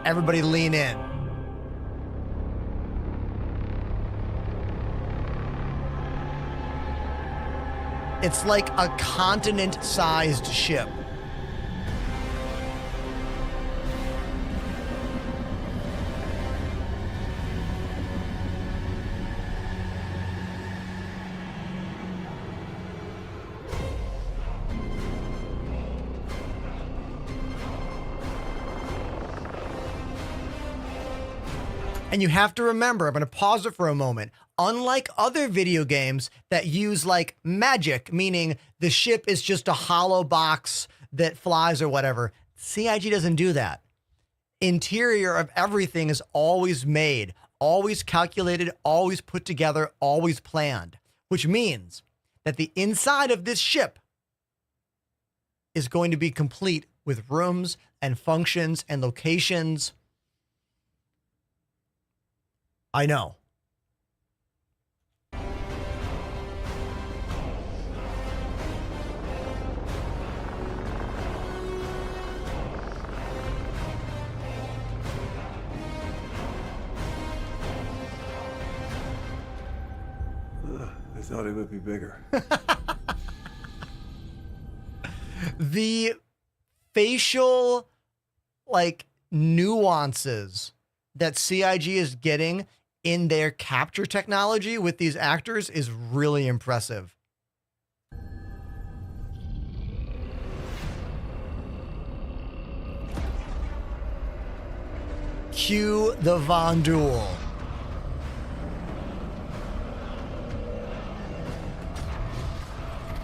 Everybody lean in. It's like a continent-sized ship. And you have to remember, I'm going to pause it for a moment. Unlike other video games that use like magic, meaning the ship is just a hollow box that flies or whatever, CIG doesn't do that. Interior of everything is always made, always calculated, always put together, always planned, which means that the inside of this ship is going to be complete with rooms and functions and locations. I know. I thought it would be bigger. The facial, like, nuances that CIG is getting in their capture technology with these actors is really impressive. Cue the Von Duel.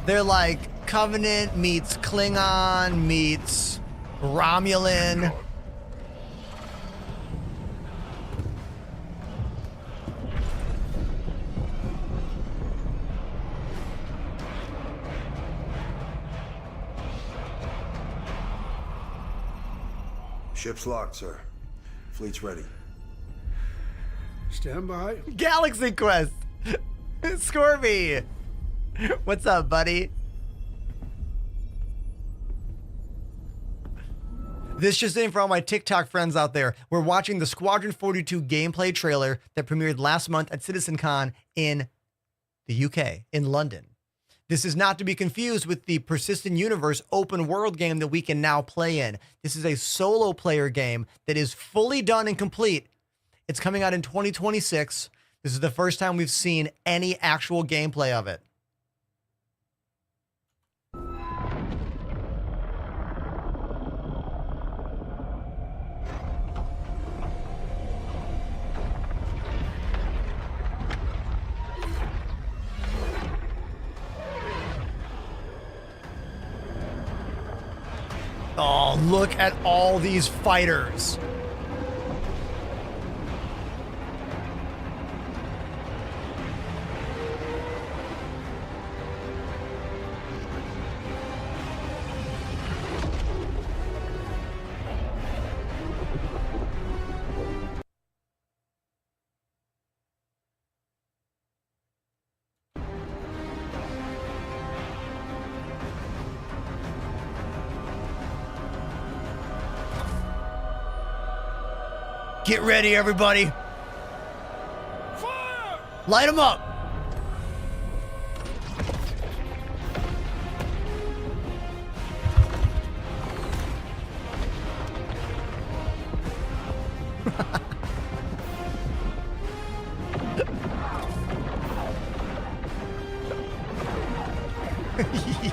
They're like Covenant meets Klingon meets Romulan. Ship's locked, sir. Fleet's ready. Stand by. Galaxy Quest. Scorby. What's up, buddy? This just in for all my TikTok friends out there. We're watching the Squadron 42 gameplay trailer that premiered last month at CitizenCon in the UK, in London. This is not to be confused with the Persistent Universe open world game that we can now play in. This is a solo player game that is fully done and complete. It's coming out in 2026. This is the first time we've seen any actual gameplay of it. Oh, look at all these fighters. Get ready, everybody. Fire! Light them up.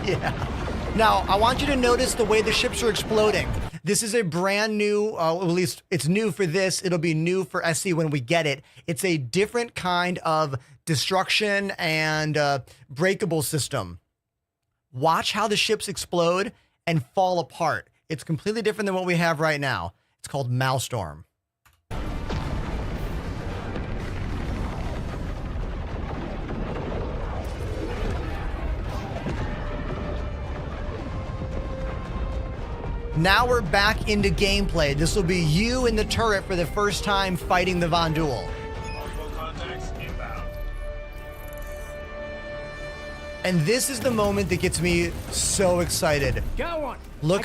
Yeah. Now, I want you to notice the way the ships are exploding. This is a brand new, at least it's new for this. It'll be new for SC when we get it. It's a different kind of destruction and breakable system. Watch how the ships explode and fall apart. It's completely different than what we have right now. It's called Maelstrom. Now we're back into gameplay. This will be you in the turret for the first time fighting the Von Duel. Multiple contacts inbound. And this is the moment that gets me so excited. Got one. Look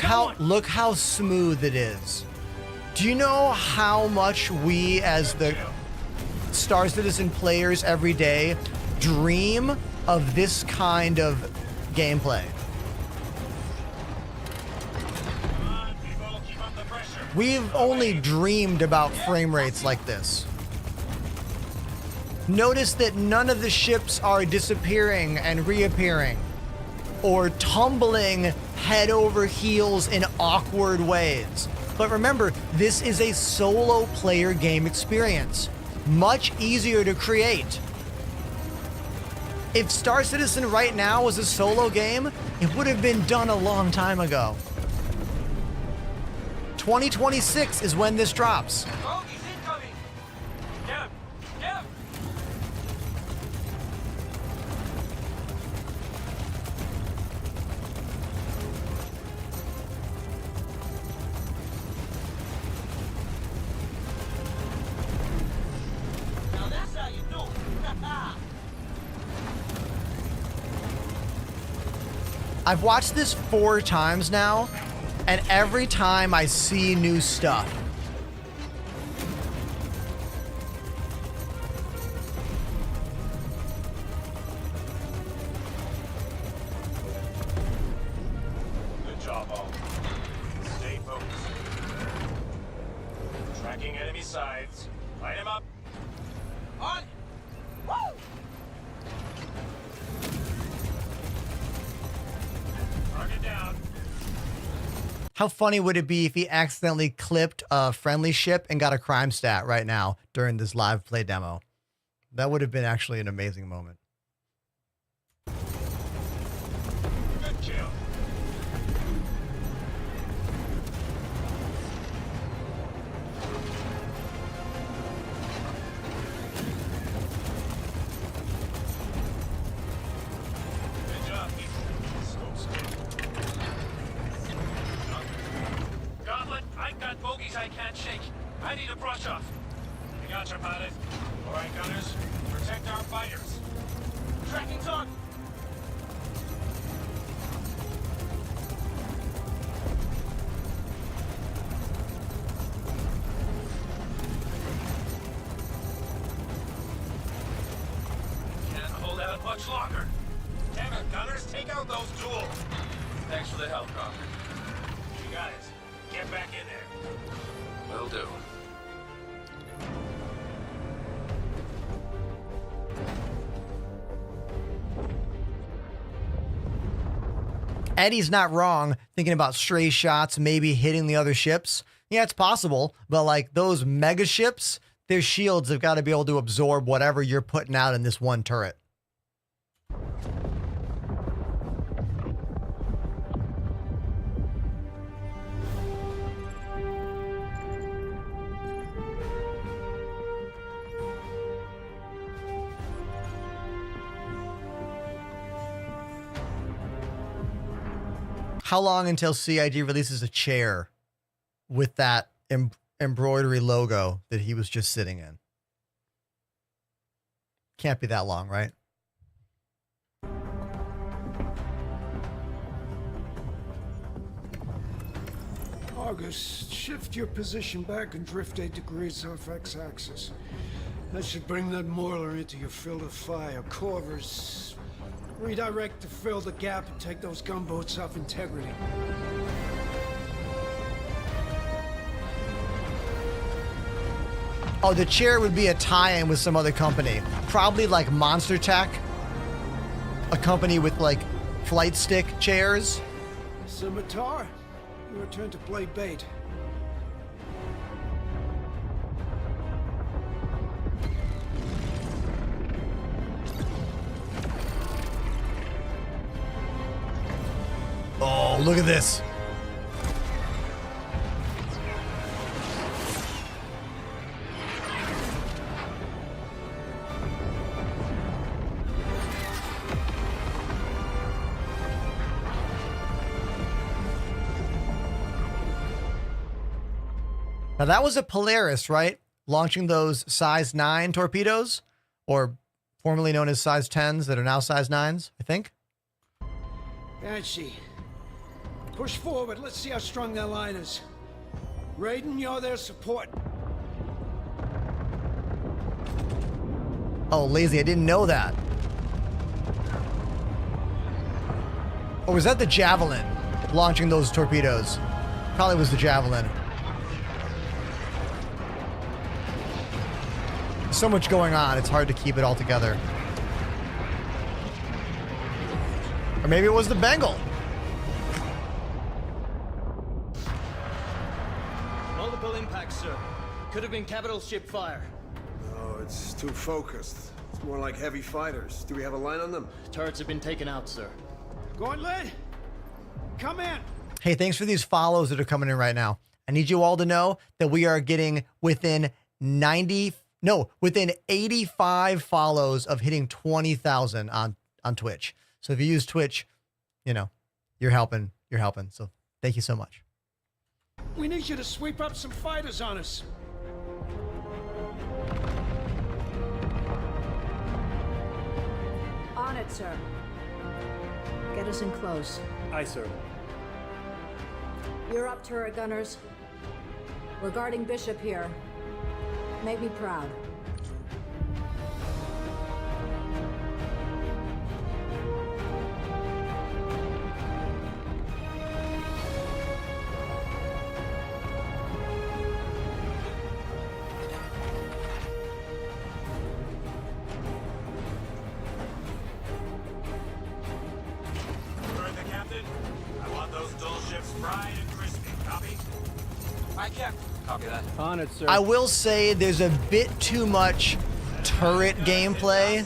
how smooth it is. Do you know how much we as the Star Citizen players every day dream of this kind of gameplay? We've only dreamed about frame rates like this. Notice that none of the ships are disappearing and reappearing or tumbling head over heels in awkward ways. But remember, this is a solo player game experience. Much easier to create. If Star Citizen right now was a solo game, it would have been done a long time ago. 2026 is when this drops. Oh, he's incoming! Get him! Get him! Now that's how you do it. I've watched this 4 times now, and every time I see new stuff. Good job, all. Stay focused. Tracking enemy sides. Light him up. On! Woo! Target down. How funny would it be if he accidentally clipped a friendly ship and got a crime stat right now during this live play demo? That would have been actually an amazing moment. Good kill. Good job, Ethan. Scope's good. Gauntlet, I got bogeys I can't shake. I need a brush off. I got your pilot. All right, gunners, protect our fighters. Tracking target. Can't hold out much longer. Damn it, gunners, take out those duels. Thanks for the help, Conker. You guys, get back in there. Will do. Eddie's not wrong thinking about stray shots, maybe hitting the other ships. Yeah, it's possible, but like those mega ships, their shields have got to be able to absorb whatever you're putting out in this one turret. How long until CIG releases a chair with that embroidery logo that he was just sitting in? Can't be that long, right? August, shift your position back and drift 8 degrees off X-axis. That should bring that Moiler into your field of fire. Corvers, redirect to fill the gap and take those gunboats off integrity. Oh, the chair would be a tie-in with some other company. Probably like Monster Tech. A company with like flight stick chairs. Scimitar, your turn to play bait. Oh, look at this. Now that was a Polaris, right? Launching those size 9 torpedoes, or formerly known as size 10s that are now size 9s, I think. Banshee, push forward. Let's see how strong that line is. Raiden, you're their support. Oh, lazy, I didn't know that. Or was that the Javelin launching those torpedoes? Probably was the Javelin. So much going on, it's hard to keep it all together. Or maybe it was the Bengal. Multiple impacts, sir. Could have been capital ship fire. No, it's too focused. It's more like heavy fighters. Do we have a line on them? Turrets have been taken out, sir. Gauntlet, come in. Hey, thanks for these follows that are coming in right now. I need you all to know that we are getting within 85 follows of hitting 20,000 on Twitch. So if you use Twitch, you know, you're helping. So thank you so much. We need you to sweep up some fighters on us. On it, sir. Get us in close. Aye, sir. You're up, turret gunners. We're guarding Bishop here. Make me proud. Further, Captain. I want those dull ships fried and crispy. Copy? I Captain. Copy that. On it, sir. I will say there's a bit too much turret gameplay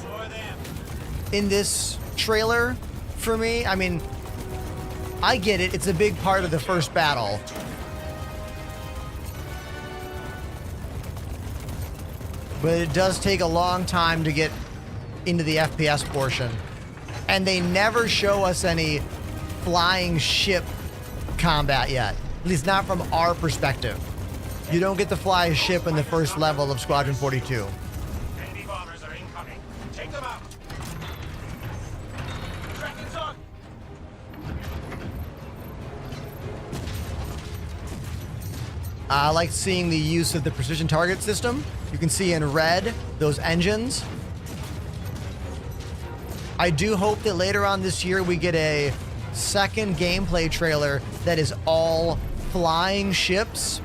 in this trailer for me. I mean, I get it. It's a big part of the first battle. But it does take a long time to get into the FPS portion. And they never show us any flying ship combat yet. At least not from our perspective. You don't get to fly a ship in the first level of Squadron 42. Enemy bombers are incoming. Take them out. Kraken's on. I like seeing the use of the precision target system. You can see in red those engines. I do hope that later on this year we get a second gameplay trailer that is all flying ships.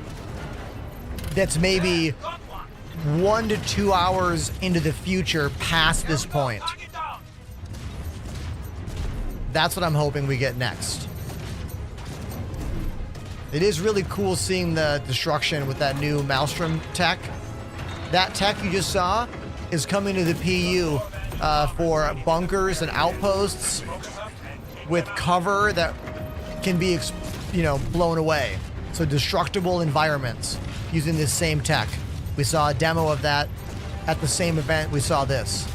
That's maybe 1 to 2 hours into the future past this point. That's what I'm hoping we get next. It is really cool seeing the destruction with that new Maelstrom tech. That tech you just saw is coming to the PU for bunkers and outposts with cover that can be, blown away. So destructible environments using this same tech. We saw a demo of that at the same event we saw this.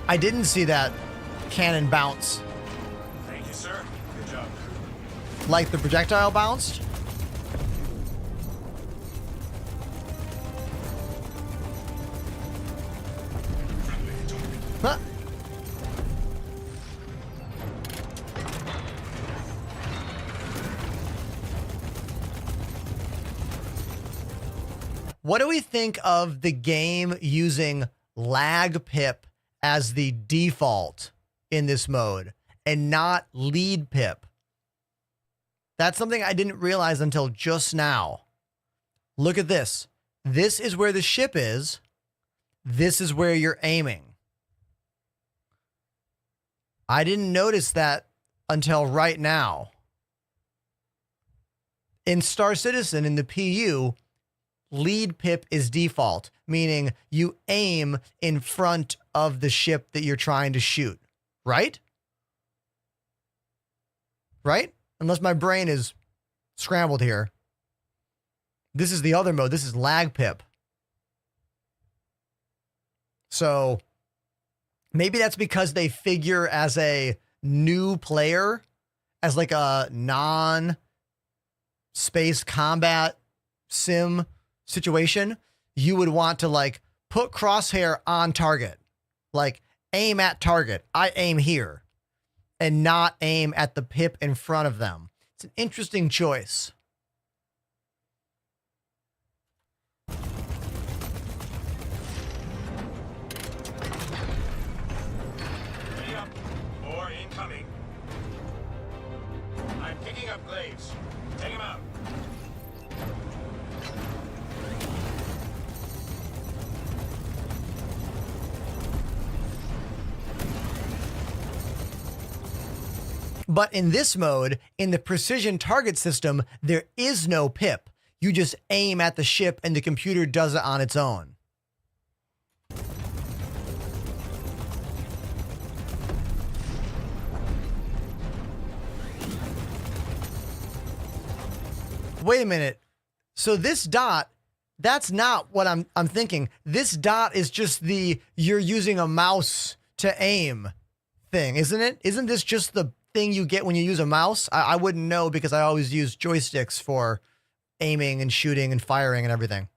I didn't see that cannon bounce. Thank you, sir. Good job. Like the projectile bounced? Huh. What do we think of the game using lag pip as the default in this mode and not lead pip? That's something I didn't realize until just now. Look at this. This is where the ship is. This is where you're aiming. I didn't notice that until right now. In Star Citizen, in the PU, lead pip is default, meaning you aim in front of the ship that you're trying to shoot, right? Right? Unless my brain is scrambled here. This is the other mode. This is lag pip. So maybe that's because they figure as a new player, as like a non-space combat sim situation, you would want to like put crosshair on target, like aim at target. I aim here and not aim at the pip in front of them. It's an interesting choice. Ready up. Or incoming. I'm picking up Glaives. Take him out. But in this mode, in the precision target system, there is no pip. You just aim at the ship and the computer does it on its own. Wait a minute. So this dot, that's not what I'm thinking. This dot is just the you're using a mouse to aim thing, isn't it? Isn't this just the thing you get when you use a mouse? I wouldn't know because I always use joysticks for aiming and shooting and firing and everything.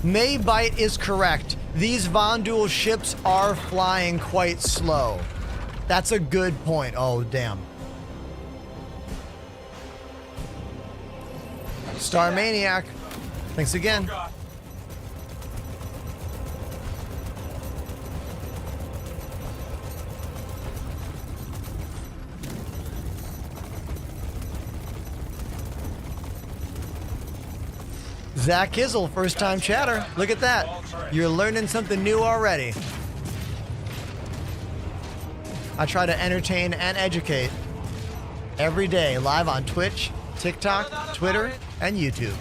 Maybite is correct. These Von Duel ships are flying quite slow. That's a good point. Oh, damn. Star Maniac, thanks again. Zach Kizzle, first time chatter. Look at that. You're learning something new already. I try to entertain and educate every day, live on Twitch, TikTok, Twitter, and YouTube.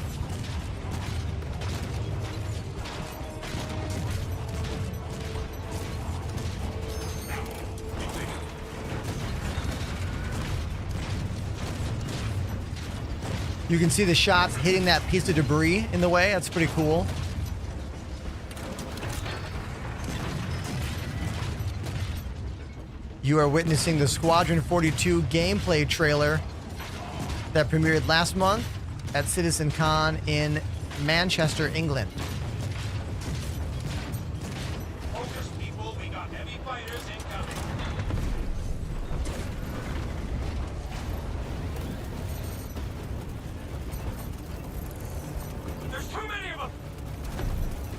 You can see the shots hitting that piece of debris in the way. That's pretty cool. You are witnessing the Squadron 42 gameplay trailer that premiered last month at CitizenCon in Manchester, England. Focus, people. We got heavy fighters incoming. There's too many of them.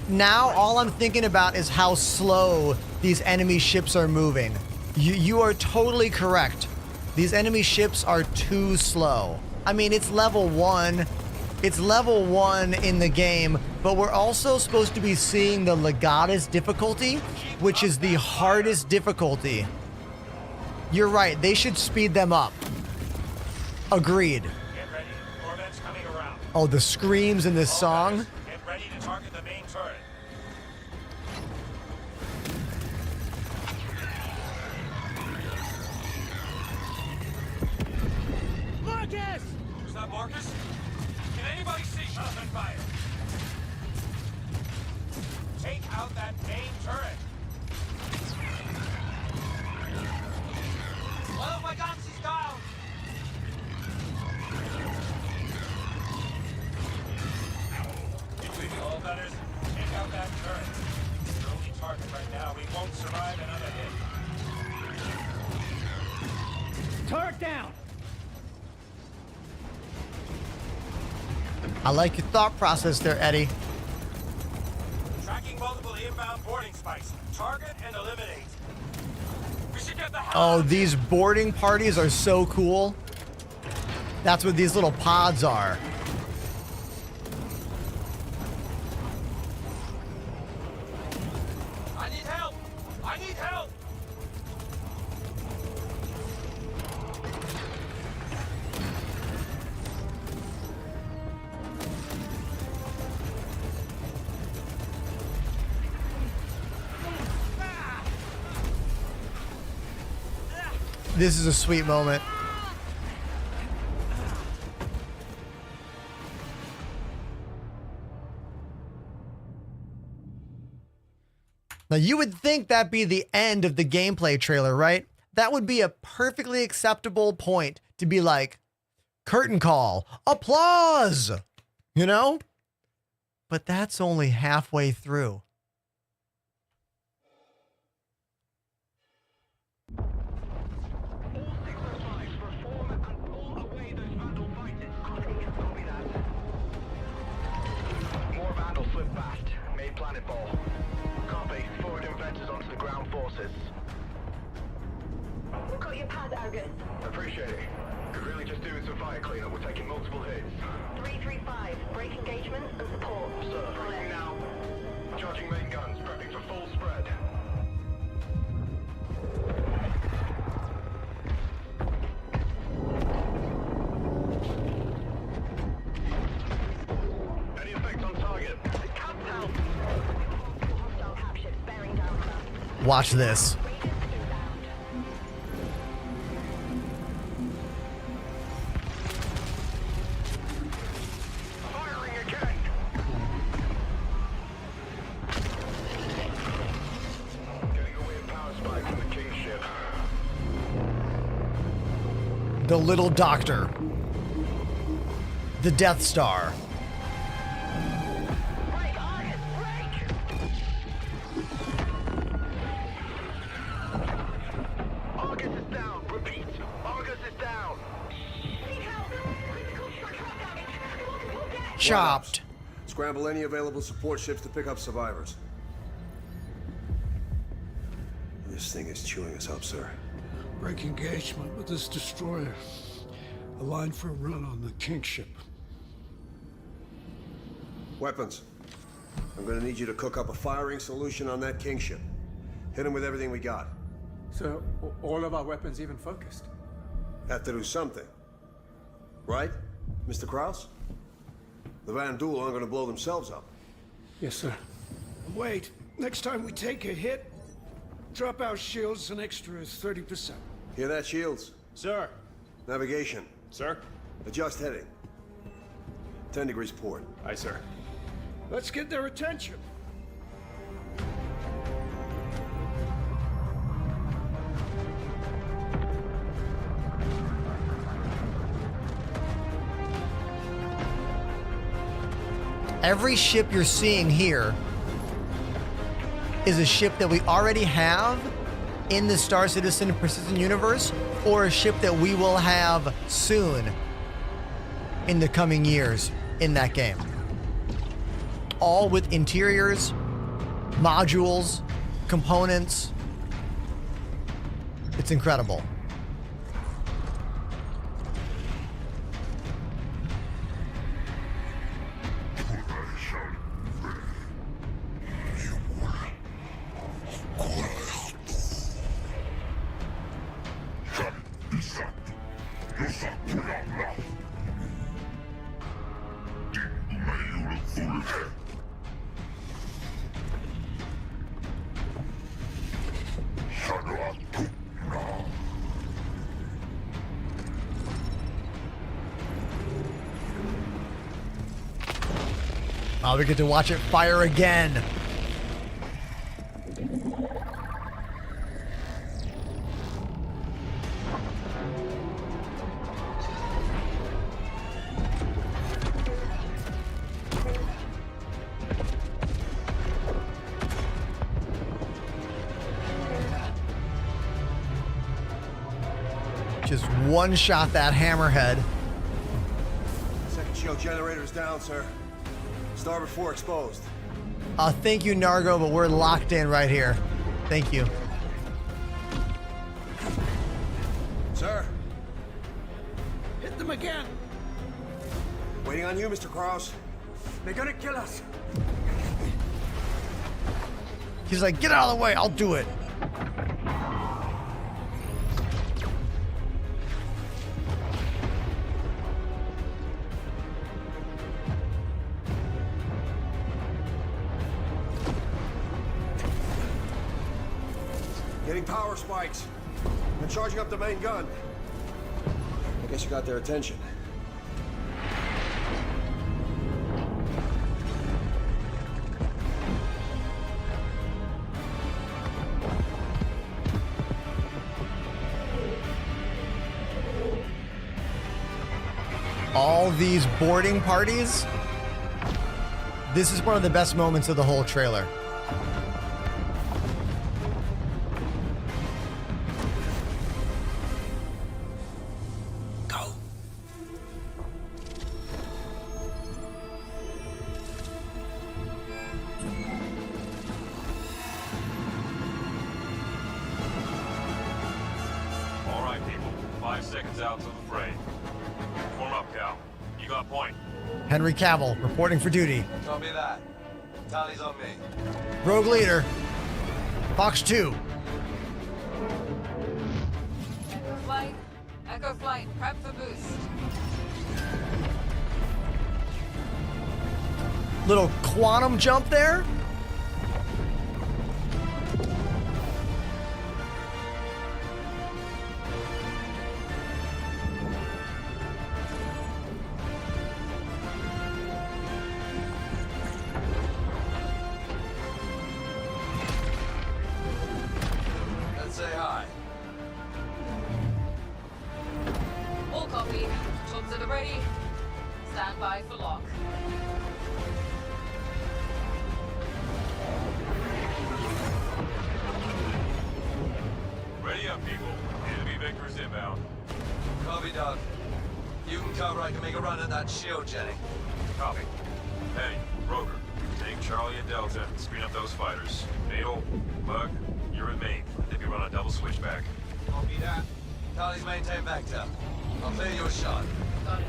Now all I'm thinking about is how slow these enemy ships are moving. You are totally correct. These enemy ships are too slow. I mean, it's level 1. It's level 1 in the game, but we're also supposed to be seeing the Legatus difficulty, which is the hardest difficulty. You're right. They should speed them up. Agreed. Get ready. Corvette's coming around. Oh, the screams in this song. Get ready to target the main turret. Marcus! Is that Marcus? Can anybody see? Shut up and fire. Take out that main turret. One of my guns is down. All that is, take out that turret. It's your only target right now. We won't survive another hit. Turret down! I like your thought process there, Eddie. Tracking multiple inbound boarding spikes. Target and eliminate. We should get the hell Oh, out of these boarding parties are so cool. That's what these little pods are. I need help. I need help. This is a sweet moment. Now, you would think that'd be the end of the gameplay trailer, right? That would be a perfectly acceptable point to be like, curtain call, applause, you know? But that's only halfway through. More Vandal slip fast. Made planet ball. Copy. Forward inventors onto the ground forces. We've got your pad, Argus. Appreciate it. Could really just do with some fire cleanup. We're taking multiple hits. 335. Break engagement and support. Sir, briefing now. Charging main guns. Prepping for full spread. Any effect on target? Can't tell. Hostile captured. Bearing down on us. Watch this. Firing again! Getting a weird power spike from the King ship. The Little Doctor. The Death Star. Break, Argus, break! Argus is down. Repeat. Argus is down. Chopped. Scramble any available support ships to pick up survivors. This thing is chewing us up, sir. Break engagement with this destroyer. Aligned for a run on the King ship. Weapons. I'm gonna need you to cook up a firing solution on that King ship. Hit him with everything we got. So, all of our weapons even focused? Have to do something. Right, Mr. Krause? The Van Duel aren't gonna blow themselves up. Yes, sir. Wait, next time we take a hit, drop our shields an extra 30%. Hear that, Shields? Sir. Navigation. Sir. Adjust heading. 10 degrees port. Aye, sir. Let's get their attention. Every ship you're seeing here is a ship that we already have in the Star Citizen and Precision universe, or a ship that we will have soon in the coming years in that game. All with interiors, modules, components. It's incredible. Oh, we get to watch it fire again. Just one shot that hammerhead. Second shield generator's down, sir. Starboard 4 exposed. Thank you, Nargo, but we're locked in right here. Thank you. Sir. Hit them again. Waiting on you, Mr. Krause. They're gonna kill us. He's like, get out of the way, I'll do it. Getting power spikes. And charging up the main gun. I guess you got their attention. All these boarding parties. This is one of the best moments of the whole trailer. All right, people. 5 seconds out to the fray. Form up, Cal. You got point. Henry Cavill reporting for duty. Copy that. Tally's on me. Rogue leader. Fox 2. Flight. Echo flight. Prep for boost. Little quantum jump there. Let's say hi. All copy. Tools at the ready. Stand by for lock. Ready up, people. Enemy vectors inbound. Copy, Doug. You can cover. I can make a run at that shield, Jenny. Copy. Hey, Roger. Take Charlie and Delta and screen up those fighters. Natal, Bug, you're in main. I think we run a double switchback. Copy that. Tally's maintain vector. I'll clear you a shot. Got it.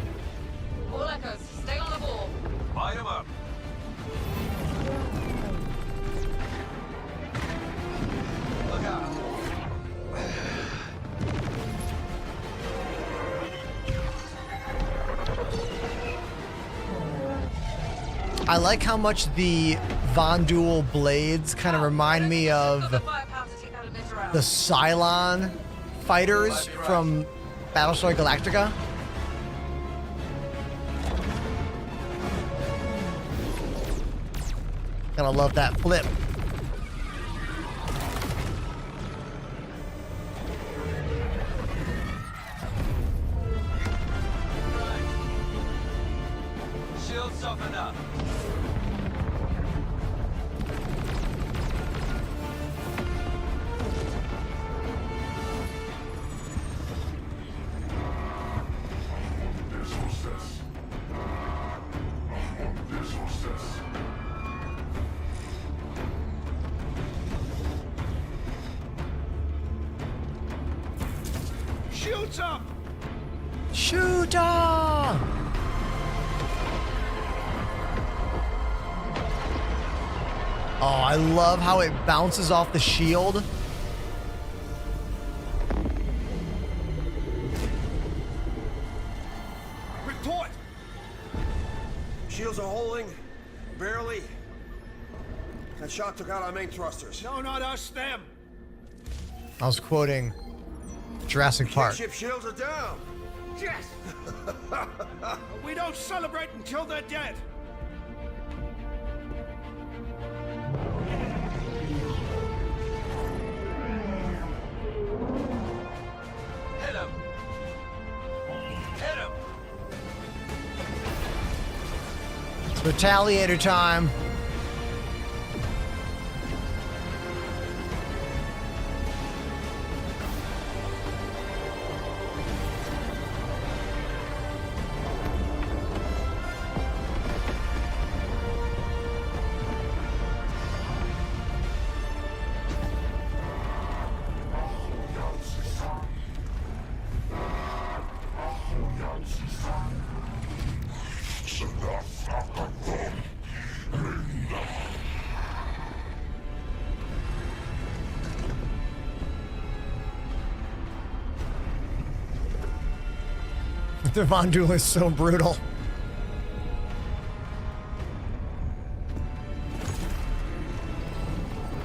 All echoes. Stay on the ball. Light him up. Look out. I like how much the Von Duel blades kind of remind me of the Cylon fighters from Battlestar Galactica. Gotta love that flip. Shield softened up. Shoots up! Shooter! Oh, I love how it bounces off the shield. Report! Shields are holding. Barely. That shot took out our main thrusters. No, not us, them. I was quoting Jurassic Park. Ship shields are down. Yes! We don't celebrate until they're dead. Retaliator time. The Von Duel is so brutal.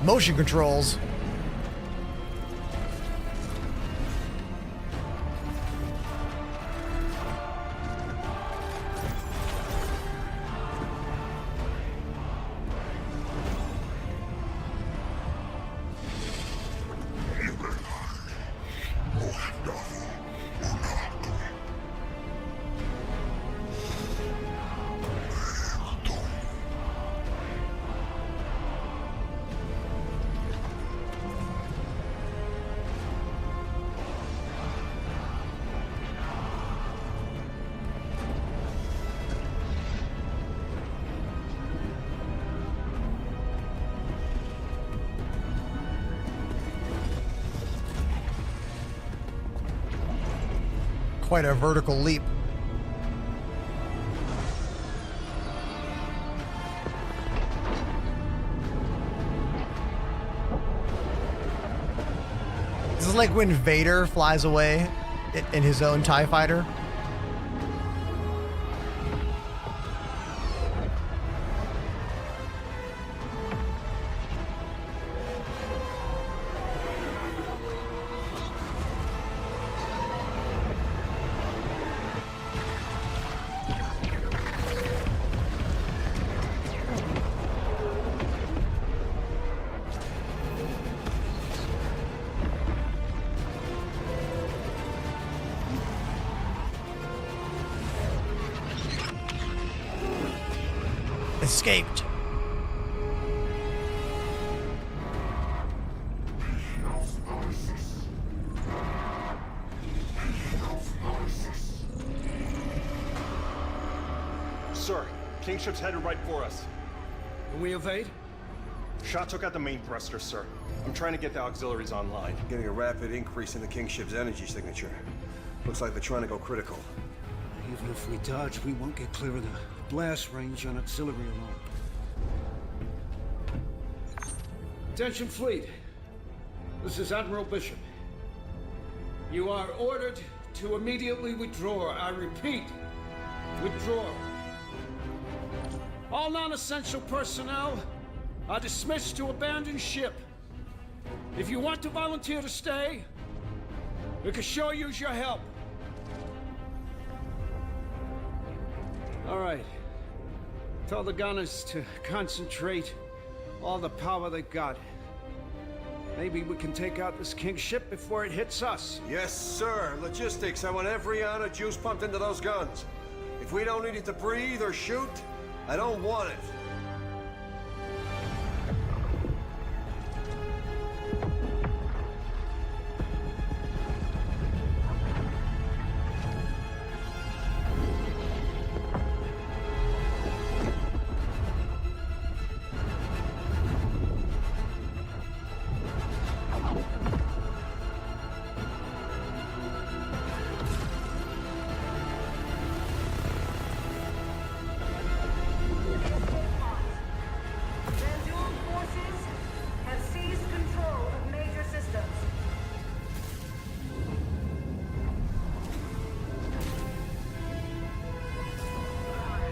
Motion controls. Quite a vertical leap. This is like when Vader flies away in his own TIE fighter. Escaped. Sir, King ship's headed right for us. Can we evade? Shot took out the main thruster, sir. I'm trying to get the auxiliaries online. Getting a rapid increase in the King ship's energy signature. Looks like they're trying to go critical. Even if we dodge, we won't get clear of the blast range on auxiliary alone. Attention, fleet. This is Admiral Bishop. You are ordered to immediately withdraw. I repeat, withdraw. All non-essential personnel are dismissed to abandon ship. If you want to volunteer to stay, we can sure use your help. All right. Tell the gunners to concentrate all the power they got. Maybe we can take out this King ship before it hits us. Yes, sir. Logistics. I want every ounce of juice pumped into those guns. If we don't need it to breathe or shoot, I don't want it.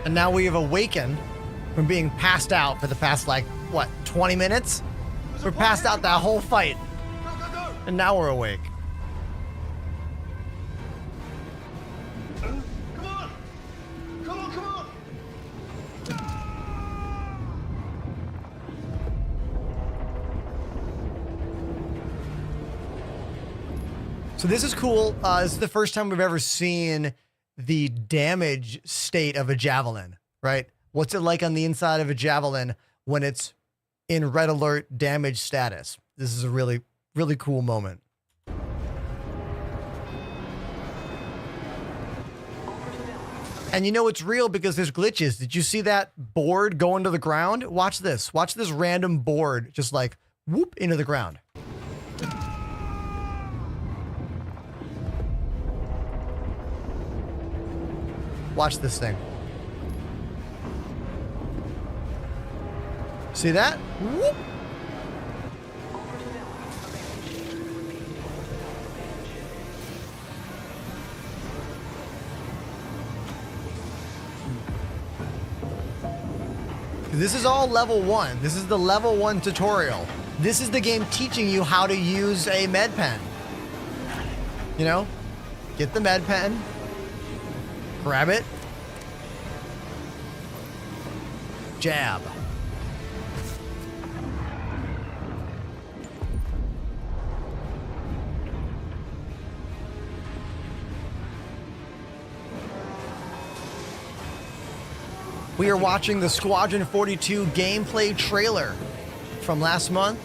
And now we have awakened from being passed out for the past, like, what, 20 minutes? We're passed out that whole fight. And now we're awake. Come on! Come on, come on! So this is cool. This is the first time we've ever seen the damage state of a javelin, right? What's it like on the inside of a Javelin when it's in red alert damage status? This is a really, really cool moment. And you know it's real because there's glitches. Did you see that board go into the ground? Watch this. Watch this random board just like whoop into the ground. Watch this thing. See that? Whoop. This is all level 1. This is the level 1 tutorial. This is the game teaching you how to use a med pen. You know, get the med pen, grab it, jab. We are watching the Squadron 42 gameplay trailer from last month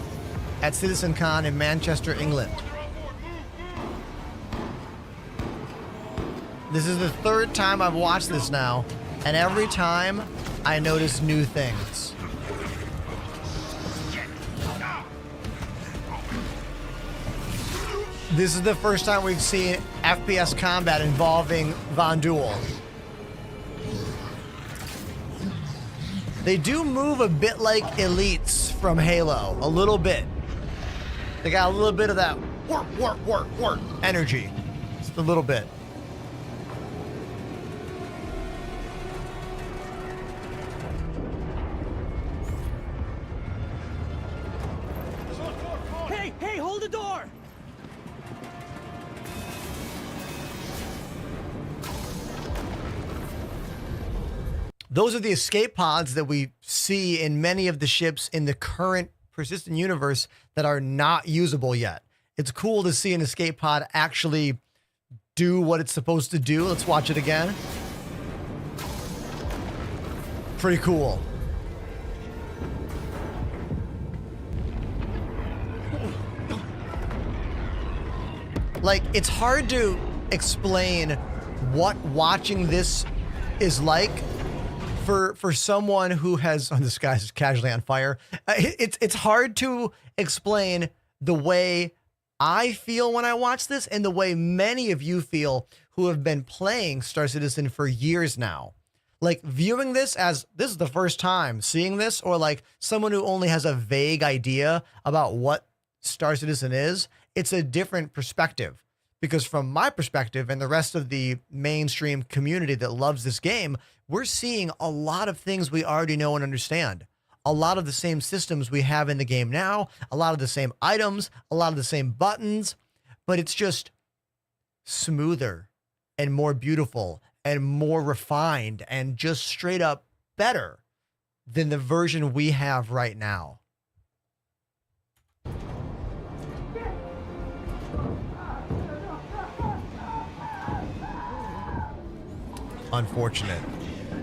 at CitizenCon in Manchester, England. This is the third time I've watched this now, and every time I notice new things. This is the first time we've seen FPS combat involving Von Duel. They do move a bit like elites from Halo, a little bit. They got a little bit of that work energy, just a little bit. Hey, hold the door! Those are the escape pods that we see in many of the ships in the current persistent universe that are not usable yet. It's cool to see an escape pod actually do what it's supposed to do. Let's watch it again. Pretty cool. Like, it's hard to explain what watching this is like for someone who has, oh, this guy's casually on fire. It's hard to explain the way I feel when I watch this and the way many of you feel who have been playing Star Citizen for years now. Like, viewing this as this is the first time seeing this, or like someone who only has a vague idea about what Star Citizen is, it's a different perspective. Because from my perspective and the rest of the mainstream community that loves this game, we're seeing a lot of things we already know and understand. A lot of the same systems we have in the game now, a lot of the same items, a lot of the same buttons, but it's just smoother and more beautiful and more refined and just straight up better than the version we have right now. Unfortunate.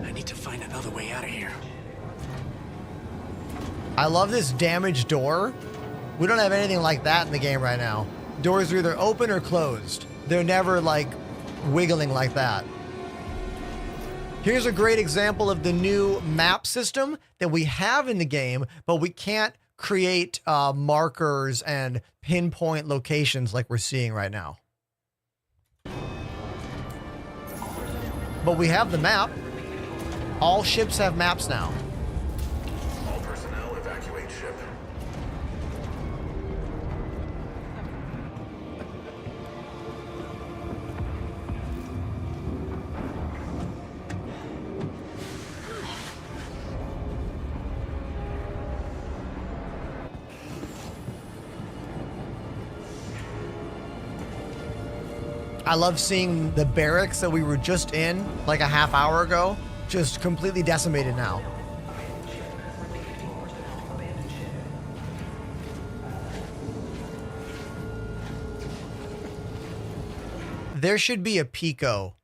I need to find another way out of here. I love this damaged door. We don't have anything like that in the game right now. Doors are either open or closed. They're never like wiggling like that. Here's a great example of the new map system that we have in the game, but we can't create markers and pinpoint locations like we're seeing right now. But we have the map. All ships have maps now. All personnel evacuate ship. I love seeing the barracks that we were just in like a half hour ago, just completely decimated now. There should be a Pico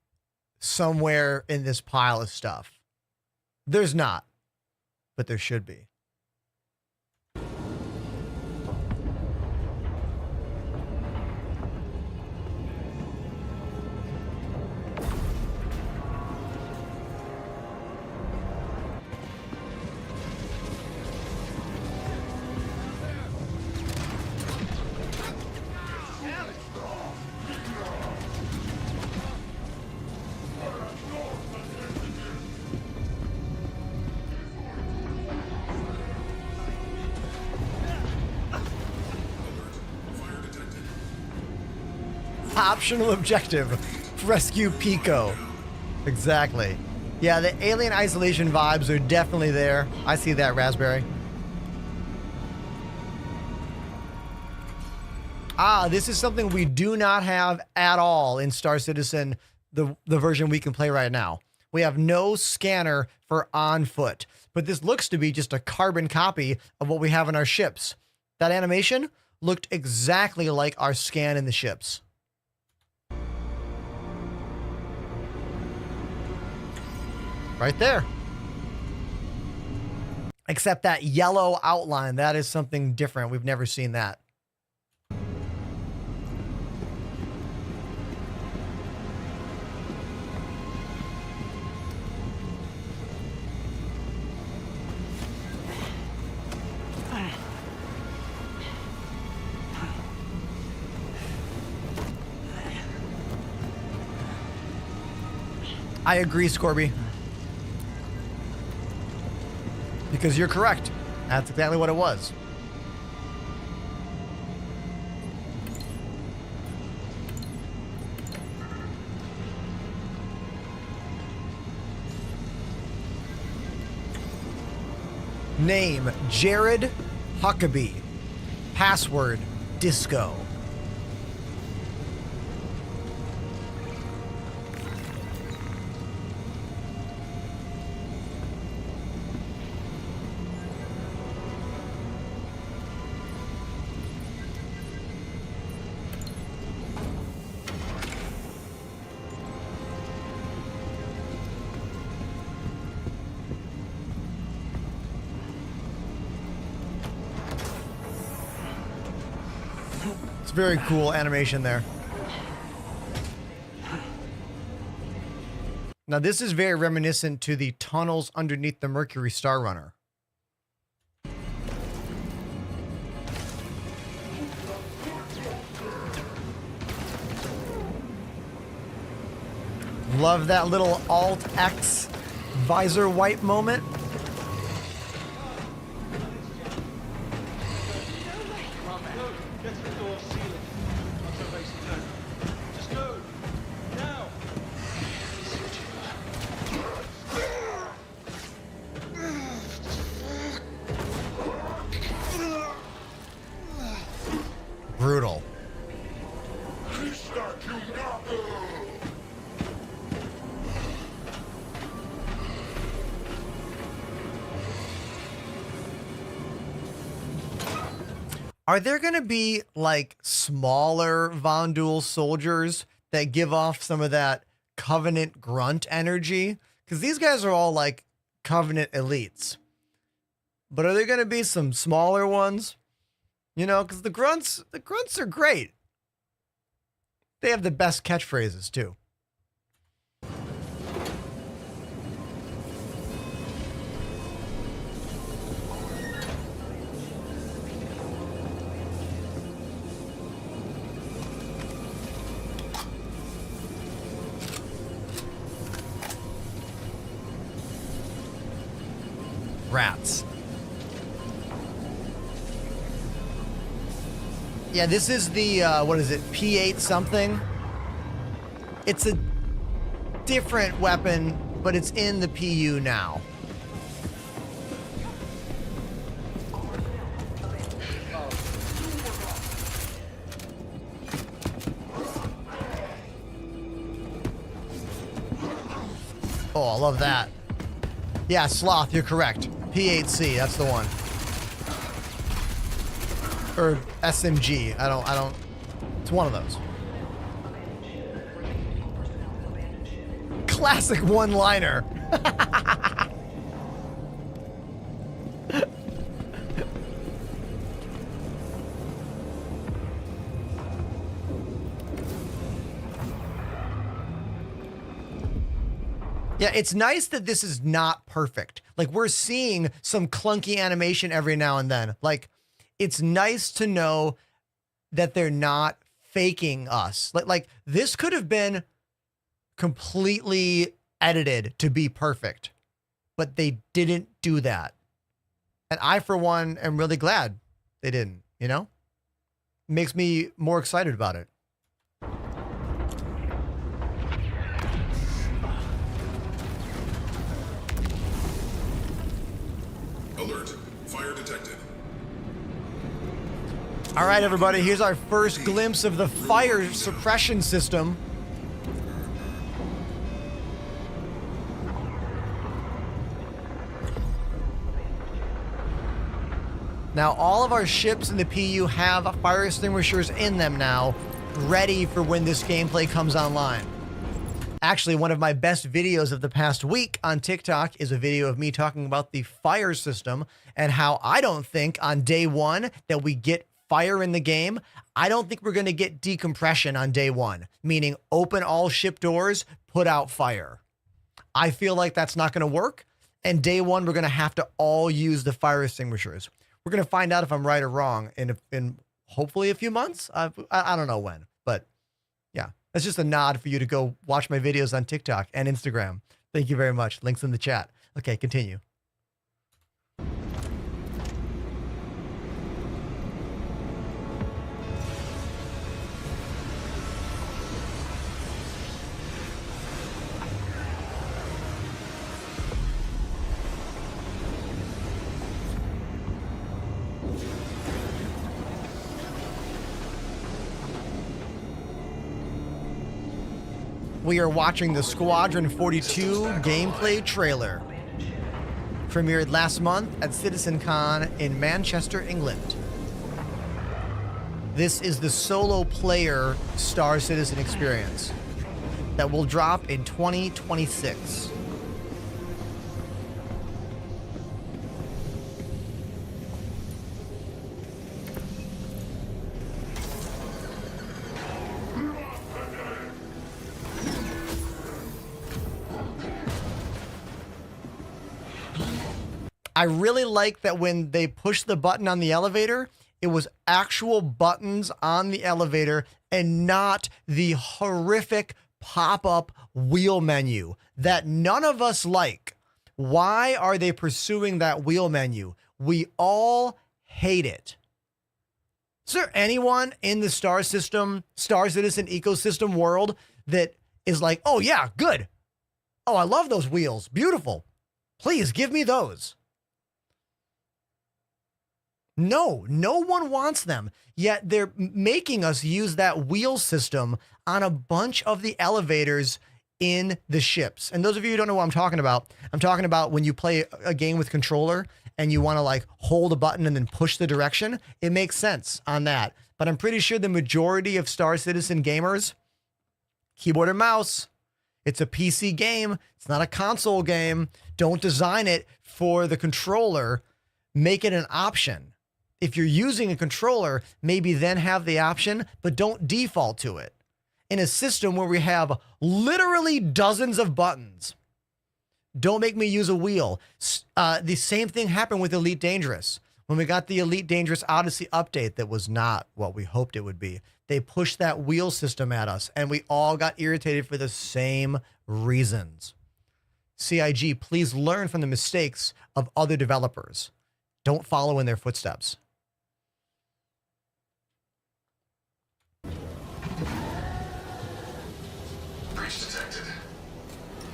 somewhere in this pile of stuff. There's not, but there should be. Optional objective, rescue Pico. Exactly. Yeah, the Alien Isolation vibes are definitely there. I see that, Raspberry. Ah, this is something we do not have at all in Star Citizen, the version we can play right now. We have no scanner for on foot, but this looks to be just a carbon copy of what we have in our ships. That animation looked exactly like our scan in the ships. Right there. Except that yellow outline, that is something different. We've never seen that. I agree, Scorby. Because you're correct. That's exactly what it was. Name, Jared Huckabee. Password, disco. Very cool animation there. Now this is very reminiscent to the tunnels underneath the Mercury Star Runner. Love that little Alt-X visor wipe moment. Brutal. Are there going to be like smaller Von Duel soldiers that give off some of that Covenant grunt energy? Because these guys are all like Covenant elites. But are there going to be some smaller ones? You know, because the grunts are great. They have the best catchphrases too. Rats. Yeah, this is the, what is it, P8 something? It's a different weapon, but it's in the PU now. Oh, I love that. Yeah, Sloth, you're correct. P8C, that's the one. Or SMG. I don't. It's one of those. Classic one-liner. Yeah, it's nice that this is not perfect. Like, we're seeing some clunky animation every now and then. Like, it's nice to know that they're not faking us. Like this could have been completely edited to be perfect, but they didn't do that. And I, for one, am really glad they didn't, you know? Makes me more excited about it. Alert. Fire detected. All right, everybody, here's our first glimpse of the fire suppression system. Now, all of our ships in the PU have fire extinguishers in them now, ready for when this gameplay comes online. Actually, one of my best videos of the past week on TikTok is a video of me talking about the fire system and how I don't think on day one that we get fire in the game. I don't think we're going to get decompression on day one, meaning open all ship doors, put out fire. I feel like that's not going to work. And day one, we're going to have to all use the fire extinguishers. We're going to find out if I'm right or wrong in hopefully a few months. I don't know when, but yeah, that's just a nod for you to go watch my videos on TikTok and Instagram. Thank you very much. Links in the chat. Okay, continue. We are watching the Squadron 42 gameplay trailer. Premiered last month at CitizenCon in Manchester, England. This is the solo player Star Citizen experience that will drop in 2026. I really like that when they pushed the button on the elevator, it was actual buttons on the elevator and not the horrific pop-up wheel menu that none of us like. Why are they pursuing that wheel menu? We all hate it. Is there anyone in the Star Citizen ecosystem world that is like, oh yeah, good. Oh, I love those wheels. Beautiful. Please give me those. No, no one wants them, yet they're making us use that wheel system on a bunch of the elevators in the ships. And those of you who don't know what I'm talking about when you play a game with controller and you want to like hold a button and then push the direction, it makes sense on that. But I'm pretty sure the majority of Star Citizen gamers, keyboard and mouse. It's a PC game. It's not a console game. Don't design it for the controller. Make it an option. If you're using a controller, maybe then have the option, but don't default to it. In a system where we have literally dozens of buttons, don't make me use a wheel. The same thing happened with Elite Dangerous. When we got the Elite Dangerous Odyssey update that was not what we hoped it would be, they pushed that wheel system at us, and we all got irritated for the same reasons. CIG, please learn from the mistakes of other developers. Don't follow in their footsteps. Breach detected.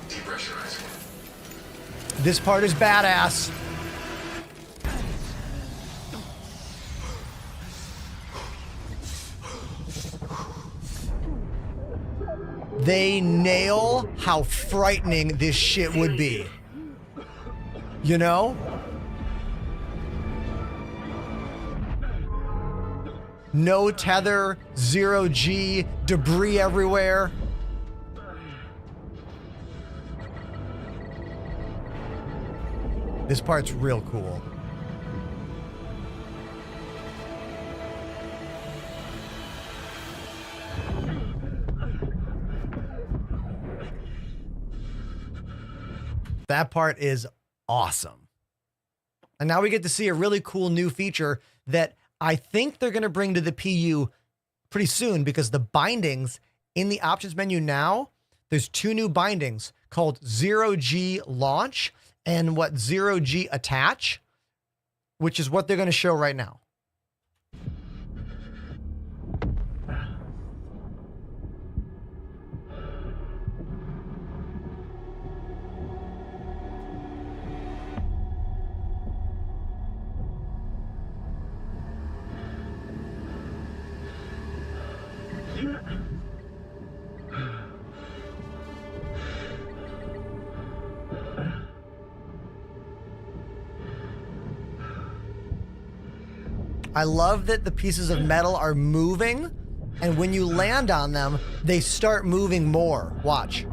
Depressurizing. This part is badass. They nail how frightening this shit would be. You know? No tether, 0G, debris everywhere. This part's real cool. That part is awesome. And now we get to see a really cool new feature that I think they're going to bring to the PU pretty soon, because the bindings in the options menu now, there's two new bindings called 0G launch and 0G attach, which is what they're going to show right now. I love that the pieces of metal are moving, and when you land on them, they start moving more. Watch.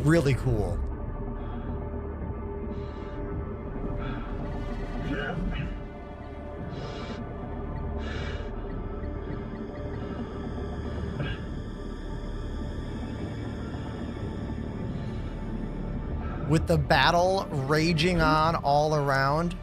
Really cool. With the battle raging on all around.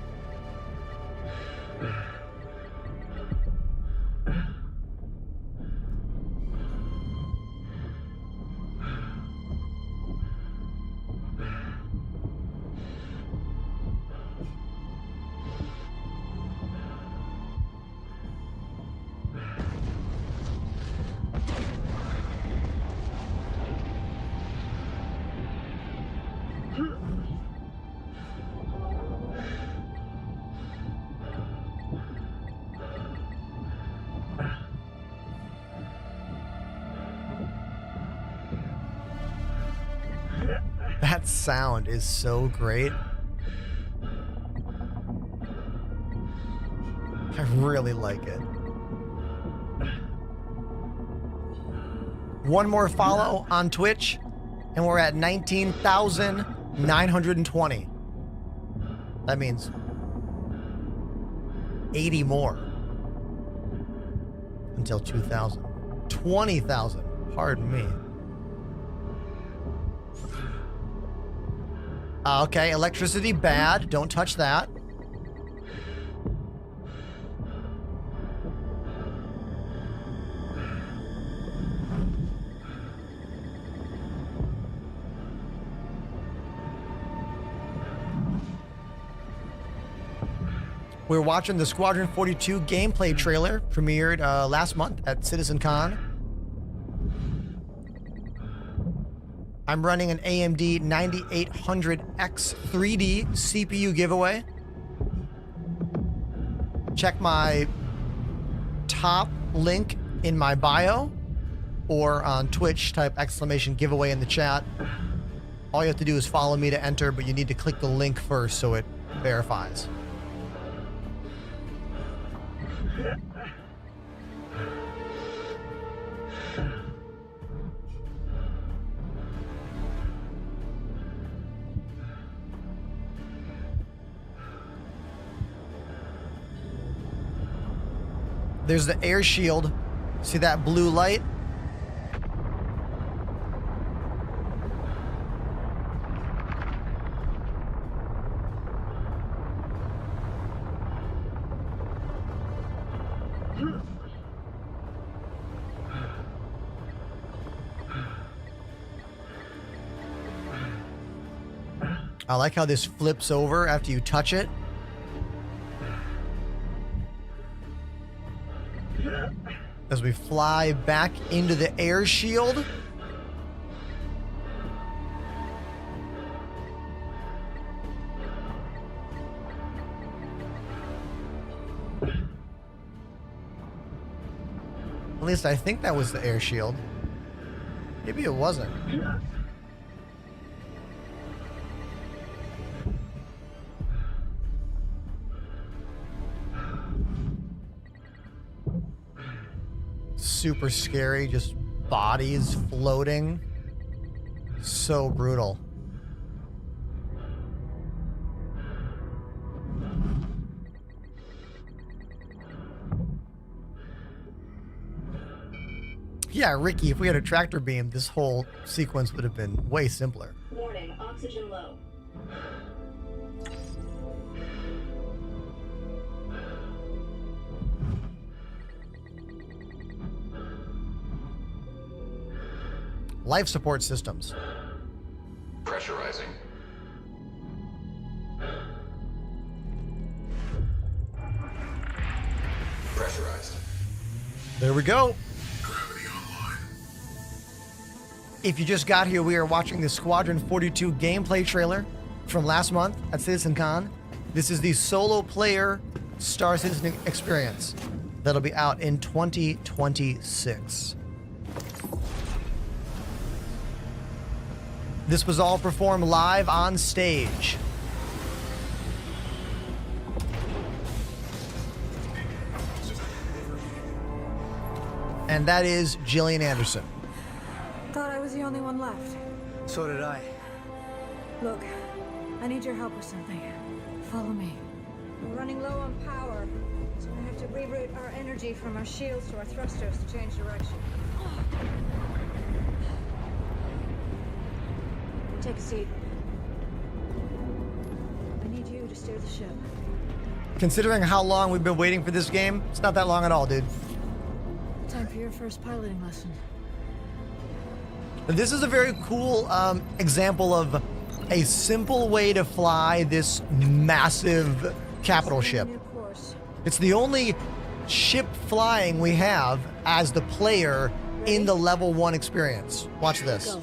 That sound is so great. I really like it. One more follow on Twitch, and we're at 19,920. That means 80 more until 2,000. 20,000, pardon me. Okay, electricity bad. Don't touch that. We're watching the Squadron 42 gameplay trailer, premiered last month at CitizenCon. I'm running an AMD 9800X 3D CPU giveaway. Check my top link in my bio or on Twitch, type !giveaway in the chat. All you have to do is follow me to enter, but you need to click the link first so it verifies. There's the air shield. See that blue light? I like how this flips over after you touch it. As we fly back into the air shield. At least I think that was the air shield. Maybe it wasn't. Super scary, just bodies floating. So brutal. Yeah, Ricky, if we had a tractor beam, this whole sequence would have been way simpler. Warning, oxygen low. Life support systems. Pressurizing. Pressurized. There we go. If you just got here, we are watching the Squadron 42 gameplay trailer from last month at CitizenCon. This is the solo player Star Citizen experience that'll be out in 2026. This was all performed live on stage. And that is Gillian Anderson. Thought I was the only one left. So did I. Look, I need your help with something. Follow me. We're running low on power, so we have to reroute our energy from our shields to our thrusters to change direction. Take a seat. I need you to steer the ship. Considering how long we've been waiting for this game, it's not that long at all, dude. Time for your first piloting lesson. This is a very cool example of a simple way to fly this massive capital ship. It's the only ship flying we have as the player in the level 1 experience. Watch this.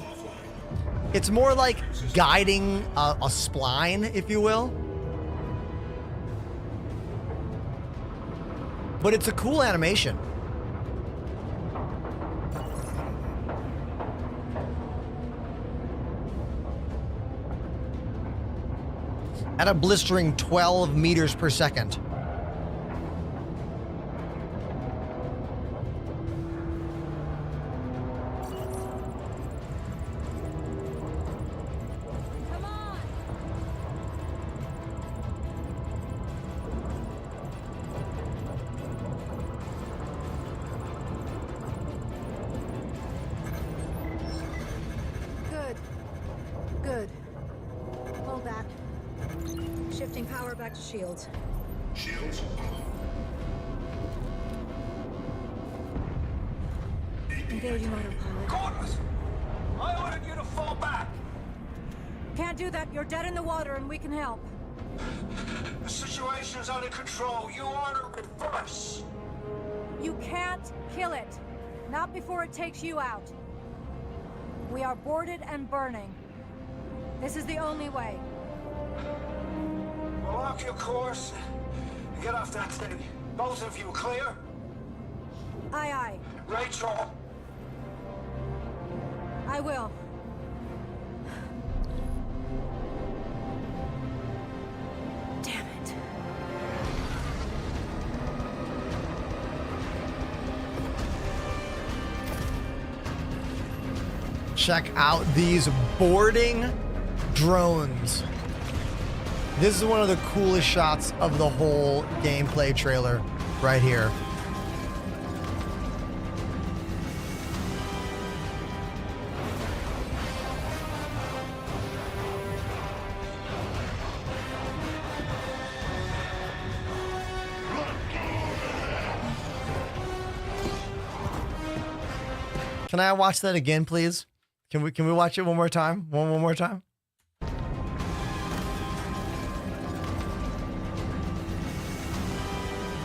It's more like guiding a spline, if you will. But it's a cool animation. At a blistering 12 meters per second. Good. Good. Hold that. Shifting power back to shields. Shields? Engaging autopilot. Corvus! I ordered you to fall back! Can't do that. You're dead in the water and we can help. The situation's under control. You order reverse! You can't kill it. Not before it takes you out. We are boarded and burning. This is the only way. Well, lock your course and get off that thing. Both of you clear? Aye, aye. Rachel! I will. Damn it. Check out these boarding drones. This is one of the coolest shots of the whole gameplay trailer right here. Can I watch that again, please? Can we watch it one more time? One more time?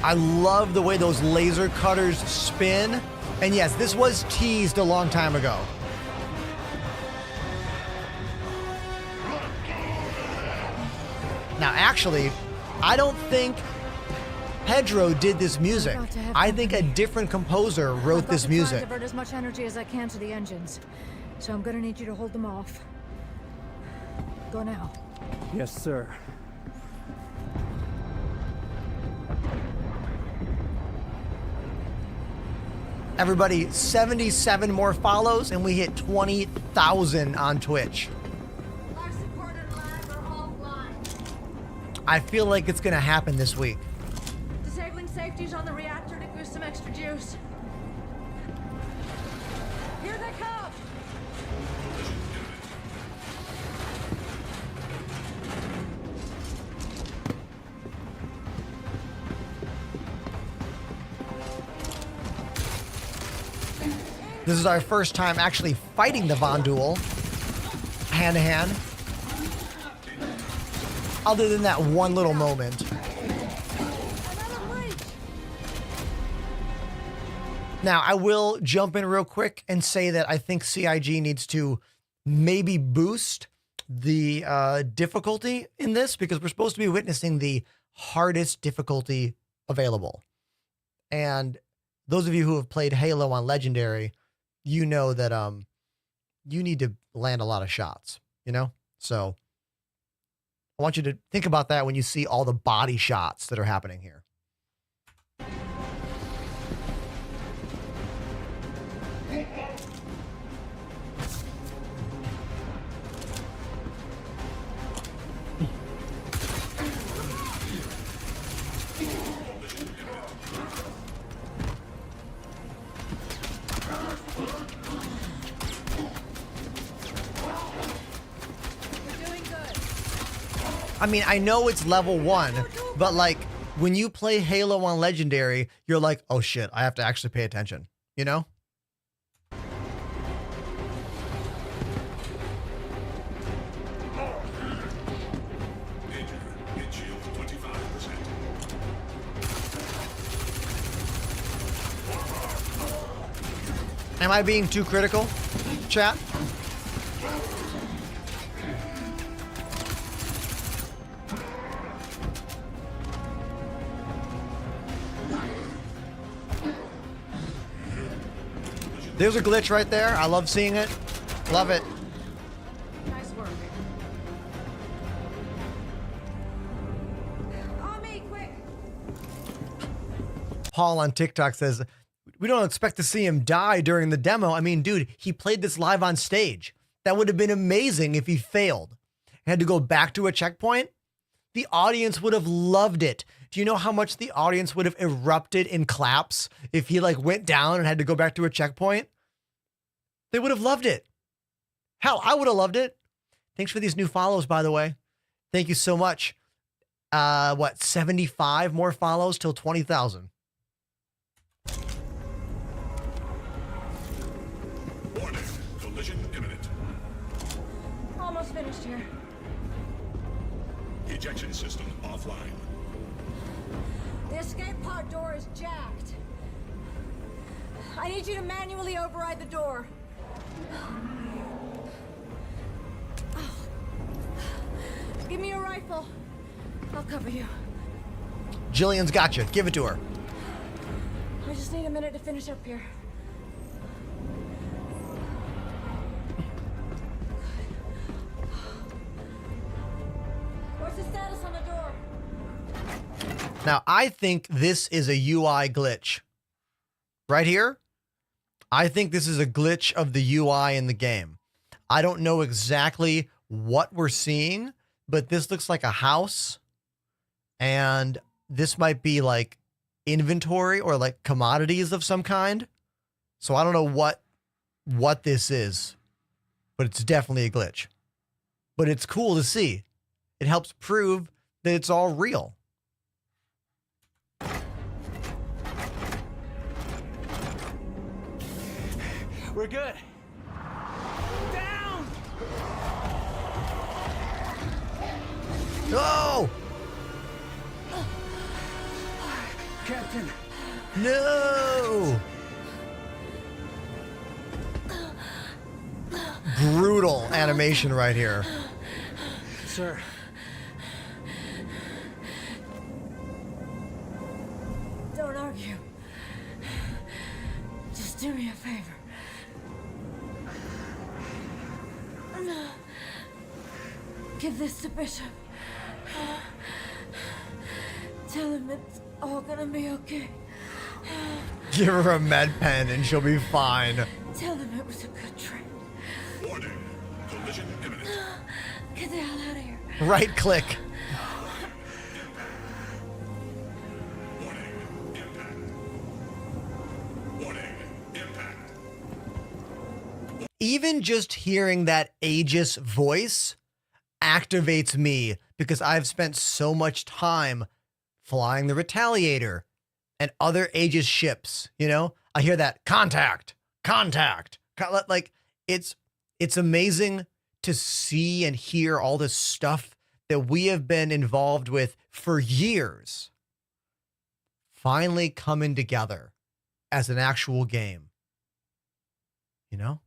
I love the way those laser cutters spin. And yes, this was teased a long time ago. Now, actually, I don't think Pedro did this music. I think a different composer wrote this music. Divert as much energy as I can to the engines. So I'm gonna need you to hold them off. Go now. Yes, sir. Everybody, 77 more follows and we hit 20,000 on Twitch. Life support and lab are offline. I feel like it's gonna happen this week. Disabling safeties on the reactor to boost some extra juice. This is our first time actually fighting the Von Duel hand to hand. Other than that one little moment. Now, I will jump in real quick and say that I think CIG needs to maybe boost the difficulty in this, because we're supposed to be witnessing the hardest difficulty available. And those of you who have played Halo on Legendary, you know that you need to land a lot of shots, you know? So I want you to think about that when you see all the body shots that are happening here. I mean, I know it's level 1, but like when you play Halo on Legendary, you're like, oh shit, I have to actually pay attention, you know? Am I being too critical, chat? There's a glitch right there. I love seeing it. Love it. Nice work. On me, quick! Paul on TikTok says, we don't expect to see him die during the demo. I mean, dude, he played this live on stage. That would have been amazing if he failed. Had to go back to a checkpoint. The audience would have loved it. Do you know how much the audience would have erupted in claps if he like went down and had to go back to a checkpoint? They would have loved it. Hell, I would have loved it. Thanks for these new follows, by the way. Thank you so much. 75 more follows till 20,000. Warning, collision imminent. Almost finished here. Ejection system offline. The escape pod door is jacked. I need you to manually override the door. Give me your rifle. I'll cover you. Jillian's got you. Give it to her. I just need a minute to finish up here. What's the status on the door? Now, I think this is a UI glitch. Right here, I think this is a glitch of the UI in the game. I don't know exactly what we're seeing, but this looks like a house. And this might be like inventory or like commodities of some kind. So I don't know what this is, but it's definitely a glitch. But it's cool to see. It helps prove that it's all real. We're good. Down! No! Captain. No! Brutal animation right here. Sir. Don't argue. Just do me a favor. Give this to Bishop. Tell him it's all gonna be okay. Give her a med pen and she'll be fine. Tell him it was a good trip. Warning, collision imminent. Get the hell out of here. Right click. Even just hearing that Aegis voice activates me because I've spent so much time flying the Retaliator and other Aegis ships, you know? I hear that contact, contact. Like, it's amazing to see and hear all this stuff that we have been involved with for years finally coming together as an actual game. You know?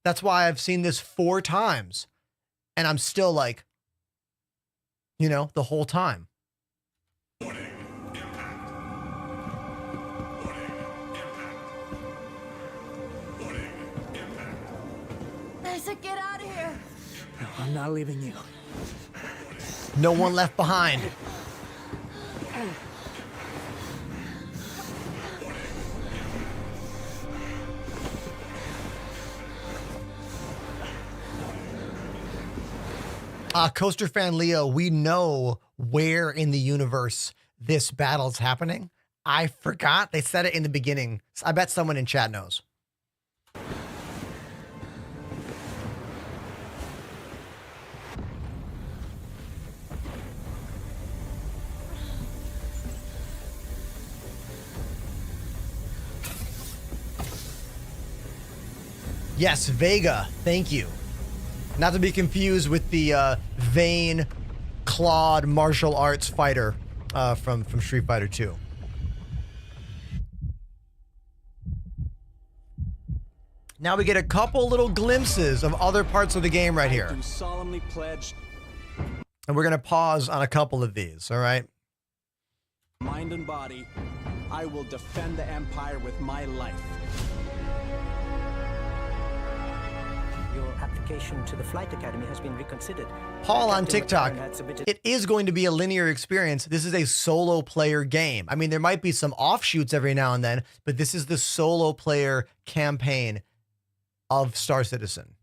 That's why I've seen this 4 times and I'm still like, you know, the whole time. I said, get out of here. No, I'm not leaving you. No one left behind. Coaster fan Leo, we know where in the universe this battle's happening. I forgot. They said it in the beginning. I bet someone in chat knows. Yes, Vega. Thank you. Not to be confused with the vain, clawed martial arts fighter from Street Fighter 2. Now we get a couple little glimpses of other parts of the game right here. I do solemnly pledge. And we're going to pause on a couple of these, all right? Mind and body, I will defend the Empire with my life. Your application to the Flight Academy has been reconsidered. Paul on Captain TikTok, McLaren had submitted- it is going to be a linear experience. This is a solo player game. I mean, there might be some offshoots every now and then, but this is the solo player campaign of Star Citizen.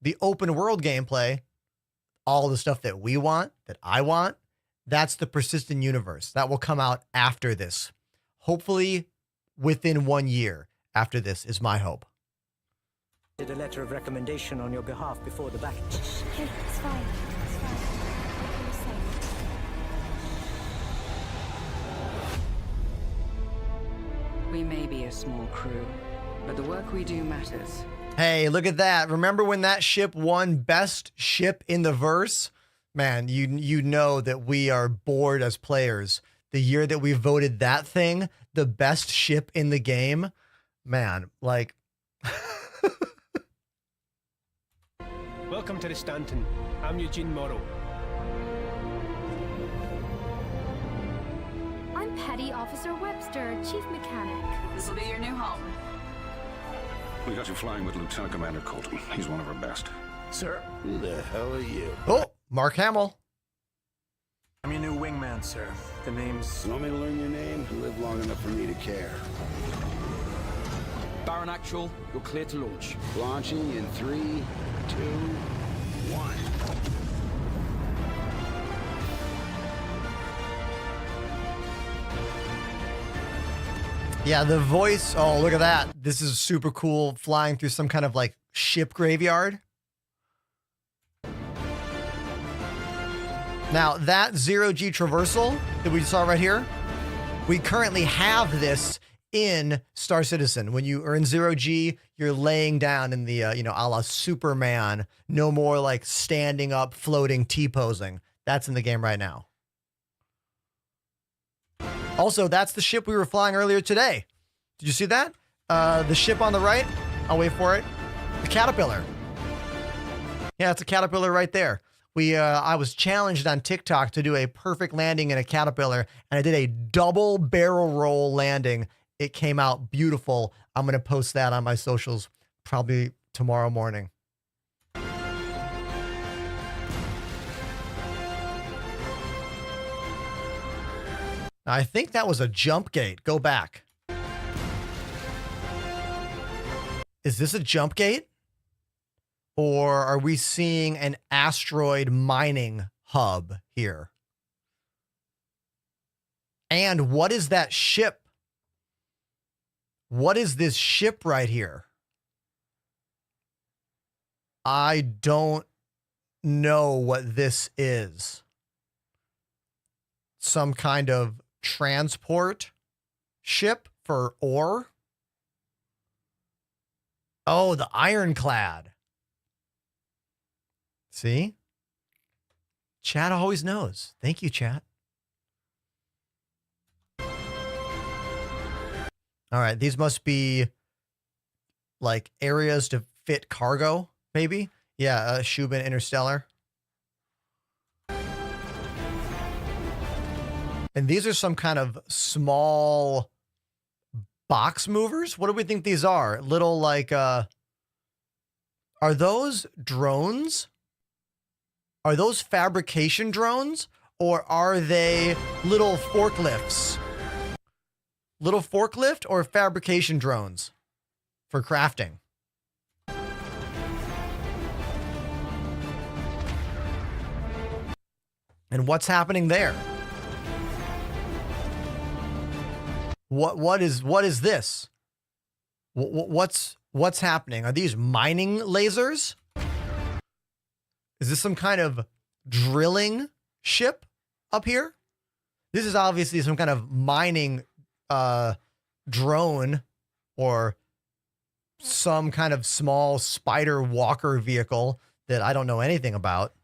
The open world gameplay, all the stuff that we want, that I want, that's the persistent universe. That will come out after this. Hopefully within 1 year after this is my hope. Did a letter of recommendation on your behalf before the battle. Okay, it's fine. It's fine. You're safe. We may be a small crew, but the work we do matters. Hey, look at that. Remember when that ship won best ship in the verse? Man, you know that we are bored as players. The year that we voted that thing the best ship in the game, man, like... Welcome to the Stanton. I'm Eugene Morrow. I'm Petty Officer Webster, Chief Mechanic. This will be your new home. We got you flying with Lieutenant Commander Colton. He's one of our best. Sir. Who the hell are you? Oh, Mark Hamill. I'm your new wingman, sir. The name's... You want me to learn your name? You live long enough for me to care. Baron Actual, you're clear to launch. Launching in 3, 2, 1. Yeah, the voice. Oh, look at that. This is super cool, flying through some kind of like ship graveyard. Now, that zero-G traversal that we saw right here, we currently have this in Star Citizen. When you are in zero-G, you're laying down in the, a la Superman. No more like standing up, floating, T-posing. That's in the game right now. Also, that's the ship we were flying earlier today. Did you see that? The ship on the right. I'll wait for it. The Caterpillar. Yeah, it's a Caterpillar right there. I was challenged on TikTok to do a perfect landing in a Caterpillar, and I did a double barrel roll landing. It came out beautiful. I'm going to post that on my socials probably tomorrow morning. I think that was a jump gate. Go back. Is this a jump gate? Or are we seeing an asteroid mining hub here? And what is that ship? What is this ship right here? I don't know what this is. Some kind of transport ship for ore? Oh, the ironclad. See? Chat always knows. Thank you, chat. All right, these must be like areas to fit cargo, maybe? Yeah, Shubin Interstellar. And these are some kind of small box movers? What do we think these are? Little like, are those drones? Are those fabrication drones? Or are they little forklifts? Little forklift or fabrication drones for crafting? And what's happening there? What is this? What's happening? Are these mining lasers? Is this some kind of drilling ship up here? This is obviously some kind of mining drone or some kind of small spider walker vehicle that I don't know anything about.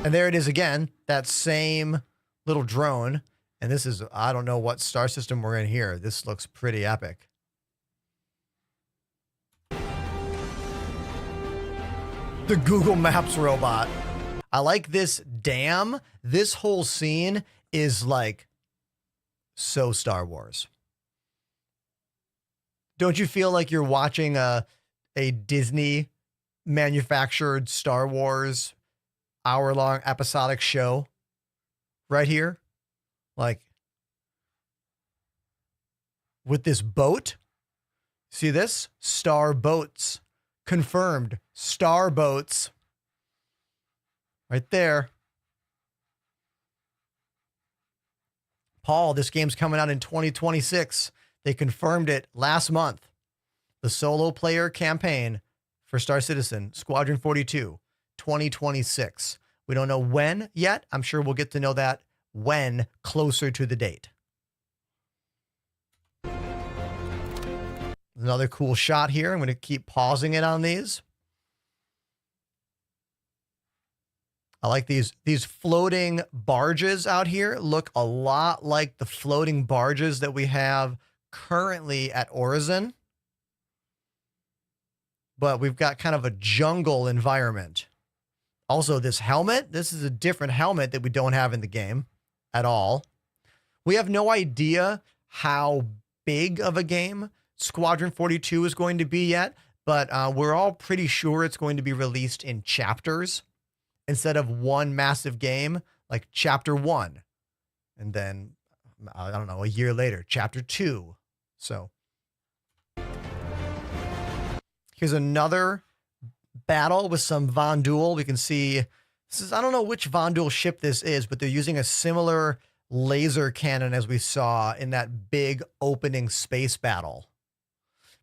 And there it is again, that same little drone. And this is, I don't know what star system we're in here. This looks pretty epic. The Google Maps robot. I like this dam. This whole scene is like so Star Wars. Don't you feel like you're watching a Disney manufactured Star Wars hour-long episodic show right here? Like, with this boat. See this? Star Boats. Confirmed. Star Boats. Right there. Paul, this game's coming out in 2026. They confirmed it last month. The solo player campaign for Star Citizen, Squadron 42, 2026. We don't know when yet. I'm sure we'll get to know that when closer to the date. Another cool shot here. I'm going to keep pausing it on these. I like these floating barges out here. Look a lot like the floating barges that we have currently at Horizon. But we've got kind of a jungle environment. Also, this helmet. This is a different helmet that we don't have in the game at all. We have no idea how big of a game Squadron 42 is going to be yet, but we're all pretty sure it's going to be released in chapters instead of one massive game, like chapter 1. And then, I don't know, a year later, chapter 2. So here's another battle with some Von Duel. We can see, this is, I don't know which Von Duel ship this is, but they're using a similar laser cannon as we saw in that big opening space battle.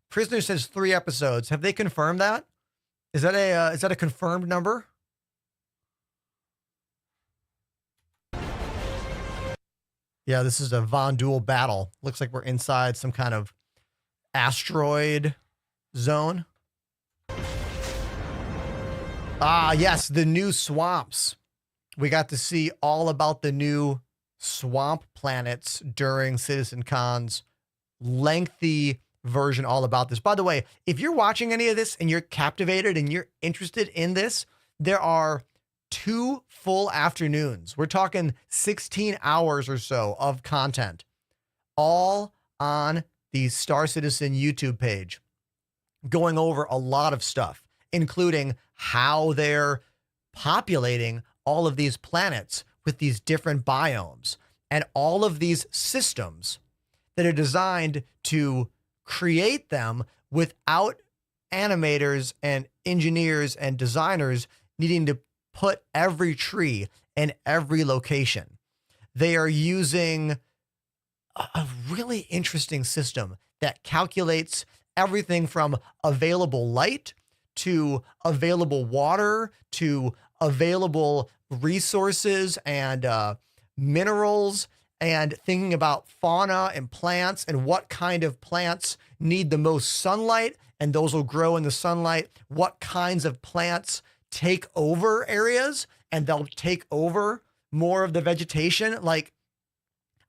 Prisoner says 3 episodes. Have they confirmed that? Is that a confirmed number? Yeah, this is a Von Duel battle. Looks like we're inside some kind of asteroid zone. Ah, yes, the new swamps. We got to see all about the new swamp planets during CitizenCon's lengthy version all about this. By the way, if you're watching any of this and you're captivated and you're interested in this, there are 2 full afternoons. We're talking 16 hours or so of content, all on the Star Citizen YouTube page, going over a lot of stuff, including how they're populating all of these planets with these different biomes and all of these systems that are designed to create them without animators and engineers and designers needing to put every tree in every location. They are using a really interesting system that calculates everything from available light to available water to available resources and minerals and thinking about fauna and plants and what kind of plants need the most sunlight, and those will grow in the sunlight. What kinds of plants take over areas and they'll take over more of the vegetation. Like,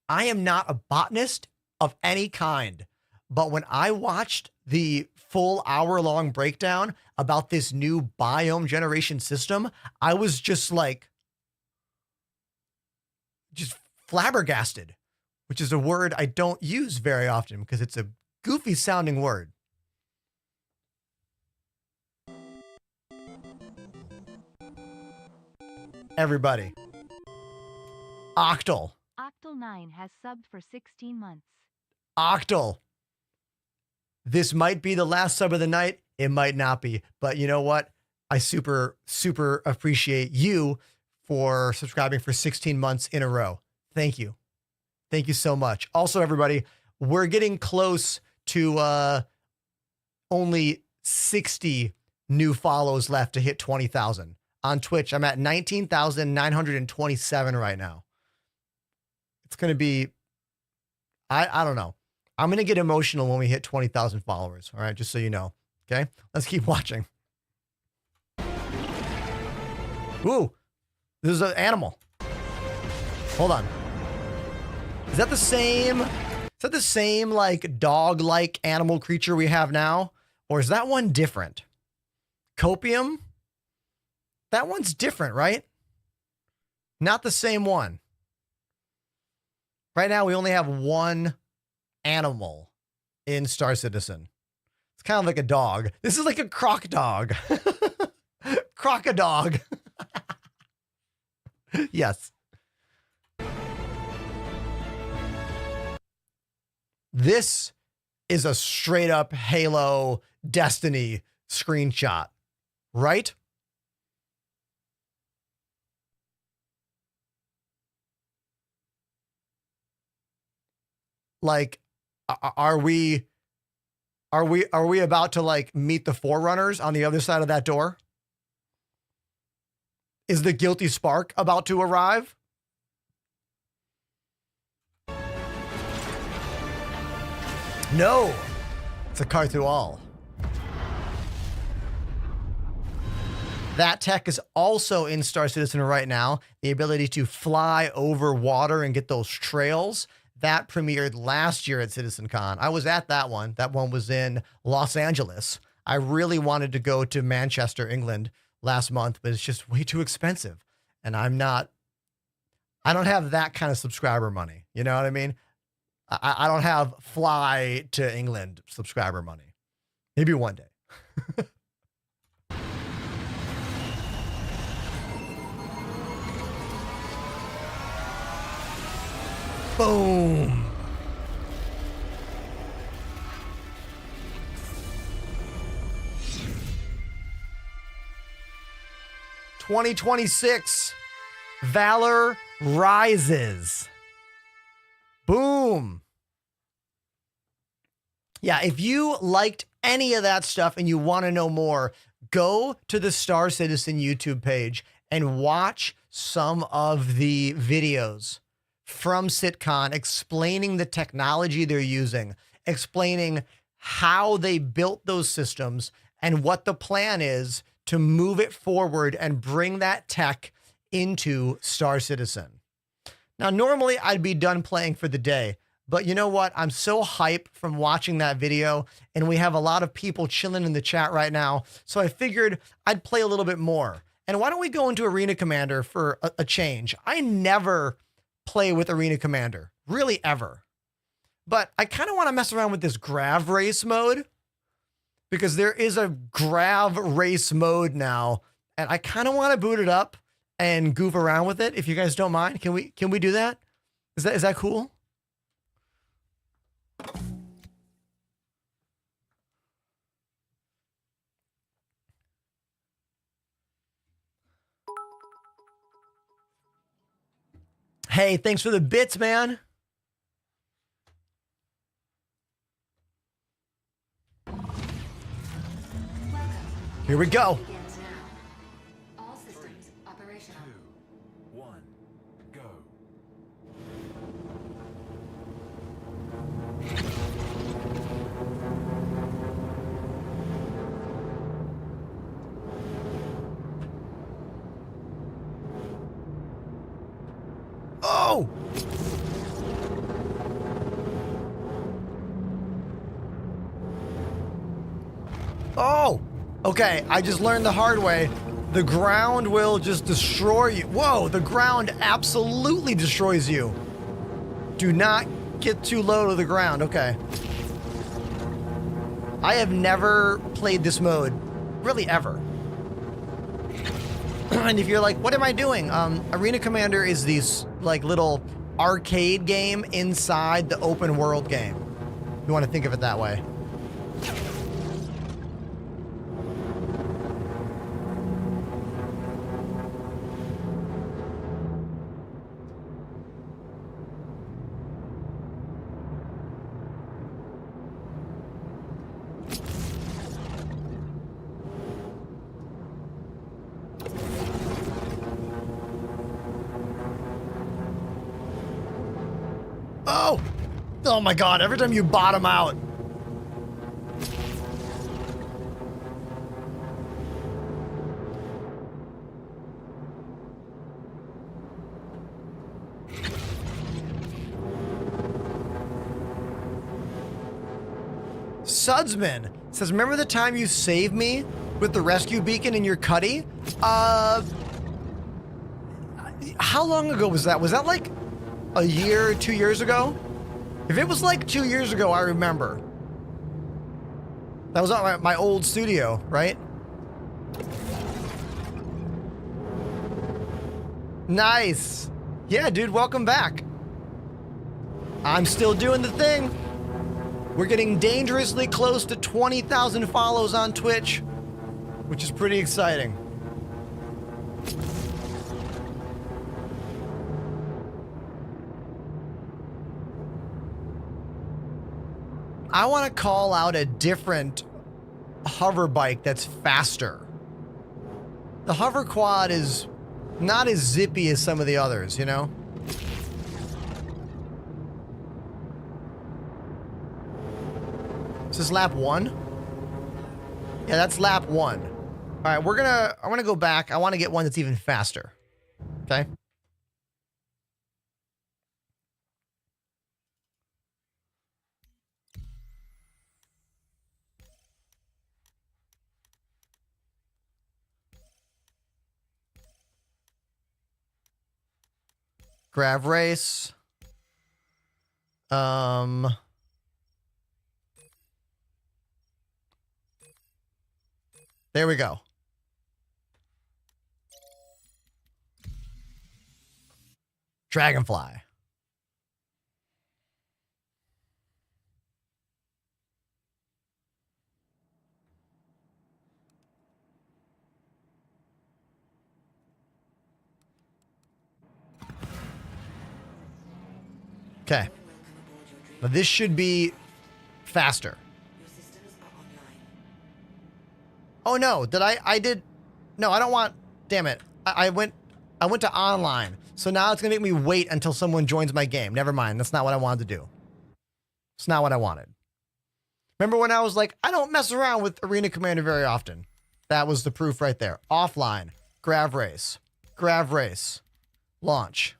I am not a botanist of any kind, but when I watched the full hour-long breakdown about this new biome generation system, I was just like, just flabbergasted, which is a word I don't use very often because it's a goofy sounding word. Everybody. Octal. Octal 9 has subbed for 16 months. Octal. This might be the last sub of the night. It might not be, but you know what? I super, super appreciate you for subscribing for 16 months in a row. Thank you. Thank you so much. Also, everybody, we're getting close to only 60 new follows left to hit 20,000. On Twitch, I'm at 19,927 right now. It's going to be, I don't know. I'm going to get emotional when we hit 20,000 followers. All right, just so you know. Okay, let's keep watching. Ooh, this is an animal. Hold on. Is that the same? Is that the same like dog-like animal creature we have now, or is that one different? Copium. That one's different, right? Not the same one. Right now, we only have one animal in Star Citizen. It's kind of like a dog. This is like a croc dog. Croc-a-dog. Yes. This is a straight up Halo Destiny screenshot, right? Like, are we about to like meet the Forerunners on the other side of that door? Is the guilty spark about to arrive? No, it's a Carthual. That tech is also in Star Citizen right now. The ability to fly over water and get those trails. That premiered last year at CitizenCon. I was at that one. That one was in Los Angeles. I really wanted to go to Manchester, England last month, but it's just way too expensive. And I don't have that kind of subscriber money. You know what I mean? I don't have fly to England subscriber money. Maybe one day. Boom. "2026, Valor rises." Boom. Yeah, if you liked any of that stuff and you want to know more, go to the Star Citizen YouTube page and watch some of the videos from CitCon explaining the technology they're using, explaining how they built those systems and what the plan is to move it forward and bring that tech into Star Citizen. Now, normally I'd be done playing for the day, but you know what? I'm so hyped from watching that video, and we have a lot of people chilling in the chat right now, so I figured I'd play a little bit more. And why don't we go into Arena Commander for a change? I never play with Arena Commander, really ever. But I kind of want to mess around with this Grav Race mode, because there is a Grav Race mode now, and I kind of want to boot it up and goof around with it. If you guys don't mind, can we do that? Is that cool? Hey, thanks for the bits, man. Here we go. All systems operational. 2, 1, go. Whoa! Oh! Okay, I just learned the hard way. The ground will just destroy you. Whoa, the ground absolutely destroys you. Do not get too low to the ground. Okay. I have never played this mode, really ever. And if you're like, what am I doing? Arena Commander is this like little arcade game inside the open world game. You want to think of it that way. Oh! Oh my god, every time you bottom out. Sudsman says, remember the time you saved me with the rescue beacon in your cuddy? How long ago was that? Was that like a year, 2 years ago? If it was like 2 years ago, I remember. That was at my old studio, right? Nice. Yeah, dude, welcome back. I'm still doing the thing. We're getting dangerously close to 20,000 follows on Twitch, which is pretty exciting. I want to call out a different hover bike that's faster. The hover quad is not as zippy as some of the others, you know? Is this lap 1? Yeah, that's lap 1. All right, I want to go back. I want to get one that's even faster. Okay? Grav race. There we go. Dragonfly. Okay. Now this should be faster. Oh no, no, I don't want, damn it. I went to online. So now it's gonna make me wait until someone joins my game. Never mind, that's not what I wanted to do. It's not what I wanted. Remember when I was like, I don't mess around with Arena Commander very often. That was the proof right there. Offline, grav race, launch.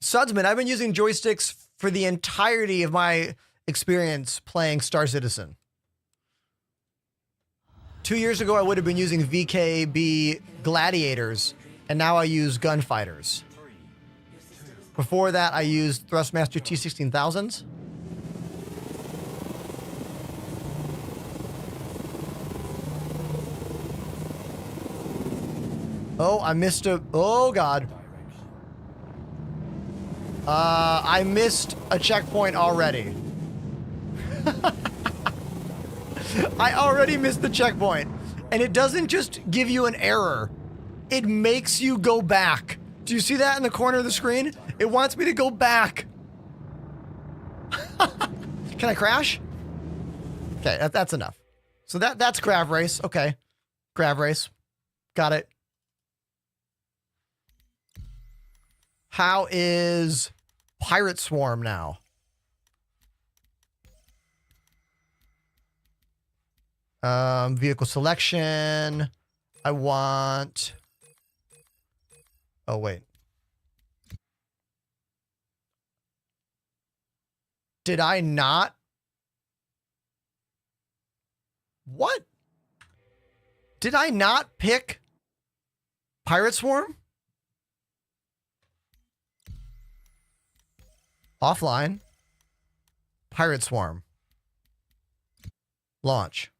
Sudsman, I've been using joysticks for the entirety of my experience playing Star Citizen. 2 years ago, I would have been using VKB Gladiators, and now I use Gunfighters. Before that, I used Thrustmaster T-16000s. Oh, I missed oh God. I missed a checkpoint already. I already missed the checkpoint. And it doesn't just give you an error. It makes you go back. Do you see that in the corner of the screen? It wants me to go back. Can I crash? Okay, that's enough. So that's Grav Race. Okay. Grav Race. Got it. How is Pirate Swarm now? Vehicle selection. I want... Oh, wait. Did I not? What? Did I not pick Pirate Swarm? Offline. Pirate Swarm. Launch.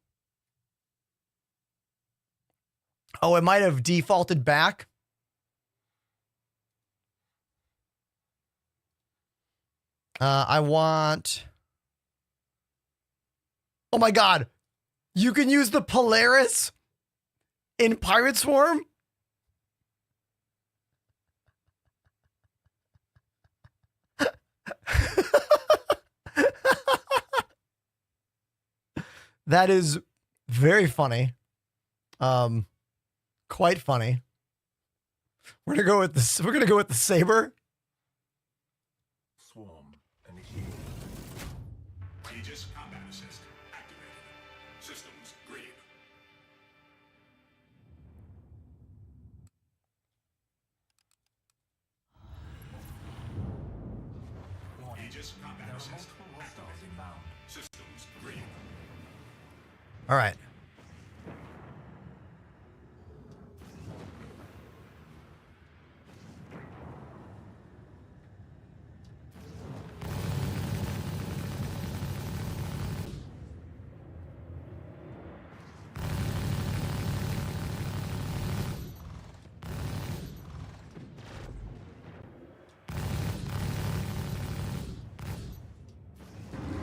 Oh, it might have defaulted back. I want... Oh my God. You can use the Polaris in Pirate Swarm? That is very funny. Quite funny. We're gonna go with this. We're gonna go with the Saber. Swarm initiated. Aegis combat assist activated. Systems green. Aegis combat assist. Systems green. All right.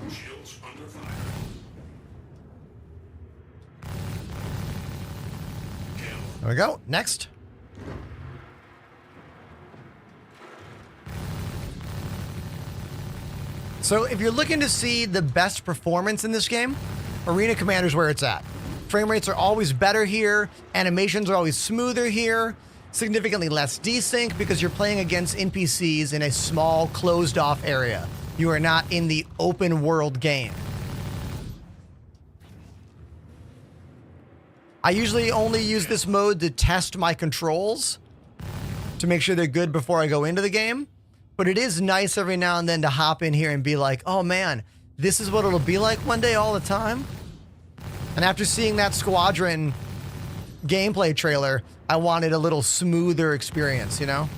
Shields under fire. There we go. Next. So if you're looking to see the best performance in this game, Arena Commander's where it's at. Frame rates are always better here. Animations are always smoother here. Significantly less desync because you're playing against NPCs in a small, closed-off area. You are not in the open world game. I usually only use this mode to test my controls to make sure they're good before I go into the game. But it is nice every now and then to hop in here and be like, oh man, this is what it'll be like one day all the time. And after seeing that Squadron gameplay trailer, I wanted a little smoother experience, you know?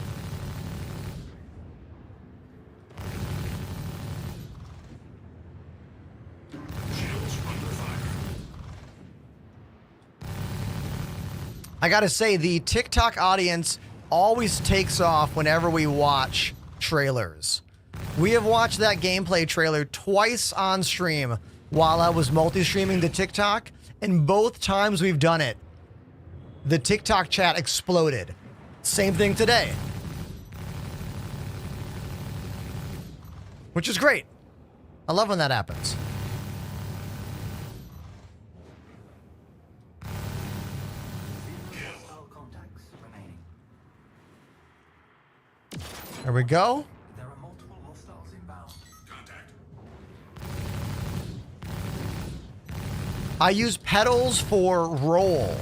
I gotta say, the TikTok audience always takes off whenever we watch trailers. We have watched that gameplay trailer twice on stream while I was multi-streaming to TikTok, and both times we've done it, the TikTok chat exploded. Same thing today. Which is great. I love when that happens. There we go. There are multiple hostiles inbound. Contact. I use pedals for roll.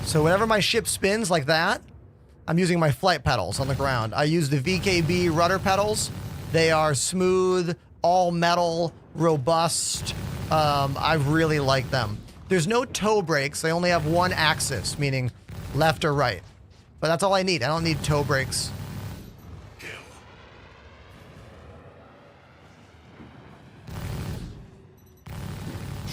So whenever my ship spins like that, I'm using my flight pedals on the ground. I use the VKB rudder pedals. They are smooth, all metal, robust. I really like them. There's no toe brakes. They only have one axis, meaning left or right. But that's all I need. I don't need toe brakes.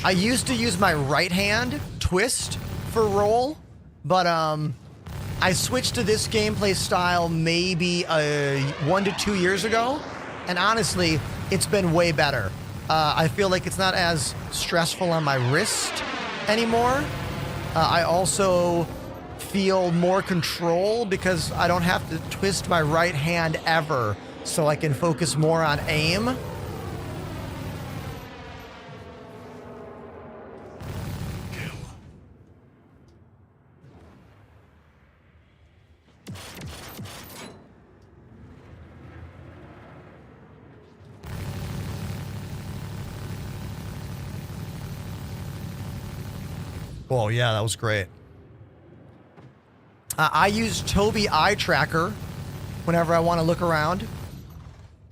I used to use my right hand twist for roll, but I switched to this gameplay style maybe 1 to 2 years ago, and honestly, it's been way better. I feel like it's not as stressful on my wrist anymore. I also feel more control because I don't have to twist my right hand ever, so I can focus more on aim. Oh, yeah, that was great. I use Tobii Eye Tracker whenever I want to look around.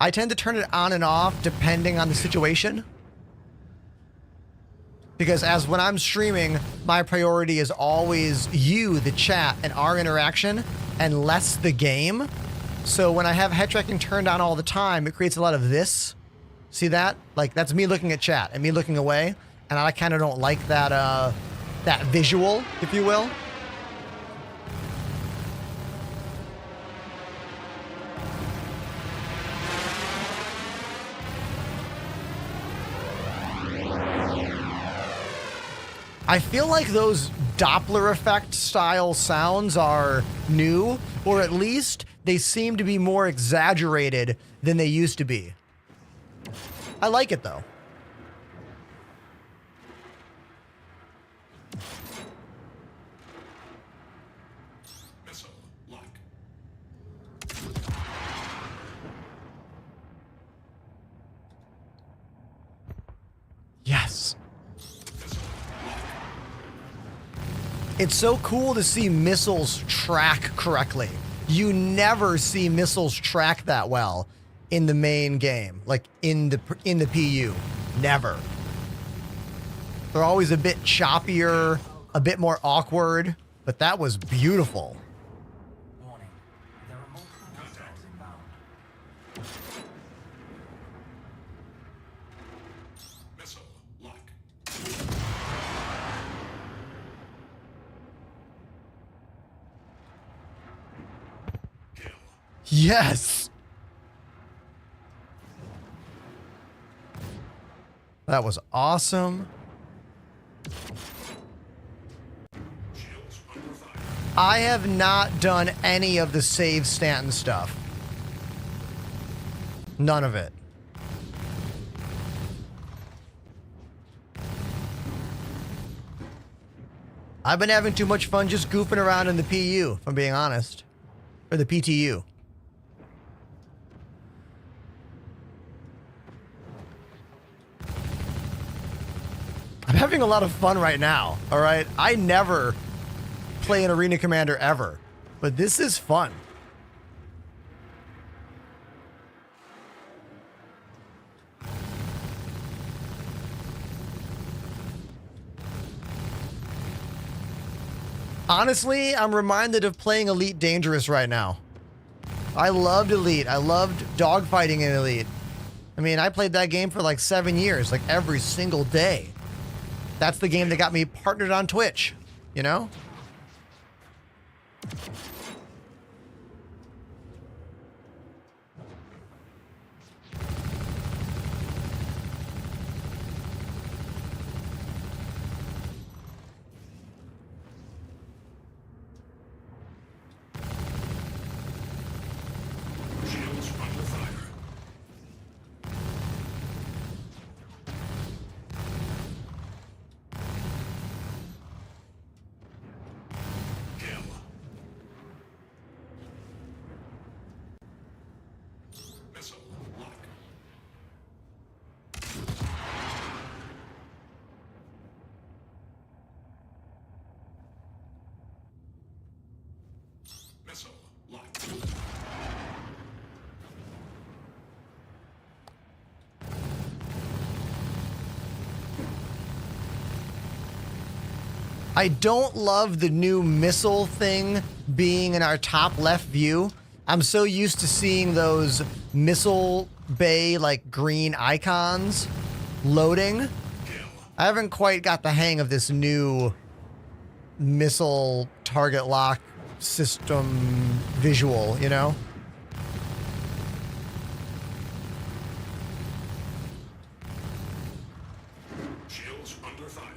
I tend to turn it on and off depending on the situation. Because as when I'm streaming, my priority is always you, the chat, and our interaction, and less the game. So when I have head tracking turned on all the time, it creates a lot of this. See that? Like, that's me looking at chat and me looking away. And I kind of don't like that, that visual, if you will. I feel like those Doppler effect style sounds are new, or at least they seem to be more exaggerated than they used to be. I like it though. Missile lock. Yes. It's so cool to see missiles track correctly. You never see missiles track that well in the main game, like in the PU. Never. They're always a bit choppier, a bit more awkward, but that was beautiful. Warning. There are multiple hostiles inbound. Missile lock. Yes. That was awesome. I have not done any of the save Stanton stuff. None of it. I've been having too much fun just goofing around in the PU, if I'm being honest. Or the PTU. I'm having a lot of fun right now, all right? I never play an Arena Commander ever, but this is fun. Honestly, I'm reminded of playing Elite Dangerous right now. I loved Elite. I loved dogfighting in Elite. I mean, I played that game for like 7 years, like every single day. That's the game that got me partnered on Twitch, you know? Shields under fire. Kill. Missile lock. Missile lock. I don't love the new missile thing being in our top left view. I'm so used to seeing those missile bay like green icons loading. I haven't quite got the hang of this new missile target lock system visual, you know? Shields under fire.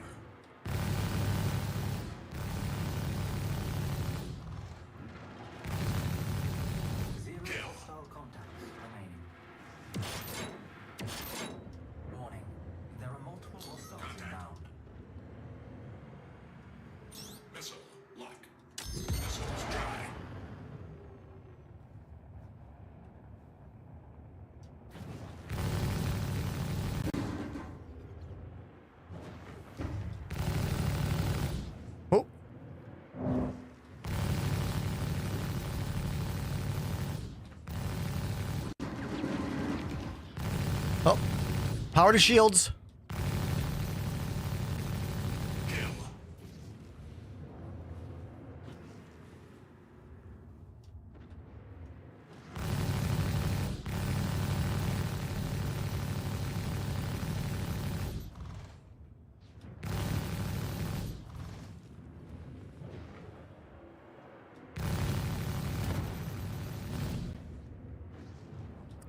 Zero hostile contacts remaining. Warning. There are multiple hostiles inbound. Missile lock. Missiles dry. Oh, power to shields.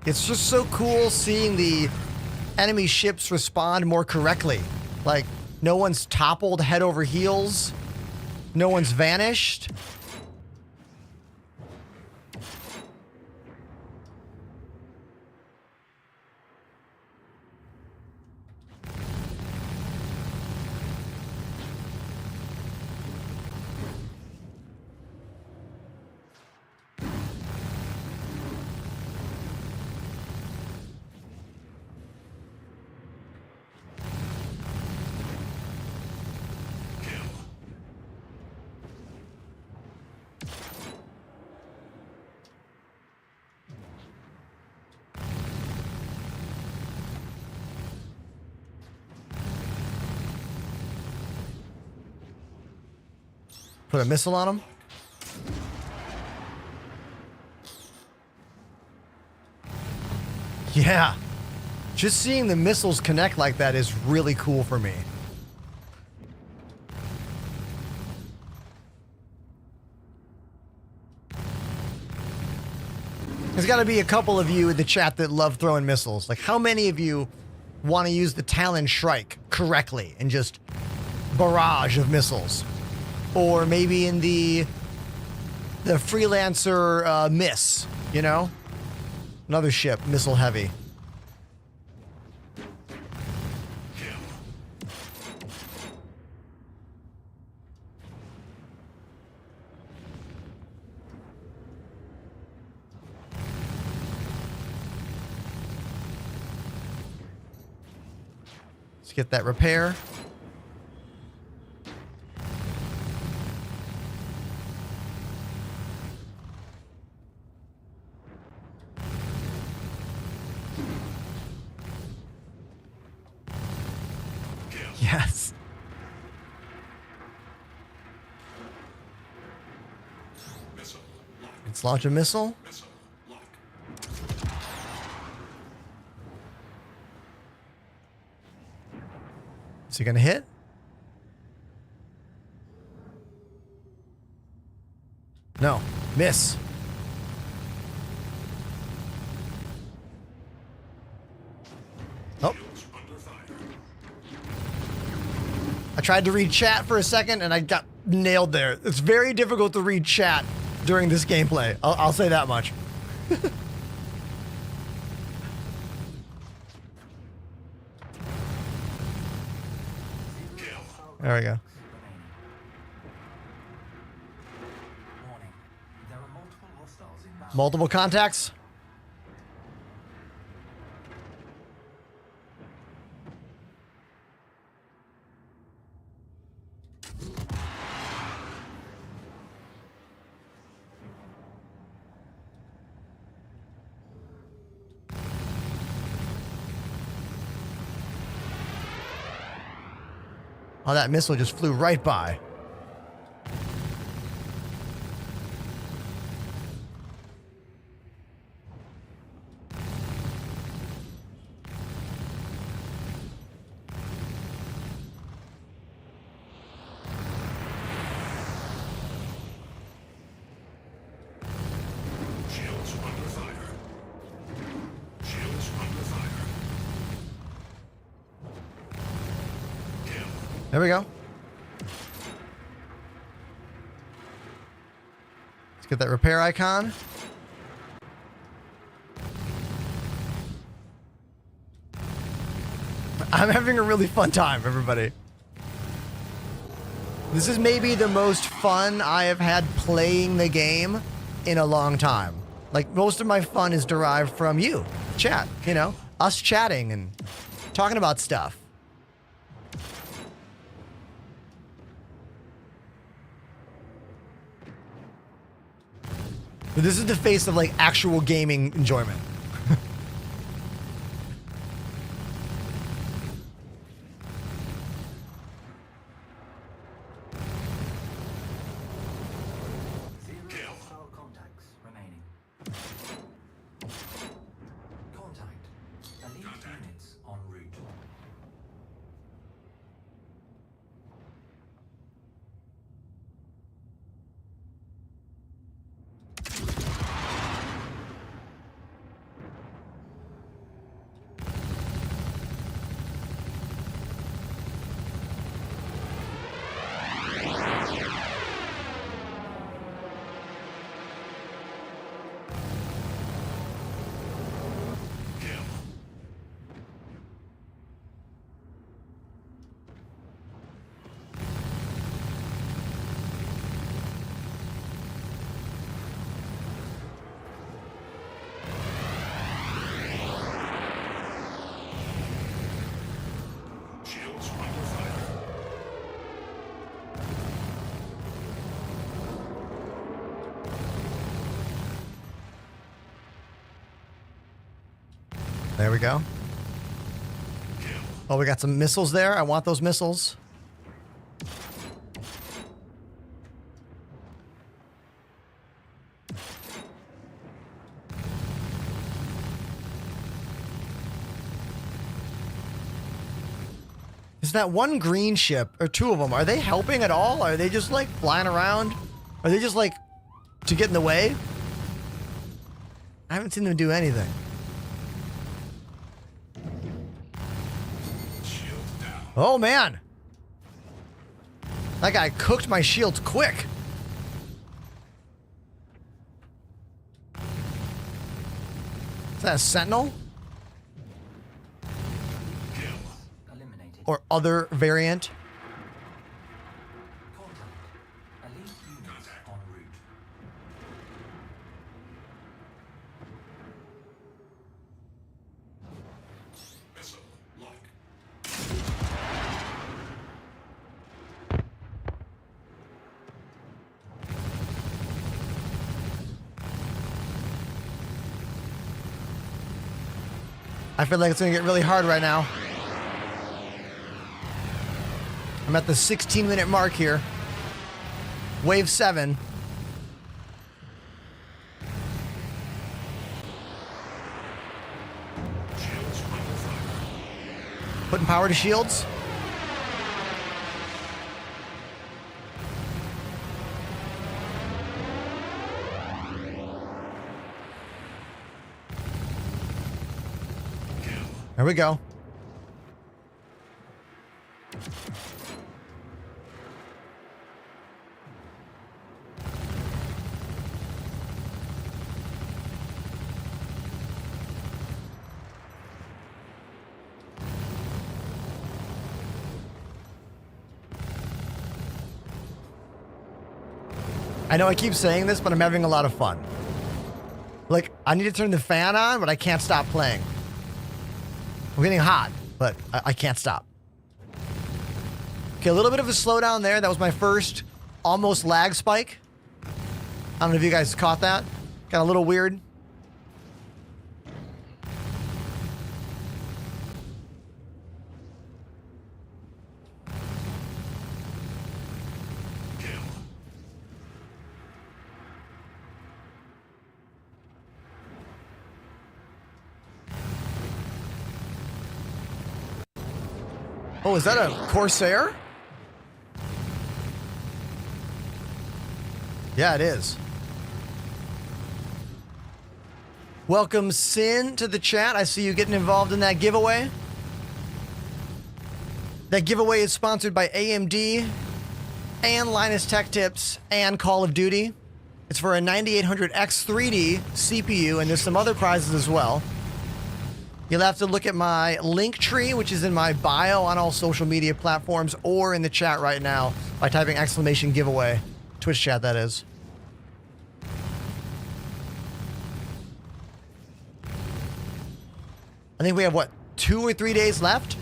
It's just so cool seeing the enemy ships respond more correctly. Like, no one's toppled head over heels. No one's vanished. Put a missile on him. Yeah. Just seeing the missiles connect like that is really cool for me. There's got to be a couple of you in the chat that love throwing missiles. Like, how many of you want to use the Talon Shrike correctly and just barrage of missiles? Or maybe in the Freelancer Miss, you know? Another ship, missile heavy. Let's get that repair. Yes. Let's launch a missile. Is he gonna hit? No. Miss. Oh. I tried to read chat for a second and I got nailed there. It's very difficult to read chat during this gameplay. I'll say that much. There we go. Multiple contacts? Oh, that missile just flew right by. Shields under fire. Shields under fire. There we go. Let's get that repair icon. I'm having a really fun time, everybody. This is maybe the most fun I have had playing the game in a long time. Like, most of my fun is derived from you, chat, you know, us chatting and talking about stuff. But this is the face of like actual gaming enjoyment. There we go. Oh, we got some missiles there. I want those missiles. Is that one green ship, or two of them, are they helping at all? Are they just like flying around? Are they just like to get in the way? I haven't seen them do anything. Oh man. That guy cooked my shields quick. Is that a sentinel? Or other variant? I feel like it's gonna get really hard right now. I'm at the 16-minute mark here. Wave 7. Putting power to shields. There we go. I know I keep saying this, but I'm having a lot of fun. Like, I need to turn the fan on, but I can't stop playing. I'm getting hot, but I can't stop. Okay, a little bit of a slowdown there. That was my first almost lag spike. I don't know if you guys caught that. Got a little weird. Oh, is that a Corsair? Yeah, it is. Welcome, Sin, to the chat. I see you getting involved in that giveaway. That giveaway is sponsored by AMD and Linus Tech Tips and Call of Duty. It's for a 9800X3D CPU, and there's some other prizes as well. You'll have to look at my link tree, which is in my bio on all social media platforms or in the chat right now by typing !giveaway. Twitch chat, that is. I think we have, what, 2 or 3 days left?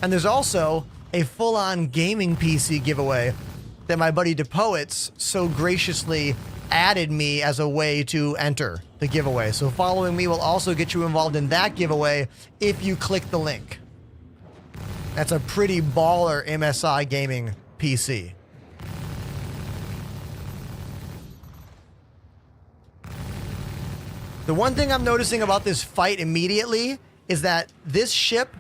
And there's also a full-on gaming PC giveaway that my buddy DePoets so graciously added me as a way to enter the giveaway. So following me will also get you involved in that giveaway if you click the link. That's a pretty baller MSI gaming PC. The one thing I'm noticing about this fight immediately is that this ship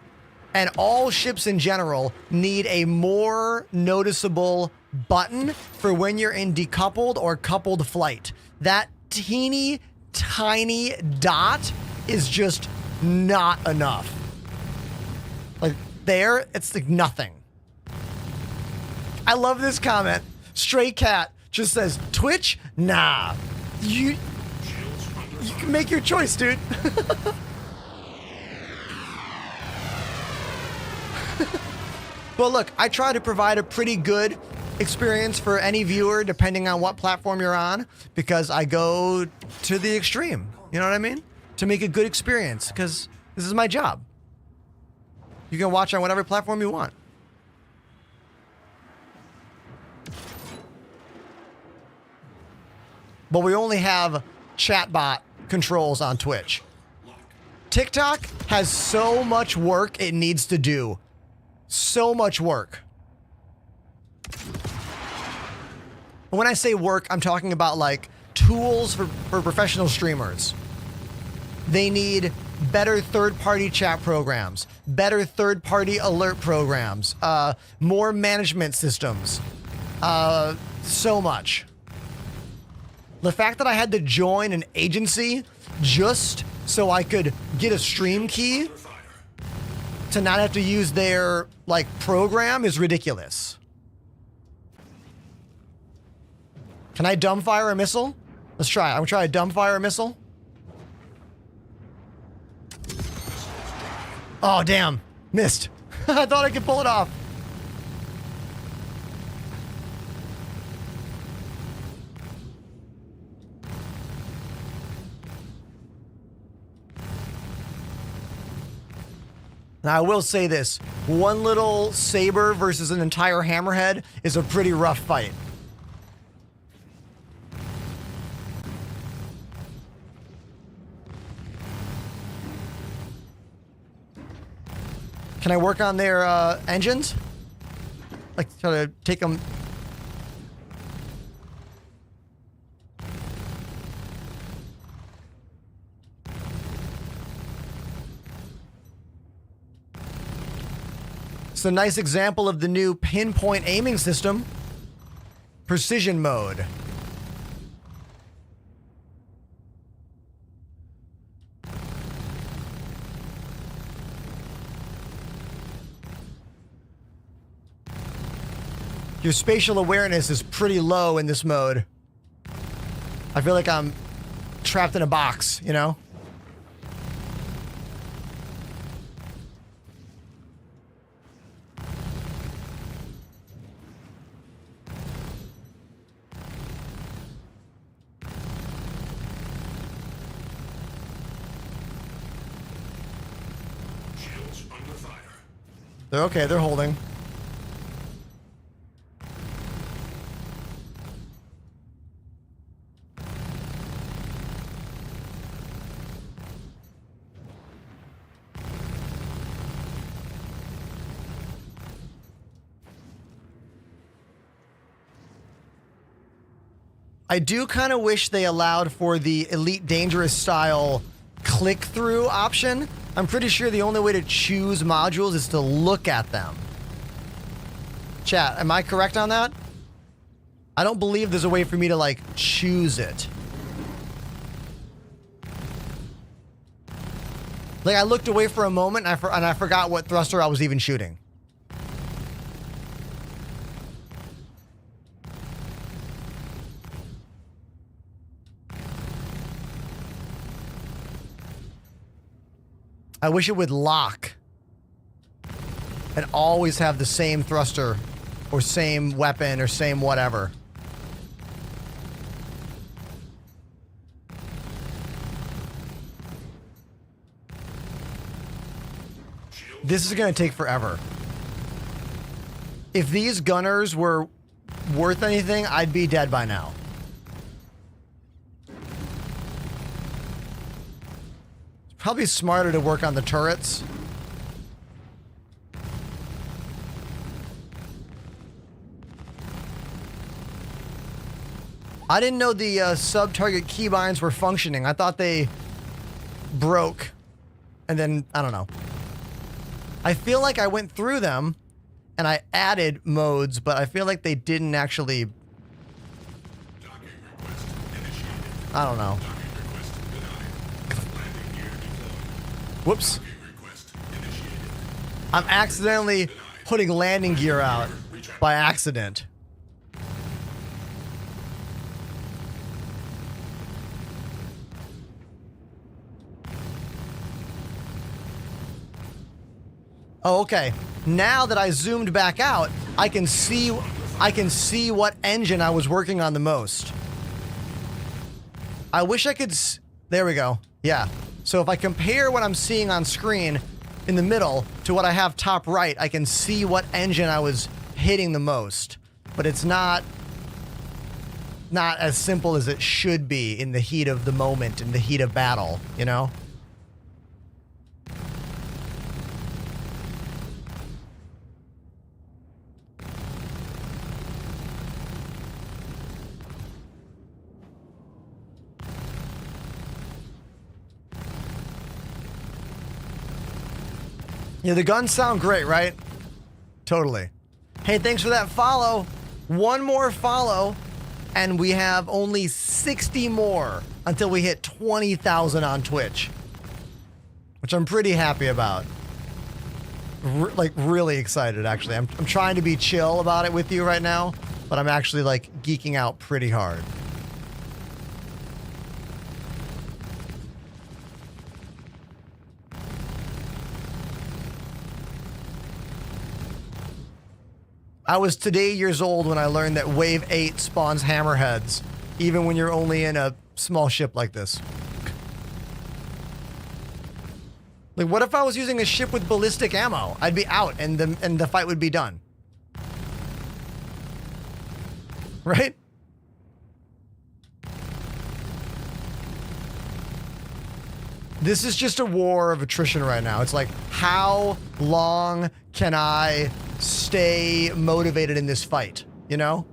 and all ships in general need a more noticeable button for when you're in decoupled or coupled flight. That teeny tiny dot is just not enough. Like there, it's like nothing. I love this comment. Stray Cat just says, Twitch? Nah. You can make your choice, dude. But look, I try to provide a pretty good experience for any viewer depending on what platform you're on, because I go to the extreme, you know what I mean? To make a good experience, because this is my job. You can watch on whatever platform you want. But we only have chatbot controls on Twitch. TikTok, has so much work it needs to do. So much work. When I say work, I'm talking about like tools for professional streamers. They need better third-party chat programs, better third-party alert programs, more management systems, so much. The fact that I had to join an agency just so I could get a stream key to not have to use their like program is ridiculous. Can I dumbfire a missile? Let's try it. I'm gonna try a dumbfire a missile. Oh, damn. Missed. I thought I could pull it off. Now, I will say this. One little saber versus an entire hammerhead is a pretty rough fight. Can I work on their engines? Like, try to take them. It's a nice example of the new pinpoint aiming system. Precision mode. Your spatial awareness is pretty low in this mode. I feel like I'm trapped in a box, you know? Shields under fire. They're okay, they're holding. I do kind of wish they allowed for the Elite Dangerous style click-through option. I'm pretty sure the only way to choose modules is to look at them. Chat, am I correct on that? I don't believe there's a way for me to, like, choose it. Like, I looked away for a moment and I forgot what thruster I was even shooting. I wish it would lock and always have the same thruster or same weapon or same whatever. This is going to take forever. If these gunners were worth anything, I'd be dead by now. Probably smarter to work on the turrets. I didn't know the sub-target keybinds were functioning. I thought they broke. And then, I don't know. I feel like I went through them and I added modes, but I feel like they didn't actually... I don't know. Whoops. I'm accidentally putting landing gear out by accident. Oh, okay. Now that I zoomed back out, I can see what engine I was working on the most. I wish I could there we go. Yeah. So if I compare what I'm seeing on screen in the middle to what I have top right, I can see what engine I was hitting the most. But it's not as simple as it should be in the heat of the moment, in the heat of battle, you know? Yeah, the guns sound great, right? Totally. Hey, thanks for that follow. One more follow, and we have only 60 more until we hit 20,000 on Twitch, which I'm pretty happy about. Like, really excited, actually. I'm trying to be chill about it with you right now, but I'm actually, like, geeking out pretty hard. I was today years old when I learned that Wave 8 spawns hammerheads, even when you're only in a small ship like this. Like, what if I was using a ship with ballistic ammo? I'd be out, and the fight would be done. Right? This is just a war of attrition right now. It's like, how long can I stay motivated in this fight? You know?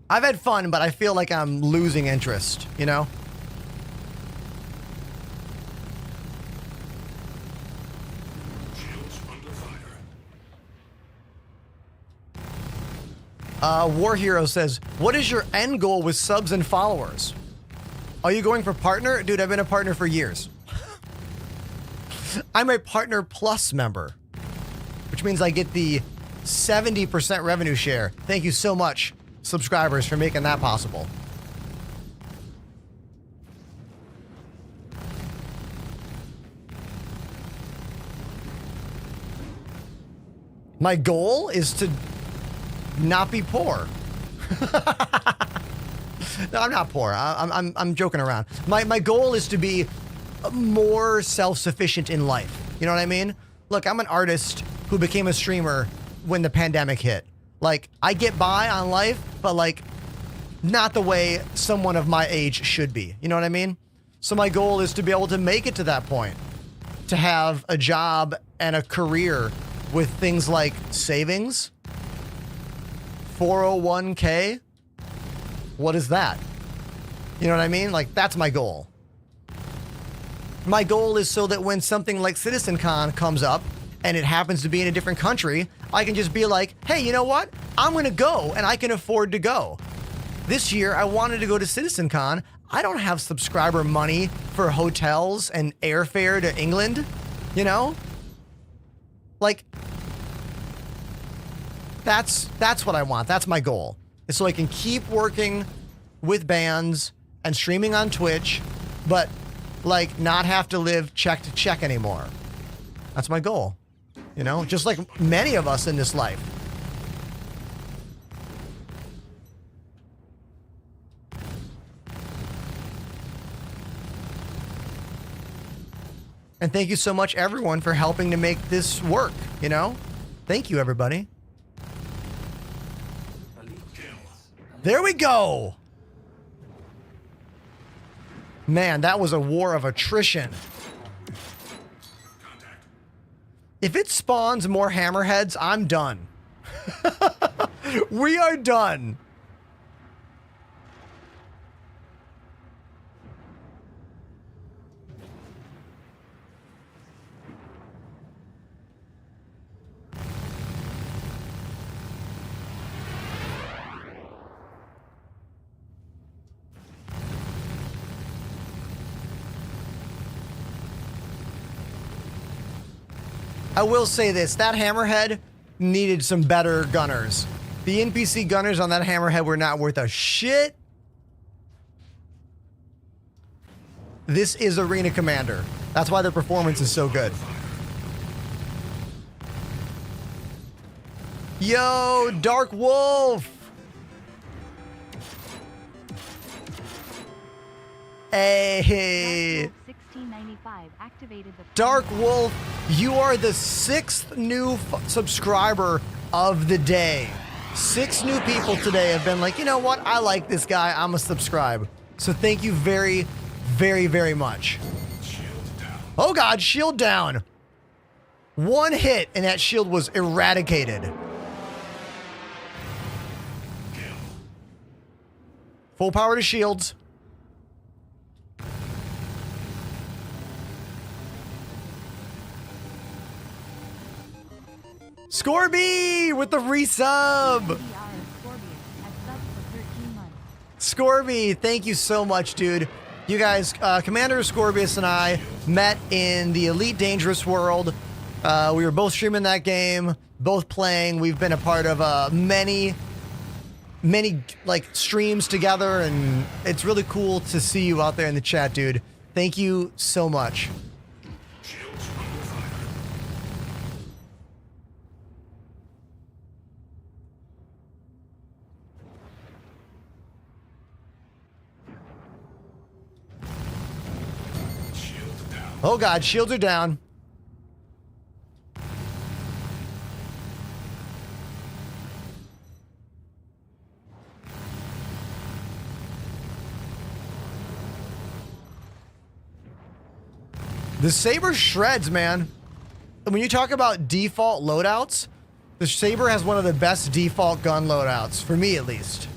I've had fun, but I feel like I'm losing interest, you know? War Hero says, what is your end goal with subs and followers? Are you going for partner? Dude, I've been a partner for years. I'm a Partner Plus member, which means I get the 70% revenue share. Thank you so much, subscribers, for making that possible. My goal is to not be poor. No, I'm not poor. I'm joking around. My goal is to be more self-sufficient in life. You know what I mean? Look, I'm an artist who became a streamer when the pandemic hit. Like, I get by on life, but like, not the way someone of my age should be. You know what I mean? So my goal is to be able to make it to that point. To have a job and a career with things like savings, 401k. What is that? You know what I mean? Like, that's my goal. My goal is so that when something like CitizenCon comes up and it happens to be in a different country, I can just be like, hey, you know what? I'm going to go and I can afford to go. This year, I wanted to go to CitizenCon. I don't have subscriber money for hotels and airfare to England, you know? Like, that's what I want. That's my goal. Is so I can keep working with bands and streaming on Twitch, but like not have to live check to check anymore. That's my goal. You know, just like many of us in this life. And thank you so much, everyone, for helping to make this work, you know? Thank you, everybody. There we go. Man, that was a war of attrition. If it spawns more hammerheads, I'm done. We are done. I will say this, that hammerhead needed some better gunners. The NPC gunners on that hammerhead were not worth a shit. This is Arena Commander. That's why their performance is so good. Yo, Dark Wolf. Hey. Dark Wolf, you are the 6th new subscriber of the day. 6 new people today have been like, you know what? I like this guy. I'm a subscribe. So thank you very, very, very much. Oh God, shield down. One hit and that shield was eradicated. Full power to shields. Scorby with the resub. Scorby, thank you so much, dude. You guys, Commander Scorbius and I met in the Elite Dangerous world. We were both streaming that game, both playing. We've been a part of many like streams together, and it's really cool to see you out there in the chat, dude. Thank you so much. Oh god, shields are down. The Saber shreds, man. When you talk about default loadouts, the Saber has one of the best default gun loadouts, for me at least.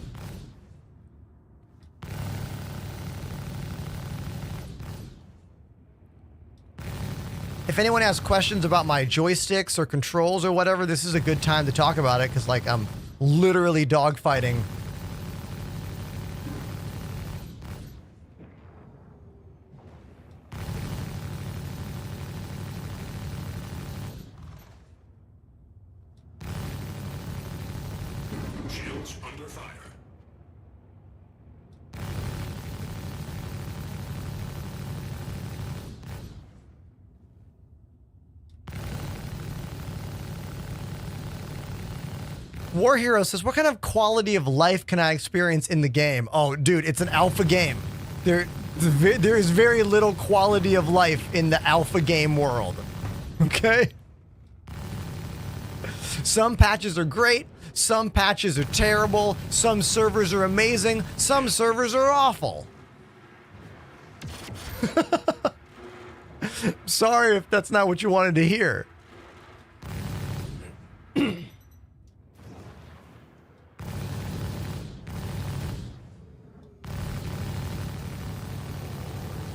If anyone has questions about my joysticks or controls or whatever, this is a good time to talk about it, because like I'm literally dogfighting. Shields under fire. War Hero says, what kind of quality of life can I experience in the game? Oh, dude, it's an alpha game. There is very little quality of life in the alpha game world. Okay? Some patches are great. Some patches are terrible. Some servers are amazing. Some servers are awful. Sorry if that's not what you wanted to hear.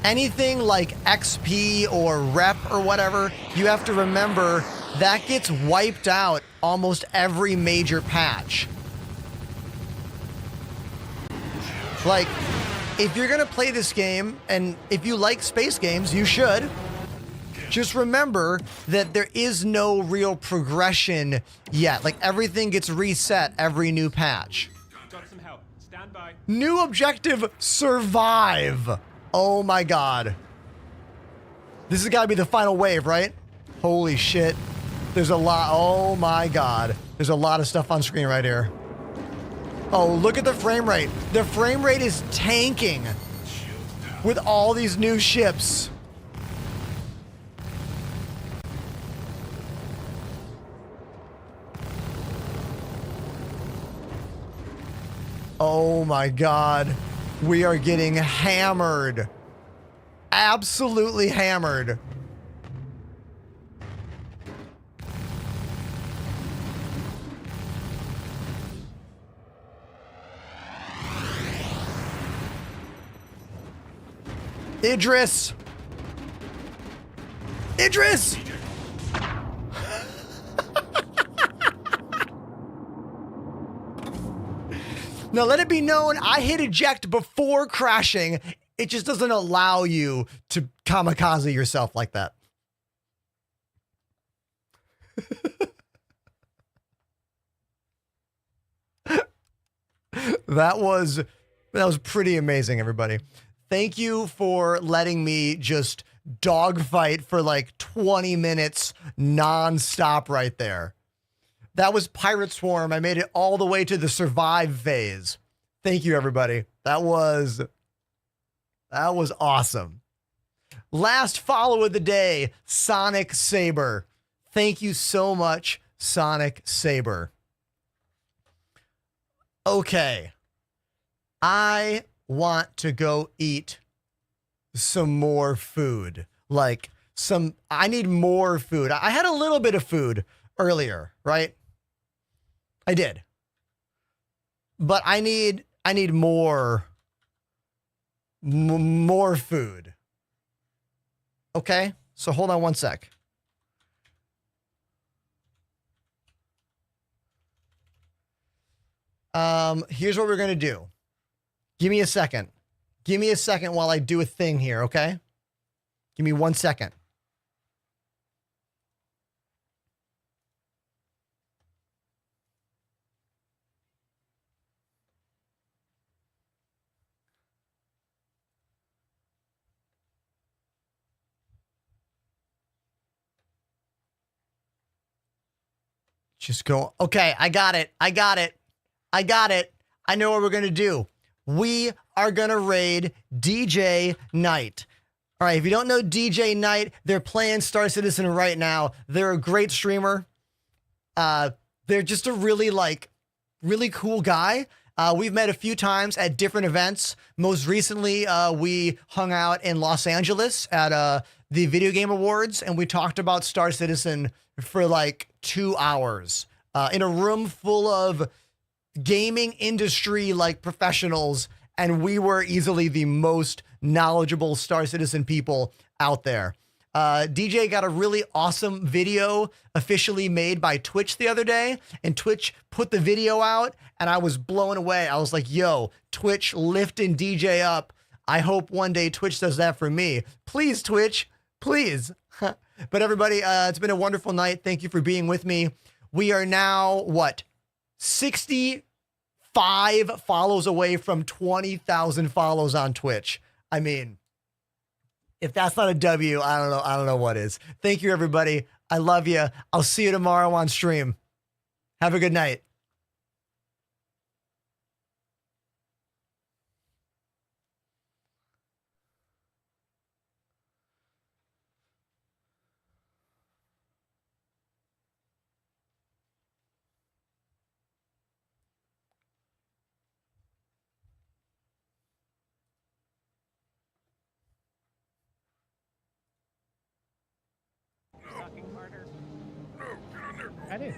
Anything like XP or rep or whatever, you have to remember that gets wiped out almost every major patch. Like, if you're gonna play this game, and if you like space games, you should, just remember that there is no real progression yet. Like, everything gets reset every new patch. Got some help. Stand by. New objective, survive. Oh my god. This has got to be the final wave, right? Holy shit. There's a lot. Oh my god. There's a lot of stuff on screen right here. Oh, look at the frame rate. The frame rate is tanking with all these new ships. Oh my god. We are getting hammered. Absolutely hammered. Idris. Idris. Now, let it be known, I hit eject before crashing. It just doesn't allow you to kamikaze yourself like that. That was pretty amazing, everybody. Thank you for letting me just dogfight for like 20 minutes nonstop right there. That was Pirate Swarm. I made it all the way to the survive phase. Thank you, everybody. That was awesome. Last follow of the day, Sonic Saber. Thank you so much, Sonic Saber. Okay. I want to go eat some more food. I need more food. I had a little bit of food earlier, right? I did. But I need more food. Okay? So hold on one sec. Here's what we're gonna do. Give me a second. Give me a second while I do a thing here, okay? Give me 1 second. Just go. Okay, I got it. I got it. I got it. I know what we're going to do. We are going to raid DJ Knight. All right, if you don't know DJ Knight, they're playing Star Citizen right now. They're a great streamer. They're just a really cool guy. We've met a few times at different events. Most recently, we hung out in Los Angeles at the Video Game Awards, and we talked about Star Citizen for like 2 hours in a room full of gaming industry like professionals, and we were easily the most knowledgeable Star Citizen people out there. DJ got a really awesome video officially made by Twitch the other day, and Twitch put the video out, and I was blown away. I was like, yo, Twitch lifting DJ up. I hope one day Twitch does that for me. Please, Twitch, please. But everybody, it's been a wonderful night. Thank you for being with me. We are now, what, 65 follows away from 20,000 follows on Twitch. I mean, if that's not a W, I don't know what is. Thank you, everybody. I love you. I'll see you tomorrow on stream. Have a good night. I do.